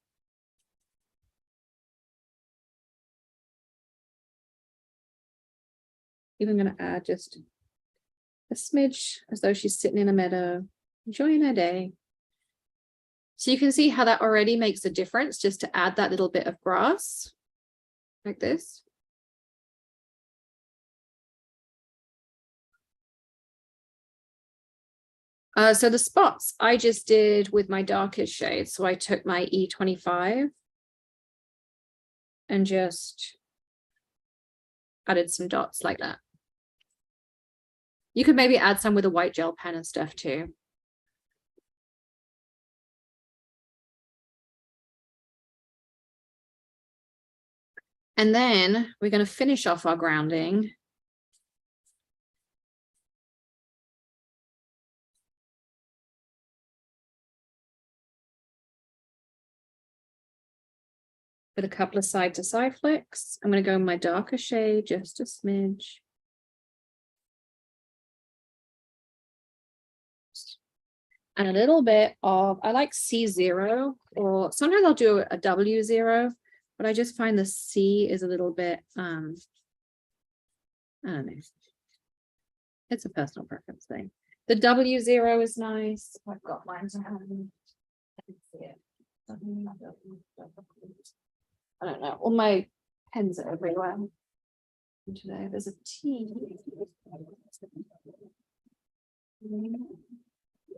Even going to add just a smidge as though she's sitting in a meadow, enjoying her day. So you can see how that already makes a difference just to add that little bit of grass like this. So the spots I just did with my darkest shade. So I took my E25 and just added some dots like that. You could maybe add some with a white gel pen and stuff too. And then we're going to finish off our grounding . With a couple of side to side flicks. I'm going to go in my darker shade, just a smidge. And a little bit of, I like C0, or sometimes I'll do a W0, but I just find the C is a little bit, I don't know. It's a personal preference thing. The W0 is nice. I've got mine to hand. I can see it. I don't know. All my pens are everywhere today. There's a T.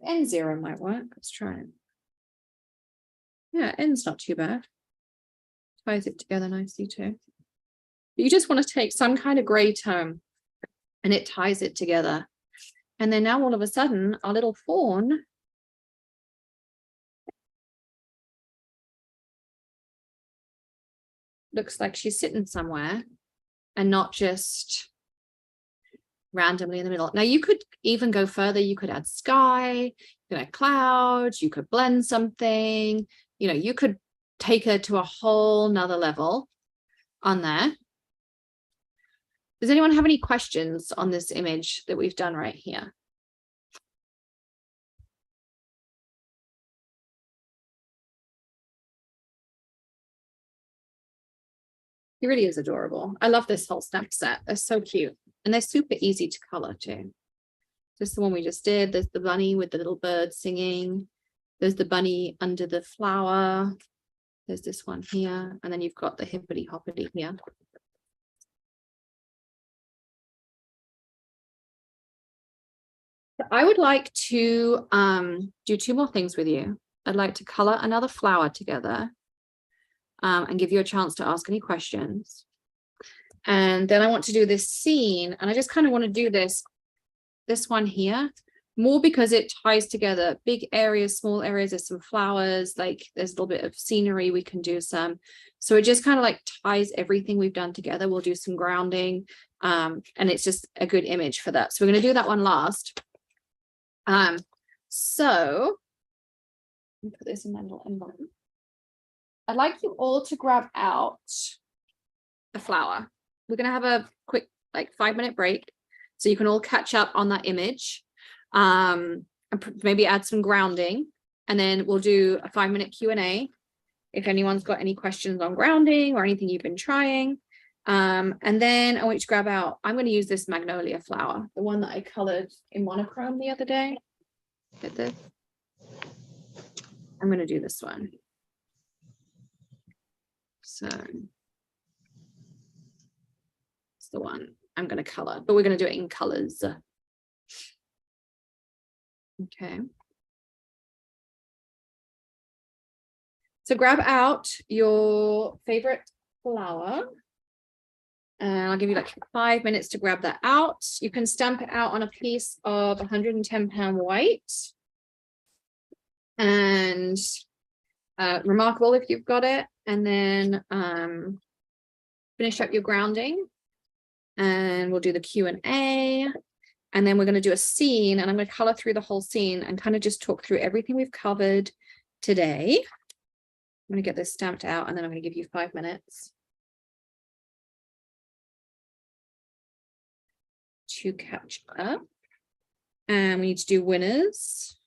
N0 might work. Let's try it. Yeah, N's not too bad. Ties it together nicely too. But you just want to take some kind of gray tone and it ties it together. And then now all of a sudden, our little fawn looks like she's sitting somewhere and not just randomly in the middle. Now you could even go further. You could add sky, you could add clouds, you could blend something, you know, you could take her to a whole nother level on there. Does anyone have any questions on this image that we've done right here? He really is adorable. I love this whole snap set. They're so cute. And they're super easy to color too. This is the one we just did. There's the bunny with the little bird singing. There's the bunny under the flower. There's this one here. And then you've got the hippity hoppity here. I would like to do two more things with you. I'd like to color another flower together. And give you a chance to ask any questions. And then I want to do this scene, and I just kind of want to do this one here, more because it ties together big areas, small areas. There's some flowers, like there's a little bit of scenery we can do some. So it just kind of like ties everything we've done together. We'll do some grounding, and it's just a good image for that. So we're going to do that one last. So let me put this in my little envelope. I'd like you all to grab out the flower. We're going to have a quick, like 5-minute break so you can all catch up on that image, and maybe add some grounding, and then we'll do a 5-minute Q&A if anyone's got any questions on grounding or anything you've been trying. And then I want you to grab out, I'm going to use this magnolia flower, the one that I colored in monochrome the other day. Get this. I'm going to do this one. So it's the one I'm going to color, but we're going to do it in colors. Okay. So grab out your favorite flower, and I'll give you like 5 minutes to grab that out. You can stamp it out on a piece of 110-pound white, and remarkable if you've got it. And then finish up your grounding, and we'll do the Q&A, and then we're going to do a scene, and I'm going to color through the whole scene and kind of just talk through everything we've covered today. I'm going to get this stamped out, and then I'm going to give you 5 minutes to catch up. And we need to do winners.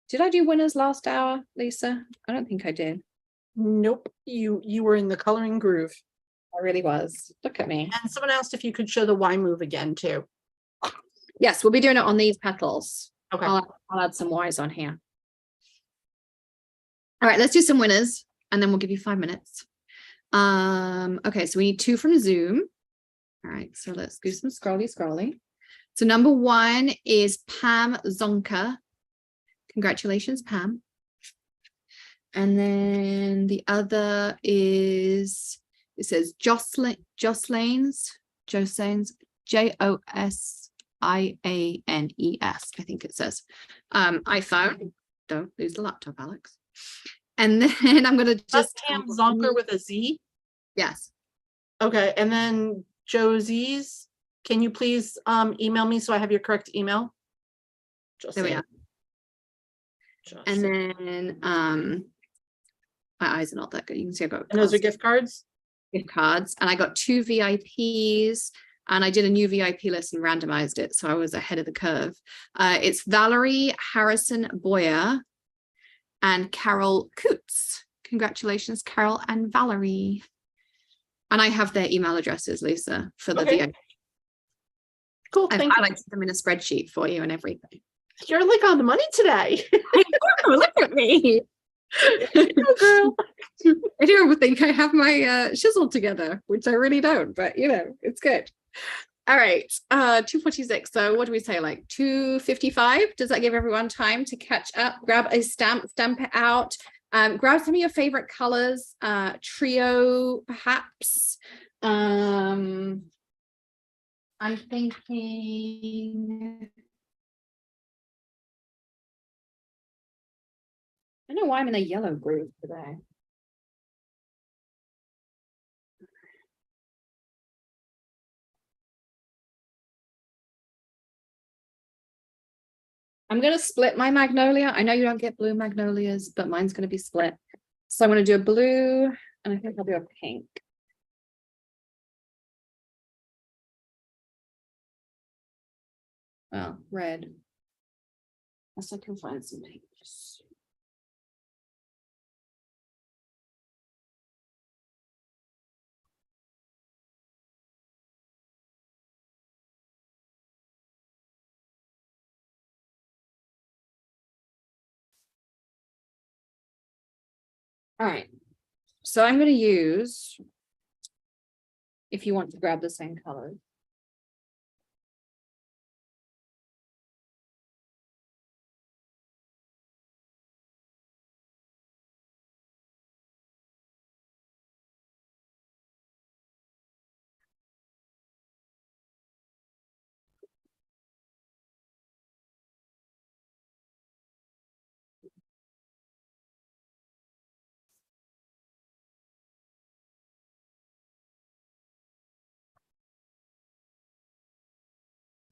Did I do winners last hour, Lisa? I don't think I did. Nope. You were in the coloring groove. I really was. Look at me. And someone asked if you could show the Y move again too. Yes, we'll be doing it on these petals. Okay. I'll add some Ys on here. All right, let's do some winners, and then we'll give you 5 minutes. Okay, so we need 2 from Zoom. All right, so let's do some scrolly. So number 1 is Pam Zonka. Congratulations, Pam. And then the other is, it says Jocelyn's, Josianes, Josianes, I think it says. iPhone. Don't lose the laptop, Alex. And then I'm going to just. Pam Zonker with a Z? Yes. Okay, and then Josie's, can you please email me so I have your correct email? There we are. And then my eyes are not that good. You can see I got. And those are gift cards? Gift cards. And I got 2 VIPs, and I did a new VIP list and randomized it, so I was ahead of the curve. It's Valerie Harrison Boyer and Carol Coots. Congratulations, Carol and Valerie. And I have their email addresses, Lisa, for the VIP. Cool. I've Thank you. highlighted them in a spreadsheet for you and everything. You're like on the money today. I know, look at me. Girl. I do think I have my shizzle together, which I really don't, but you know, it's good. All right, 2:46. So what do we say, like 2:55? Does that give everyone time to catch up? Grab a stamp it out. Grab some of your favorite colors, trio, perhaps. I'm thinking. I don't know why I'm in a yellow groove today. I'm going to split my magnolia. I know you don't get blue magnolias, but mine's going to be split. So I'm going to do a blue, and I think I'll do a pink. Well, red. Unless I can find some pinks. All right, so I'm going to use, if you want to grab the same color.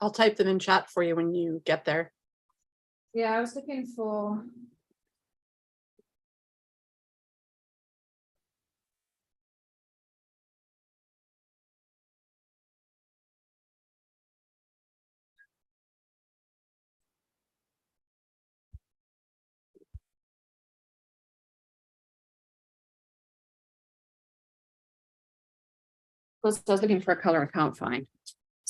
I'll type them in chat for you when you get there. Yeah, I was looking for. I was looking for a color I can't find.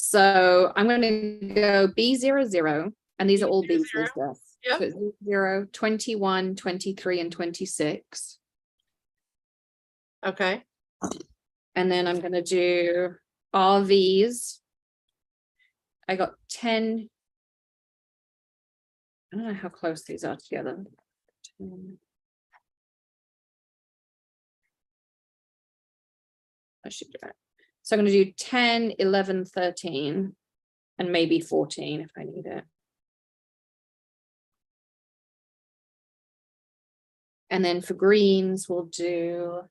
So I'm going to go B00, and these are all B's. Yep. So it's 0, 21, 23, and 26. Okay. And then I'm going to do RVs. I got 10. I don't know how close these are together. 10. I should do it. So I'm going to do 10, 11, 13, and maybe 14 if I need it. And then for greens, we'll do.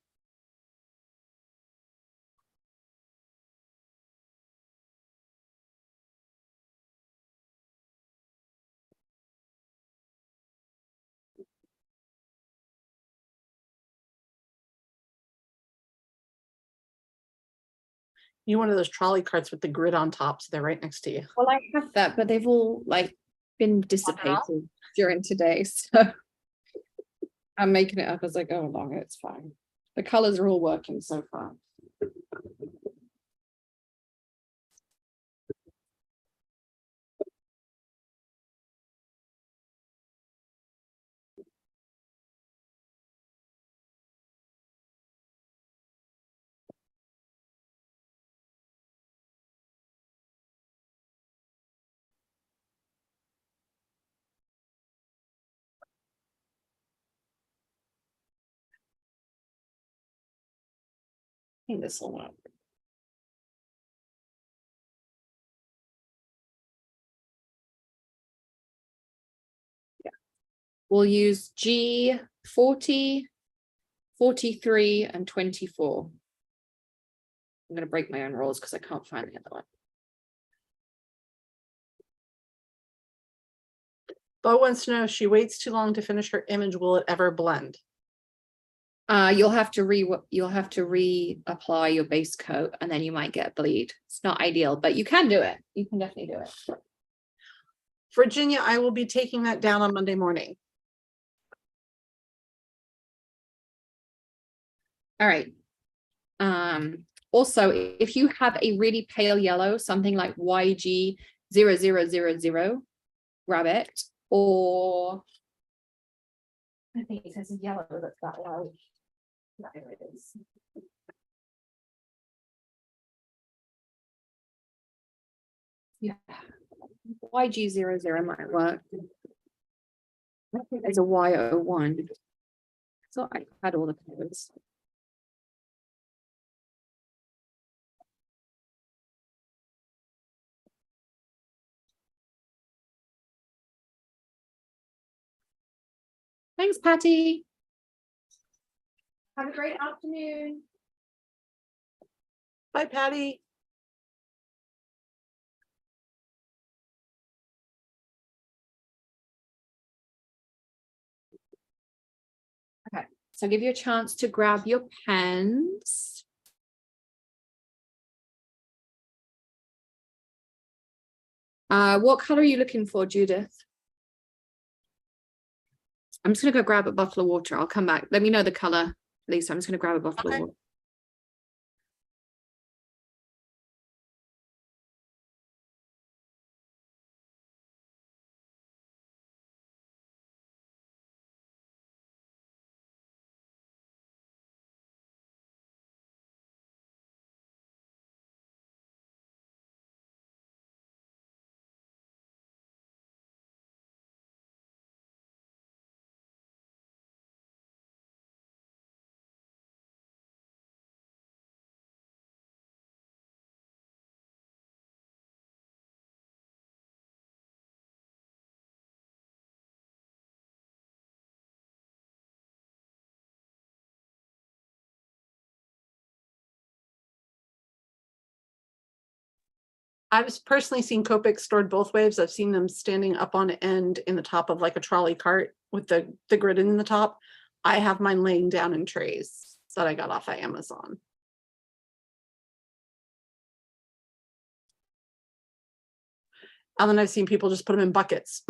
You one of those trolley carts with the grid on top, so they're right next to you. Well, I have that, but they've all like been dissipated during today. So I'm making it up as I go along. It's fine. The colors are all working so far. I think this will work. Yeah. We'll use G 40, 43, and 24. I'm going to break my own rules because I can't find the other one. Bo wants to know if she waits too long to finish her image, will it ever blend? You'll have to reapply your base coat, and then you might get a bleed. It's not ideal, but you can do it. You can definitely do it. Virginia, I will be taking that down on Monday morning. All right. Also, if you have a really pale yellow, something like YG 0000, grab it. Or I think it says a yellow that's that low. There it is. Yeah. YG00 might work. I think there's a Y01. So I had all the colors. Thanks, Patty. Have a great afternoon. Bye, Patty. Okay, so I'll give you a chance to grab your pens. What color are you looking for, Judith? I'm just gonna go grab a bottle of water. I'll come back. Let me know the color, Lisa. I'm just gonna grab a bottle of water. I've personally seen Copics stored both ways. I've seen them standing up on end in the top of like a trolley cart with the grid in the top. I have mine laying down in trays that I got off of Amazon. And then I've seen people just put them in buckets.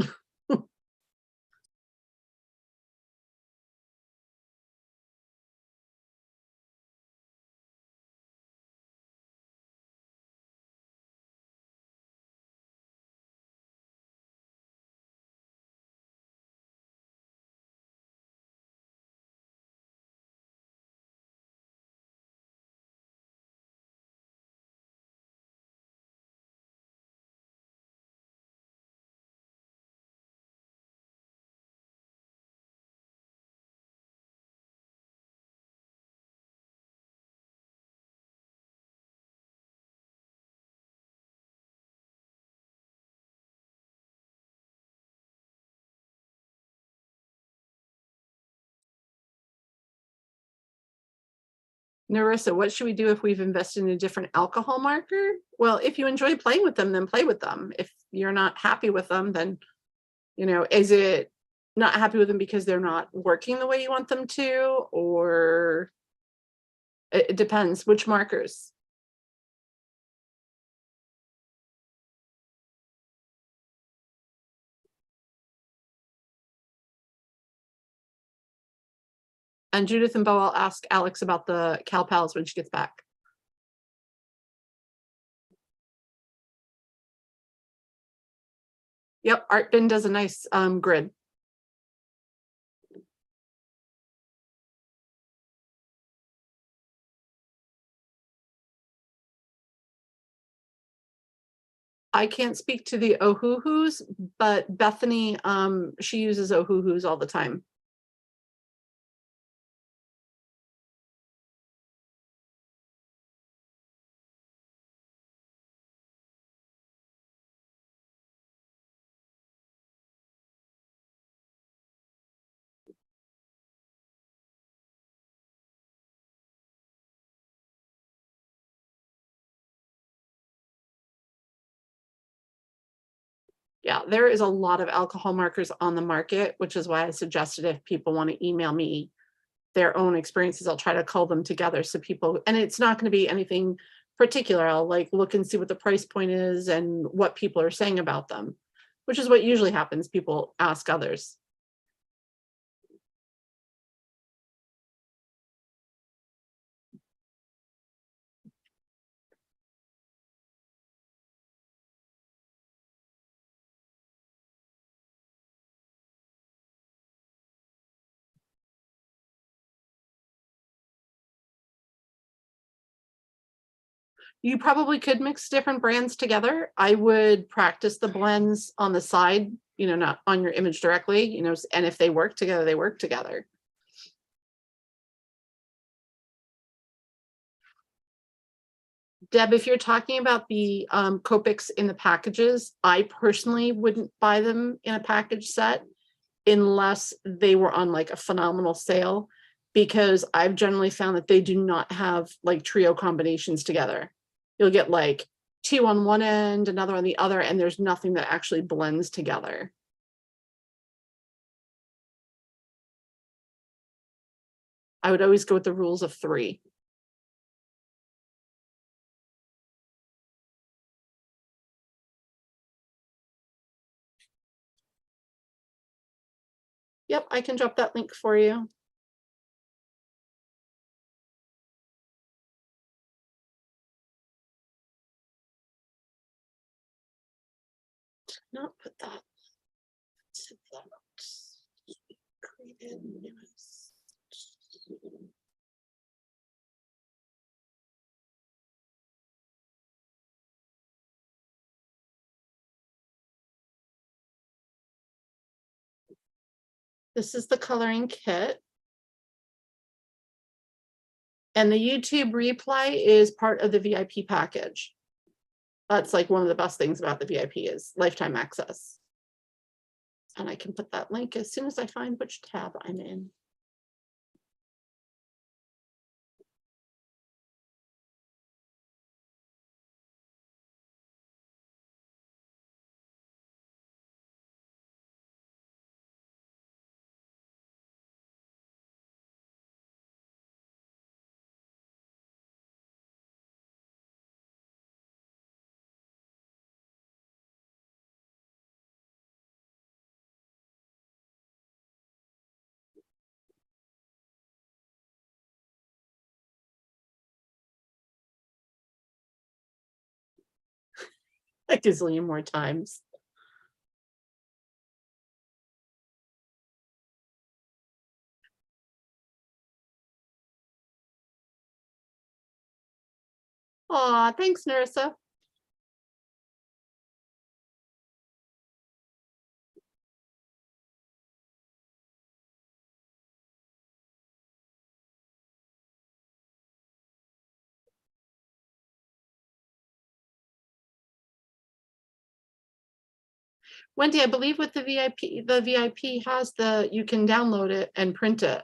Narissa, what should we do if we've invested in a different alcohol marker? Well, if you enjoy playing with them, then play with them. If you're not happy with them, then, you know, is it not happy with them because they're not working the way you want them to? Or it depends which markers. And Judith and Bo, I'll ask Alex about the Cal Pals when she gets back. Yep, Art Bin does a nice grid. I can't speak to the Ohuhus, but Bethany, she uses Ohuhus all the time. Yeah, there is a lot of alcohol markers on the market, which is why I suggested if people want to email me their own experiences, I'll try to cull them together so people, and it's not going to be anything particular. I'll like look and see what the price point is and what people are saying about them, which is what usually happens. People ask others. You probably could mix different brands together. I would practice the blends on the side, you know, not on your image directly, you know, and if they work together, they work together. Deb, if you're talking about the Copics in the packages, I personally wouldn't buy them in a package set unless they were on like a phenomenal sale, because I've generally found that they do not have like trio combinations together. You'll get like 2 on one end, another on the other, and there's nothing that actually blends together. I would always go with the rules of 3. Yep, I can drop that link for you. Not put that. Created newest. This is the coloring kit. And the YouTube replay is part of the VIP package. That's like one of the best things about the VIP is lifetime access. And I can put that link as soon as I find which tab I'm in. A gazillion more times. Aw, thanks, Nerissa. Wendy, I believe with the VIP has you can download it and print it.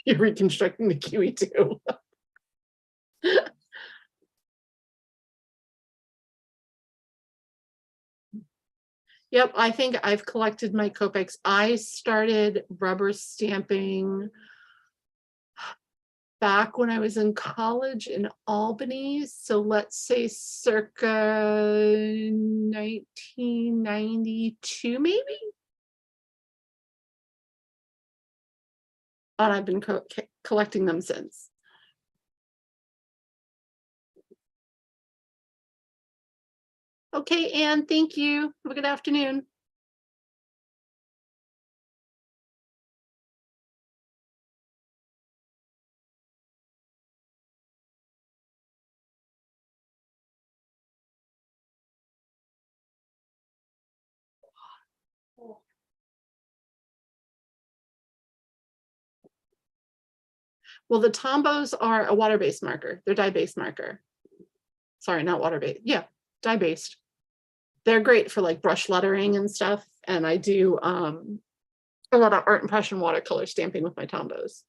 You're reconstructing the QE too. Yep, I think I've collected my Copics. I started rubber stamping back when I was in college in Albany. So let's say circa 1992, maybe? And I've been collecting them since. Okay, Anne, thank you. Have a good afternoon. Well, the Tombos are a water-based marker. They're dye-based marker. Sorry, not water-based. Yeah, dye-based. They're great for like brush lettering and stuff. And I do a lot of art impression watercolor stamping with my Tombos.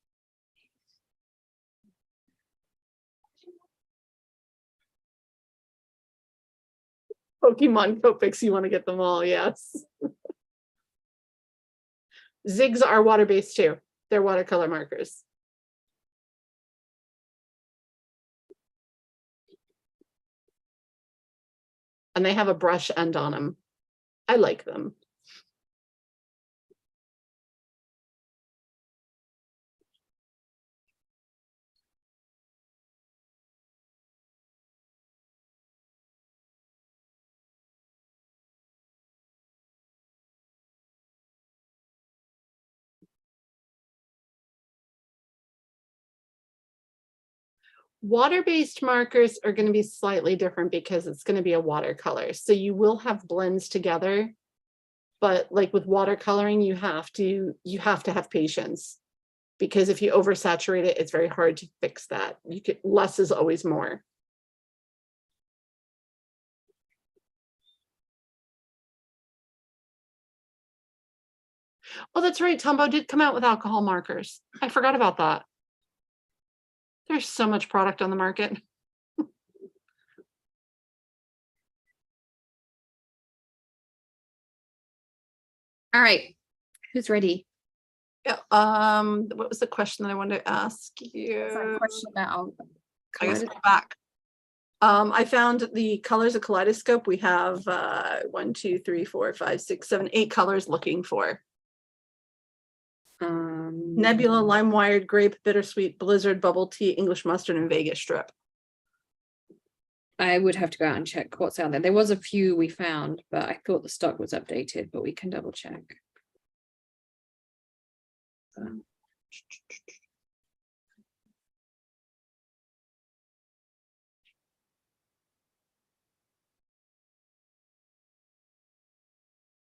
Pokemon Copics, you want to get them all, yes. Zigs are water-based too. They're watercolor markers. And they have a brush end on them. I like them. Water-based markers are going to be slightly different because it's going to be a watercolor. So you will have blends together, but like with watercoloring, you have to have patience, because if you oversaturate it, it's very hard to fix that. Less is always more. Oh, that's right. Tombow did come out with alcohol markers. I forgot about that. There's so much product on the market. All right, who's ready? Yeah. What was the question that I wanted to ask you? Question about I guess go back. I found the colors of Kaleidoscope. We have 1, 2, 3, 4, 5, 6, 7, 8 colors looking for. Nebula, Lime Wired, Grape, Bittersweet, Blizzard, Bubble Tea, English Mustard, and Vegas Strip. I would have to go out and check what's out there. There was a few we found, but I thought the stock was updated, but we can double check. All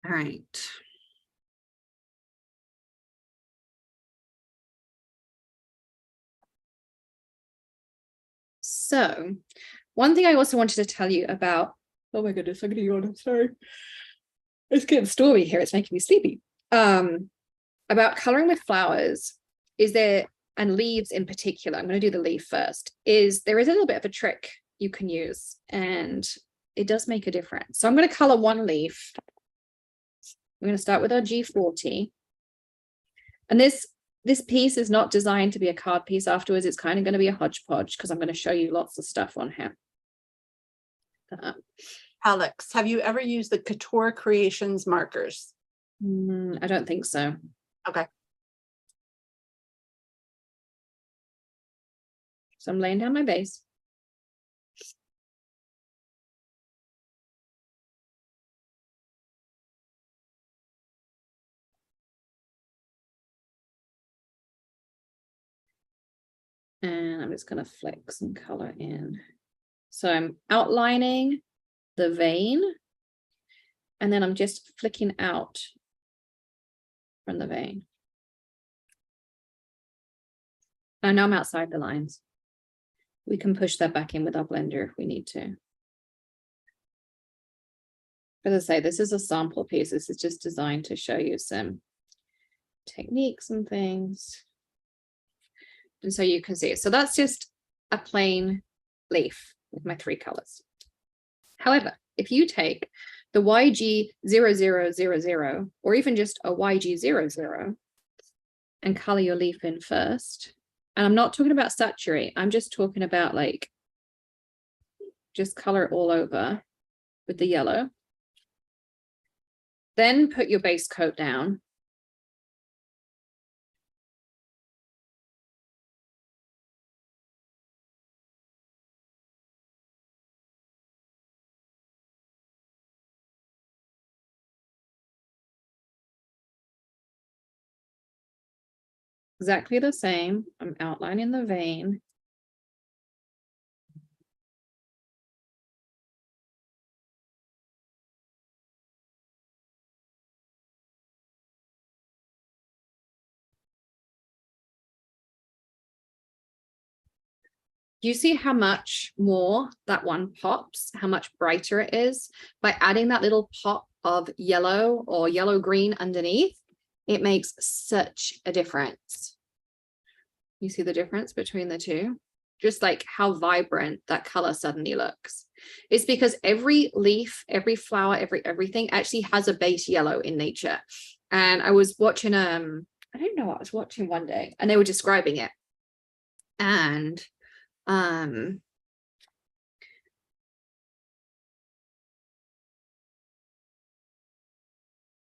right. So, one thing I also wanted to tell you about, oh my goodness, I'm gonna yawn, I'm sorry. It's getting stormy here, it's making me sleepy. About coloring with flowers, and leaves in particular, I'm gonna do the leaf first, there is a little bit of a trick you can use, and it does make a difference. So I'm gonna color one leaf. We're gonna start with our G40. And this piece is not designed to be a card piece afterwards. It's kind of going to be a hodgepodge because I'm going to show you lots of stuff on here. Alex, have you ever used the Couture Creations markers? I don't think so. Okay. So I'm laying down my base. And I'm just going to flick some color in. So I'm outlining the vein, and then I'm just flicking out from the vein. I know I'm outside the lines. We can push that back in with our blender if we need to. As I say, this is a sample piece. This is just designed to show you some techniques and things. And so you can see it. So that's just a plain leaf with my 3 colors. However, if you take the YG0000 or even just a YG00 and color your leaf in first, and I'm not talking about saturate, I'm just talking about like, just color it all over with the yellow. Then put your base coat down. Exactly the same. I'm outlining the vein. Do you see how much more that one pops, how much brighter it is? By adding that little pop of yellow or yellow green underneath, it makes such a difference. You see the difference between the two? Just like how vibrant that color suddenly looks. It's because every leaf, every flower, everything actually has a base yellow in nature. And I was watching, I don't know what I was watching one day, and they were describing it. And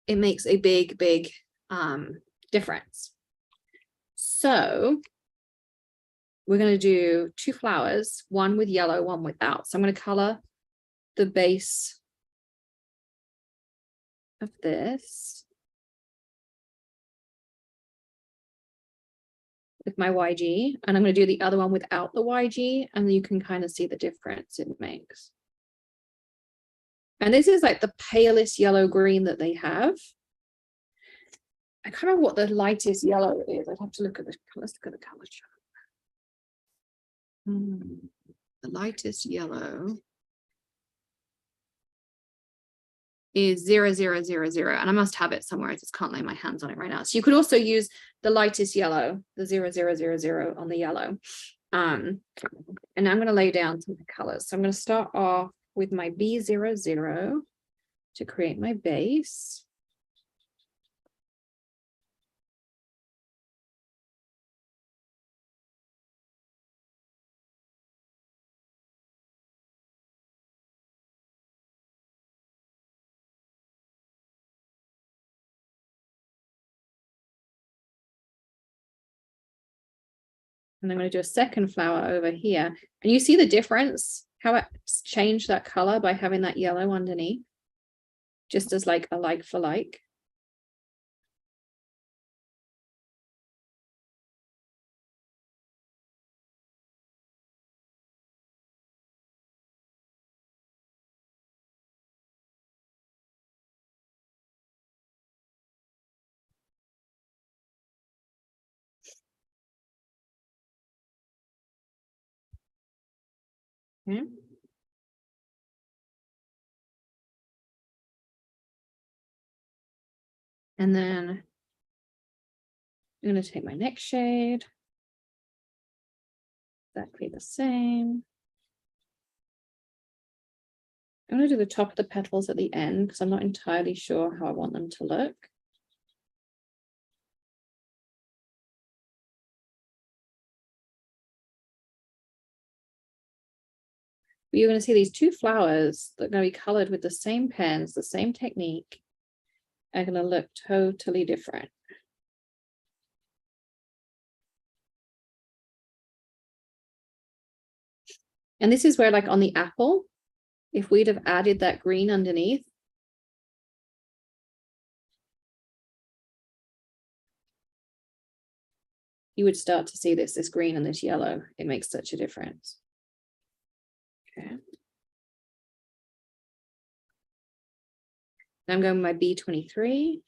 it makes a big difference. So we're going to do 2 flowers, one with yellow, one without. So I'm going to color the base of this. with my YG, and I'm going to do the other one without the YG, and you can kind of see the difference it makes. And this is like the palest yellow green that they have. I can't remember what the lightest yellow is. I'd have to look at the, let's look at the color chart. The lightest yellow is 0000, and I must have it somewhere. I just can't lay my hands on it right now. So you could also use the lightest yellow, the 0000 on the yellow. And I'm going to lay down some colors. So I'm going to start off with my B00 to create my base. And I'm going to do a second flower over here. And you see the difference, how it's changed that color by having that yellow underneath, just as like a like for like. Okay. And then I'm going to take my next shade. Exactly the same. I'm going to do the top of the petals at the end because I'm not entirely sure how I want them to look. But you're going to see these two flowers that are going to be colored with the same pens, the same technique, are going to look totally different. And this is where, like on the apple, if we'd have added that green underneath, you would start to see this green and this yellow. It makes such a difference. Okay. Now I'm going with my B23.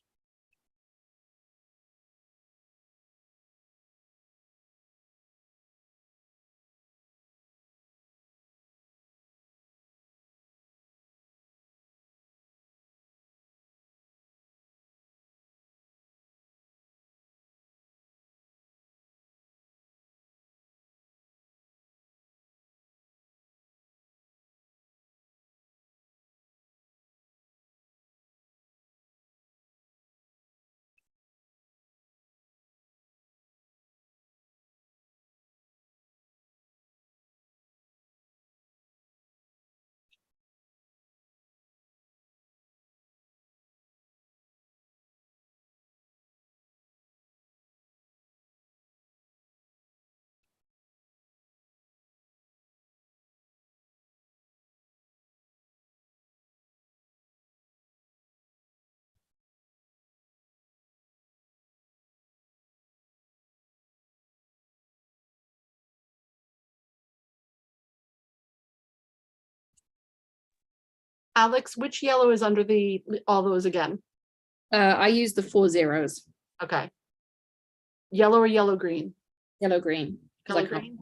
Alex, which yellow is under the all those again? I use the 4 zeros. Okay. Yellow or yellow green? Yellow green. Yellow green.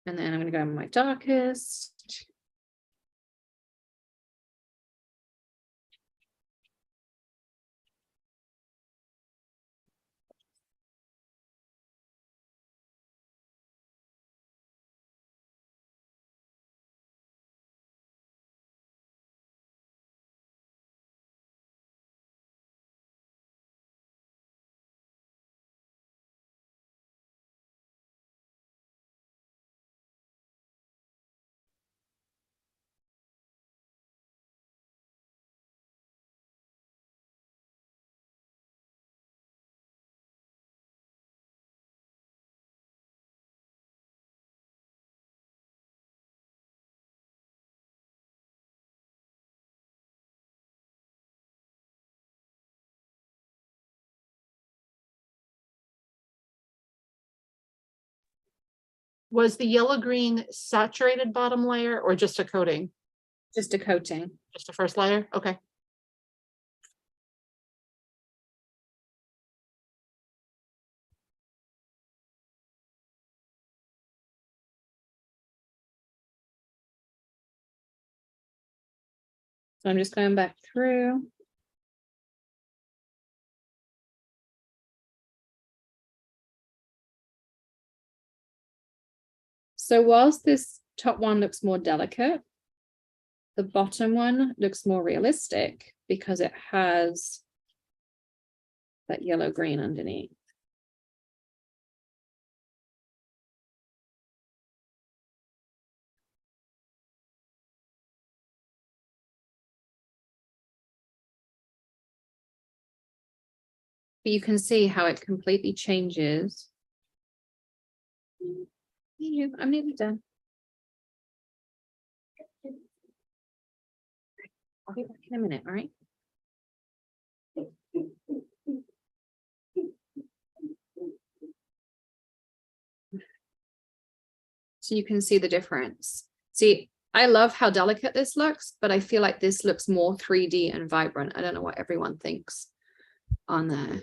And then I'm going to go with my darkest. Was the yellow green saturated bottom layer or just a coating? Just a coating. Just a first layer? Okay. So I'm just going back through. So whilst this top one looks more delicate, the bottom one looks more realistic because it has that yellow green underneath. But you can see how it completely changes. I'm nearly done. I'll be back in a minute, all right? So you can see the difference. See, I love how delicate this looks, but I feel like this looks more 3D and vibrant. I don't know what everyone thinks on there.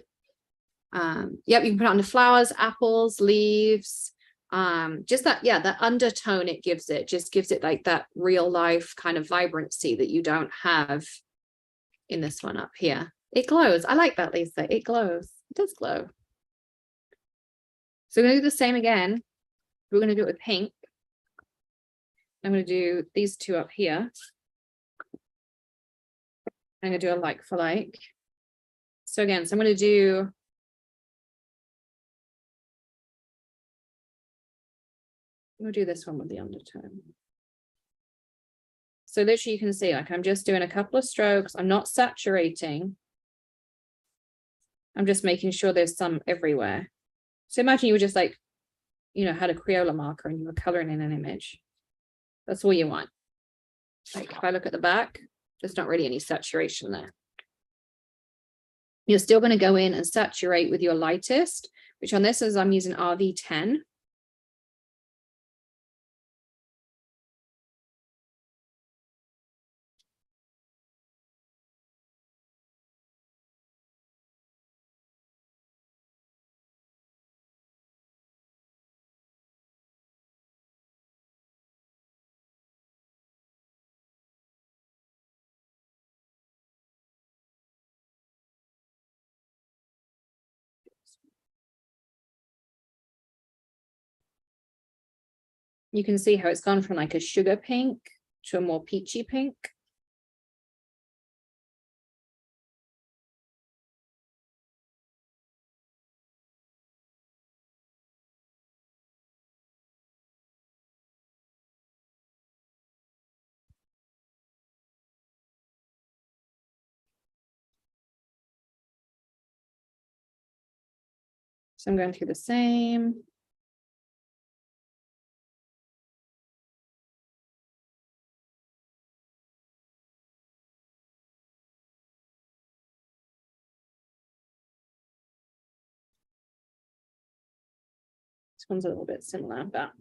Yep, you can put it on the flowers, apples, leaves, just that, yeah, that undertone it gives it, just gives it like that real life kind of vibrancy that you don't have in this one up here. It glows. I like that, Lisa. It glows. It does glow. So we're going to do the same again. We're going to do it with pink. I'm going to do these two up here. I'm going to do a like for like. So again, so I'm going to do we'll do this one with the undertone. So literally you can see like I'm just doing a couple of strokes. I'm not saturating. I'm just making sure there's some everywhere. So imagine you were just like, you know, had a Crayola marker and you were coloring in an image. That's all you want. Like if I look at the back, there's not really any saturation there. You're still going to go in and saturate with your lightest, which on this is I'm using RV10. You can see how it's gone from like a sugar pink to a more peachy pink. So I'm going through the same. This one's a little bit similar, but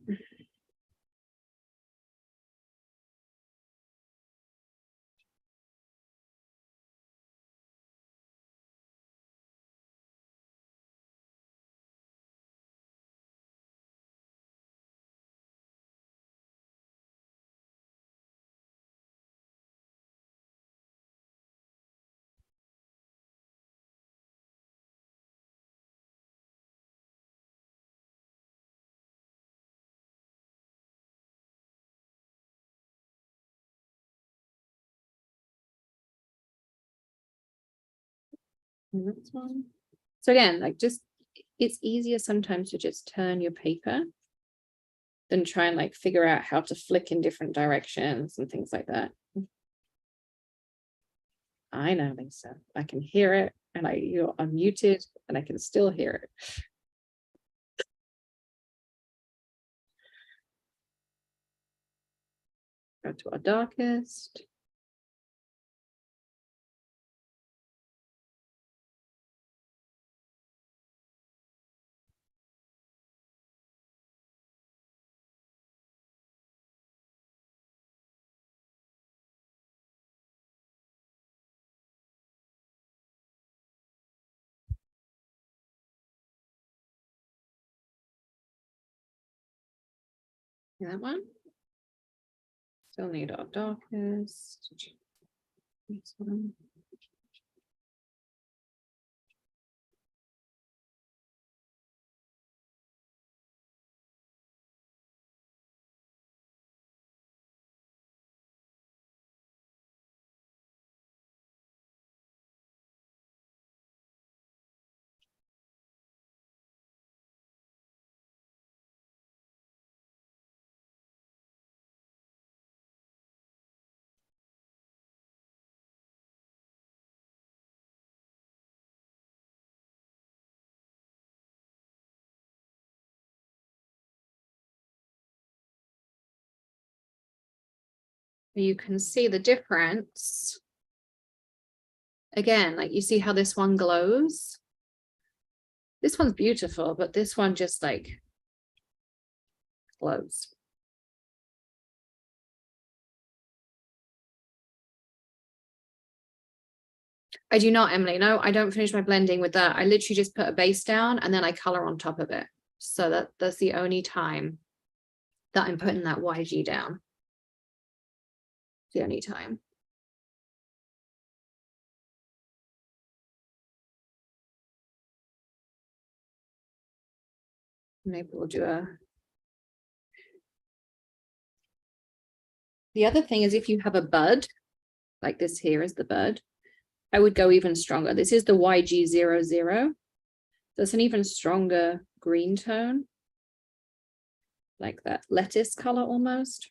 next one. So again, like just, it's easier sometimes to just turn your paper than try and like figure out how to flick in different directions and things like that. I know, Lisa, I can hear it and you're unmuted and I can still hear it. Go to our darkest. That one. Still need our darkest. This one. You can see the difference. Again, like you see how this one glows. This one's beautiful, but this one just like glows. I do not, Emily. No, I don't finish my blending with that. I literally just put a base down and then I color on top of it. So that's the only time that I'm putting that YG down. The only time. Maybe we'll do a. The other thing is if you have a bud, like this here is the bud, I would go even stronger. This is the YG00. That's an even stronger green tone. Like that lettuce color almost.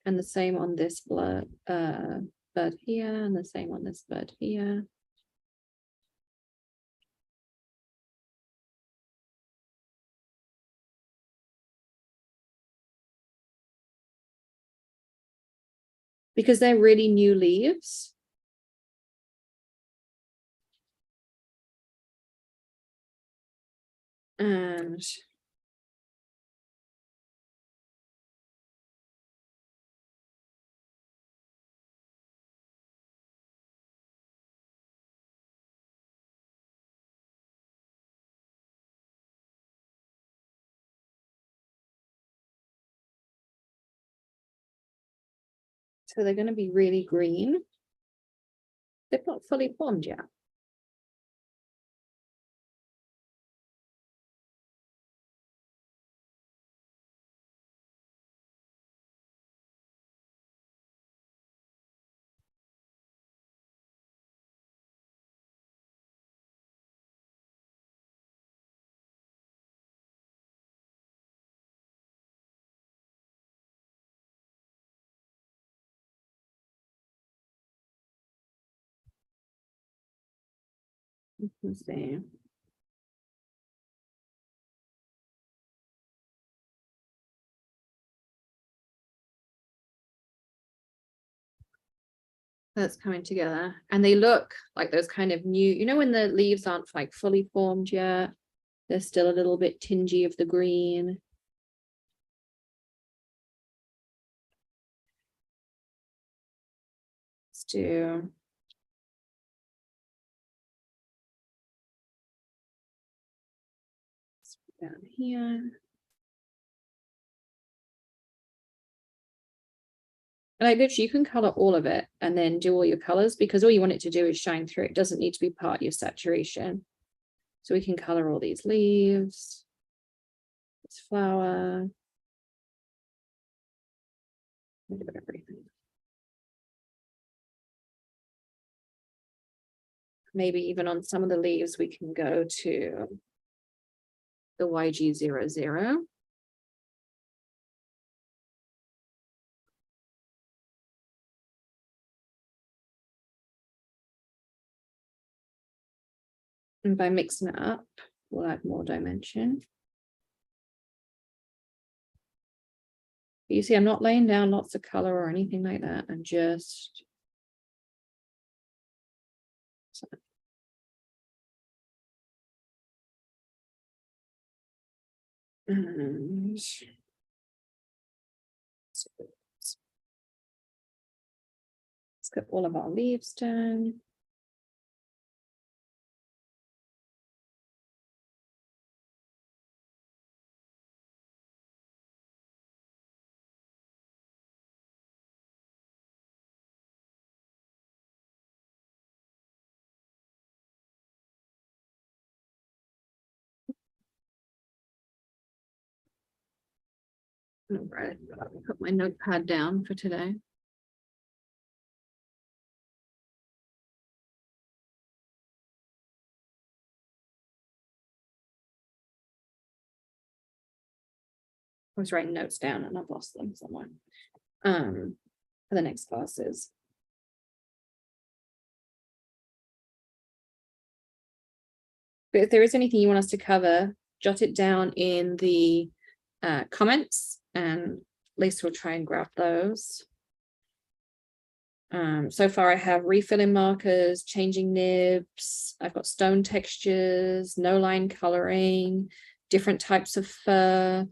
And the same on this bud here, and the same on this bud here. Because they're really new leaves. And so they're going to be really green. They're not fully formed yet. Let's see. That's coming together, and they look like those kind of new, you know, when the leaves aren't like fully formed yet, they're still a little bit tingy of the green. Let's do down here. And I literally, you can color all of it and then do all your colors, because all you want it to do is shine through. It doesn't need to be part of your saturation. So we can color all these leaves, this flower, everything. Maybe even on some of the leaves, we can go to the YG00. And by mixing it up, we'll add more dimension. You see, I'm not laying down lots of color or anything like that. I'm just and let's get all of our leaves done. All right, put my notepad down for today. I was writing notes down and I've lost them somewhere. For the next classes. But if there is anything you want us to cover, jot it down in the comments and Lisa will try and grab those. So far I have refilling markers, changing nibs, I've got stone textures, no line coloring, different types of fur.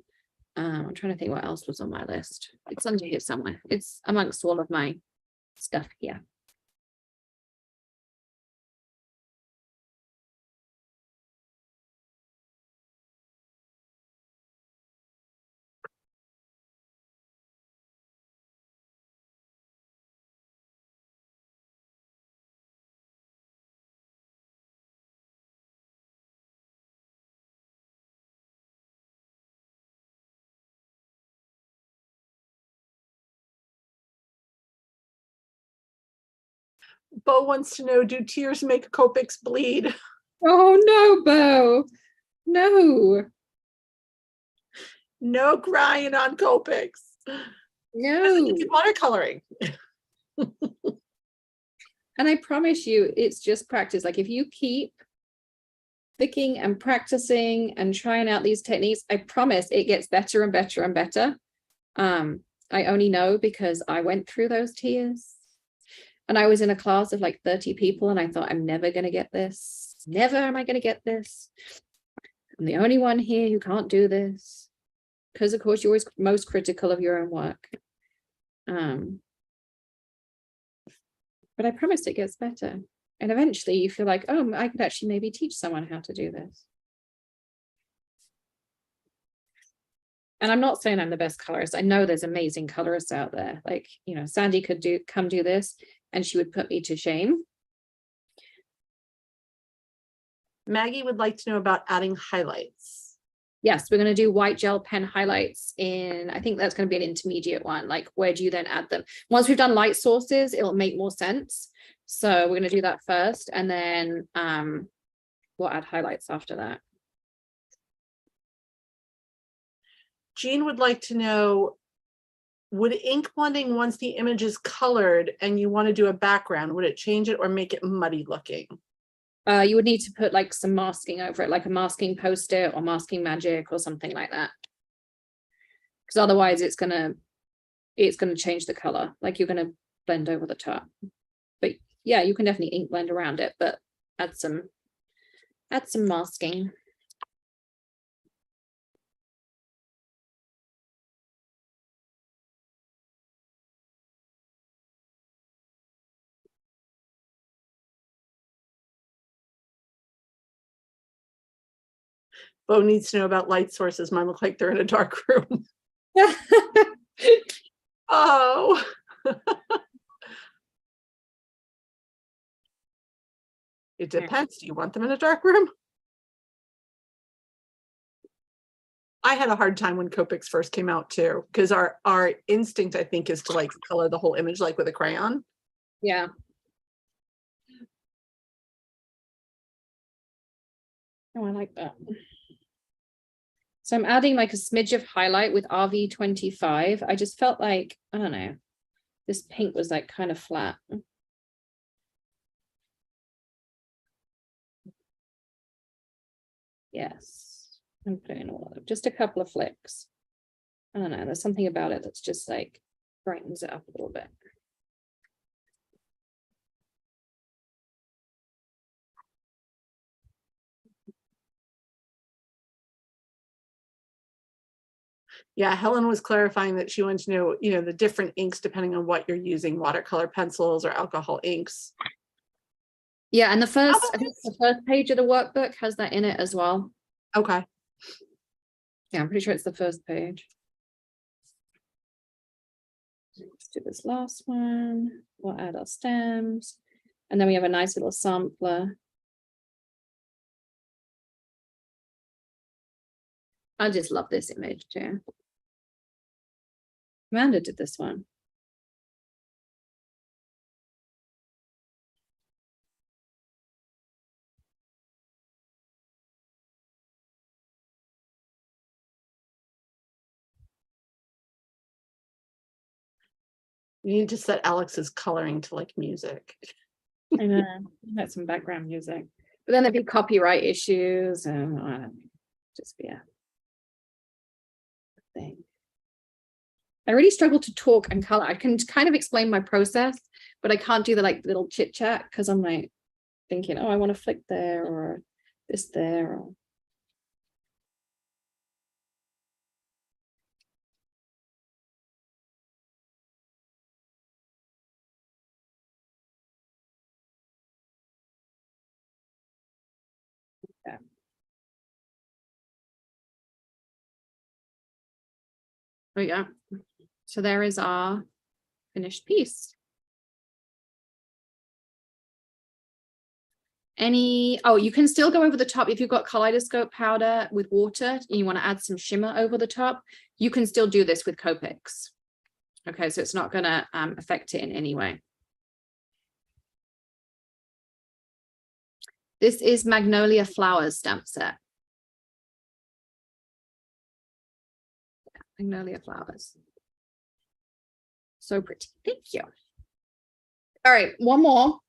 I'm trying to think what else was on my list. It's under here somewhere. It's amongst all of my stuff here. Bo wants to know, do tears make Copics bleed? Oh no, Bo. No. No crying on Copics. No. Watercoloring. And I promise you, it's just practice. Like if you keep thinking and practicing and trying out these techniques, I promise it gets better and better and better. I only know because I went through those tears. And I was in a class of like 30 people and I thought, I'm never going to get this. Never am I going to get this. I'm the only one here who can't do this. Because of course, you're always most critical of your own work. But I promise it gets better. And eventually you feel like, oh, I could actually maybe teach someone how to do this. And I'm not saying I'm the best colorist. I know there's amazing colorists out there. Like, you know, Sandy could come do this and she would put me to shame. Maggie would like to know about adding highlights. Yes, we're going to do white gel pen highlights in, I think that's going to be an intermediate one. Like, where do you then add them? Once we've done light sources, it'll make more sense. So we're going to do that first, and then we'll add highlights after that. Jean would like to know, would ink blending, once the image is colored and you want to do a background, would it change it or make it muddy looking? You would need to put like some masking over it, like a masking post-it or masking magic or something like that. Because otherwise it's gonna change the color, like you're gonna blend over the top. But yeah, you can definitely ink blend around it, but add some masking. Bo needs to know about light sources. Mine look like they're in a dark room. Oh. It depends. Do you want them in a dark room? I had a hard time when Copics first came out too, because our instinct, I think, is to like color the whole image like with a crayon. Yeah. Oh, I like that. So I'm adding like a smidge of highlight with RV25. I just felt like, I don't know, this pink was like kind of flat. Yes, I'm putting all of just a couple of flicks. I don't know, there's something about it that's just like brightens it up a little bit. Yeah, Helen was clarifying that she wanted to know, you know, the different inks depending on what you're using, watercolor pencils or alcohol inks. Yeah, and I think the first page of the workbook has that in it as well. Okay. Yeah, I'm pretty sure it's the first page. Let's do this last one. We'll add our stems. And then we have a nice little sampler. I just love this image too. Amanda did this one. You need to set Alex's coloring to like music. I know, that's some background music. But then there'd be copyright issues and I don't know, just be a thing. I really struggle to talk and color. I can kind of explain my process, but I can't do the like little chit chat because I'm like thinking, oh, I want to flick there or this there. Or... Yeah. Oh yeah. So there is our finished piece. Oh, you can still go over the top if you've got kaleidoscope powder with water and you want to add some shimmer over the top, you can still do this with Copics. Okay, so it's not going to affect it in any way. This is Magnolia Flowers stamp set. Magnolia Flowers. So pretty. Thank you. All right, one more.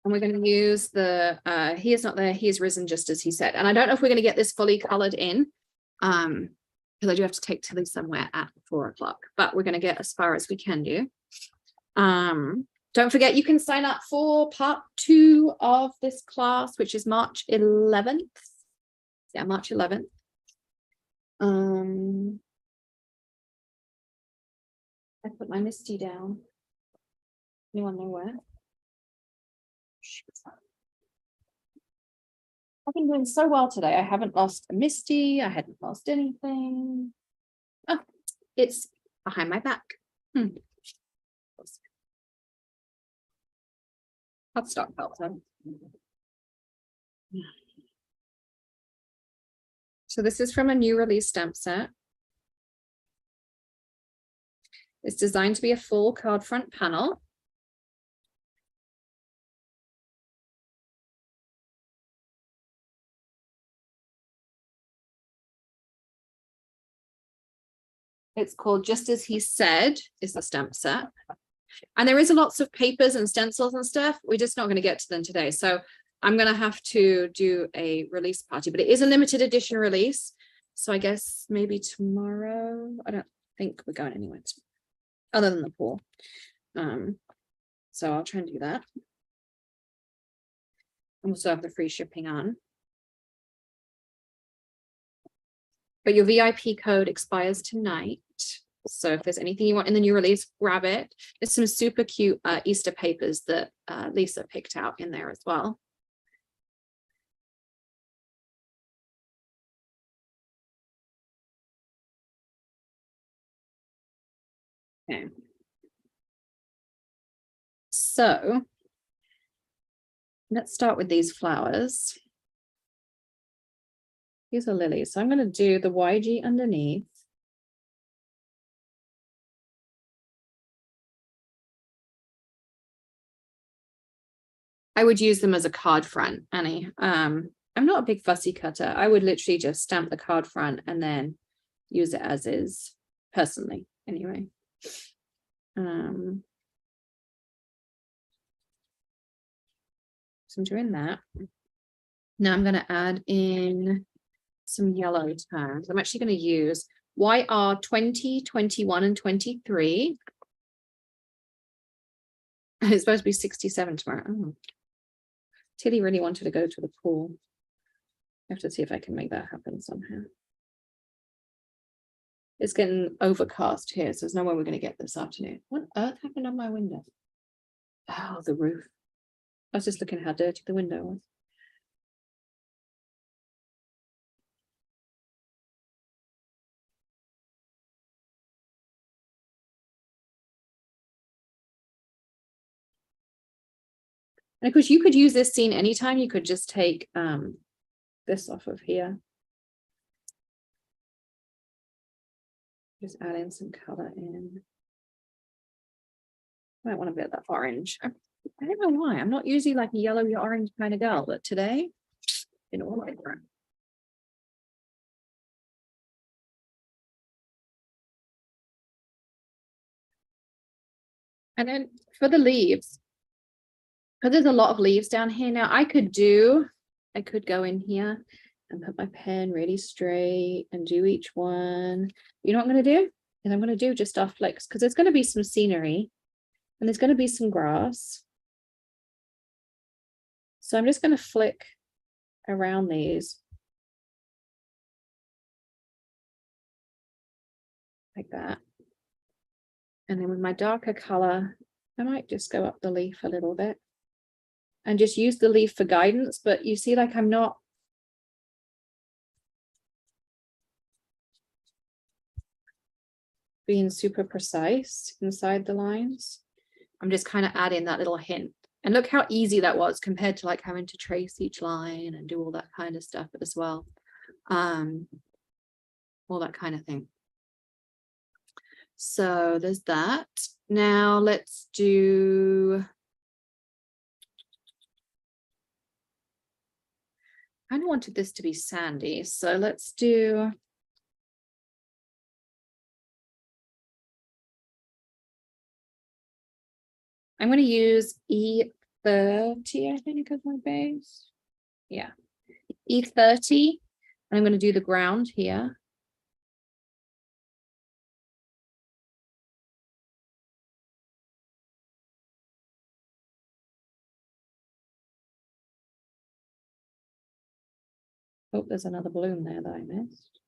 And we're going to use the, he is not there, he is risen just as he said. And I don't know if we're going to get this fully colored in, because I do have to take Tilly somewhere at 4 o'clock, but we're going to get as far as we can do. Don't forget, you can sign up for part 2 of this class, which is March 11th. Yeah, March 11th. I put my Misty down. Anyone know where? I've been doing so well today. I haven't lost a Misty. I hadn't lost anything. Oh, it's behind my back. I'll start then. So this is from a new release stamp set. It's designed to be a full card front panel. It's called Just As He Said is the stamp set. And there is lots of papers and stencils and stuff. We're just not going to get to them today. So I'm going to have to do a release party, but it is a limited edition release. So I guess maybe tomorrow. I don't think we're going anywhere other than the pool. So I'll try and do that. And we'll still have the free shipping on. But your VIP code expires tonight. So if there's anything you want in the new release, grab it. There's some super cute Easter papers that Lisa picked out in there as well. Okay. So let's start with these flowers. These are lilies. So I'm going to do the YG underneath. I would use them as a card front, Annie. I'm not a big fussy cutter. I would literally just stamp the card front and then use it as is, personally, anyway. So I'm doing that. Now I'm going to add in some yellow tones. I'm actually going to use YR 20, 21, and 23. It's supposed to be 67 tomorrow. Oh. Tilly really wanted to go to the pool. I have to see if I can make that happen somehow. It's getting overcast here, so there's no way we're going to get this afternoon. What on earth happened on my window? Oh, the roof. I was just looking how dirty the window was. And of course, you could use this scene anytime. You could just take this off of here. Just add in some color in. I don't want a bit of that orange. I don't know why. I'm not usually like a yellow orange kind of girl, but today, in all different. And then for the leaves, because there's a lot of leaves down here now, I could go in here and put my pen really straight and do each one. You know what I'm going to do? And I'm going to do just our flicks because there's going to be some scenery and there's going to be some grass. So I'm just going to flick around these like that. And then with my darker color, I might just go up the leaf a little bit and just use the leaf for guidance. But you see, like I'm not being super precise inside the lines. I'm just kind of adding that little hint. And look how easy that was compared to like having to trace each line and do all that kind of stuff as well. All that kind of thing. So there's that. Now let's do, I kind of wanted this to be sandy. So let's do, I'm going to use E30, I think, as my base. Yeah, E30. I'm going to do the ground here. Oh, there's another balloon there that I missed.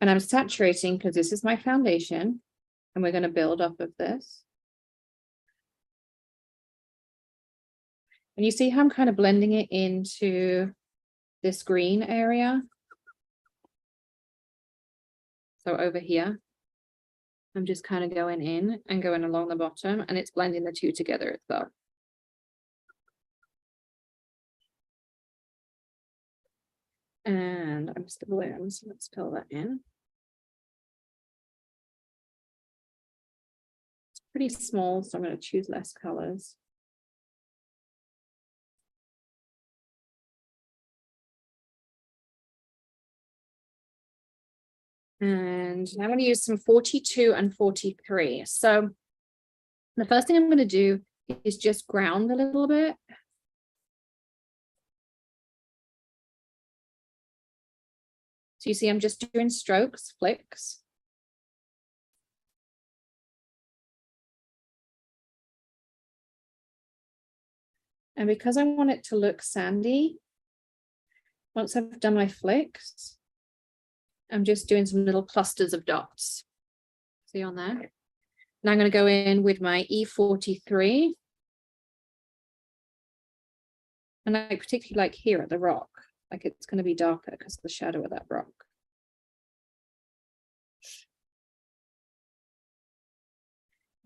And I'm saturating because this is my foundation and we're going to build off of this. And you see how I'm kind of blending it into this green area. So over here, I'm just kind of going in and going along the bottom and it's blending the two together as well. And I'm still balloon, so let's fill that in. It's pretty small, so I'm going to choose less colors. And I'm going to use some 42 and 43. So the first thing I'm going to do is just ground a little bit. So you see, I'm just doing strokes, flicks. And because I want it to look sandy, once I've done my flicks, I'm just doing some little clusters of dots. See on there? Now I'm going to go in with my E43. And I particularly like here at the rock, like it's going to be darker because of the shadow of that rock.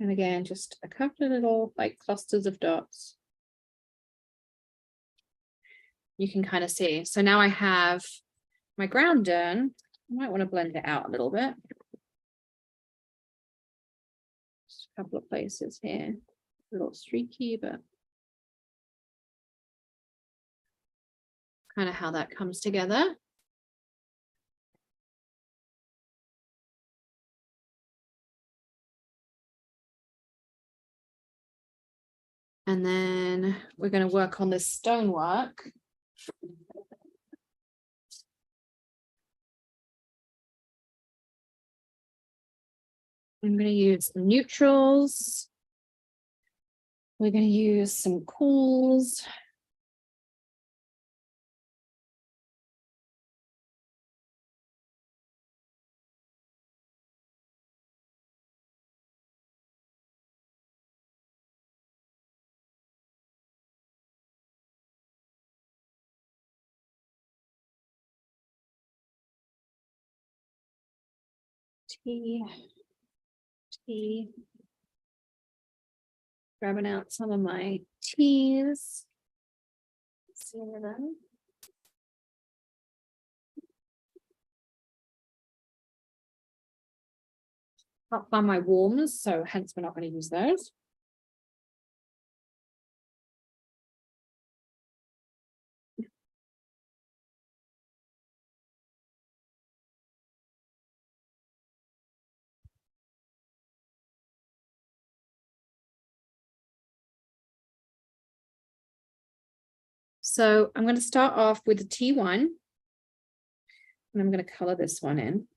And again, just a couple of little like clusters of dots. You can kind of see. So now I have my ground done. I might want to blend it out a little bit. Just a couple of places here, a little streaky, but kind of how that comes together. And then we're going to work on this stonework. I'm going to use neutrals. We're going to use some cools. T. Grabbing out some of my teas. See them. Can't find my warmers, so hence we're not going to use those. So I'm going to start off with the T1, and I'm going to color this one in.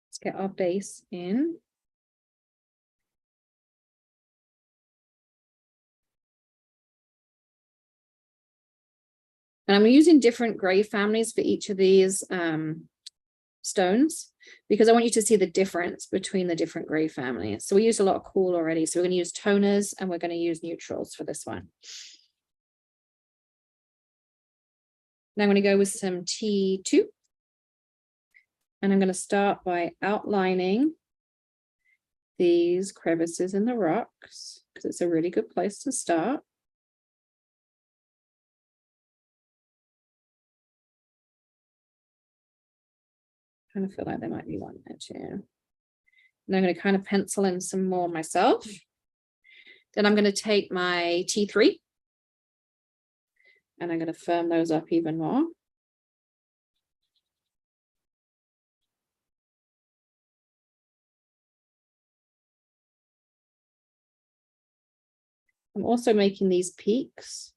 Let's get our base in. And I'm using different gray families for each of these stones, because I want you to see the difference between the different gray families. So we use a lot of cool already. So we're going to use toners and we're going to use neutrals for this one. Now I'm going to go with some T2. And I'm going to start by outlining these crevices in the rocks, because it's a really good place to start. Kind of feel like there might be one there too. And I'm going to kind of pencil in some more myself. Then I'm going to take my T3 and I'm going to firm those up even more. I'm also making these peaks.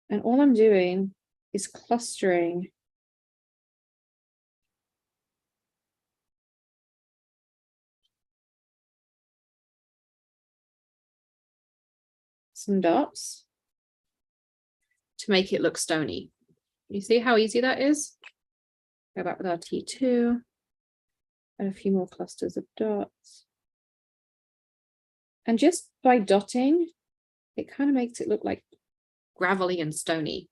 And all I'm doing is clustering some dots to make it look stony. You see how easy that is? Go back with our T2 and a few more clusters of dots. And just by dotting, it kind of makes it look like gravelly and stony.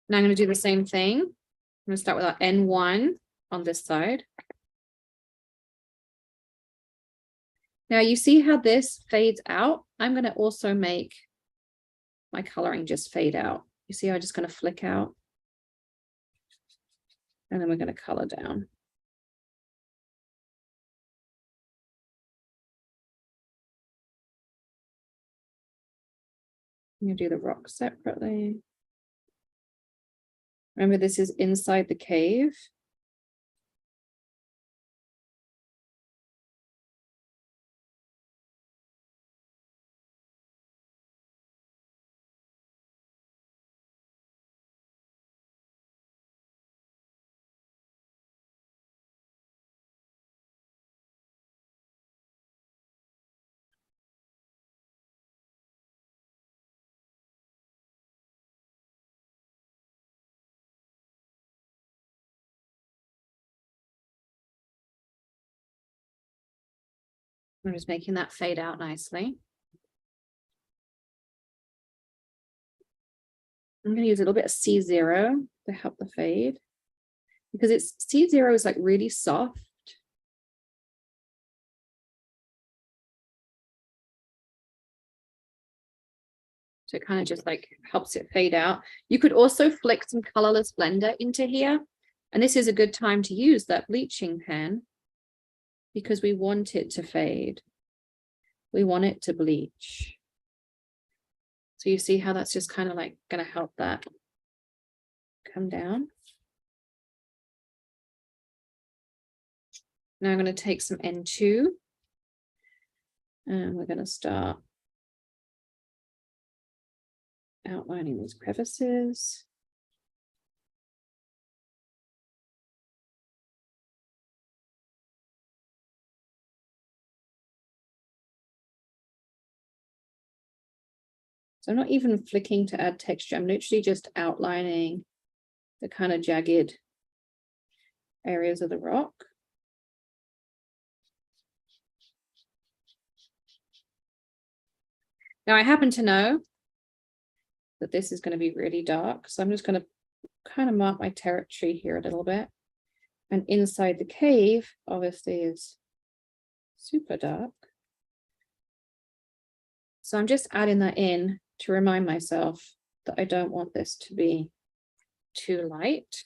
Now I'm going to do the same thing. I'm going to start with our N1 on this side. Now you see how this fades out? I'm going to also make my coloring just fade out. You see how I'm just going to flick out? And then we're going to color down. I'm going to do the rock separately. Remember, this is inside the cave. I'm just making that fade out nicely. I'm going to use a little bit of C0 to help the fade, because it's C0 is like really soft. So it kind of just like helps it fade out. You could also flick some colorless blender into here. And this is a good time to use that bleaching pen, because we want it to fade. We want it to bleach. So you see how that's just kind of like going to help that come down. Now I'm going to take some N2 and we're going to start outlining these crevices. So I'm not even flicking to add texture. I'm literally just outlining the kind of jagged areas of the rock. Now I happen to know that this is going to be really dark, so I'm just going to kind of mark my territory here a little bit. And inside the cave, obviously, is super dark. So I'm just adding that in to remind myself that I don't want this to be too light.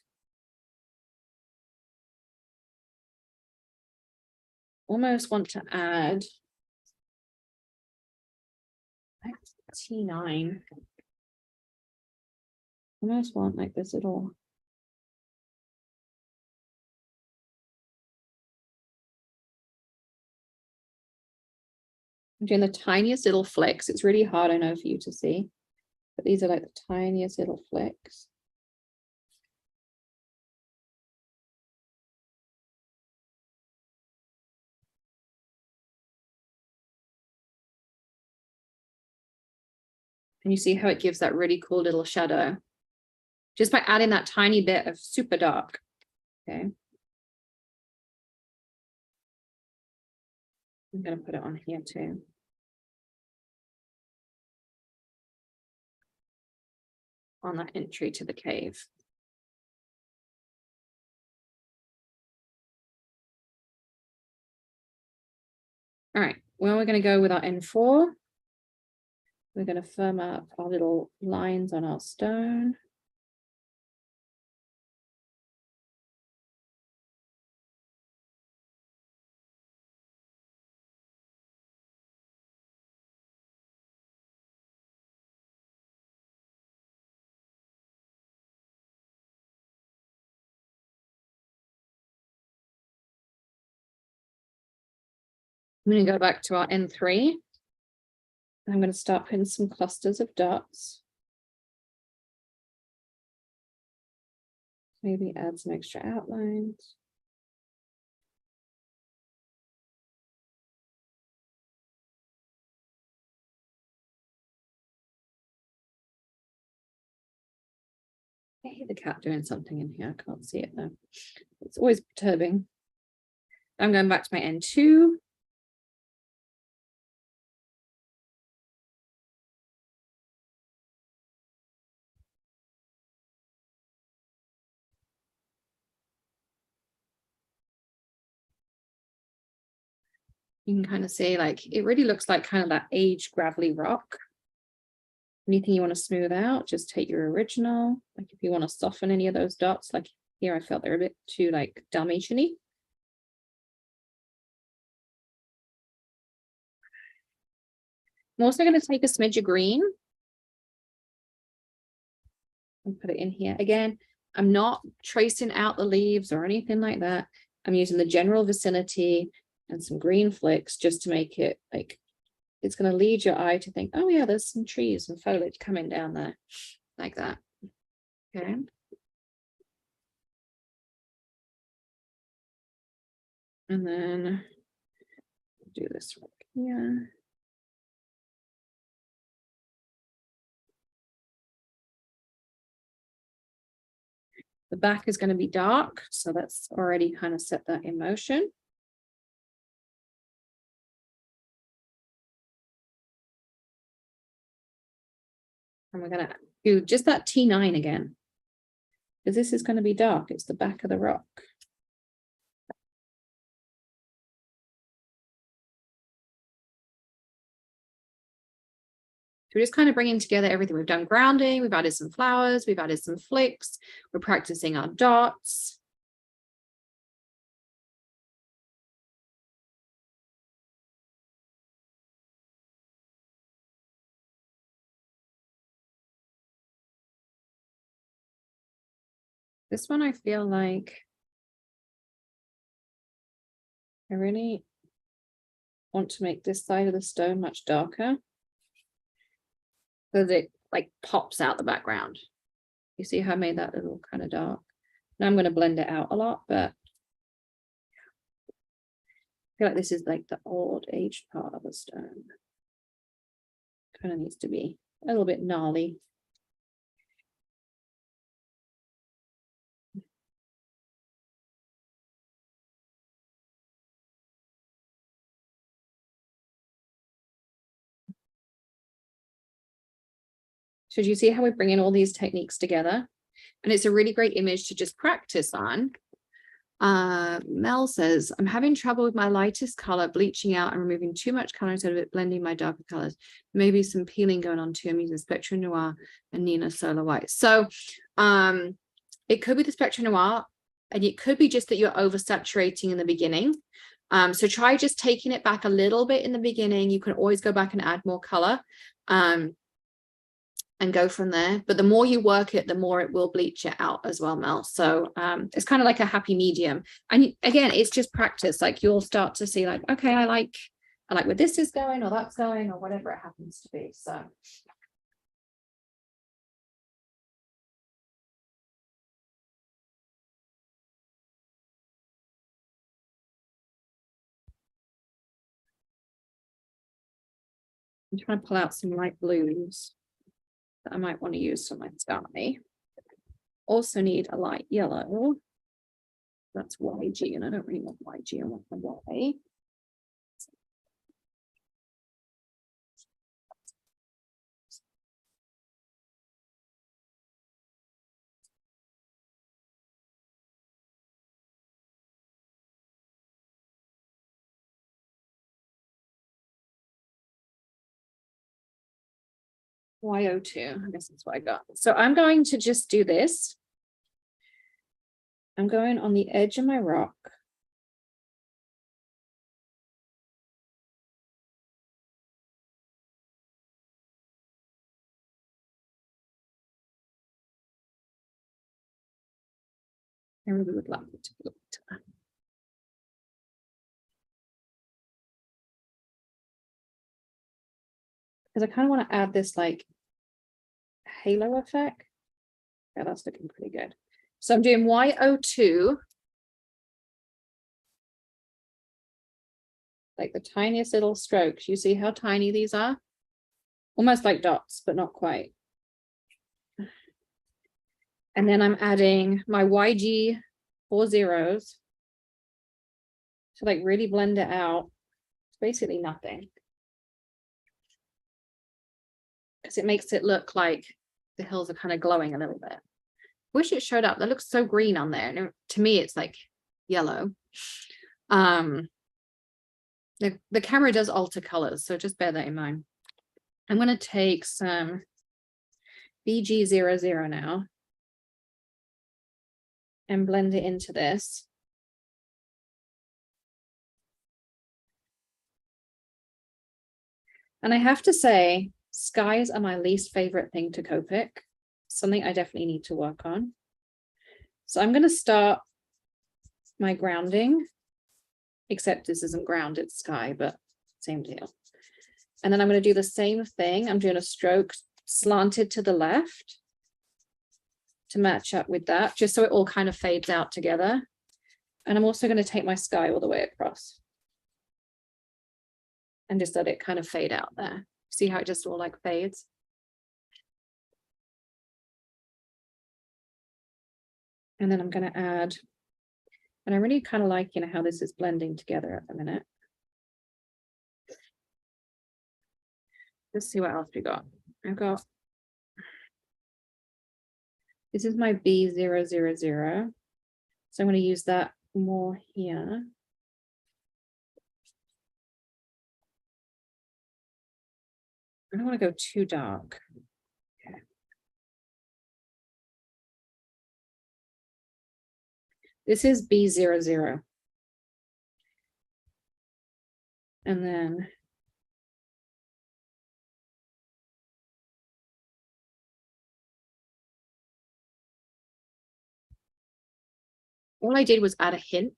Almost want to add T9. Almost want like this little. I'm doing the tiniest little flecks. It's really hard, I know, for you to see, but these are like the tiniest little flecks. And you see how it gives that really cool little shadow just by adding that tiny bit of super dark. Okay. I'm going to put it on here too. On that entry to the cave. All right, well, we're going to go with our N4. We're going to firm up our little lines on our stone. I'm going to go back to our N3. I'm going to start putting some clusters of dots. Maybe add some extra outlines. I hear the cat doing something in here. I can't see it though. It's always perturbing. I'm going back to my N2. You can kind of see, like, it really looks like kind of that aged gravelly rock. Anything you want to smooth out, just take your original. Like if you want to soften any of those dots, like here I felt they're a bit too like Dalmatian-y. I'm also going to take a smidge of green and put it in here. Again, I'm not tracing out the leaves or anything like that. I'm using the general vicinity and some green flicks just to make it like, it's going to lead your eye to think, oh yeah, there's some trees and foliage coming down there like that. Okay. And then do this right here. The back is going to be dark, so that's already kind of set that in motion. And we're going to do just that T9 again, because this is going to be dark. It's the back of the rock. So we're just kind of bringing together everything. We've done grounding, we've added some flowers, we've added some flicks, we're practicing our dots. This one, I feel like I really want to make this side of the stone much darker, so that it like pops out the background. You see how I made that little kind of dark? Now I'm going to blend it out a lot, but I feel like this is like the old aged part of the stone. Kind of needs to be a little bit gnarly. So do you see how we're bringing all these techniques together? And it's a really great image to just practice on. Mel says, I'm having trouble with my lightest color bleaching out and removing too much color instead of it blending my darker colors. Maybe some peeling going on too. I'm using Spectrum Noir and Nina Solar White. So it could be the Spectrum Noir, and it could be just that you're oversaturating in the beginning. So try just taking it back a little bit in the beginning. You can always go back and add more color. And go from there. But the more you work it, the more it will bleach it out as well, Mel. So it's kind of like a happy medium. And again, it's just practice. Like you'll start to see like, okay, I like where this is going or that's going or whatever it happens to be. So. I'm trying to pull out some light blues that I might want to use for my sky. Also need a light yellow. That's YG, and I don't really want YG, I want the Y. Y02, I guess that's what I got. So I'm going to just do this. I'm going on the edge of my rock. I really would love it to look to that. Because I kind of want to add this like halo effect. Yeah, that's looking pretty good. So I'm doing Y02. Like the tiniest little strokes. You see how tiny these are? Almost like dots, but not quite. And then I'm adding my YG 4 zeros to like really blend it out. It's basically nothing. Because it makes it look like the hills are kind of glowing a little bit. Wish it showed up. That looks so green on there. And to me, it's like yellow. The camera does alter colors, so just bear that in mind. I'm going to take some BG00 now and blend it into this. And I have to say, skies are my least favorite thing to Copic. Something I definitely need to work on. So I'm going to start my grounding, except this isn't grounded sky, but same deal. And then I'm going to do the same thing. I'm doing a stroke slanted to the left to match up with that, just so it all kind of fades out together. And I'm also going to take my sky all the way across and just let it kind of fade out there. See how it just all like fades? And then I'm going to add, and I really kind of like, you know, how this is blending together at the minute. Let's see what else we got. I've got, this is my B000. So I'm going to use that more here. I don't want to go too dark. Okay. This is B00. And then all I did was add a hint.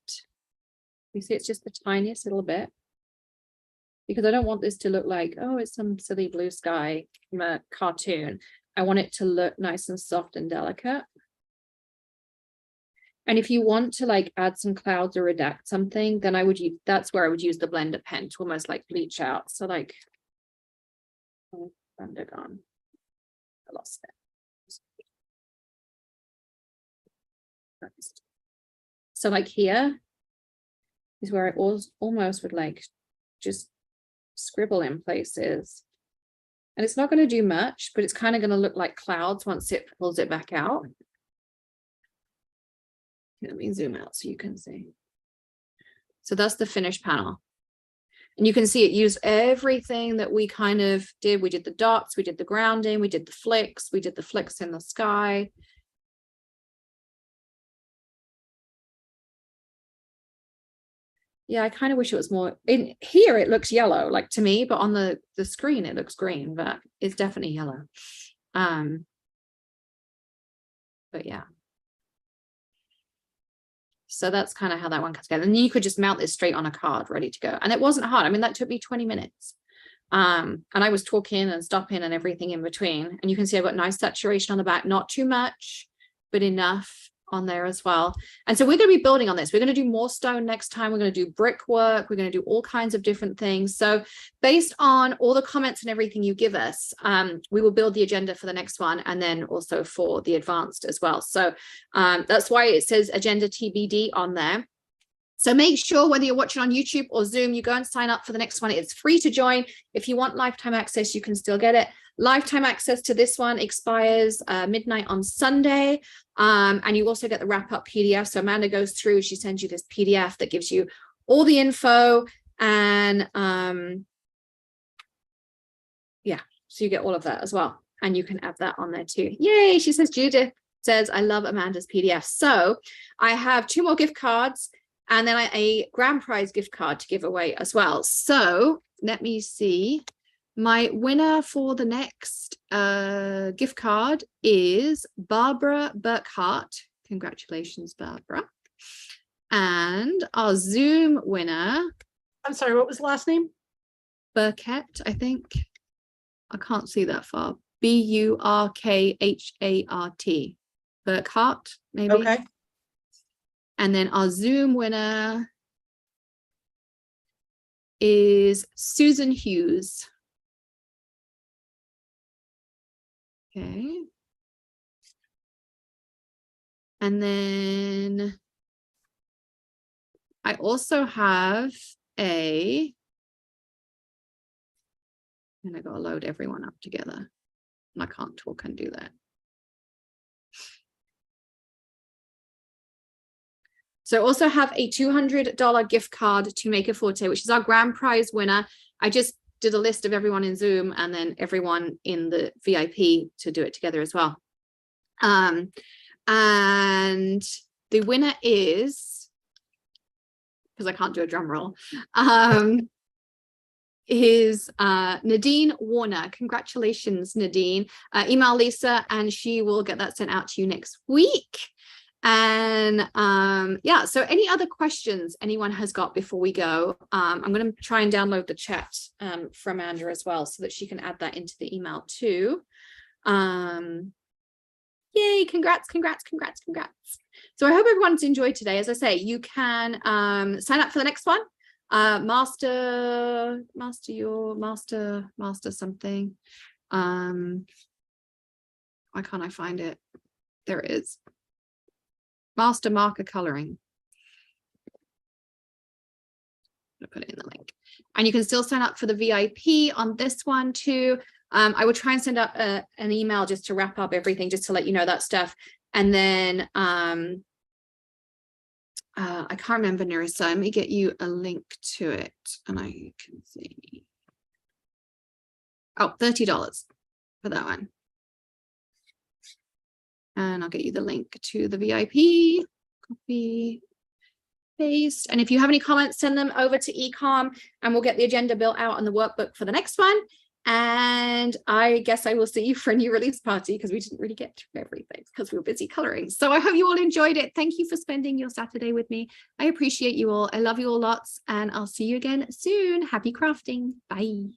You see, it's just the tiniest little bit. Because I don't want this to look like, oh, it's some silly blue sky from a cartoon. I want it to look nice and soft and delicate. And if you want to like add some clouds or redact something, then I would use, that's where I would use the blender pen to almost like bleach out. So like, oh, blender gone. lost it. So like here is where I almost would like just scribble in places. And it's not going to do much, but it's kind of going to look like clouds once it pulls it back out. Let me zoom out so you can see. So that's the finished panel. And you can see it used everything that we kind of did. We did the dots, we did the grounding, we did the flicks in the sky. Yeah, I kind of wish it was more in here. It looks yellow, like to me, but on the screen it looks green, but it's definitely yellow. But yeah. So that's kind of how that one comes together. And you could just mount this straight on a card ready to go. And it wasn't hard. I mean, that took me 20 minutes. And I was talking and stopping and everything in between. And you can see I've got nice saturation on the back, not too much, but enough on there as well. And so we're going to be building on this. We're going to do more stone next time. We're going to do brickwork. We're going to do all kinds of different things. So based on all the comments and everything you give us, we will build the agenda for the next one, and then also for the advanced as well. So that's why it says agenda TBD on there. So make sure whether you're watching on YouTube or Zoom, you go and sign up for the next one. It's free to join. If you want lifetime access, you can still get it. Lifetime access to this one expires midnight on Sunday. And you also get the wrap-up PDF. So Amanda goes through, she sends you this PDF that gives you all the info. And yeah, so you get all of that as well. And you can add that on there too. Yay, she says, Judith says, I love Amanda's PDF. So I have 2 more gift cards and then a grand prize gift card to give away as well. So let me see. My winner for the next gift card is Barbara Burkhart. Congratulations, Barbara. And our Zoom winner. I'm sorry, what was the last name? Burkett, I think. I can't see that far. B-U-R-K-H-A-R-T. Burkhart, maybe. Okay. And then our Zoom winner is Susan Hughes. Okay. And then I also have and I gotta load everyone up together. And I can't talk and do that. So I also have a $200 gift card to Make a Forte, which is our grand prize winner. I just did a list of everyone in Zoom and then everyone in the VIP to do it together as well. And the winner is, because I can't do a drum roll, is Nadine Warner. Congratulations, Nadine. Email Lisa and she will get that sent out to you next week. And yeah, so any other questions anyone has got before we go? I'm going to try and download the chat from Andrea as well so that she can add that into the email too. Yay, congrats. So I hope everyone's enjoyed today. As I say, you can sign up for the next one. Master something. Why can't I find it? There it is. Master marker coloring. I'll put it in the link. And you can still sign up for the VIP on this one too. I will try and send out an email just to wrap up everything, just to let you know that stuff. And then I can't remember, Nerissa. Let me get you a link to it and I can see. Oh, $30 for that one. And I'll get you the link to the VIP. Copy, paste. And if you have any comments, send them over to Ecom and we'll get the agenda built out on the workbook for the next one. And I guess I will see you for a new release party because we didn't really get to everything because we were busy coloring. So I hope you all enjoyed it. Thank you for spending your Saturday with me. I appreciate you all. I love you all lots and I'll see you again soon. Happy crafting. Bye.